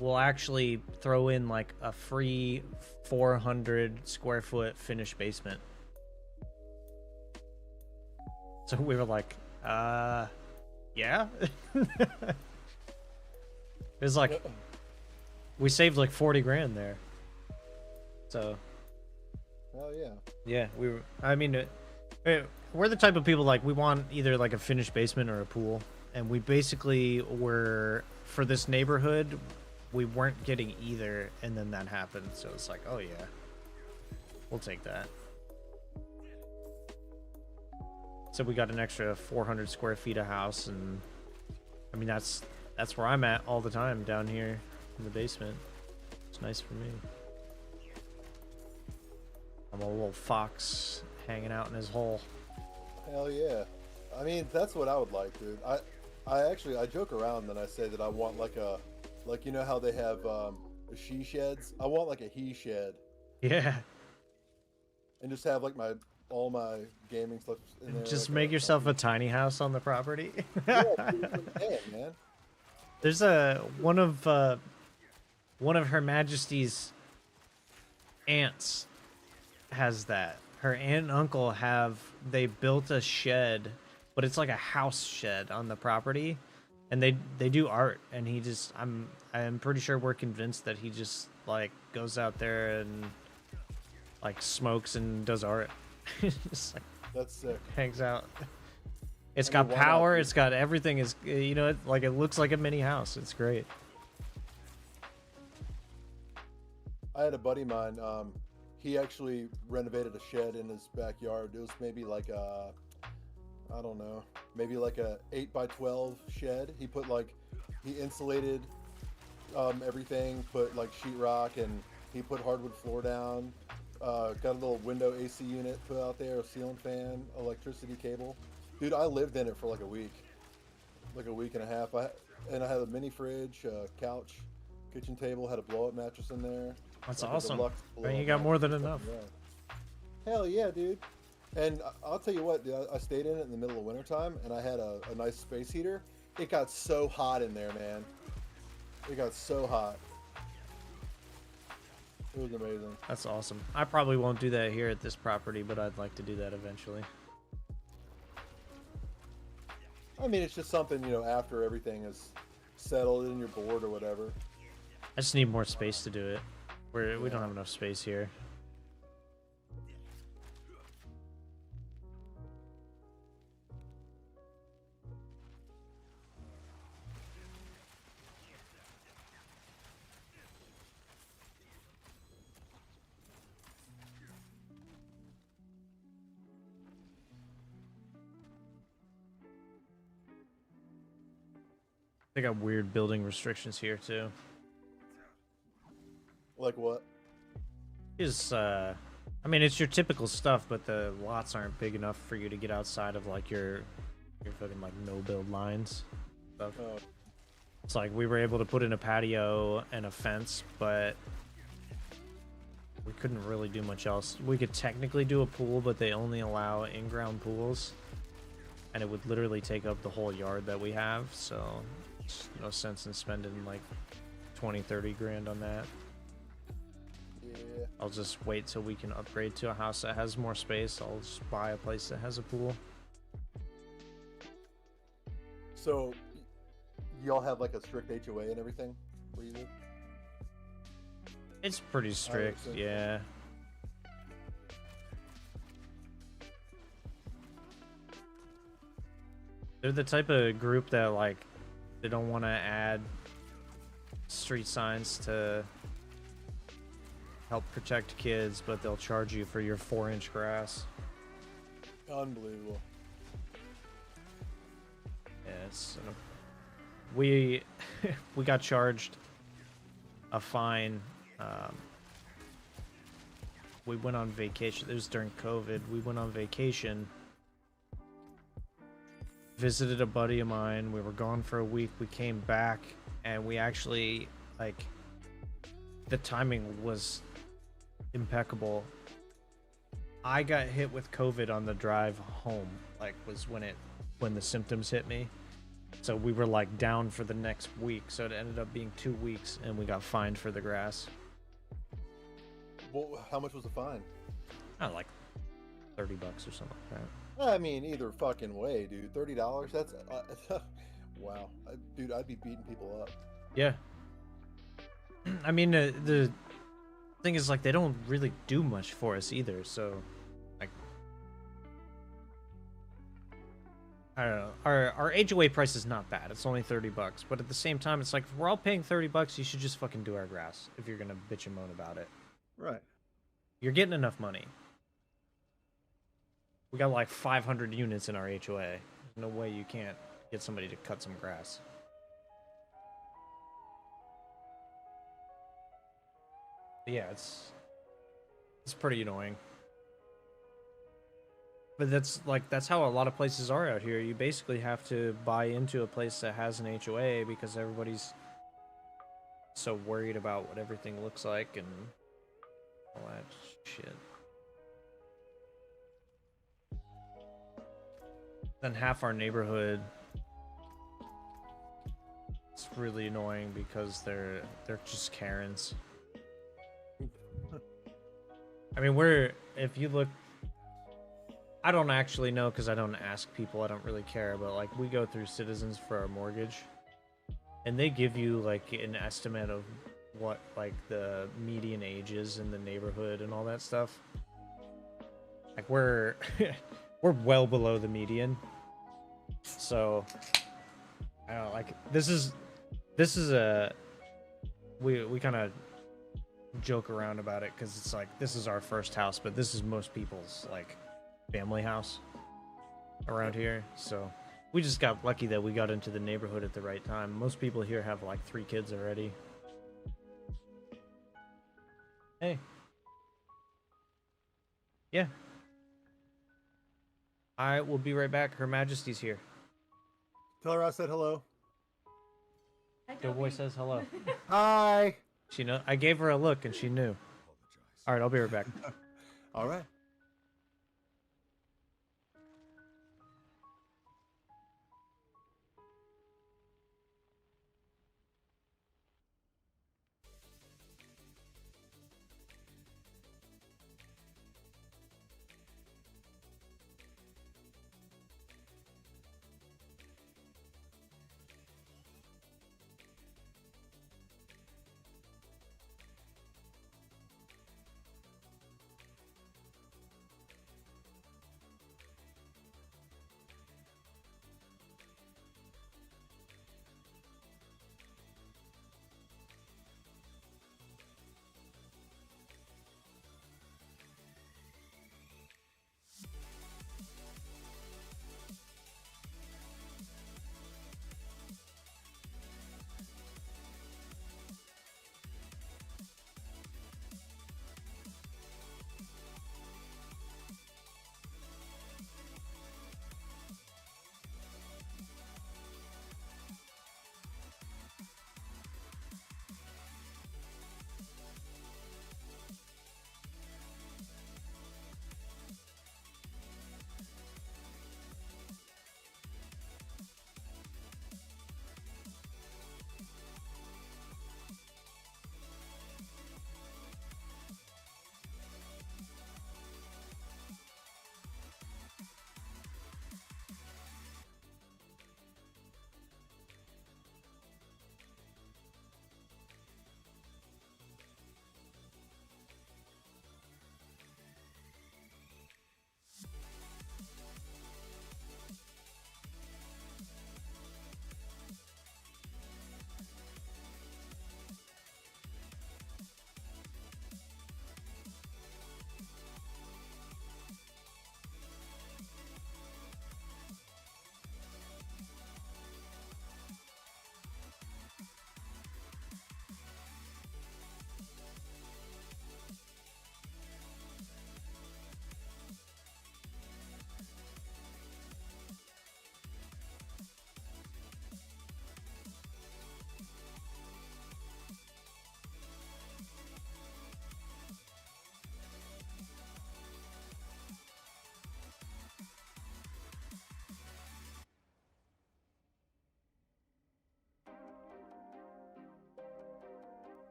[SPEAKER 1] we'll actually throw in like a free 400 square foot finished basement? So we were like, yeah. It was like we saved like 40 grand there. So
[SPEAKER 3] Hell yeah.
[SPEAKER 1] yeah, we're the type of people like we want either like a finished basement or a pool, and we basically were for this neighborhood we weren't getting either, and then that happened, so it's like, oh yeah, we'll take that. So we got an extra 400 square feet of house, and I mean that's where I'm at all the time, down here in the basement. It's nice for me. I'm a little fox hanging out in his hole.
[SPEAKER 3] Hell yeah. I mean, that's what I would like, dude. I joke around and I say that I want like you know how they have the she sheds? I want like a he shed.
[SPEAKER 1] Yeah.
[SPEAKER 3] And just have like all my gaming stuff in there.
[SPEAKER 1] Just
[SPEAKER 3] like
[SPEAKER 1] make yourself a tiny house on the property.
[SPEAKER 3] Yeah, dude, man.
[SPEAKER 1] There's one of Her Majesty's aunts has that. Her aunt and uncle they built a shed, but it's like a house shed on the property, and they do art, and I'm pretty sure we're convinced that he just like goes out there and like smokes and does art. Just like
[SPEAKER 3] That's sick.
[SPEAKER 1] hangs out. It's
[SPEAKER 3] I
[SPEAKER 1] got
[SPEAKER 3] mean, why not?
[SPEAKER 1] power, it's got everything, is it looks like a mini house. It's great.
[SPEAKER 3] I had a buddy of mine, he actually renovated a shed in his backyard. It was maybe like a, I don't know, maybe like a 8x12 shed. He insulated everything, put like sheetrock, and he put hardwood floor down, got a little window AC unit put out there, a ceiling fan, electricity cable. Dude, I lived in it for like a week and a half. I had a mini fridge, couch, kitchen table, had a blow-up mattress in there.
[SPEAKER 1] That's
[SPEAKER 3] Like a
[SPEAKER 1] awesome.
[SPEAKER 3] deluxe
[SPEAKER 1] I mean,
[SPEAKER 3] blow-up
[SPEAKER 1] you got more than
[SPEAKER 3] mattress.
[SPEAKER 1] enough.
[SPEAKER 3] Yeah. Hell yeah, dude. And I'll tell you what, dude, I stayed in it in the middle of wintertime, and I had a nice space heater. It got so hot in there, man. It got so hot. It was amazing.
[SPEAKER 1] That's awesome. I probably won't do that here at this property, but I'd like to do that eventually.
[SPEAKER 3] I mean, it's just something, you know, after everything is settled in your board or whatever.
[SPEAKER 1] I just need more space to do it. We don't have enough space here. They got weird building restrictions here too.
[SPEAKER 3] Like what?
[SPEAKER 1] I mean, it's your typical stuff, but the lots aren't big enough for you to get outside of like your fucking like no build lines stuff.
[SPEAKER 3] Oh.
[SPEAKER 1] It's like we were able to put in a patio and a fence, but we couldn't really do much else. We could technically do a pool, but they only allow in-ground pools, and it would literally take up the whole yard that we have, so there's no sense in spending like 20-30 grand on that.
[SPEAKER 3] Yeah.
[SPEAKER 1] I'll just wait till we can upgrade to a house that has more space. I'll just buy a place that has a pool.
[SPEAKER 3] So, y'all have like a strict HOA and everything where you live?
[SPEAKER 1] It's pretty strict,
[SPEAKER 3] so.
[SPEAKER 1] yeah. They're the type of group that like they don't want to add street signs to help protect kids, but they'll charge you for your 4-inch grass.
[SPEAKER 3] Unbelievable.
[SPEAKER 1] Yeah, we got charged a fine. We went on vacation. It was during COVID. We went on vacation, visited a buddy of mine. We were gone for a week. We came back, and we actually, like, the timing was impeccable. I got hit with COVID on the drive home, like, was when the symptoms hit me. So we were like down for the next week. So it ended up being 2 weeks, and we got fined for the grass.
[SPEAKER 3] Well, how much was the fine?
[SPEAKER 1] Like $30 or something like that.
[SPEAKER 3] I mean, either fucking way, dude. $30? That's wow, dude. I'd be beating people up.
[SPEAKER 1] Yeah. I mean, the thing is, like, they don't really do much for us either. So, like, I don't know. Our HOA price is not bad. It's only $30, but at the same time, it's like, if we're all paying $30, you should just fucking do our grass if you're gonna bitch and moan about it.
[SPEAKER 3] Right.
[SPEAKER 1] You're getting enough money. We got like 500 units in our HOA. There's no way you can't get somebody to cut some grass. But yeah, it's pretty annoying. But that's how a lot of places are out here. You basically have to buy into a place that has an HOA because everybody's so worried about what everything looks like and all that shit. Then half our neighborhood, it's really annoying because they're just Karens. I mean, if you look, I don't actually know because I don't ask people. I don't really care, but like we go through Citizens for our mortgage, and they give you like an estimate of what like the median age is in the neighborhood and all that stuff. Like we're well below the median. So I don't know, like this is a we kind of joke around about it because it's like this is our first house, but this is most people's like family house around here. So we just got lucky that we got into the neighborhood at the right time. Most people here have like 3 kids already. Hey. Yeah. I will be right back. Her Majesty's here.
[SPEAKER 3] Tell her I said hello.
[SPEAKER 1] Doughboy says hello.
[SPEAKER 3] Hi.
[SPEAKER 1] She know. I gave her a look and she knew. All right, I'll be right back.
[SPEAKER 3] All right.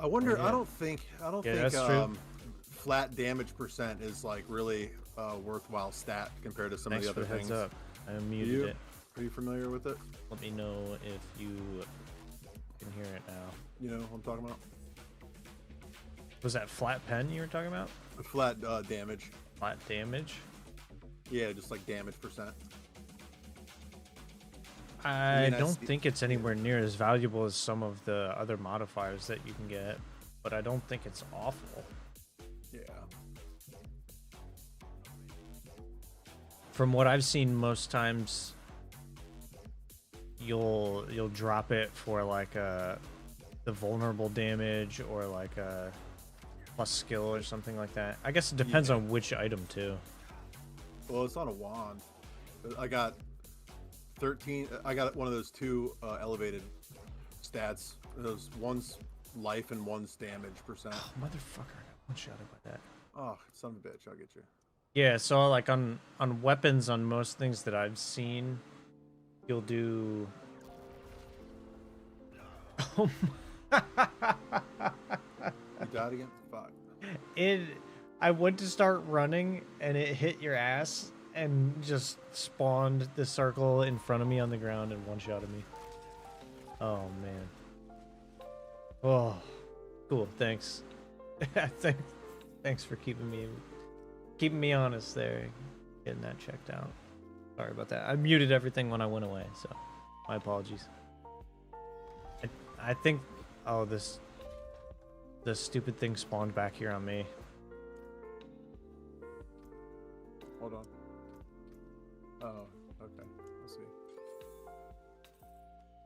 [SPEAKER 3] I wonder.
[SPEAKER 1] yeah.
[SPEAKER 3] I don't think.
[SPEAKER 1] Yeah, that's true.
[SPEAKER 3] Flat damage percent is like really worthwhile stat compared to some
[SPEAKER 1] Thanks
[SPEAKER 3] of the
[SPEAKER 1] for
[SPEAKER 3] other
[SPEAKER 1] the heads
[SPEAKER 3] things.
[SPEAKER 1] up. I muted it.
[SPEAKER 3] Are you familiar with it?
[SPEAKER 1] Let me know if you can hear it now.
[SPEAKER 3] You know what I'm talking about?
[SPEAKER 1] Was that flat pen you were talking about?
[SPEAKER 3] Flat damage.
[SPEAKER 1] Flat damage?
[SPEAKER 3] Yeah, just like damage percent.
[SPEAKER 1] I
[SPEAKER 3] mean, I
[SPEAKER 1] don't
[SPEAKER 3] see-
[SPEAKER 1] think it's anywhere near as valuable as some of the other modifiers that you can get, but I don't think it's awful.
[SPEAKER 3] Yeah.
[SPEAKER 1] From what I've seen, most times you'll drop it for like the vulnerable damage or like a plus skill or something like that. I guess it depends on which item too.
[SPEAKER 3] Well, it's on a wand. I got 13. I got one of those two elevated stats. Those one's life and one's damage percent.
[SPEAKER 1] Oh, motherfucker! I got one shot by that.
[SPEAKER 3] Oh, son of a bitch! I'll get you.
[SPEAKER 1] Yeah, so like on weapons, on most things that I've seen, you'll do. Oh
[SPEAKER 3] You died again? Fuck.
[SPEAKER 1] I went to start running and it hit your ass and just spawned the circle in front of me on the ground and one-shotted me. Oh man. Oh, cool. Thanks. Thanks for keeping me honest there, getting that checked out. Sorry about that. I muted everything when I went away, so my apologies. I think, oh, this stupid thing spawned back here on me.
[SPEAKER 3] Hold on. Oh, okay. Let's see.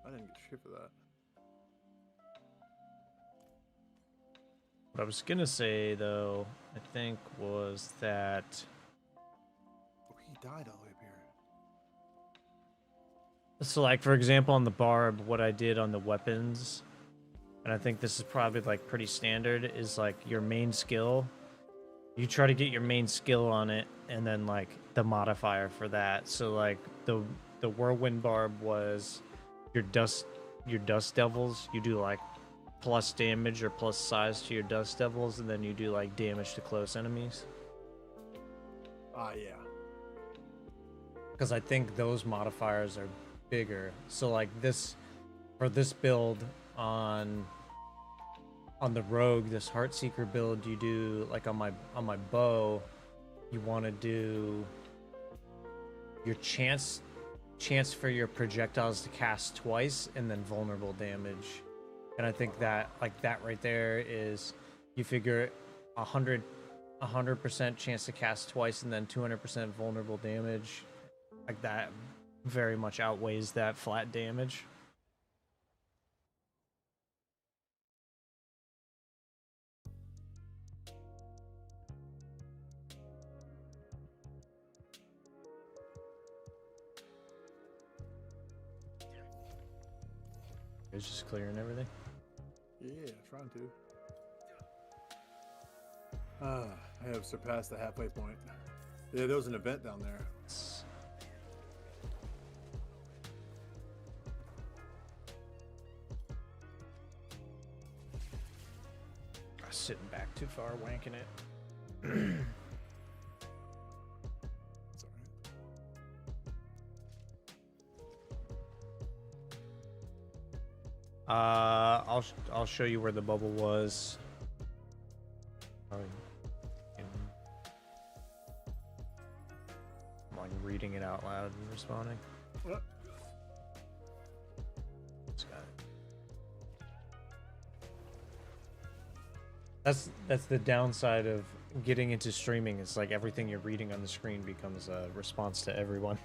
[SPEAKER 3] I didn't get shit for that.
[SPEAKER 1] What I was gonna say though, I think, was that
[SPEAKER 3] Oh, he died all the way up here.
[SPEAKER 1] so like for example on the Barb, what I did on the weapons, and I think this is probably like pretty standard, is like your main skill. You try to get your main skill on it, and then like the modifier for that. So like the whirlwind barb was your dust devils. You do like plus damage or plus size to your dust devils, and then you do like damage to close enemies.
[SPEAKER 3] Ah, yeah.
[SPEAKER 1] Because I think those modifiers are bigger. So like this, for this build on the rogue, this Heartseeker build, you do like on my bow, you want to do your chance for your projectiles to cast twice and then vulnerable damage. And I think that like that right there is, you figure 100% chance to cast twice and then 200% vulnerable damage. Like that very much outweighs that flat damage. It's just clearing everything.
[SPEAKER 3] Yeah, trying to. I have surpassed the halfway point. Yeah, there was an event down there.
[SPEAKER 1] Sitting back too far, wanking it.
[SPEAKER 3] It's alright.
[SPEAKER 1] I'll show you where the bubble was. I'm like reading it out loud and responding.
[SPEAKER 3] What?
[SPEAKER 1] Just got it. That's the downside of getting into streaming. It's like everything you're reading on the screen becomes a response to everyone.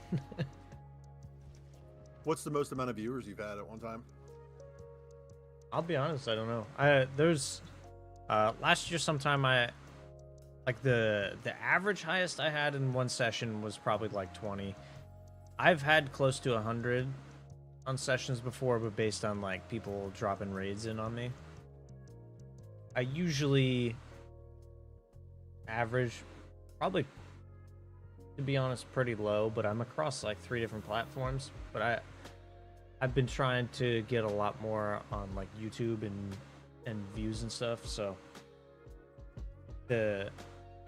[SPEAKER 3] What's the most amount of viewers you've had at one time?
[SPEAKER 1] I'll be honest, I don't know. There's last year sometime like the average highest I had in one session was probably like 20. I've had close to 100 on sessions before, but based on like people dropping raids in on me. I usually average probably, to be honest, pretty low, but I'm across like 3 different platforms. But I've been trying to get a lot more on like YouTube and and views and stuff. So the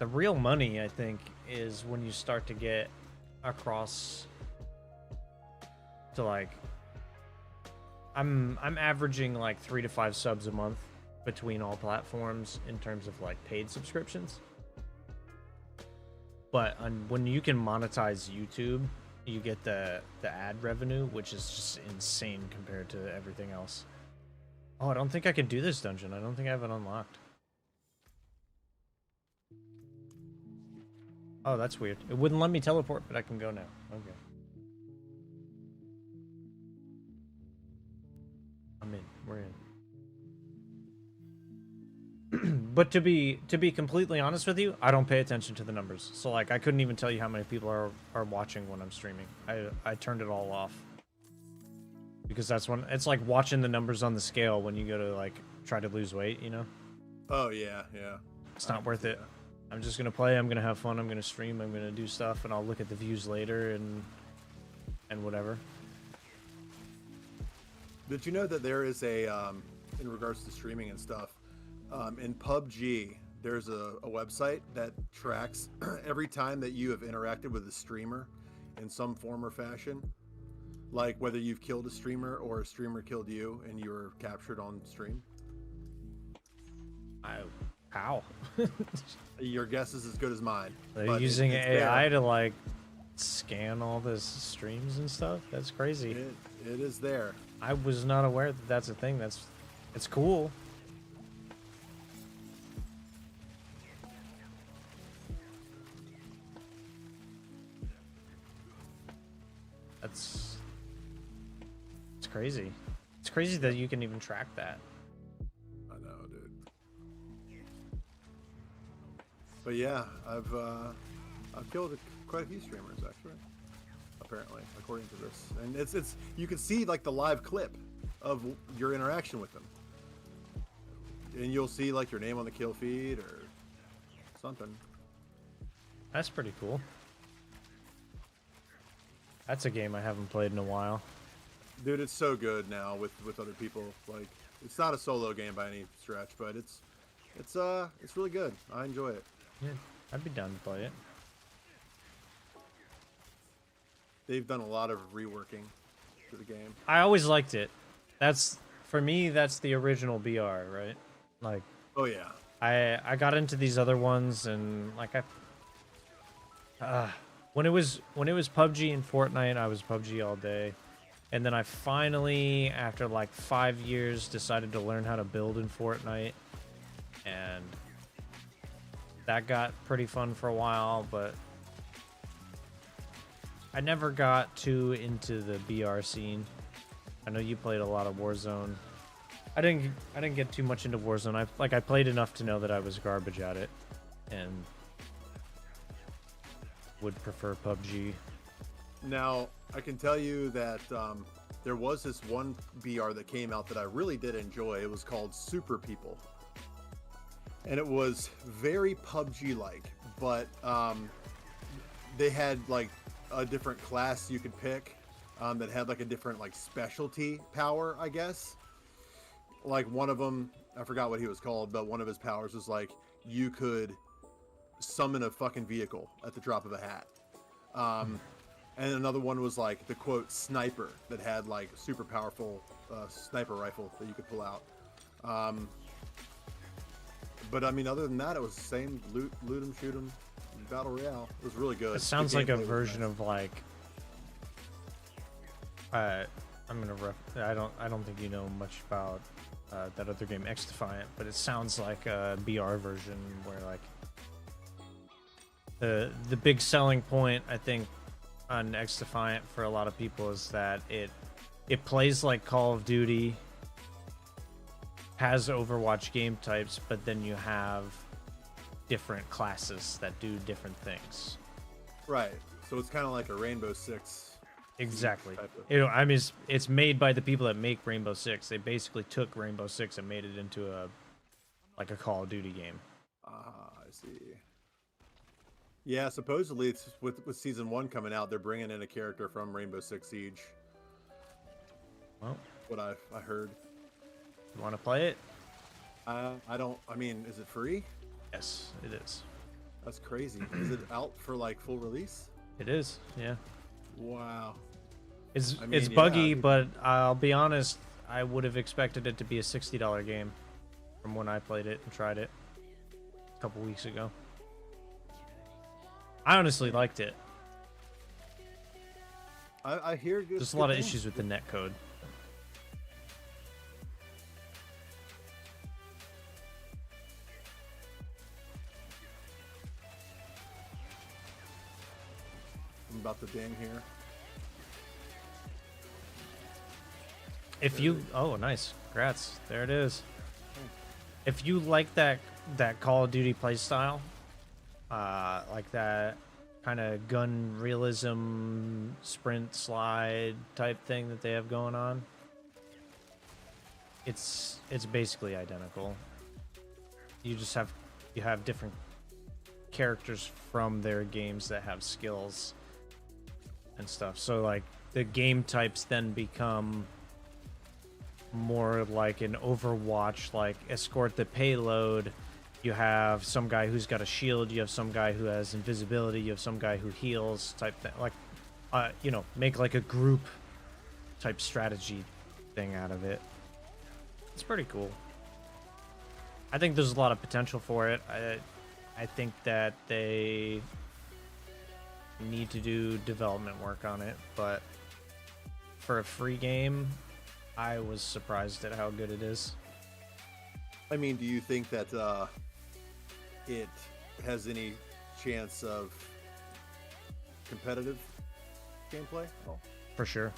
[SPEAKER 1] real money, I think, is when you start to get across to like I'm averaging like 3 to 5 subs a month between all platforms in terms of like paid subscriptions. But when you can monetize YouTube, you get the ad revenue, which is just insane compared to everything else. Oh, I don't think I can do this dungeon. I don't think I have it unlocked. Oh, that's weird. It wouldn't let me teleport, but I can go now. Okay. I'm in. We're in. But to be completely honest with you, I don't pay attention to the numbers. So like I couldn't even tell you how many people are watching when I'm streaming. I turned it all off. Because that's when it's like watching the numbers on the scale when you go to like try to lose weight, you know?
[SPEAKER 6] Oh yeah, yeah.
[SPEAKER 1] It's not worth it. I'm just gonna play, I'm gonna have fun, I'm gonna stream, I'm gonna do stuff, and I'll look at the views later and whatever.
[SPEAKER 6] Did you know that there is a in regards to streaming and stuff, in PUBG there's a website that tracks every time that you have interacted with a streamer in some form or fashion, like whether you've killed a streamer or a streamer killed you and you were captured on stream.
[SPEAKER 1] How?
[SPEAKER 6] Your guess is as good as mine.
[SPEAKER 1] They're using AI to like scan all the streams and stuff? That's crazy.
[SPEAKER 6] It is there.
[SPEAKER 1] I was not aware that that's a thing. It's cool. It's crazy. It's crazy that you can even track that.
[SPEAKER 6] I know, dude. But yeah, I've killed quite a few streamers actually. Apparently, according to this, and it's you can see like the live clip of your interaction with them, and you'll see like your name on the kill feed or something.
[SPEAKER 1] That's pretty cool. That's a game I haven't played in a while.
[SPEAKER 6] Dude, it's so good now with other people. Like, it's not a solo game by any stretch, but it's really good. I enjoy it.
[SPEAKER 1] Yeah, I'd be down to play it.
[SPEAKER 6] They've done a lot of reworking to the game.
[SPEAKER 1] I always liked it. That's for me. That's the original BR, right? Like,
[SPEAKER 6] Oh yeah.
[SPEAKER 1] I got into these other ones and like when it was PUBG and Fortnite, I was PUBG all day. And then I finally, after like 5 years, decided to learn how to build in Fortnite. And that got pretty fun for a while, but I never got too into the BR scene. I know you played a lot of Warzone. I didn't get too much into Warzone. I played enough to know that I was garbage at it, and would prefer PUBG.
[SPEAKER 6] Now, I can tell you that there was this one BR that came out that I really did enjoy. It was called Super People. And it was very PUBG-like, but they had like a different class you could pick that had like a different like specialty power, I guess. Like one of them, I forgot what he was called, but one of his powers was like you could summon a fucking vehicle at the drop of a hat. And another one was like the quote sniper that had like super powerful sniper rifle that you could pull out. But I mean, other than that, it was the same loot 'em, shoot 'em, battle royale. It was really good.
[SPEAKER 1] It sounds like a version of like I don't think you know much about that other game, X Defiant, but it sounds like a BR version where like the big selling point I think on X Defiant for a lot of people is that it plays like Call of Duty, has Overwatch game types, but then you have different classes that do different things.
[SPEAKER 6] Right. So it's kind of like a Rainbow Six.
[SPEAKER 1] Exactly.
[SPEAKER 6] Type of-
[SPEAKER 1] You know, I mean, it's made by the people that make Rainbow Six. They basically took Rainbow Six and made it into a Call of Duty game.
[SPEAKER 6] Ah, I see. Yeah, supposedly it's with season 1 coming out, they're bringing in a character from Rainbow Six Siege.
[SPEAKER 1] Well,
[SPEAKER 6] What I heard.
[SPEAKER 1] you want to play it?
[SPEAKER 3] I don't. I mean, is it free?
[SPEAKER 1] Yes, it is.
[SPEAKER 3] That's crazy. Is it out for like full release?
[SPEAKER 1] It is. Yeah.
[SPEAKER 3] Wow.
[SPEAKER 1] It's
[SPEAKER 3] I mean,
[SPEAKER 1] it's
[SPEAKER 3] yeah,
[SPEAKER 1] buggy, but I'll be honest. I would have expected it to be a $60 game from when I played it and tried it a couple weeks ago. I honestly liked it.
[SPEAKER 3] I hear good.
[SPEAKER 1] There's a lot of issues with the netcode.
[SPEAKER 3] I'm about to ding here.
[SPEAKER 1] If you, oh, nice, congrats, there it is. If you like that Call of Duty playstyle, like that kind of gun realism, sprint slide type thing that they have going on, it's basically identical. You have different characters from their games that have skills and stuff. So like the game types then become more like an Overwatch, like escort the payload. You have some guy who's got a shield, you have some guy who has invisibility, you have some guy who heals type thing. Like, you know, make like a group type strategy thing out of it. It's pretty cool. I think there's a lot of potential for it. I think that they need to do development work on it, but for a free game, I was surprised at how good it is.
[SPEAKER 3] I mean, do you think that it has any chance of competitive gameplay? Oh.
[SPEAKER 1] For sure.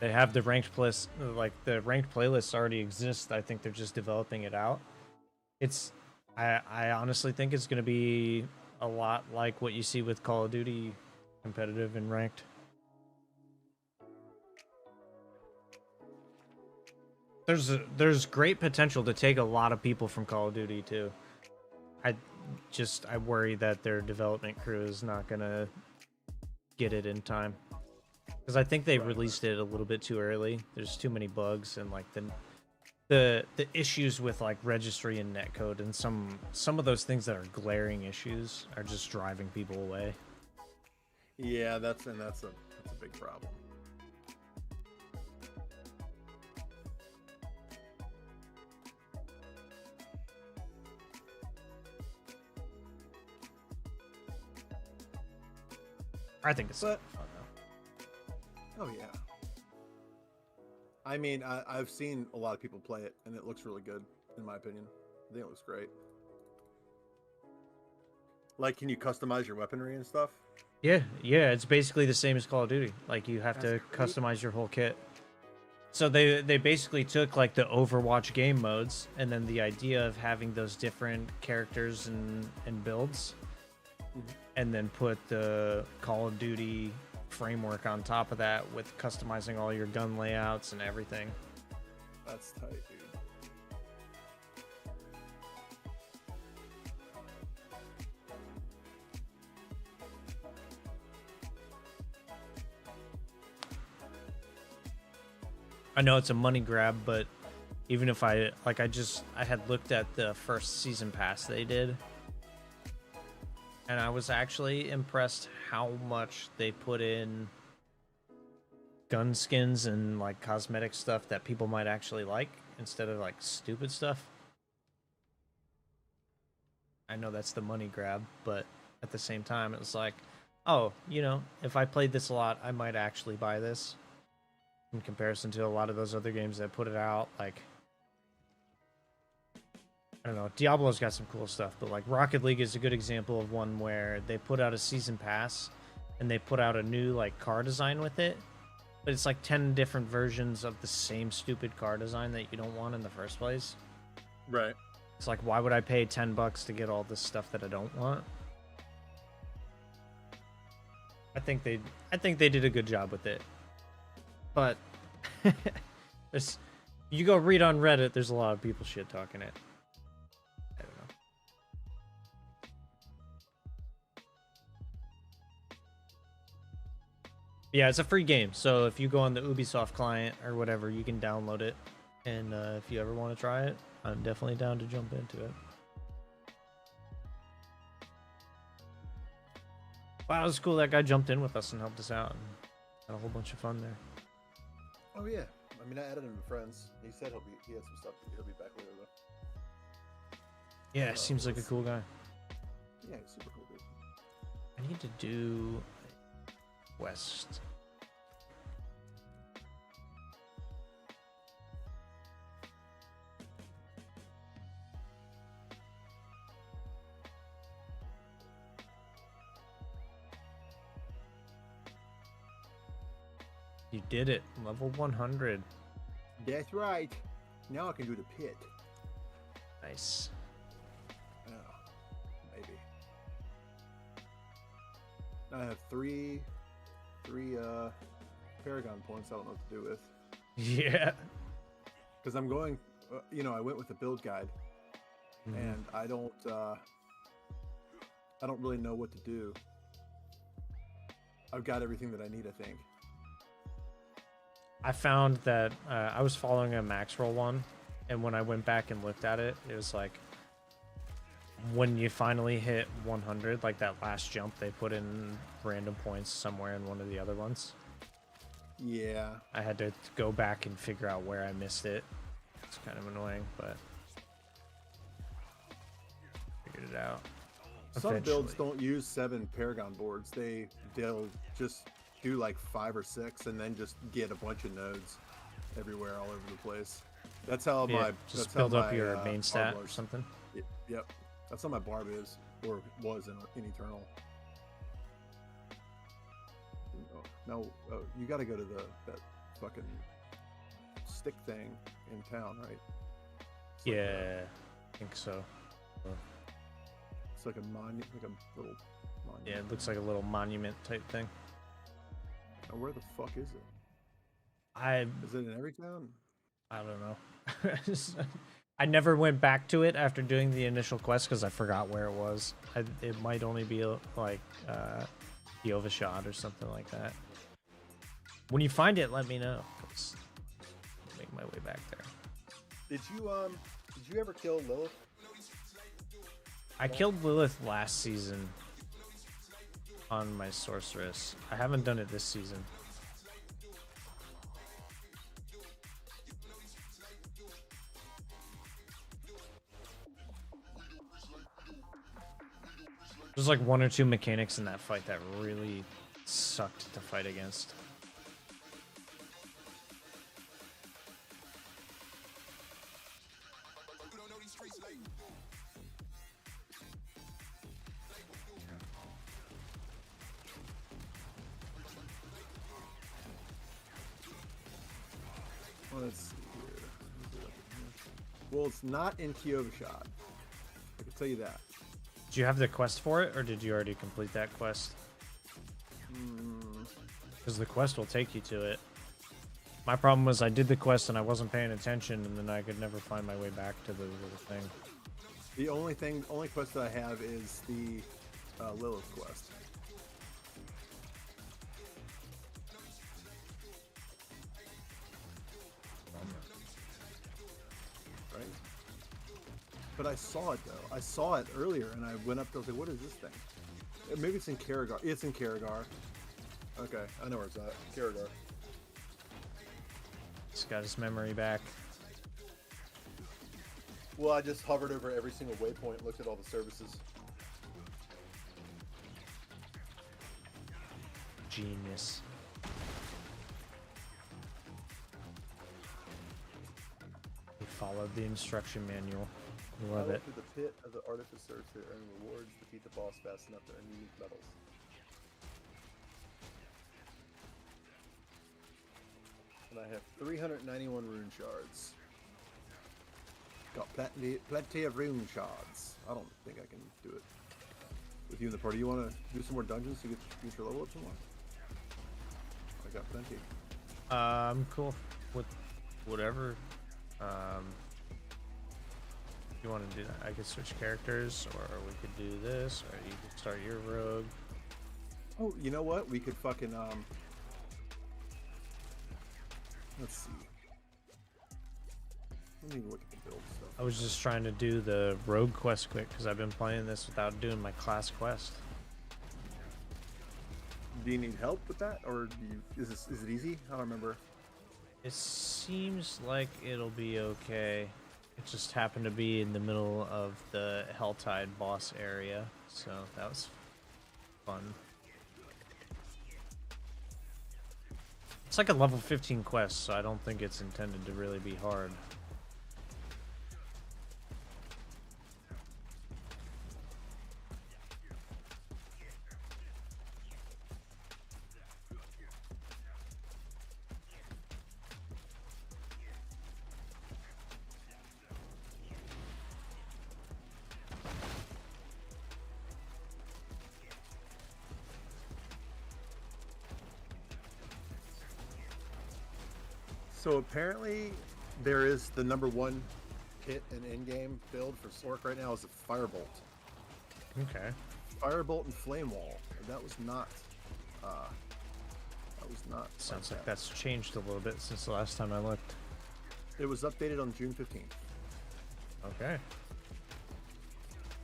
[SPEAKER 1] They have the ranked plus, like the ranked playlists already exist. I think they're just developing it out. I honestly think it's going to be a lot like what you see with Call of Duty competitive and ranked. There's great potential to take a lot of people from Call of Duty too. I worry that their development crew is not gonna get it in time, because I think they released it a little bit too early. There's too many bugs and like the issues with like registry and netcode and some of those things that are glaring issues are just driving people away.
[SPEAKER 3] Yeah, that's a big problem.
[SPEAKER 1] I think it's
[SPEAKER 3] But-
[SPEAKER 1] fun though.
[SPEAKER 3] Oh yeah. I mean, I've seen a lot of people play it, and it looks really good, in my opinion. I think it looks great. Like, can you customize your weaponry and stuff?
[SPEAKER 1] Yeah, it's basically the same as Call of Duty. Like, you have to
[SPEAKER 3] That's great.
[SPEAKER 1] customize your whole kit. So they basically took like the Overwatch game modes, and then the idea of having those different characters and builds, and then put the Call of Duty framework on top of that with customizing all your gun layouts and everything.
[SPEAKER 3] That's tight, dude.
[SPEAKER 1] I know it's a money grab, but even if I had looked at the first season pass they did, and I was actually impressed how much they put in gun skins and like cosmetic stuff that people might actually like instead of like stupid stuff. I know that's the money grab, but at the same time, it was like, oh, you know, if I played this a lot, I might actually buy this in comparison to a lot of those other games that put it out. Like, I don't know, Diablo's got some cool stuff, but like Rocket League is a good example of one where they put out a season pass and they put out a new like car design with it, but it's like 10 different versions of the same stupid car design that you don't want in the first place.
[SPEAKER 3] Right.
[SPEAKER 1] It's like, why would I pay $10 to get all this stuff that I don't want? I think they did a good job with it. But you go read on Reddit, there's a lot of people shit talking it. I don't know. Yeah, it's a free game, so if you go on the Ubisoft client or whatever, you can download it And if you ever want to try it, I'm definitely down to jump into it. Wow, it was cool. That guy jumped in with us and helped us out. And had a whole bunch of fun there.
[SPEAKER 3] Oh yeah. I mean, I added him to friends. He said he had some stuff. He'll be back later though.
[SPEAKER 1] Yeah, seems like a cool guy.
[SPEAKER 3] Yeah, he's super cool dude.
[SPEAKER 1] I need to do West. You did it. Level 100.
[SPEAKER 3] That's right. Now I can do the pit.
[SPEAKER 1] Nice.
[SPEAKER 3] Oh, maybe. I have three Paragon points. I don't know what to do with.
[SPEAKER 1] Yeah.
[SPEAKER 3] Because I'm going. I went with the build guide, and I don't really know what to do. I've got everything that I need, I think.
[SPEAKER 1] I found that I was following a max roll one, and when I went back and looked at it, it was like when you finally hit 100, like that last jump, they put in random points somewhere in one of the other ones.
[SPEAKER 3] Yeah.
[SPEAKER 1] I had to go back and figure out where I missed it. It's kind of annoying, but figured it out.
[SPEAKER 3] Some builds don't use 7 Paragon boards. They'll just do like 5 or 6 and then just get a bunch of nodes everywhere all over the place. That's how
[SPEAKER 1] Yeah,
[SPEAKER 3] my
[SPEAKER 1] just build up your main stat or
[SPEAKER 3] works.
[SPEAKER 1] something.
[SPEAKER 3] Yep. That's how my Barb is, or was in Eternal. No, you got to go to that fucking stick thing in town, right? It's like
[SPEAKER 1] Yeah, I think so.
[SPEAKER 3] it's like a little monument.
[SPEAKER 1] Yeah, it looks like a little monument type thing.
[SPEAKER 3] Now, where the fuck is it? Is it in every town?
[SPEAKER 1] I don't know. I never went back to it after doing the initial quest because I forgot where it was. It might only be like the Overshot or something like that. When you find it, let me know. I'll make my way back there.
[SPEAKER 3] Did you ever kill Lilith?
[SPEAKER 1] I killed Lilith last season on my sorceress. I haven't done it this season. There's like 1 or 2 mechanics in that fight that really sucked to fight against.
[SPEAKER 3] Well, let's see here. Well, it's not in Kyovashad. I can tell you that.
[SPEAKER 1] Did you have the quest for it, or did you already complete that quest? Because the quest will take you to it. My problem was I did the quest and I wasn't paying attention, and then I could never find my way back to the little thing.
[SPEAKER 3] The only quest that I have is the Lilith quest. Right? But I saw it though. I saw it earlier, and I went up. I was like, "What is this thing?" Maybe it's in Karagar. It's in Karagar. Okay, I know where it's at. Karagar.
[SPEAKER 1] He's got his memory back.
[SPEAKER 3] Well, I just hovered over every single waypoint, looked at all the services.
[SPEAKER 1] Genius. He followed the instruction manual. Love it.
[SPEAKER 3] To the pit of the artificer to earn rewards. Defeat the boss fast enough to earn unique medals. And I have 391 rune shards. Got plenty of rune shards. I don't think I can do it with you in the party. You want to do some more dungeons to get your level up some more? I got plenty.
[SPEAKER 1] I'm cool with whatever. You want to do that? I could switch characters, or we could do this, or you could start your rogue.
[SPEAKER 3] Oh, you know what? We could fucking let's see. Let me look at the build stuff.
[SPEAKER 1] I was just trying to do the rogue quest quick because I've been playing this without doing my class quest.
[SPEAKER 3] Do you need help with that, or do you, is it easy? I don't remember.
[SPEAKER 1] It seems like it'll be okay. It just happened to be in the middle of the Helltide boss area, so that was fun. It's like a level 15 quest, so I don't think it's intended to really be hard.
[SPEAKER 3] So apparently, there is the #1 hit and in-game build for Sork right now is a Firebolt.
[SPEAKER 1] Okay.
[SPEAKER 3] Firebolt and Flame Wall. That was not.
[SPEAKER 1] Sounds like that's changed a little bit since the last time I looked.
[SPEAKER 3] It was updated on June 15th.
[SPEAKER 1] Okay.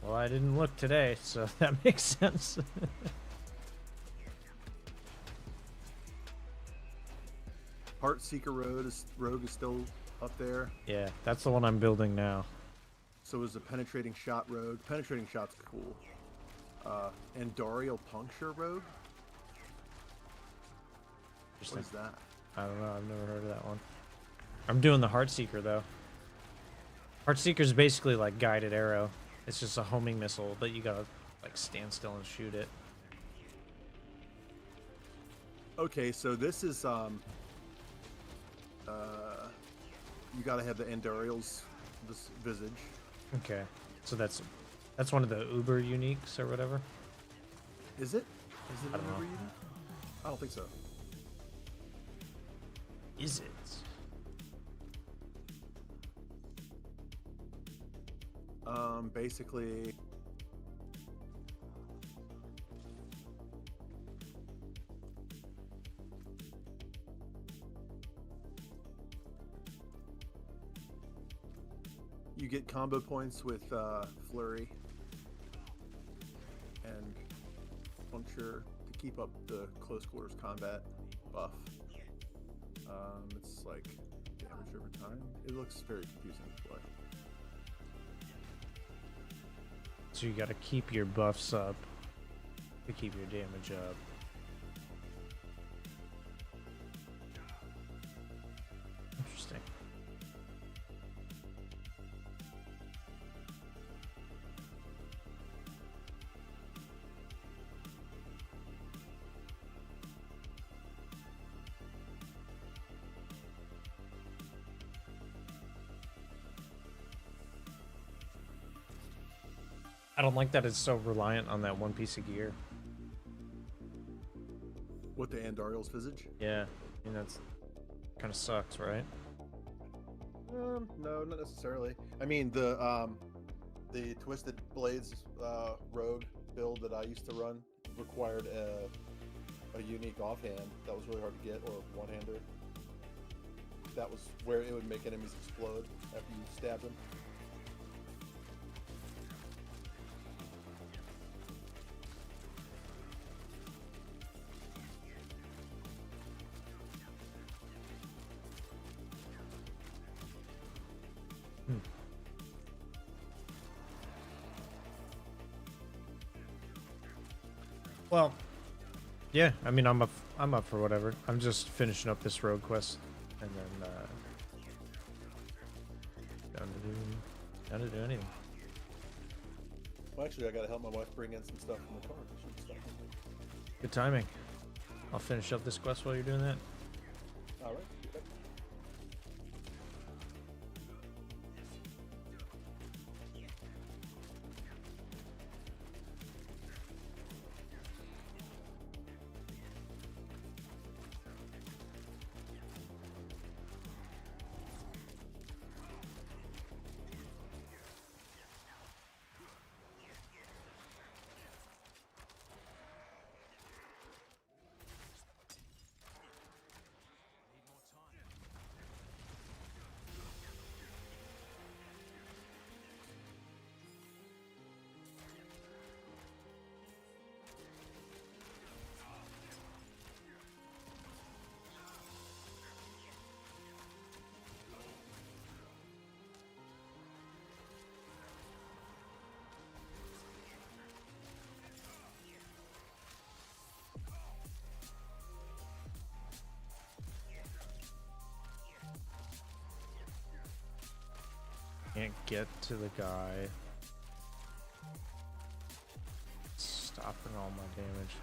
[SPEAKER 1] Well, I didn't look today, so that makes sense.
[SPEAKER 3] Heartseeker Rogue is still up there.
[SPEAKER 1] Yeah, that's the one I'm building now.
[SPEAKER 3] So is the Penetrating Shot Rogue. Penetrating Shot's cool. Andariel Puncture Rogue? What is that?
[SPEAKER 1] I don't know. I've never heard of that one. I'm doing the Heartseeker, though. Heartseeker's basically like guided arrow. It's just a homing missile, but you gotta like stand still and shoot it.
[SPEAKER 3] Okay, so this is you gotta have the Andariel's visage.
[SPEAKER 1] Okay, so that's one of the Uber uniques or whatever.
[SPEAKER 3] Is it? Is it
[SPEAKER 1] I don't know.
[SPEAKER 3] I don't think so.
[SPEAKER 1] Is it?
[SPEAKER 3] Basically, you get combo points with Flurry and Puncture to keep up the close quarters combat buff. It's like damage over time. It looks very confusing to play.
[SPEAKER 1] So you gotta keep your buffs up to keep your damage up. Interesting. I don't like that it's so reliant on that one piece of gear.
[SPEAKER 3] What, the Andariel's visage?
[SPEAKER 1] Yeah, I mean that's kind of sucks, right?
[SPEAKER 3] No, not necessarily. I mean the Twisted Blades Rogue build that I used to run required a unique offhand that was really hard to get, or one-hander. That was where it would make enemies explode after you stabbed them.
[SPEAKER 1] Well, yeah. I mean, I'm up for whatever. I'm just finishing up this rogue quest, and then down to do anything.
[SPEAKER 3] Well, actually, I gotta help my wife bring in some stuff from the car.
[SPEAKER 1] Good timing. I'll finish up this quest while you're doing that.
[SPEAKER 3] All right.
[SPEAKER 1] can't get to the guy. Stopping all my damage.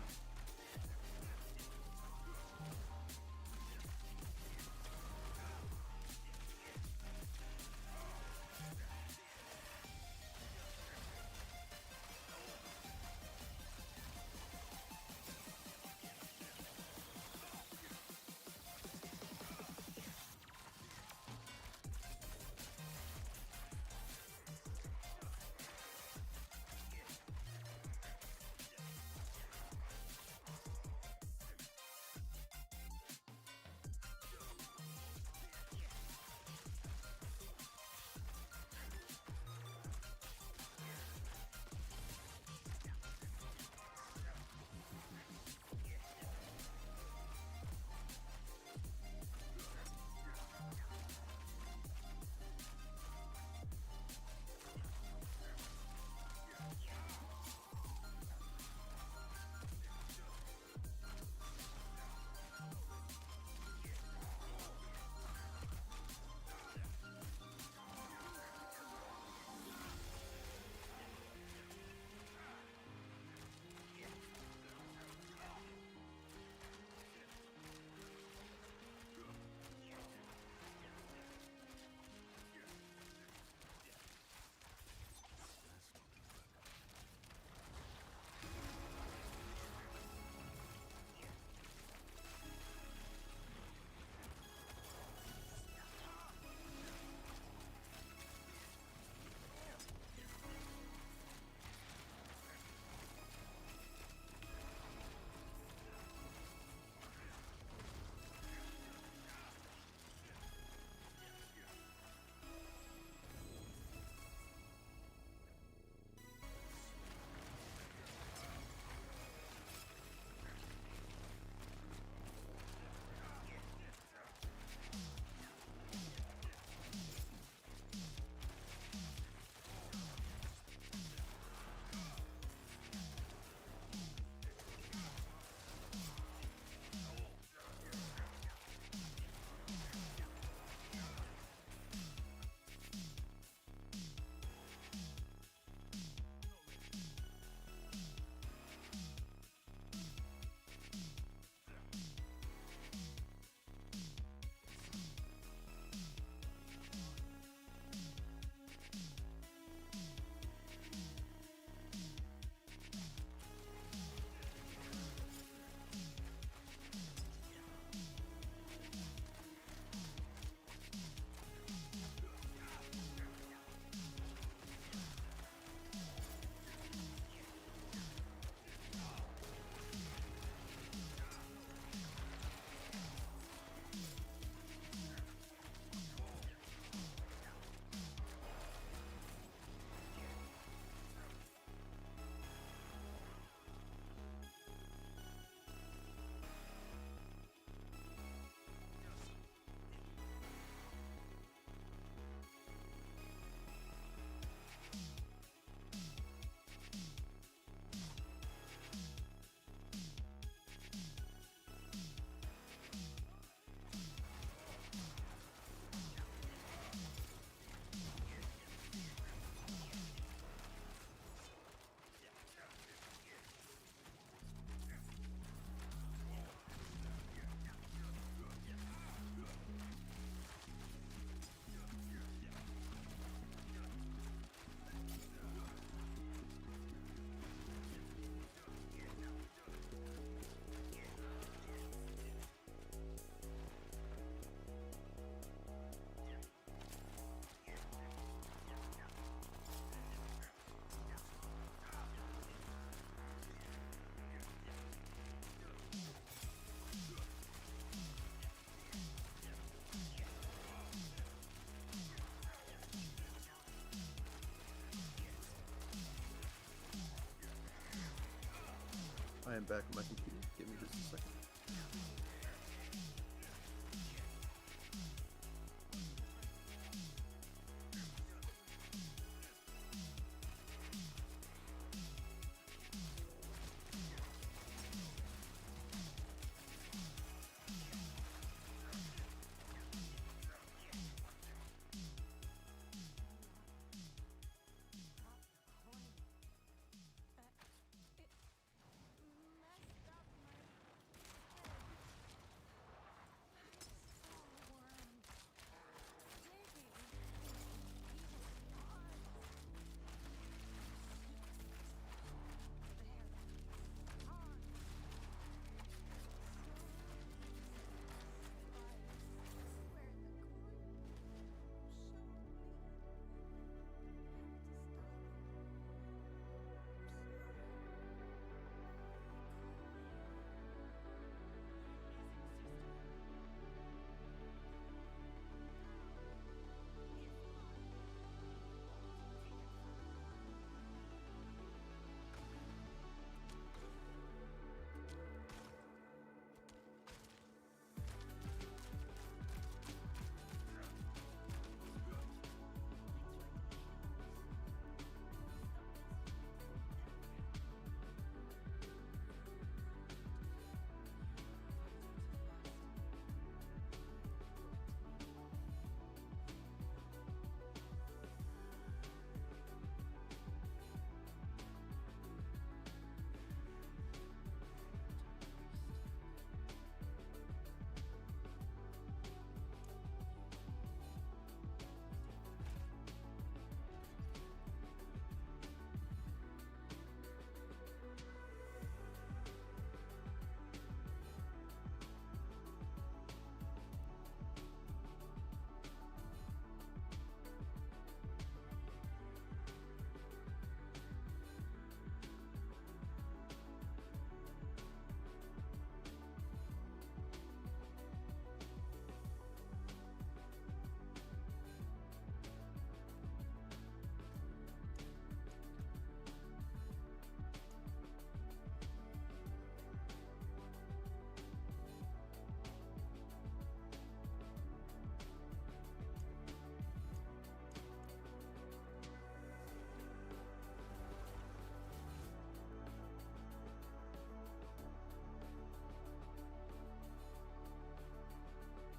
[SPEAKER 7] I am back on my computer. Give me just a second.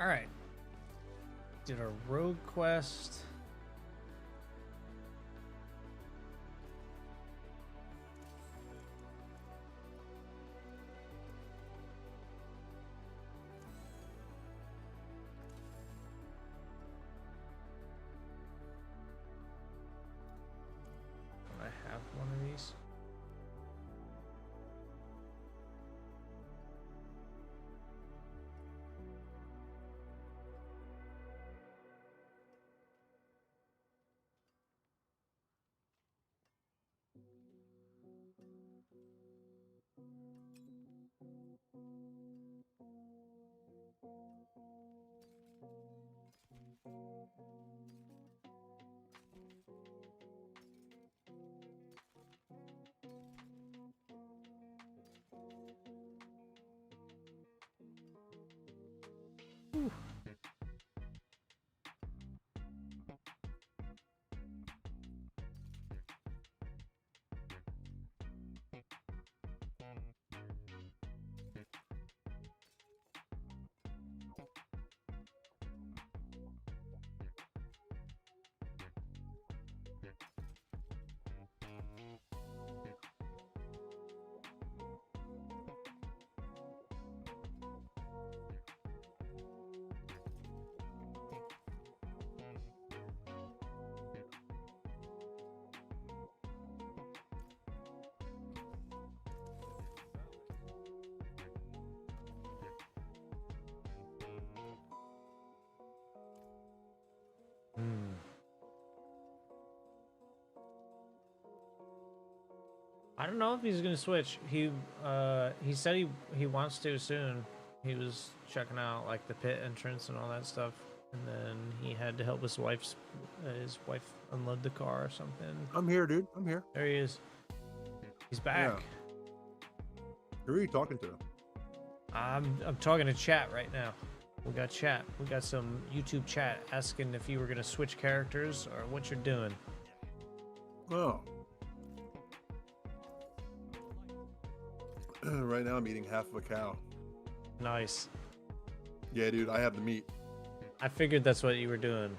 [SPEAKER 1] All right. Did a rogue quest. Do I have one of these? I don't know if he's gonna switch. He said he wants to soon. He was checking out like the pit entrance and all that stuff, and then he had to help his wife unload the car or something.
[SPEAKER 6] I'm here, dude. I'm here.
[SPEAKER 1] There he is. He's back.
[SPEAKER 6] Who are you talking to?
[SPEAKER 1] I'm talking to chat right now. We got chat. We got some YouTube chat asking if you were gonna switch characters or what you're doing.
[SPEAKER 6] Oh. Right now I'm eating half of a cow.
[SPEAKER 1] Nice.
[SPEAKER 6] Yeah, dude, I have the meat.
[SPEAKER 1] I figured that's what you were doing.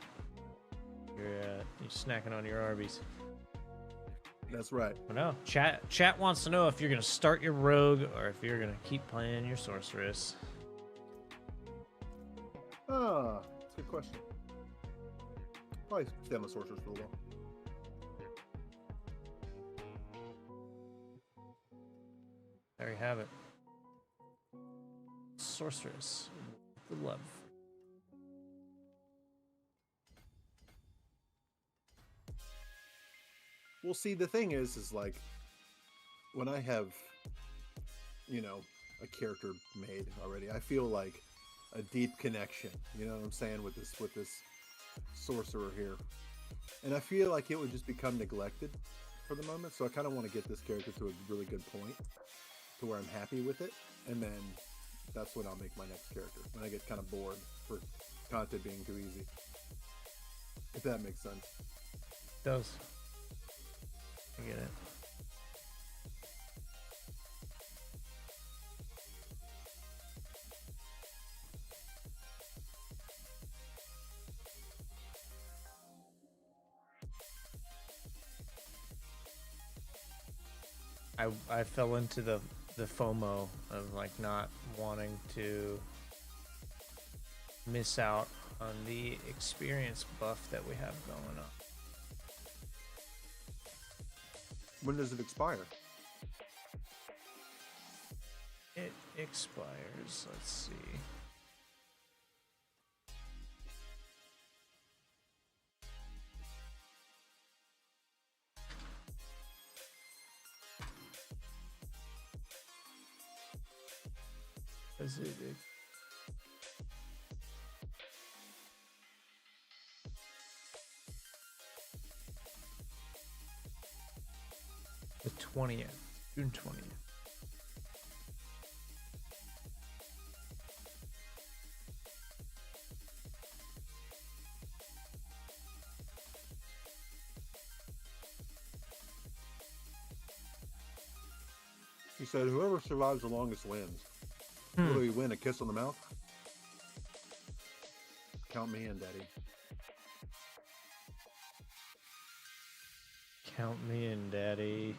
[SPEAKER 1] You're snacking on your Arby's.
[SPEAKER 6] That's right.
[SPEAKER 1] But no, chat wants to know if you're gonna start your rogue or if you're gonna keep playing your sorceress.
[SPEAKER 6] Ah, that's a good question. Probably stay on the sorceress for a little while.
[SPEAKER 1] There you have it. Sorceress. Good love.
[SPEAKER 6] Well, see, the thing is like, when I have, you know, a character made already, I feel like a deep connection. You know what I'm saying with this sorcerer here, and I feel like it would just become neglected for the moment. So I kind of want to get this character to a really good point, to where I'm happy with it, and then that's when I'll make my next character. When I get kind of bored for content being too easy, if that makes sense.
[SPEAKER 1] It does. I get it. I fell into the FOMO of like not wanting to miss out on the experience buff that we have going on.
[SPEAKER 6] When does it expire?
[SPEAKER 1] It expires, let's see. Is it the 20th, June 20th.
[SPEAKER 6] He said, "Whoever survives the longest wins." What do we win? A kiss on the mouth?
[SPEAKER 3] Count me in, Daddy.
[SPEAKER 1] Count me in, Daddy.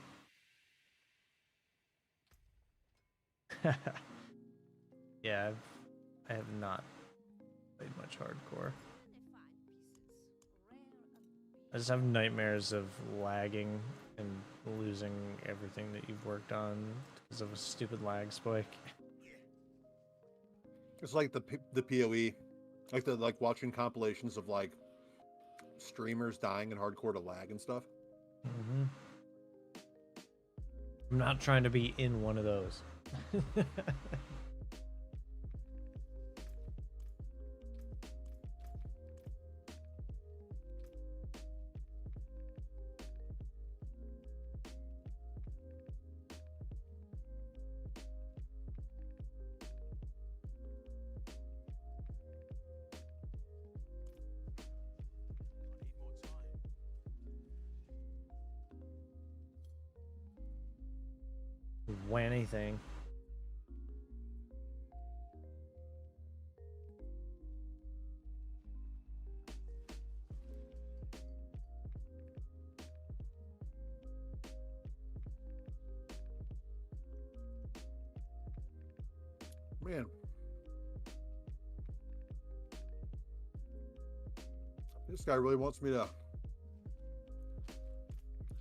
[SPEAKER 1] Yeah, I have not played much hardcore. I just have nightmares of lagging and losing everything that you've worked on because of a stupid lag spike.
[SPEAKER 3] It's like the PoE, like watching compilations of like streamers dying in hardcore to lag and stuff.
[SPEAKER 1] Mm-hmm. I'm not trying to be in one of those. Anything.
[SPEAKER 3] Man. This guy really wants me to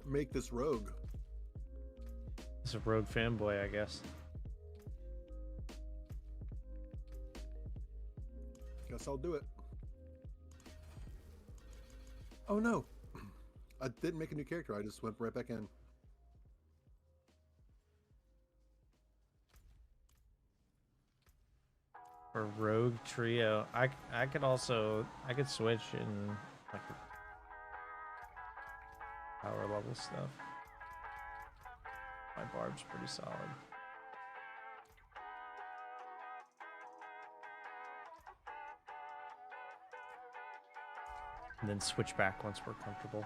[SPEAKER 3] make this rogue.
[SPEAKER 1] It's a rogue fanboy, I guess.
[SPEAKER 3] Guess I'll do it. Oh no. I didn't make a new character. I just went right back in.
[SPEAKER 1] For rogue trio, I could also switch in like power level stuff. My Barb's pretty solid. And then switch back once we're comfortable.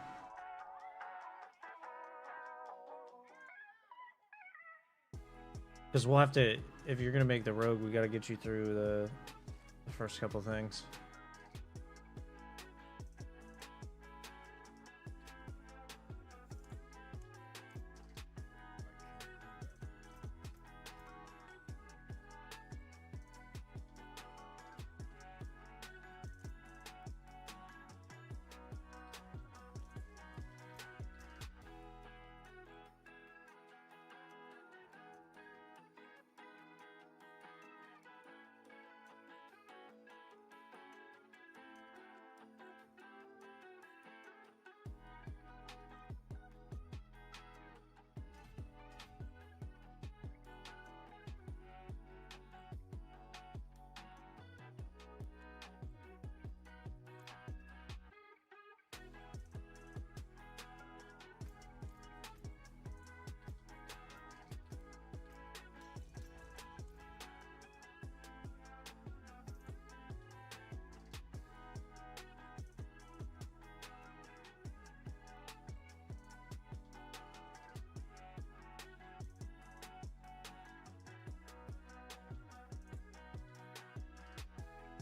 [SPEAKER 1] Because we'll have to, if you're gonna make the rogue, we gotta get you through the first couple things.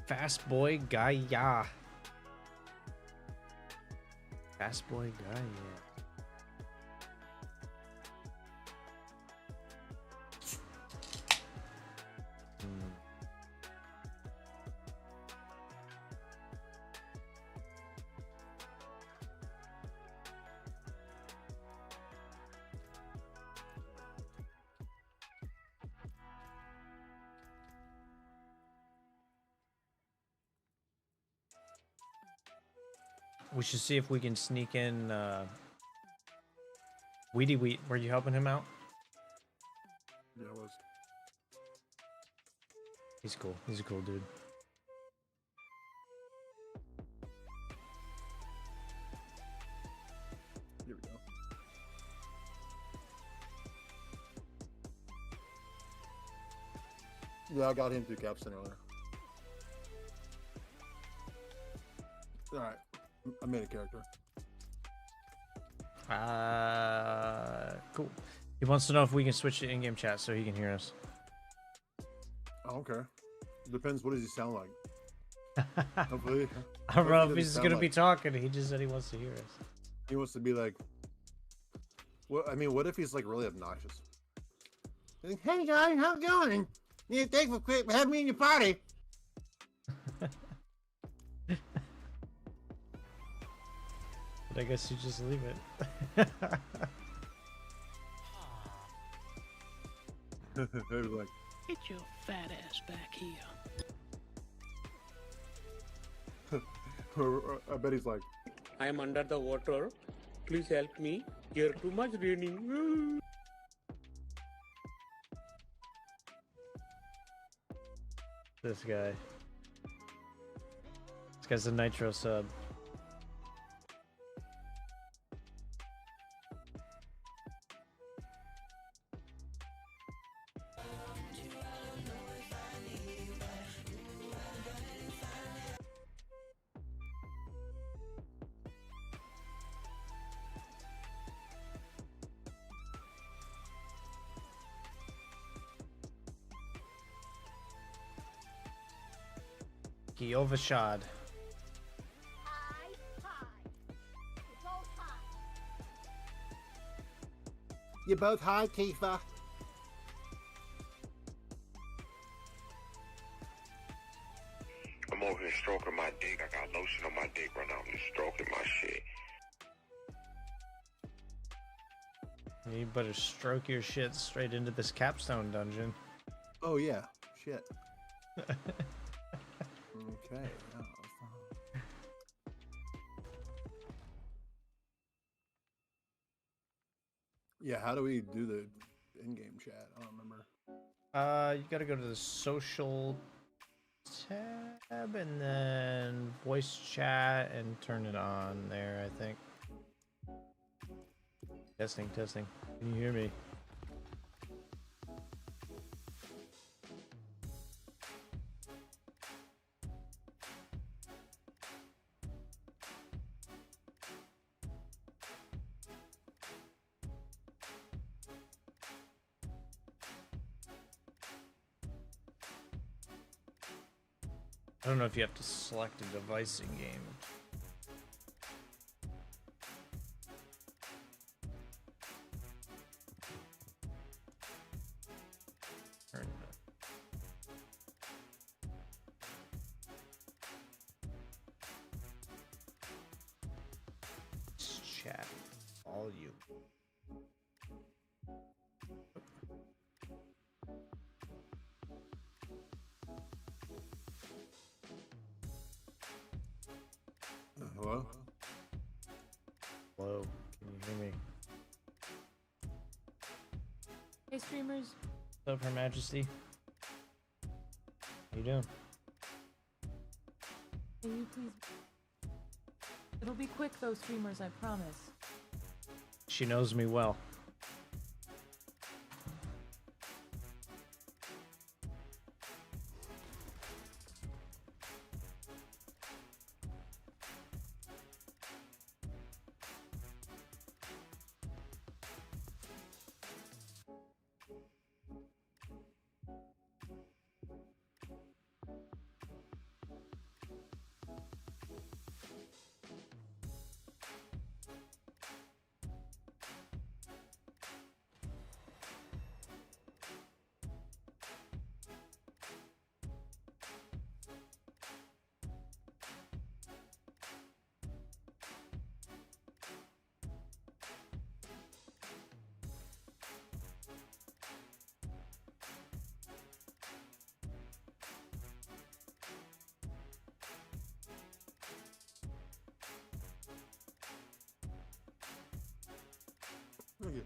[SPEAKER 1] Fast boy guy, yeah. Fast boy guy, yeah. We should see if we can sneak in Weedy Wheat. Were you helping him out?
[SPEAKER 3] Yeah, I was.
[SPEAKER 1] He's cool. He's a cool dude.
[SPEAKER 3] Here we go. Yeah, I got him through Capstone earlier. Alright. I made a character.
[SPEAKER 1] Cool. He wants to know if we can switch to in-game chat so he can hear us.
[SPEAKER 3] I don't care. Depends. What does he sound like? Hopefully,
[SPEAKER 1] I don't know if
[SPEAKER 3] doesn't
[SPEAKER 1] he's
[SPEAKER 3] sound
[SPEAKER 1] gonna
[SPEAKER 3] like-
[SPEAKER 1] be talking. He just said he wants to hear us.
[SPEAKER 3] he wants to be like. What I mean, what if he's like really obnoxious? Like, hey guys, how's it going? Yeah, thanks for having me in your party.
[SPEAKER 1] But I guess you just leave it.
[SPEAKER 3] He'd be like,
[SPEAKER 5] Get your fat ass back here.
[SPEAKER 3] I bet he's like,
[SPEAKER 8] I am under the water. Please help me. Here too much raining.
[SPEAKER 1] This guy. This guy's a nitro sub. Overshot.
[SPEAKER 3] you both high, Tifa.
[SPEAKER 9] I'm over here stroking my dick. I got lotion on my dick right now. I'm just stroking my shit.
[SPEAKER 1] You better stroke your shit straight into this capstone dungeon.
[SPEAKER 3] Oh yeah, shit. Okay. Yeah, how do we do the in-game chat? I don't remember.
[SPEAKER 1] You gotta go to the social tab and then voice chat and turn it on there, I think. Testing, testing. Can you hear me? I don't know if you have to select a device in game. Turn chat volume.
[SPEAKER 3] Hello?
[SPEAKER 1] Hello, can you hear me?
[SPEAKER 10] Hey streamers,
[SPEAKER 1] What's up, Her Majesty? How you doing?
[SPEAKER 10] can you please? It'll be quick though, streamers, I promise.
[SPEAKER 1] She knows me well.
[SPEAKER 3] Thank you.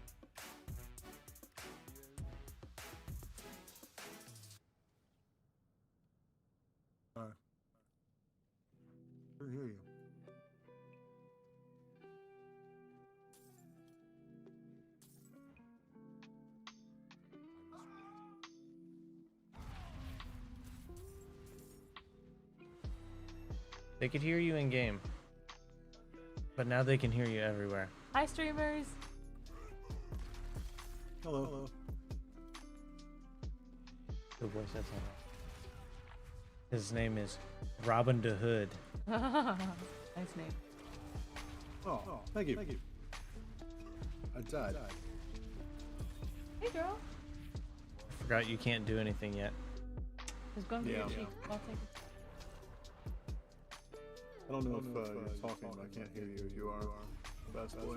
[SPEAKER 3] Alright. I can hear you.
[SPEAKER 1] They could hear you in game, but now they can hear you everywhere.
[SPEAKER 10] Hi streamers.
[SPEAKER 3] Hello.
[SPEAKER 1] The voice that's on. His name is Robin the Hood.
[SPEAKER 10] Nice name.
[SPEAKER 3] Oh, thank you. Thank you. I died.
[SPEAKER 10] Hey, girl.
[SPEAKER 1] Forgot you can't do anything yet.
[SPEAKER 10] It's going to be
[SPEAKER 3] Yeah.
[SPEAKER 10] your cheek. I'll take it.
[SPEAKER 3] I don't know if you're talking, but I can't hear you if you are. Best boy.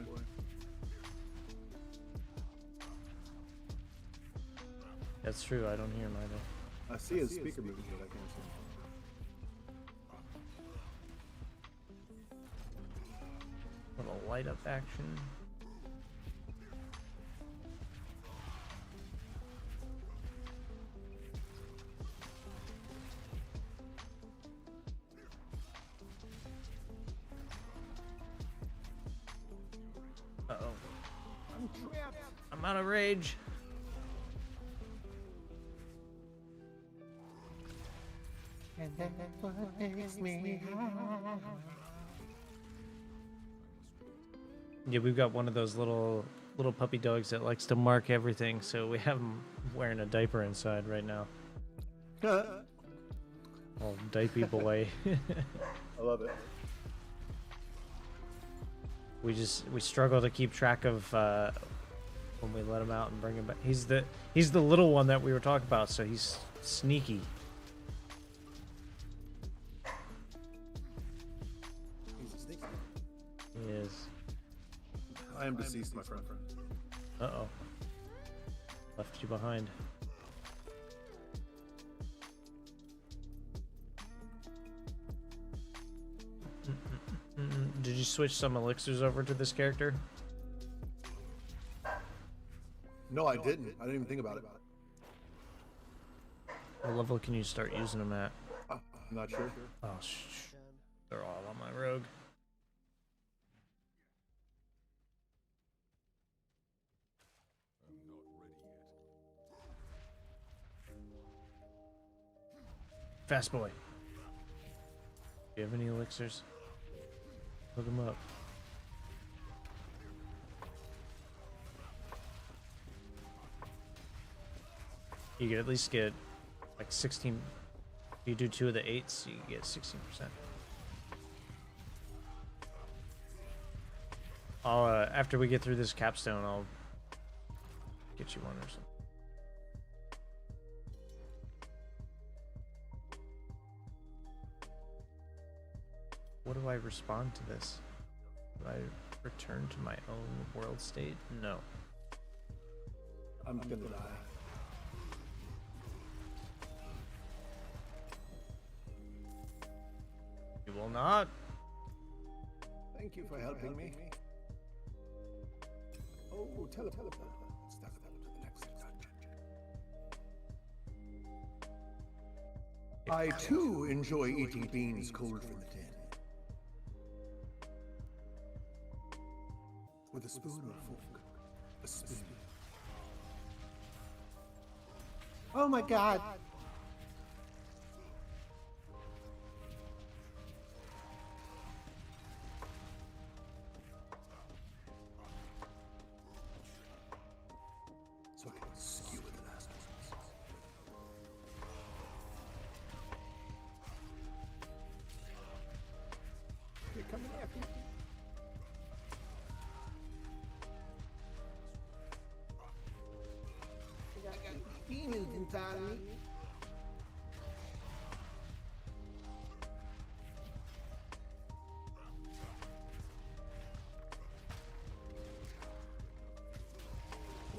[SPEAKER 1] That's true. I don't hear him either.
[SPEAKER 3] I see his speaker moving, but I can't see him.
[SPEAKER 1] Little light up action. Uh-oh.
[SPEAKER 3] I'm trapped.
[SPEAKER 1] I'm out of rage.
[SPEAKER 3] And that's what makes me high.
[SPEAKER 1] Yeah, we've got one of those little puppy dogs that likes to mark everything, so we have him wearing a diaper inside right now. Oh, diaper boy.
[SPEAKER 3] I love it.
[SPEAKER 1] We struggle to keep track of when we let him out and bring him back. He's the little one that we were talking about, so he's sneaky. He is.
[SPEAKER 3] I am deceased, my friend.
[SPEAKER 1] Uh-oh. Left you behind. Did you switch some elixirs over to this character?
[SPEAKER 3] No, I didn't. I didn't even think about it.
[SPEAKER 1] What level can you start using them at?
[SPEAKER 3] I'm not sure.
[SPEAKER 1] Oh, they're all on my rogue.
[SPEAKER 2] I'm not ready yet.
[SPEAKER 1] Fast boy. Do you have any elixirs? Hook him up. You could at least get like 16. If you do 2 of the 8s, you get 16%. I'll after we get through this capstone, I'll get you one or something. What do I respond to this? Do I return to my own world state? No.
[SPEAKER 3] I'm gonna die.
[SPEAKER 1] You will not.
[SPEAKER 3] Thank you for helping me. Oh, teleport. Let's step to the next dungeon. I too enjoy eating beans cold from the tin. With a spoon or a fork. A spoon. Oh my god! So I can skew with the last one. You're coming after me. I got demons inside of me.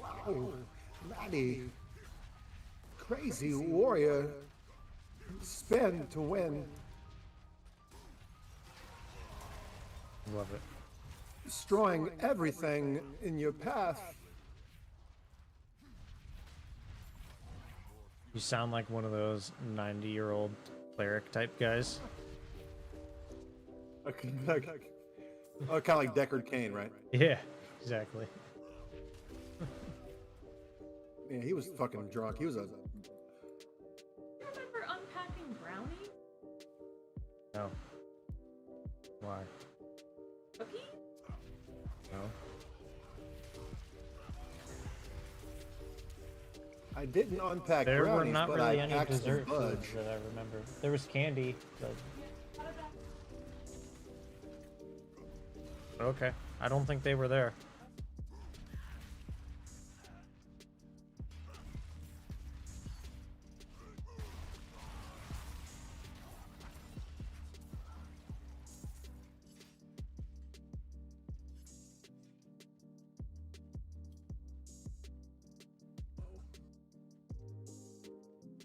[SPEAKER 3] Wow, mighty crazy warrior. Spin to win.
[SPEAKER 1] Love it.
[SPEAKER 3] Destroying everything in your path.
[SPEAKER 1] You sound like one of those 90-year-old cleric type guys.
[SPEAKER 3] Okay, kind of like Deckard Cain, right?
[SPEAKER 1] Yeah, exactly.
[SPEAKER 3] Yeah, he was fucking drunk. He was a.
[SPEAKER 10] You remember unpacking brownie?
[SPEAKER 1] No. Why?
[SPEAKER 10] Cookie?
[SPEAKER 1] No.
[SPEAKER 3] I didn't unpack
[SPEAKER 1] There were
[SPEAKER 3] brownies,
[SPEAKER 1] not
[SPEAKER 3] but
[SPEAKER 1] really
[SPEAKER 3] I
[SPEAKER 1] any
[SPEAKER 3] packed some
[SPEAKER 1] dessert foods
[SPEAKER 3] fudge.
[SPEAKER 1] that I remember. There was candy, but... Okay, I don't think they were there.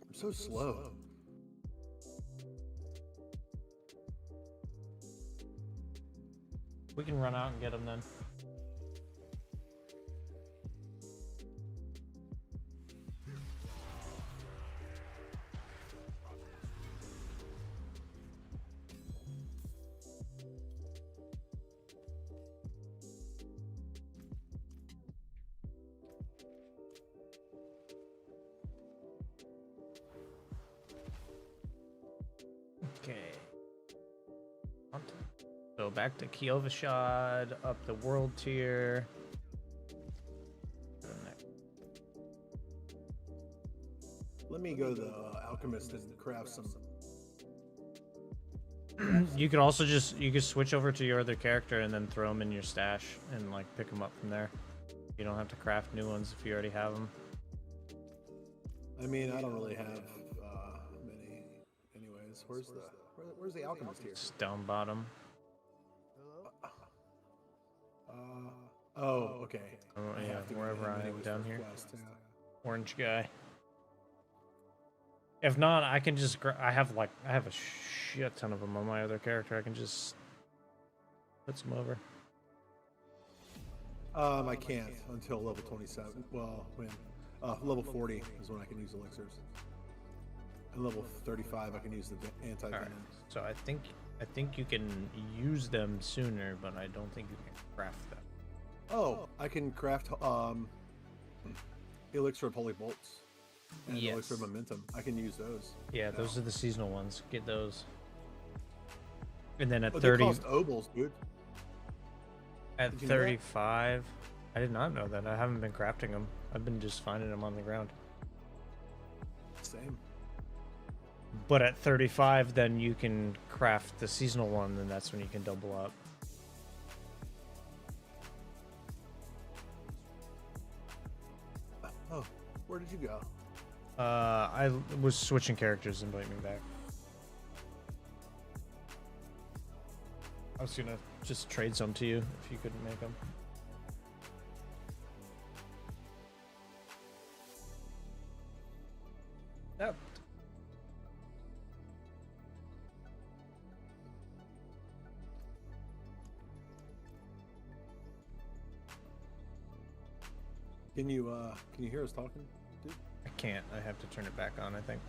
[SPEAKER 3] I'm so slow.
[SPEAKER 1] We can run out and get them then. Okay. So back to Kielvashad, up the world tier.
[SPEAKER 3] Let me go to the alchemist and craft some.
[SPEAKER 1] You could also you could switch over to your other character and then throw them in your stash and like pick them up from there. You don't have to craft new ones if you already have them.
[SPEAKER 3] I mean, I don't really have many. Anyways, where's the alchemist here?
[SPEAKER 1] It's down bottom.
[SPEAKER 3] Oh, okay.
[SPEAKER 1] Oh,
[SPEAKER 3] I
[SPEAKER 1] yeah,
[SPEAKER 3] have to go
[SPEAKER 1] wherever
[SPEAKER 3] to him
[SPEAKER 1] I am
[SPEAKER 3] anyways
[SPEAKER 1] down
[SPEAKER 3] for
[SPEAKER 1] here.
[SPEAKER 3] quest, yeah.
[SPEAKER 1] Orange guy. If not, I can just I have a shit ton of them on my other character. I can just put some over.
[SPEAKER 3] I can't until level 27. Well, when level 40 is when I can use elixirs. And level 35 I can use the anti-venom.
[SPEAKER 1] Alright, so I think you can use them sooner, but I don't think you can craft them.
[SPEAKER 3] Oh, I can craft elixir of holy bolts and
[SPEAKER 1] Yes.
[SPEAKER 3] elixir of momentum. I can use those.
[SPEAKER 1] Yeah, those are the seasonal ones. Get those. And then at
[SPEAKER 3] Oh,
[SPEAKER 1] 30,
[SPEAKER 3] they cost obols, dude.
[SPEAKER 1] at
[SPEAKER 3] Did you know that?
[SPEAKER 1] 35, I did not know that. I haven't been crafting them. I've been just finding them on the ground.
[SPEAKER 3] Same.
[SPEAKER 1] But at 35, then you can craft the seasonal one, and that's when you can double up.
[SPEAKER 3] Oh, where did you go?
[SPEAKER 1] I was switching characters. Invite me back. I was gonna just trade some to you if you couldn't make them. Yep.
[SPEAKER 3] Can you hear us talking, dude?
[SPEAKER 1] I can't. I have to turn it back on, I think.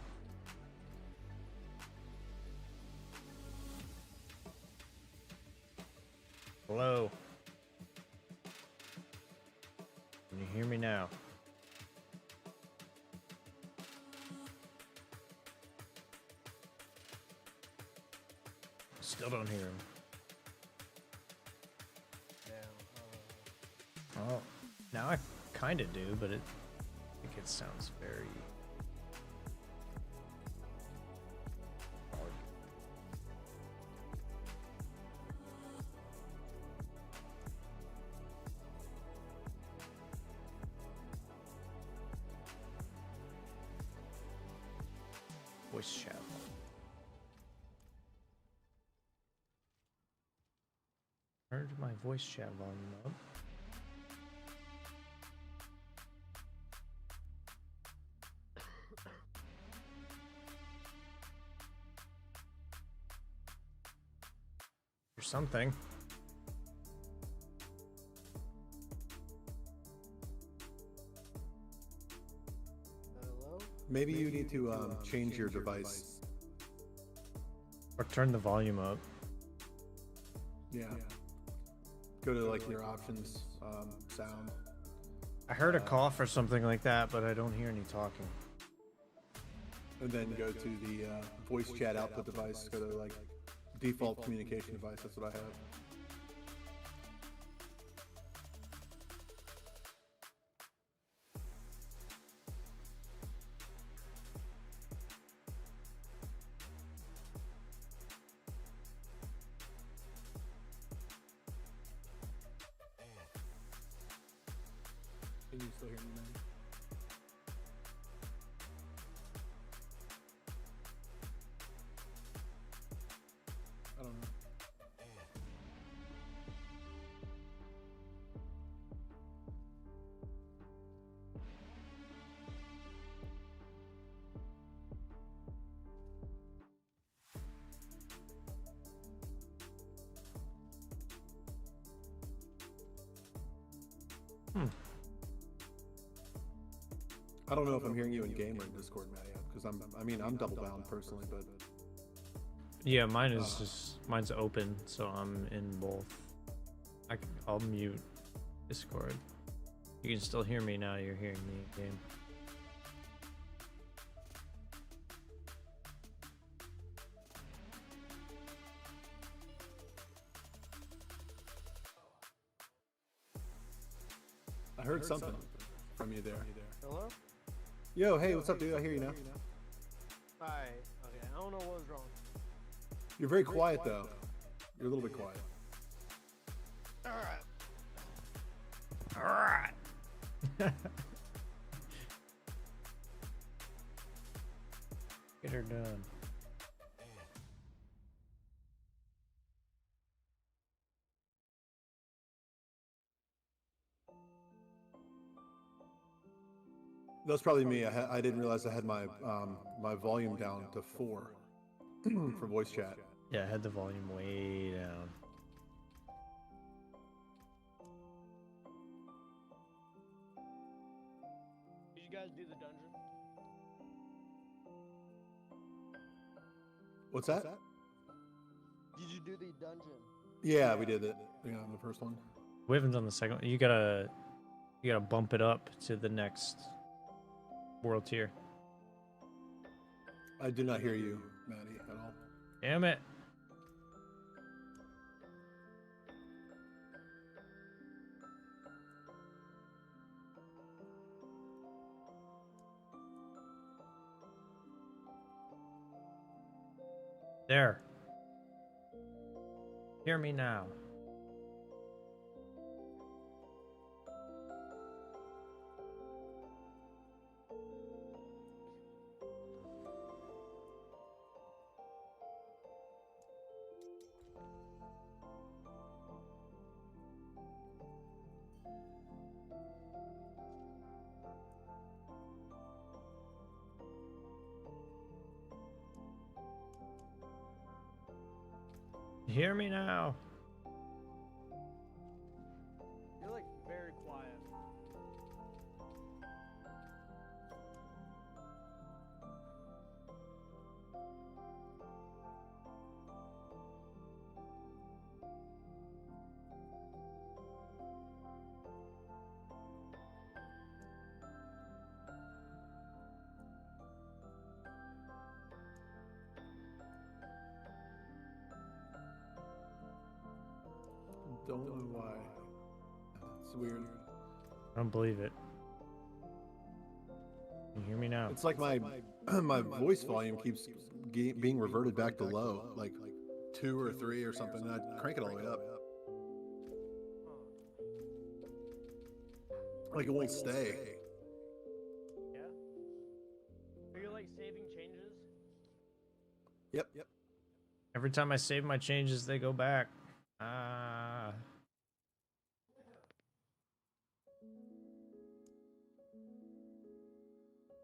[SPEAKER 1] Hello. Can you hear me now? Still don't hear him. Oh, now I kind of do, but I think it sounds very hard. Voice chat. Turned my voice chat volume up. Or something.
[SPEAKER 3] Maybe you need to change your device.
[SPEAKER 1] Or turn the volume up.
[SPEAKER 3] Yeah. Go to like your options, sound.
[SPEAKER 1] I heard a cough or something like that, but I don't hear any talking.
[SPEAKER 3] And then go to the voice chat output device. Go to like default communication device. That's what I have.
[SPEAKER 6] Can you still hear me, man? I don't know. I don't know if I'm hearing you in game or in Discord, Matty, because I'm double bound personally, but
[SPEAKER 1] Yeah, mine is mine's open, so I'm in both. I'll mute Discord. You can still hear me now. You're hearing me in game.
[SPEAKER 6] I heard something from you there.
[SPEAKER 11] Hello?
[SPEAKER 6] Yo, hey, what's up, dude? I hear you now.
[SPEAKER 11] Hi. Okay, I don't know what was wrong.
[SPEAKER 6] You're very quiet, though. You're a little bit quiet.
[SPEAKER 11] Alright.
[SPEAKER 1] Alright. Get her done.
[SPEAKER 6] That's probably me. I didn't realize I had my my volume down to 4 for voice chat.
[SPEAKER 1] Yeah, I had the volume way down.
[SPEAKER 11] Did you guys do the dungeon?
[SPEAKER 6] What's that?
[SPEAKER 11] Did you do the dungeon?
[SPEAKER 6] Yeah, we did it. Yeah, the first one.
[SPEAKER 1] We haven't done the second one. You gotta bump it up to the next world tier.
[SPEAKER 6] I do not hear you, Maddie, at all.
[SPEAKER 1] Damn it. There. Hear me now. Hear me now.
[SPEAKER 11] You're like very quiet.
[SPEAKER 6] Don't know why. It's weird.
[SPEAKER 1] I don't believe it. Can you hear me now?
[SPEAKER 6] It's like my my voice volume keeps being reverted back to low, like 2 or 3 or something. And I crank it all the way up. Like it won't stay.
[SPEAKER 11] Yeah? Are you like saving changes?
[SPEAKER 6] Yep.
[SPEAKER 1] Every time I save my changes, they go back. Ah.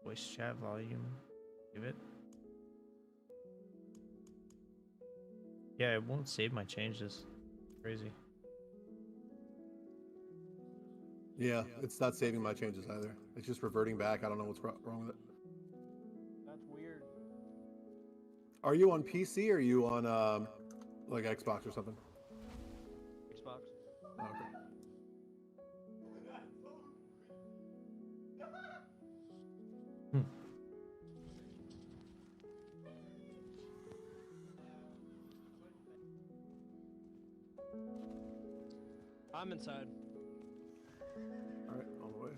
[SPEAKER 1] Voice chat volume. Give it. Yeah, it won't save my changes. Crazy.
[SPEAKER 6] Yeah, it's not saving my changes either. It's just reverting back. I don't know what's wrong with it.
[SPEAKER 11] That's weird.
[SPEAKER 6] Are you on PC or are you on like Xbox or something?
[SPEAKER 11] Xbox.
[SPEAKER 6] Oh, okay.
[SPEAKER 11] I'm inside.
[SPEAKER 6] All right, on the way.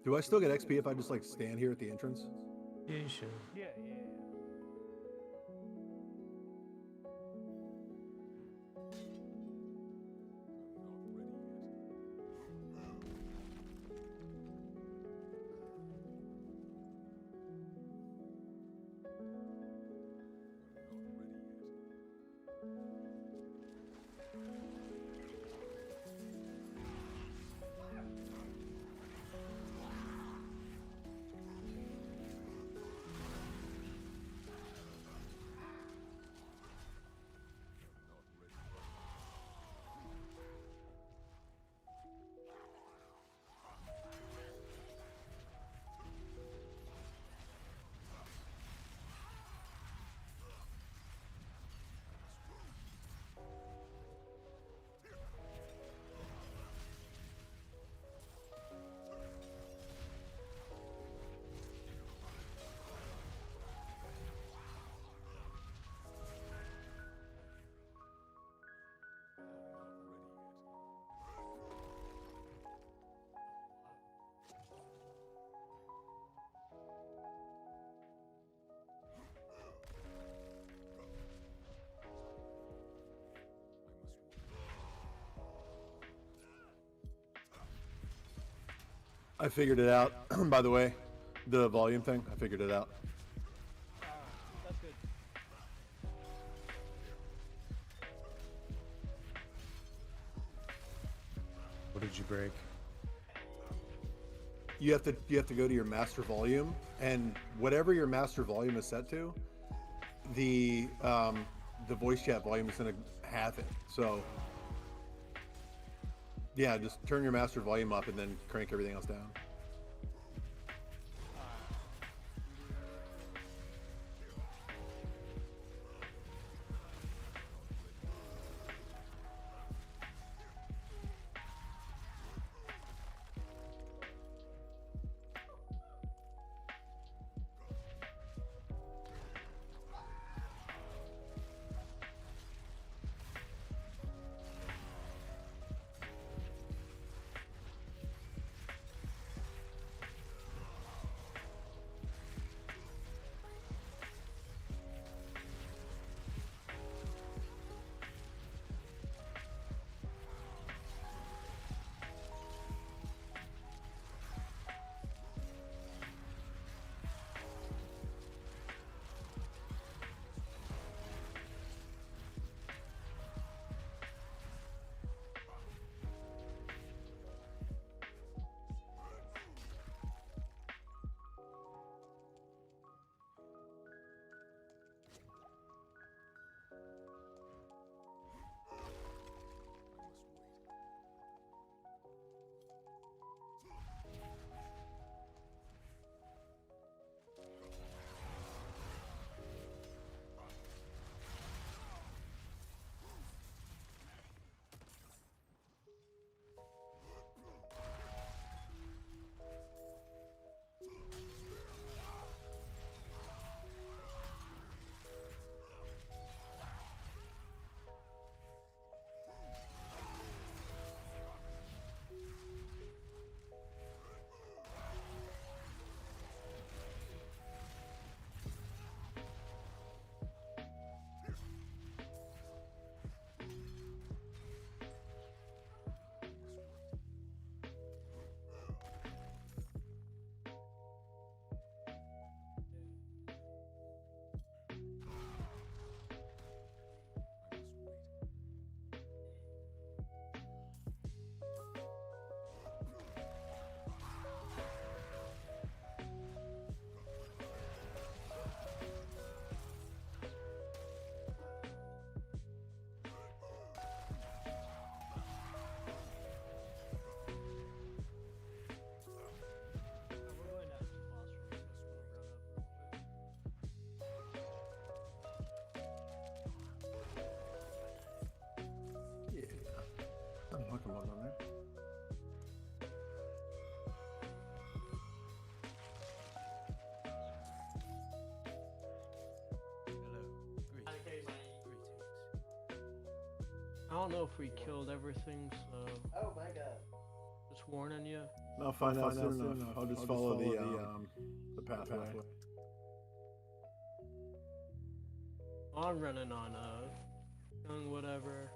[SPEAKER 3] Do I still get XP if I just like stand here at the entrance?
[SPEAKER 1] Yeah, you should.
[SPEAKER 11] Yeah.
[SPEAKER 3] I figured it out. By the way, the volume thing, I figured it out.
[SPEAKER 11] That's good.
[SPEAKER 1] What did you break?
[SPEAKER 3] You have to go to your master volume, and whatever your master volume is set to, the voice chat volume is gonna have it. So yeah, just turn your master volume up and then crank everything else down. Pokemon on there.
[SPEAKER 11] I don't know if we killed everything, so.
[SPEAKER 12] Oh my god.
[SPEAKER 11] Just
[SPEAKER 8] warning you.
[SPEAKER 6] I'll find out soon enough. I'll just follow the pathway.
[SPEAKER 8] I'm running on young whatever.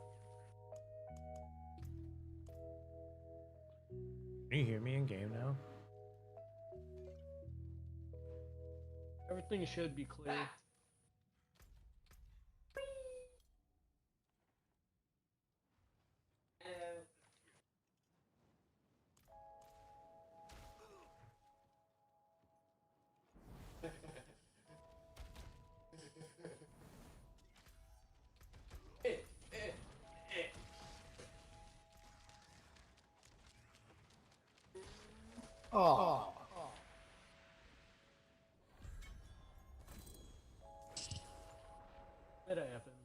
[SPEAKER 1] Can you hear me in game now?
[SPEAKER 8] Everything should be clear.
[SPEAKER 6] Oh.
[SPEAKER 8] It happens.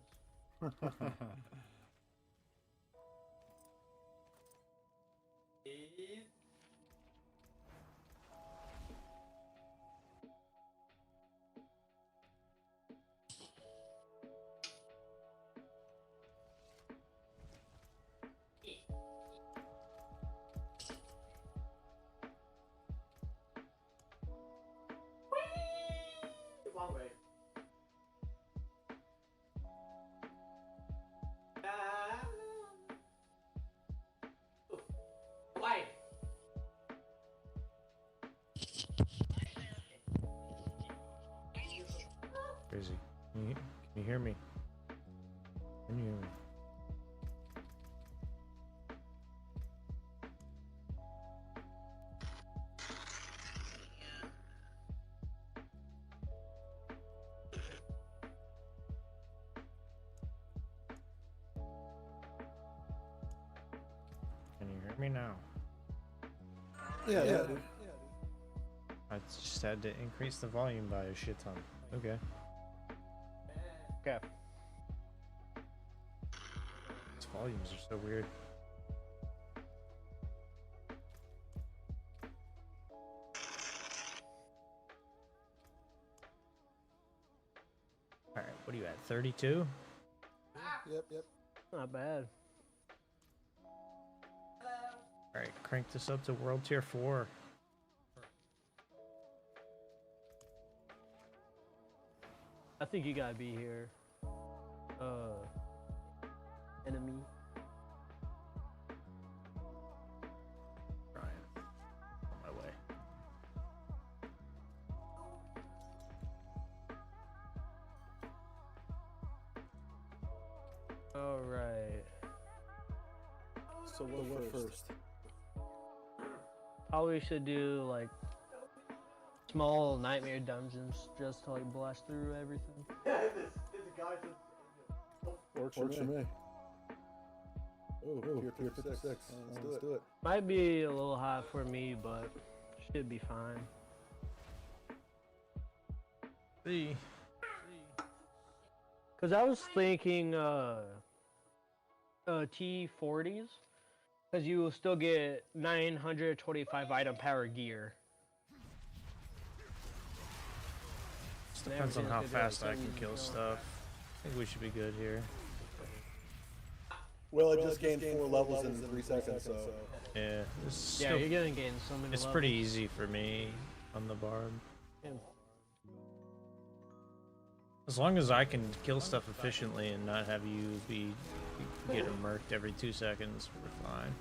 [SPEAKER 8] Wrong way. Why?
[SPEAKER 1] Crazy. Can you hear me? Can you hear me? Can you hear me now?
[SPEAKER 6] Yeah.
[SPEAKER 1] I just had to increase the volume by a shit ton. Okay.
[SPEAKER 8] Okay.
[SPEAKER 1] These volumes are so weird. Alright, what are you at? 32?
[SPEAKER 6] Yep.
[SPEAKER 8] Not bad.
[SPEAKER 1] Alright, crank this up to World Tier 4.
[SPEAKER 8] I think you gotta be here. Enemy.
[SPEAKER 1] Ryan, on my way.
[SPEAKER 8] All right.
[SPEAKER 6] So what first?
[SPEAKER 8] Probably should do like small nightmare dungeons just to like blast through everything.
[SPEAKER 6] Works for me. Oh, tier 56. Let's do it.
[SPEAKER 8] Might be a little high for me, but should be fine.
[SPEAKER 1] See.
[SPEAKER 8] Cause I was thinking T40s, cause you will still get 925 item power gear.
[SPEAKER 1] Depends on how fast I can kill stuff. I think we should be good here.
[SPEAKER 6] Well, it just gained 4 levels in 3 seconds, so...
[SPEAKER 1] Yeah,
[SPEAKER 8] Yeah, you're gonna gain so many
[SPEAKER 1] it's
[SPEAKER 8] levels.
[SPEAKER 1] pretty easy for me on the Barb.
[SPEAKER 8] Yeah.
[SPEAKER 1] As long as I can kill stuff efficiently and not have you be getting murked every 2 seconds, we're fine.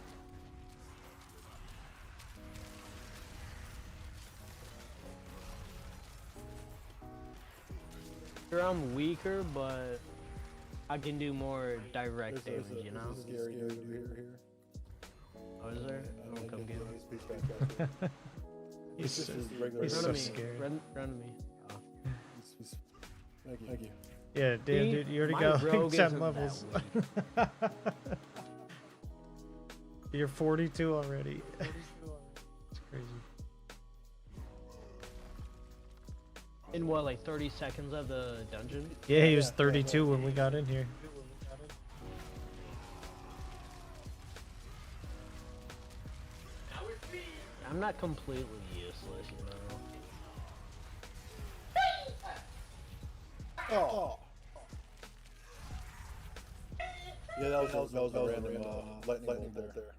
[SPEAKER 8] Sure, I'm weaker, but I can do more direct damage, you know?
[SPEAKER 6] Scary here.
[SPEAKER 8] Oh, is there? Oh, come get me.
[SPEAKER 1] He's so
[SPEAKER 8] Run
[SPEAKER 1] so
[SPEAKER 8] to me.
[SPEAKER 1] scared.
[SPEAKER 8] Run to me. Oh.
[SPEAKER 6] Thank you.
[SPEAKER 1] Yeah, damn,
[SPEAKER 8] See?
[SPEAKER 1] dude, you already
[SPEAKER 8] My
[SPEAKER 1] got like
[SPEAKER 8] rogue
[SPEAKER 1] 10
[SPEAKER 8] isn't
[SPEAKER 1] levels.
[SPEAKER 8] that
[SPEAKER 1] You're 42 already. It's crazy.
[SPEAKER 8] In what, like 30 seconds of the dungeon?
[SPEAKER 1] Yeah, he was 32 when we got in here.
[SPEAKER 8] I'm not completely useless, you know?
[SPEAKER 6] Oh. Yeah, that was a random lightning bolt there.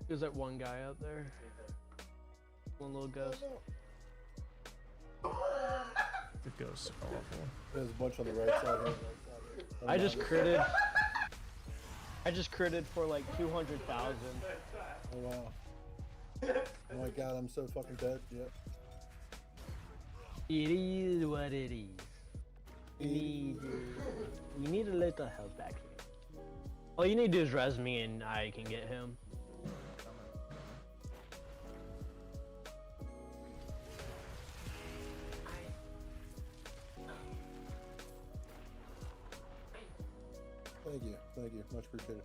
[SPEAKER 8] There's that one guy out there. One little ghost.
[SPEAKER 1] The ghosts are awful.
[SPEAKER 6] There's a bunch on the right side here.
[SPEAKER 8] I just critted. I just critted for like 200,000.
[SPEAKER 6] Oh wow. Oh my god, I'm so fucking dead. Yep.
[SPEAKER 8] It is what it is. You need a little help back here. All you need to do is res me and I can get him.
[SPEAKER 6] Thank you, much appreciated.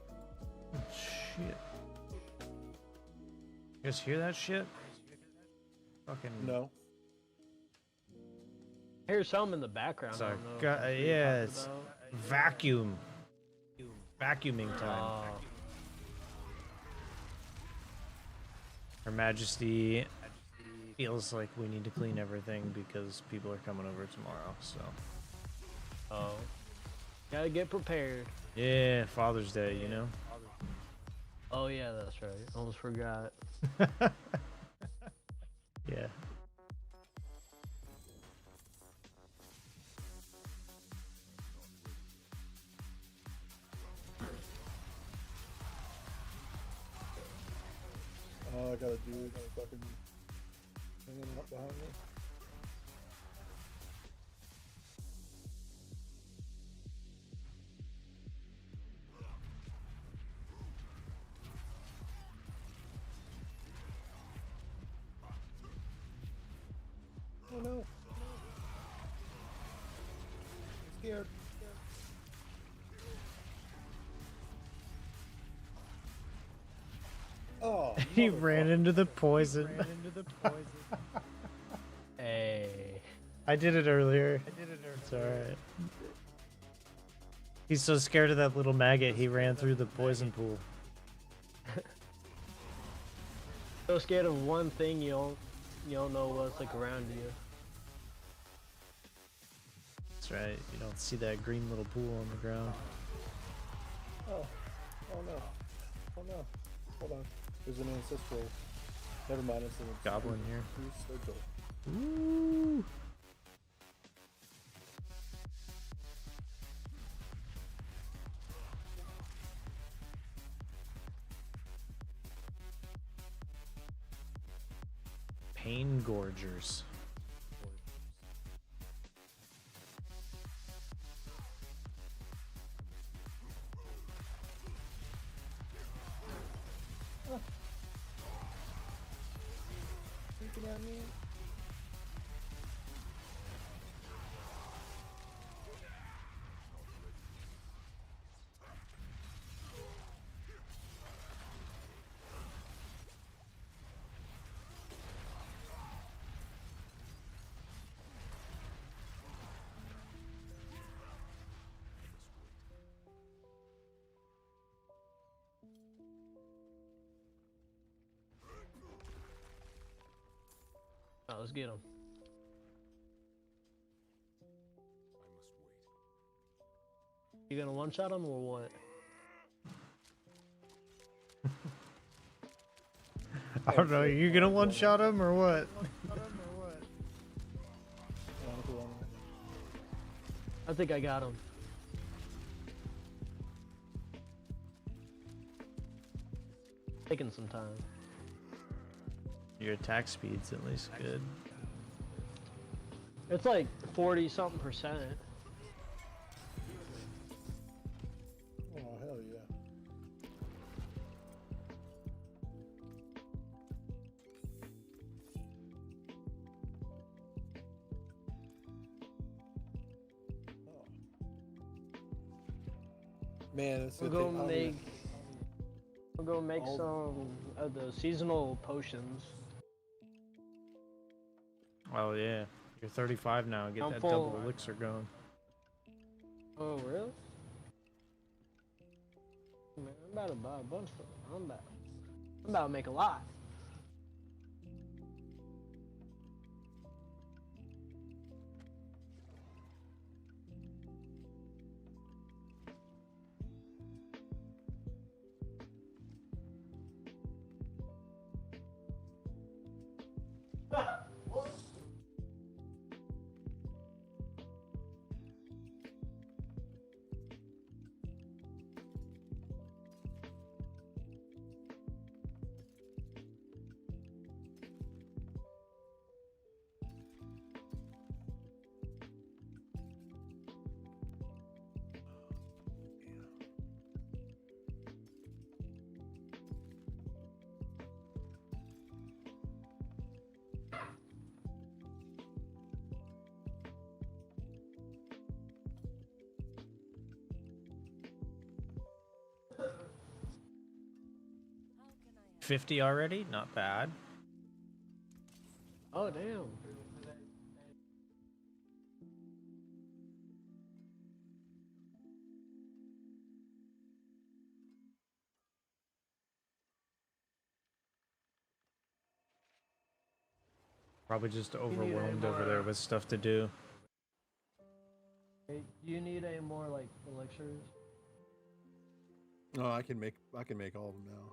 [SPEAKER 1] Shit. You guys hear that shit? Fucking.
[SPEAKER 6] No.
[SPEAKER 8] I hear some in the background.
[SPEAKER 1] It's
[SPEAKER 8] I
[SPEAKER 1] our
[SPEAKER 8] don't know if
[SPEAKER 1] yeah,
[SPEAKER 8] that's what you're
[SPEAKER 1] it's
[SPEAKER 8] talking
[SPEAKER 1] vacuum. Vacuuming time.
[SPEAKER 8] about.
[SPEAKER 1] Her Majesty feels like we need to clean everything because people are coming over tomorrow, so.
[SPEAKER 8] Oh. Gotta get prepared.
[SPEAKER 1] Yeah, Father's Day, you know?
[SPEAKER 8] Oh yeah, that's right. Almost forgot.
[SPEAKER 1] Yeah.
[SPEAKER 6] Oh, I got a dude fucking hanging up behind me. Oh no. I'm scared. Oh,
[SPEAKER 1] He ran into the poison.
[SPEAKER 8] Hey.
[SPEAKER 1] I did it earlier. It's alright. He's so scared of that little maggot, he ran through the poison pool.
[SPEAKER 8] So scared of one thing you don't know what's like around you.
[SPEAKER 1] That's right. You don't see that green little pool on the ground.
[SPEAKER 6] Oh. Oh no. Oh no. Hold on. There's an ancestral. Never mind. It's a
[SPEAKER 1] Goblin here.
[SPEAKER 6] Sigil.
[SPEAKER 1] Ooh. Pain Gorgers.
[SPEAKER 6] Looking at me.
[SPEAKER 8] Oh, let's get him. You gonna one-shot him or what?
[SPEAKER 1] I don't know, you gonna one-shot him or what?
[SPEAKER 8] I think I got him. Taking some time.
[SPEAKER 1] Your attack speed's at least good.
[SPEAKER 8] It's like 40-something%.
[SPEAKER 6] Oh hell yeah. Man, it's
[SPEAKER 8] We're gonna make some of the seasonal potions.
[SPEAKER 1] Oh yeah. You're 35 now, get
[SPEAKER 8] I'm
[SPEAKER 1] that
[SPEAKER 8] full.
[SPEAKER 1] double elixir going.
[SPEAKER 8] Oh really? Man, I'm about to buy a bunch of them. I'm about to make a lot.
[SPEAKER 1] 50 already? Not bad.
[SPEAKER 8] Oh damn.
[SPEAKER 1] Probably just
[SPEAKER 8] need any
[SPEAKER 1] overwhelmed over there
[SPEAKER 8] more-
[SPEAKER 1] with stuff to do.
[SPEAKER 8] Hey, do you need any more like elixirs?
[SPEAKER 3] No, I can make all of them now.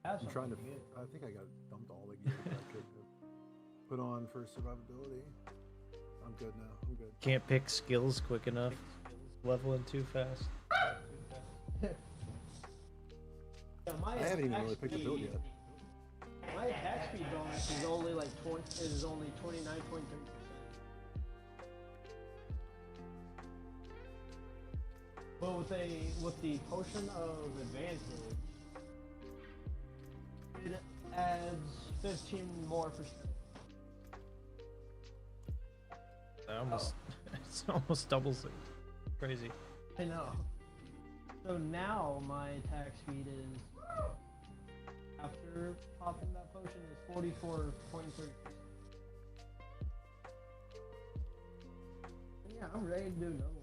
[SPEAKER 8] Have
[SPEAKER 3] I'm trying to.
[SPEAKER 8] something
[SPEAKER 3] I think I got dumped all the gear that I could put on for survivability. I'm good now. I'm good.
[SPEAKER 1] Can't pick skills quick enough. Leveling too fast.
[SPEAKER 8] Yeah, my
[SPEAKER 3] I haven't even
[SPEAKER 8] attack
[SPEAKER 3] really picked a build
[SPEAKER 8] speed-
[SPEAKER 3] yet.
[SPEAKER 8] My attack speed bonus is only like 29.3%. But with the potion of advantage, it adds 15 more percent.
[SPEAKER 1] It's almost doubles it. Crazy.
[SPEAKER 8] I know. So now my attack speed is, after popping that potion, is 44.3%. Yeah, I'm ready to do another one.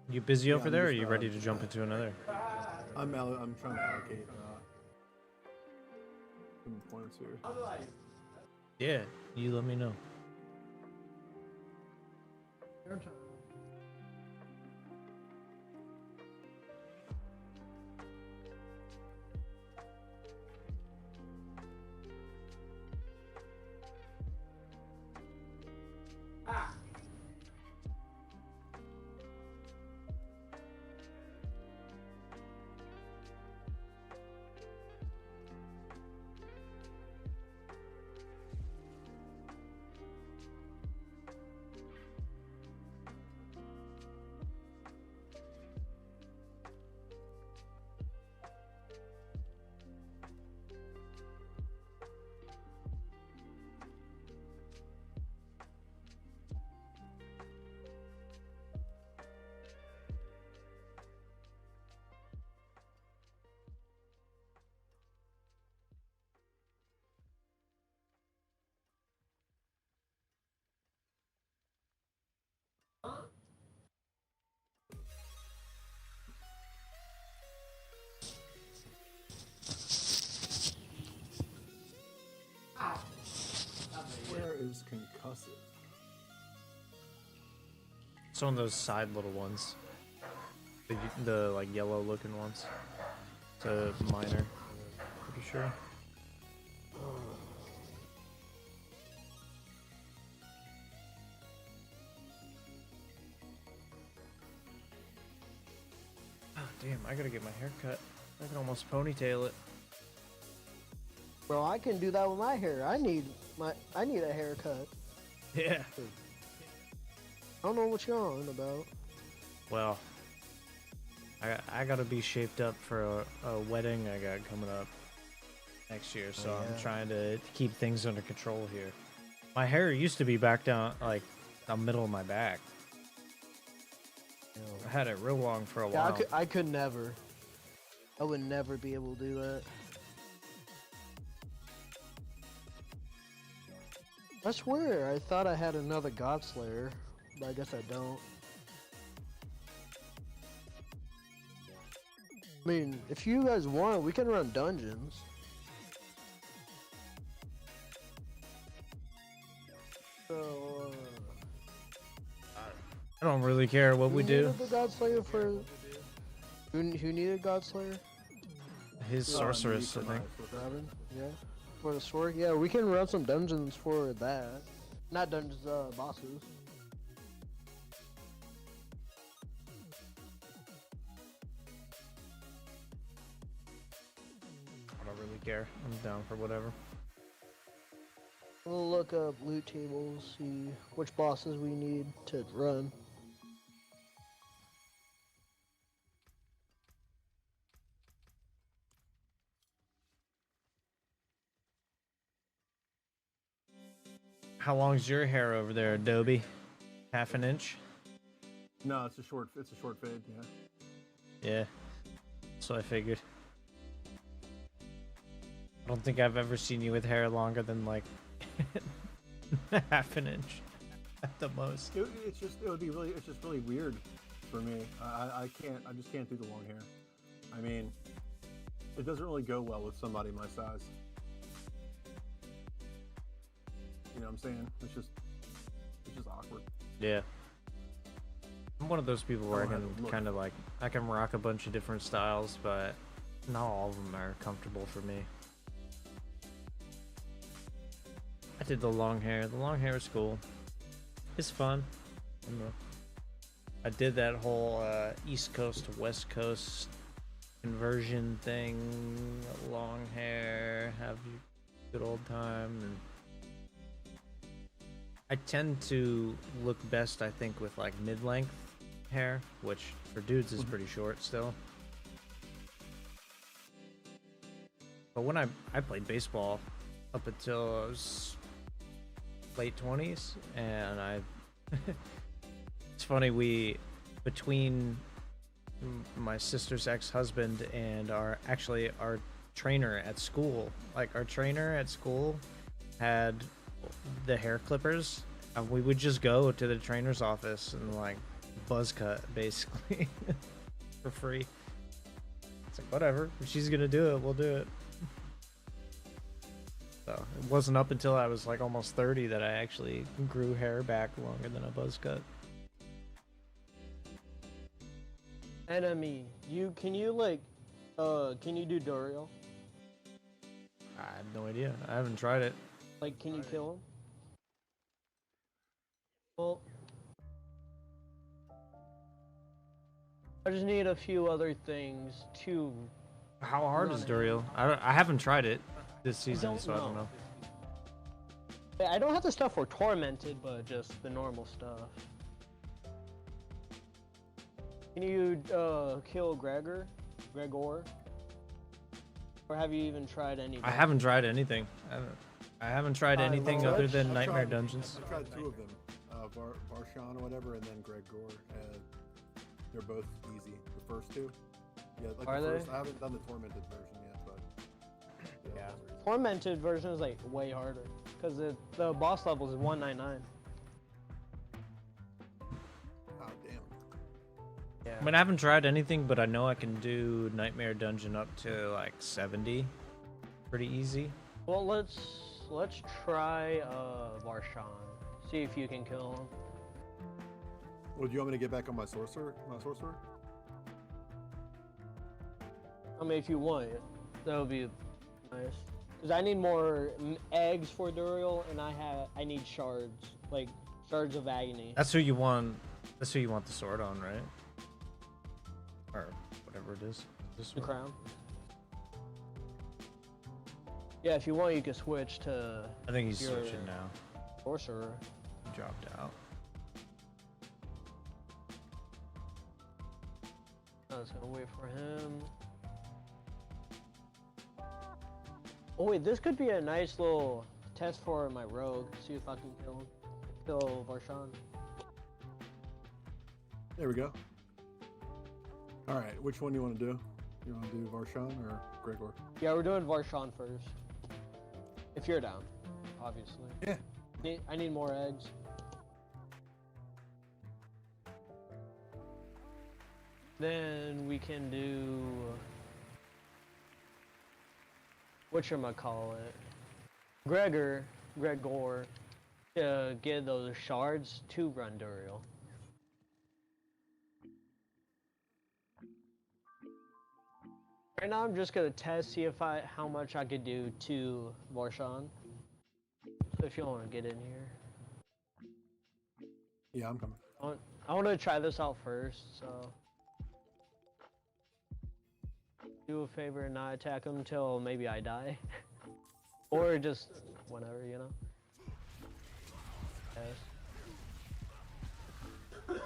[SPEAKER 1] You busy
[SPEAKER 3] Yeah,
[SPEAKER 1] over
[SPEAKER 3] I'm
[SPEAKER 1] there, or are
[SPEAKER 3] just,
[SPEAKER 1] you ready to jump into another?
[SPEAKER 3] I'm trying to allocate some points here.
[SPEAKER 1] Yeah, you let me know.
[SPEAKER 8] Your turn.
[SPEAKER 3] Where is concussive?
[SPEAKER 1] It's one of those side little ones. The like yellow looking ones. It's a minor. Pretty sure. Oh damn, I gotta get my hair cut. I can almost ponytail it.
[SPEAKER 8] Bro, I can do that with my hair. I need a haircut.
[SPEAKER 1] Yeah.
[SPEAKER 8] I don't know what you're on about.
[SPEAKER 1] Well, I gotta be shaped up for a wedding I got coming up next year, so I'm trying to keep things under control here. My hair used to be back down, like, the middle of my back. I had it real long for a while.
[SPEAKER 8] I could never. I would never be able to do that. I swear, I thought I had another God Slayer, but I guess I don't. I mean, if you guys want, we can run dungeons. So,
[SPEAKER 1] I don't really care what we do.
[SPEAKER 8] needed the God Slayer for... Who needed God Slayer?
[SPEAKER 1] His sorceress, I think.
[SPEAKER 8] Robin? Yeah. For the sword? Yeah, we can run some dungeons for that. Not dungeons, bosses.
[SPEAKER 1] I don't really care. I'm down for whatever.
[SPEAKER 8] We'll look up loot tables, see which bosses we need to run.
[SPEAKER 1] How long's your hair over there, Adobe? Half an inch?
[SPEAKER 6] No, it's a short fade. Yeah.
[SPEAKER 1] Yeah. So I figured. I don't think I've ever seen you with hair longer than like half an inch at the most.
[SPEAKER 6] It's just really weird for me. I just can't do the long hair. I mean, it doesn't really go well with somebody my size. You know what I'm saying? It's just awkward.
[SPEAKER 1] Yeah. I'm one of those people where I can kind of like, I can rock a bunch of different styles, but not all of them are comfortable for me. I did the long hair. The long hair is cool. It's fun. I did that whole East Coast to West Coast conversion thing. Long hair, have a good old time. And I tend to look best, I think, with like mid-length hair, which for dudes is pretty short still. But when I played baseball up until I was late 20s, and it's funny, between my sister's ex-husband and our trainer at school, like our trainer at school had the hair clippers, and we would just go to the trainer's office and like buzz cut basically for free. It's like, whatever, if she's gonna do it, we'll do it. So it wasn't up until I was like almost 30 that I actually grew hair back longer than a buzz cut.
[SPEAKER 8] Enemy, can you do Duriel?
[SPEAKER 1] I have no idea. I haven't tried it.
[SPEAKER 8] Like, can you kill him? Well, I just need a few other things to.
[SPEAKER 1] How hard is Duriel? I haven't tried it this season, so I don't know.
[SPEAKER 8] I don't have the stuff for Tormented, but just the normal stuff. Can you kill Gregor? Or have you even tried any?
[SPEAKER 1] I haven't tried anything. I haven't tried anything other than Nightmare Dungeons.
[SPEAKER 6] I've tried two of them, Varshan or whatever, and then Greg Gore. They're both easy. The first two. Yeah, like
[SPEAKER 8] Are
[SPEAKER 6] the
[SPEAKER 8] they?
[SPEAKER 6] first, I haven't done the Tormented version yet, but
[SPEAKER 8] Yeah. Tormented version is like way harder because the boss level is 199.
[SPEAKER 6] Oh damn.
[SPEAKER 8] Yeah.
[SPEAKER 1] I mean, I haven't tried anything, but I know I can do Nightmare Dungeon up to like 70. Pretty easy.
[SPEAKER 8] Well, let's try Varshan. See if you can kill him.
[SPEAKER 6] Well, do you want me to get back on my sorcerer?
[SPEAKER 8] I mean, if you want it, that would be nice. Cause I need more eggs for Duriel, and I need shards, like shards of agony.
[SPEAKER 1] That's who you want. That's who you want the sword on, right? Or whatever it is.
[SPEAKER 8] The crown. Yeah, if you want, you can switch to.
[SPEAKER 1] I think he's switching now.
[SPEAKER 8] Sorcerer.
[SPEAKER 1] He dropped out.
[SPEAKER 8] I was gonna wait for him. Oh wait, this could be a nice little test for my rogue. See if I can kill Varshan.
[SPEAKER 6] There we go. All right, which one do you want to do? You want to do Varshan or Gregor?
[SPEAKER 8] Yeah, we're doing Varshan first. If you're down, obviously.
[SPEAKER 6] Yeah.
[SPEAKER 8] I need more eggs. Then we can do whatchamacallit, Gregor, to get those shards to run Duriel. Right now I'm just gonna test, see how much I could do to Varshan. So if you want to get in here.
[SPEAKER 6] Yeah, I'm coming.
[SPEAKER 8] I want to try this out first, so. Do a favor and not attack him until maybe I die. Or just whenever, you know? Yes.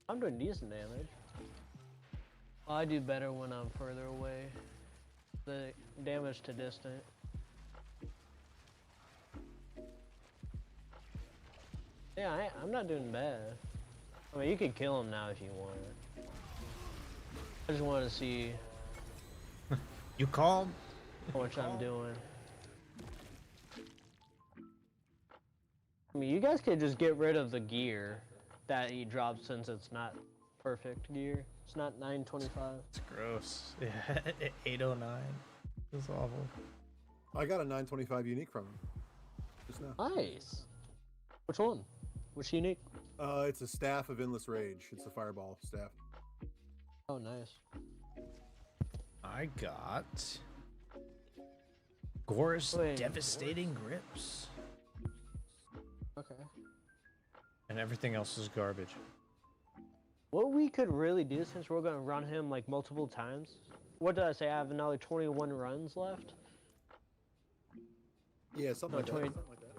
[SPEAKER 8] I'm doing decent damage. Well, I do better when I'm further away. The damage to distant. Yeah, I'm not doing bad. I mean, you can kill him now if you want. I just want to see
[SPEAKER 1] You called?
[SPEAKER 8] how much I'm doing. I mean, you guys could just get rid of the gear that he drops since it's not perfect gear. It's not 925.
[SPEAKER 1] It's gross. Yeah, 809. It's awful.
[SPEAKER 6] I got a 925 unique from him just now.
[SPEAKER 8] Nice. Which one? Which unique?
[SPEAKER 6] It's a staff of endless rage. It's a fireball staff.
[SPEAKER 8] Oh, nice.
[SPEAKER 1] I got Gore's
[SPEAKER 8] Wait.
[SPEAKER 1] devastating grips.
[SPEAKER 8] Okay.
[SPEAKER 1] And everything else is garbage.
[SPEAKER 8] What we could really do, since we're gonna run him like multiple times. What did I say? I have another 21 runs left.
[SPEAKER 6] Yeah, something like that.
[SPEAKER 8] 20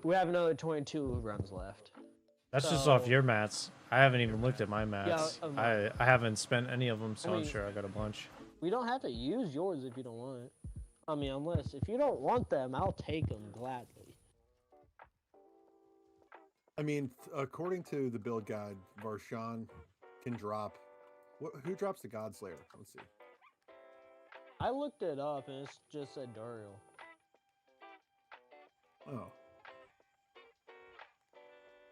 [SPEAKER 8] We have another 22 runs left.
[SPEAKER 1] That's just off your mats. I haven't even looked at my mats.
[SPEAKER 8] Yeah,
[SPEAKER 1] I haven't spent any of them, so
[SPEAKER 8] I mean,
[SPEAKER 1] I'm sure I got a bunch.
[SPEAKER 8] We don't have to use yours if you don't want it. I mean, unless if you don't want them, I'll take them gladly.
[SPEAKER 6] I mean, according to the build guide, Varshan can drop. Who drops the Godslayer? Let's see.
[SPEAKER 8] I looked it up and it's just said Duriel.
[SPEAKER 6] Oh.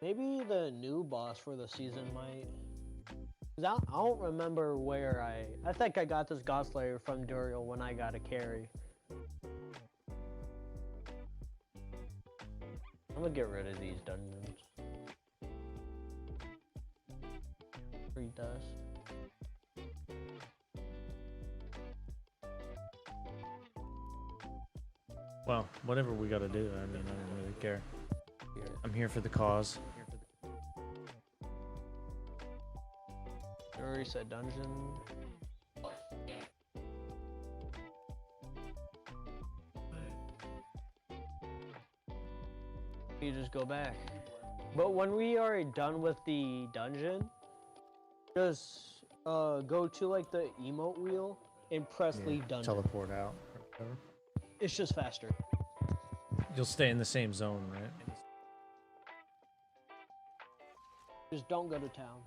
[SPEAKER 8] Maybe the new boss for the season might. 'Cause I don't remember where I think I got this Godslayer from Duriel when I got a carry. I'm gonna get rid of these dungeons. Free dust.
[SPEAKER 1] Well, whatever we gotta do, I mean, I don't really care. I'm here for the cause.
[SPEAKER 8] Reset dungeon. You just go back. But when we are done with the dungeon, just go to like the emote wheel and press leave dungeon.
[SPEAKER 1] Teleport out. Or whatever.
[SPEAKER 8] It's just faster.
[SPEAKER 1] You'll stay in the same zone, right?
[SPEAKER 8] Just don't go to town.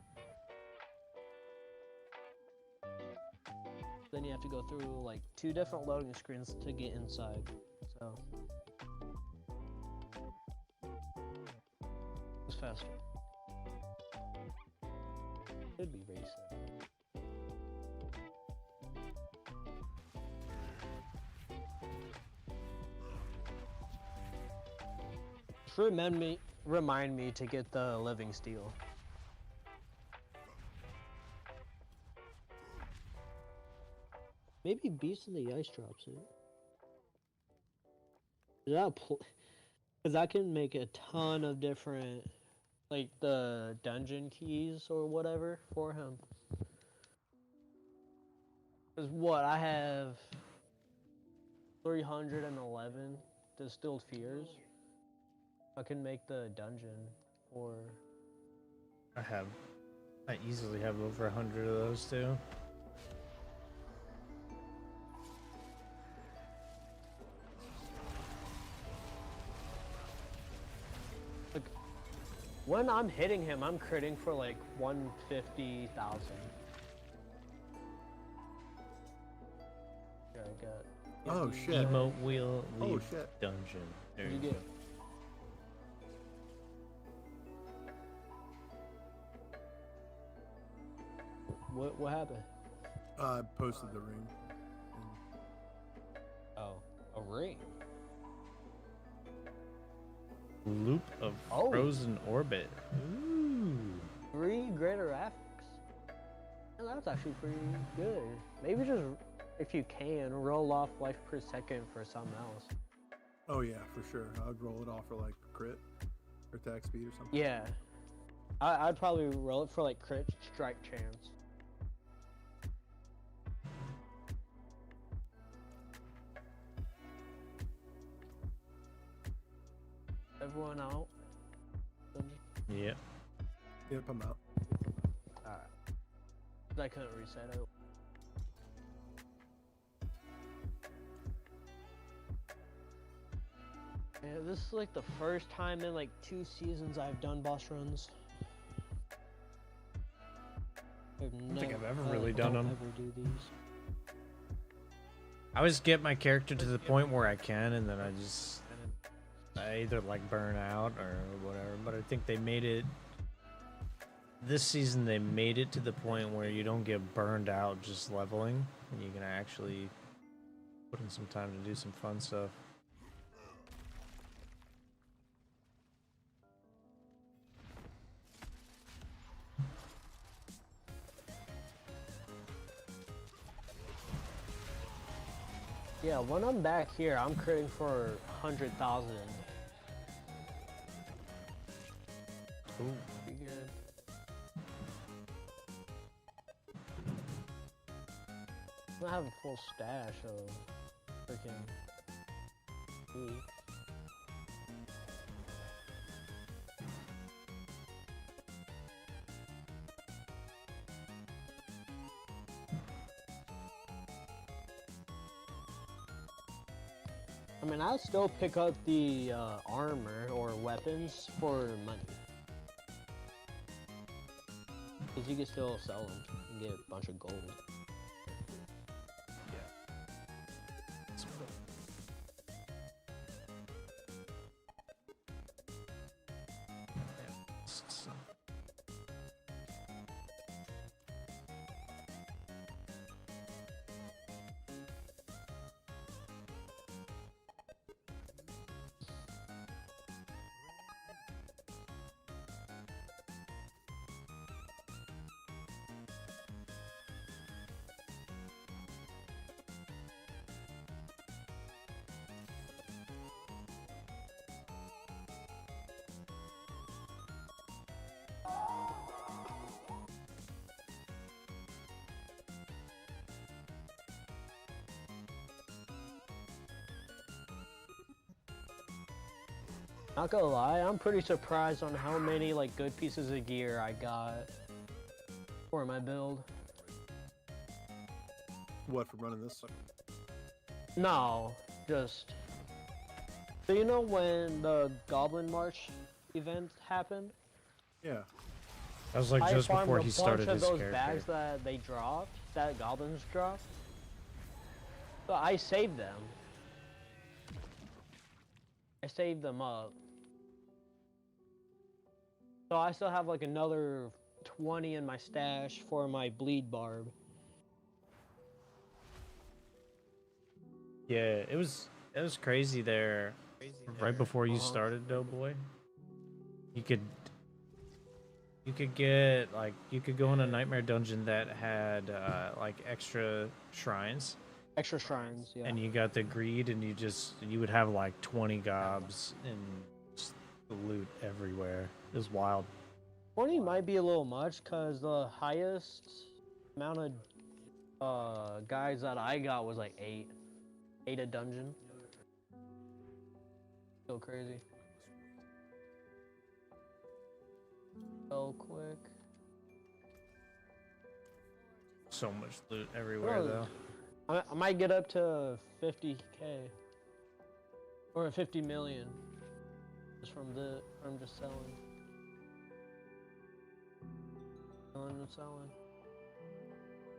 [SPEAKER 8] Then you have to go through like 2 different loading screens to get inside. So it's faster. Could be racing. Just remind me to get the living steel. Maybe Beast in the Ice drops it. Because I can make a ton of different, like the dungeon keys or whatever for him. Because what, I have 311 distilled fears. I can make the dungeon or...
[SPEAKER 1] I easily have over 100 of those too.
[SPEAKER 8] When I'm hitting him, I'm critting for like 150,000. Yeah, I got.
[SPEAKER 6] Oh shit.
[SPEAKER 1] Emote wheel leave
[SPEAKER 6] shit.
[SPEAKER 1] dungeon. There
[SPEAKER 8] What'd
[SPEAKER 1] you
[SPEAKER 8] you
[SPEAKER 1] go.
[SPEAKER 8] get? What happened?
[SPEAKER 6] I posted the ring.
[SPEAKER 8] Oh, a ring.
[SPEAKER 1] Loop of frozen orbit. Ooh.
[SPEAKER 8] 3 greater affix. Yeah, that's actually pretty good. Maybe just, if you can, roll off life per second for something else.
[SPEAKER 6] Oh yeah, for sure. I'd roll it off for like crit or attack speed or something.
[SPEAKER 8] Yeah. I'd probably roll it for like crit strike chance. Everyone out?
[SPEAKER 1] Yep.
[SPEAKER 6] Yep, I'm out.
[SPEAKER 8] Alright. I couldn't reset it. Yeah, this is like the first time in like 2 seasons I've done boss runs.
[SPEAKER 1] I don't think I've ever really done them.
[SPEAKER 8] Ever do these.
[SPEAKER 1] I always get my character to the point where I can, and then I either like burn out or whatever. But I think they made it this season. They made it to the point where you don't get burned out just leveling, and you can actually put in some time to do some fun stuff.
[SPEAKER 8] Yeah, when I'm back here, I'm critting for 100,000.
[SPEAKER 1] Ooh.
[SPEAKER 8] Pretty good. I don't have a full stash of freaking loot. I mean, I'll still pick up the armor or weapons for money. Because you can still sell them and get a bunch of gold. Not gonna lie, I'm pretty surprised on how many like good pieces of gear I got for my build.
[SPEAKER 6] What, for running this?
[SPEAKER 8] No, just so you know when the Goblin March event happened?
[SPEAKER 6] Yeah.
[SPEAKER 1] That was like just before he started his character.
[SPEAKER 8] I farmed a bunch of those bags that they dropped, that goblins dropped. So I saved them. I saved them up. So I still have like another 20 in my stash for my bleed barb.
[SPEAKER 1] Yeah, it was crazy there. Right before you started, Doughboy, you could get like you could go in a nightmare dungeon that had like extra shrines.
[SPEAKER 8] Extra shrines, yeah.
[SPEAKER 1] And you got the greed, and you would have like 20 gobs and just loot everywhere. It was wild.
[SPEAKER 8] 20 might be a little much, cause the highest amount of guys that I got was like 8 a dungeon. So crazy. So quick.
[SPEAKER 1] So much loot everywhere, though.
[SPEAKER 8] I might get up to 50K or 50 million just from just selling. Selling.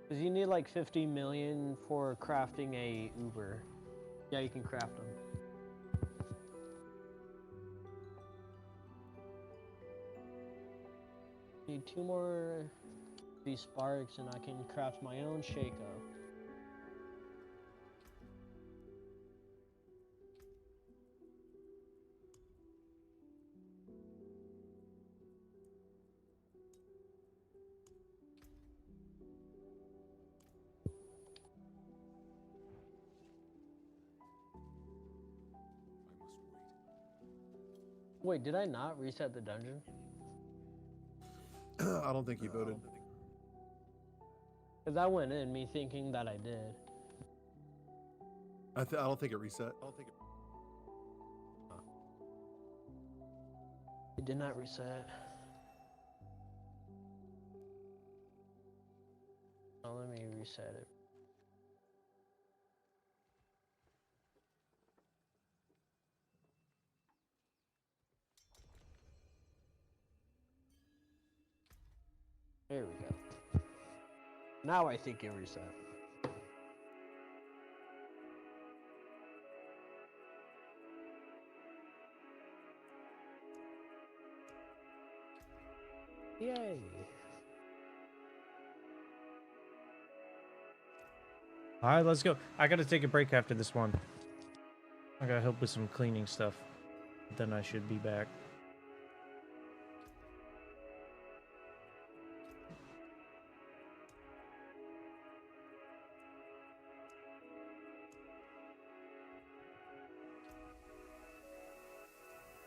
[SPEAKER 8] Cause you need like 50 million for crafting a Uber. Yeah, you can craft them. Need 2 more of these sparks and I can craft my own Shaco. Wait, did I not reset the dungeon?
[SPEAKER 6] I don't think you voted.
[SPEAKER 8] Cause I went in me thinking that I did.
[SPEAKER 6] I don't think it reset.
[SPEAKER 8] It did not reset. Oh, let me reset it. There we go. Now I think it reset. Yay!
[SPEAKER 1] All right, let's go. I gotta take a break after this one. I gotta help with some cleaning stuff. Then I should be back.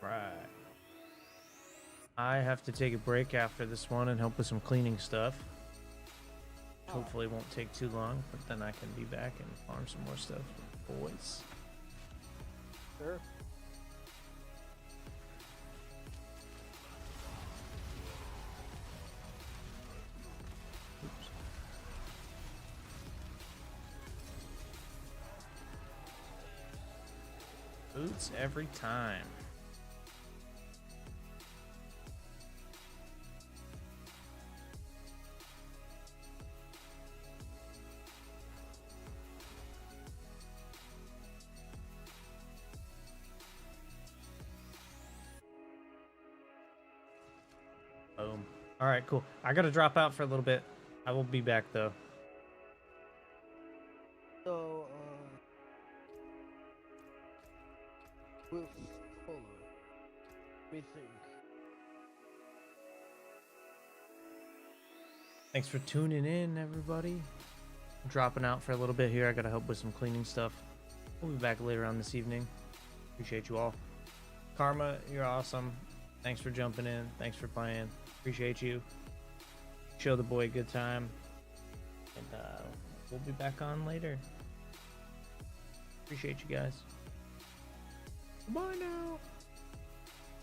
[SPEAKER 1] Right. I have to take a break after this one and help with some cleaning stuff. Hopefully it won't take too long, but then I can be back and farm some more stuff with the boys.
[SPEAKER 8] Sure.
[SPEAKER 1] Oops. Boots every time. Boom. All right, cool. I gotta drop out for a little bit. I will be back though.
[SPEAKER 8] So, hold on. Let me think.
[SPEAKER 1] Thanks for tuning in, everybody. I'm dropping out for a little bit here. I gotta help with some cleaning stuff. We'll be back later on this evening. Appreciate you all. Karma, you're awesome. Thanks for jumping in. Thanks for playing. Appreciate you. Show the boy a good time. And we'll be back on later. Appreciate you guys. Bye now.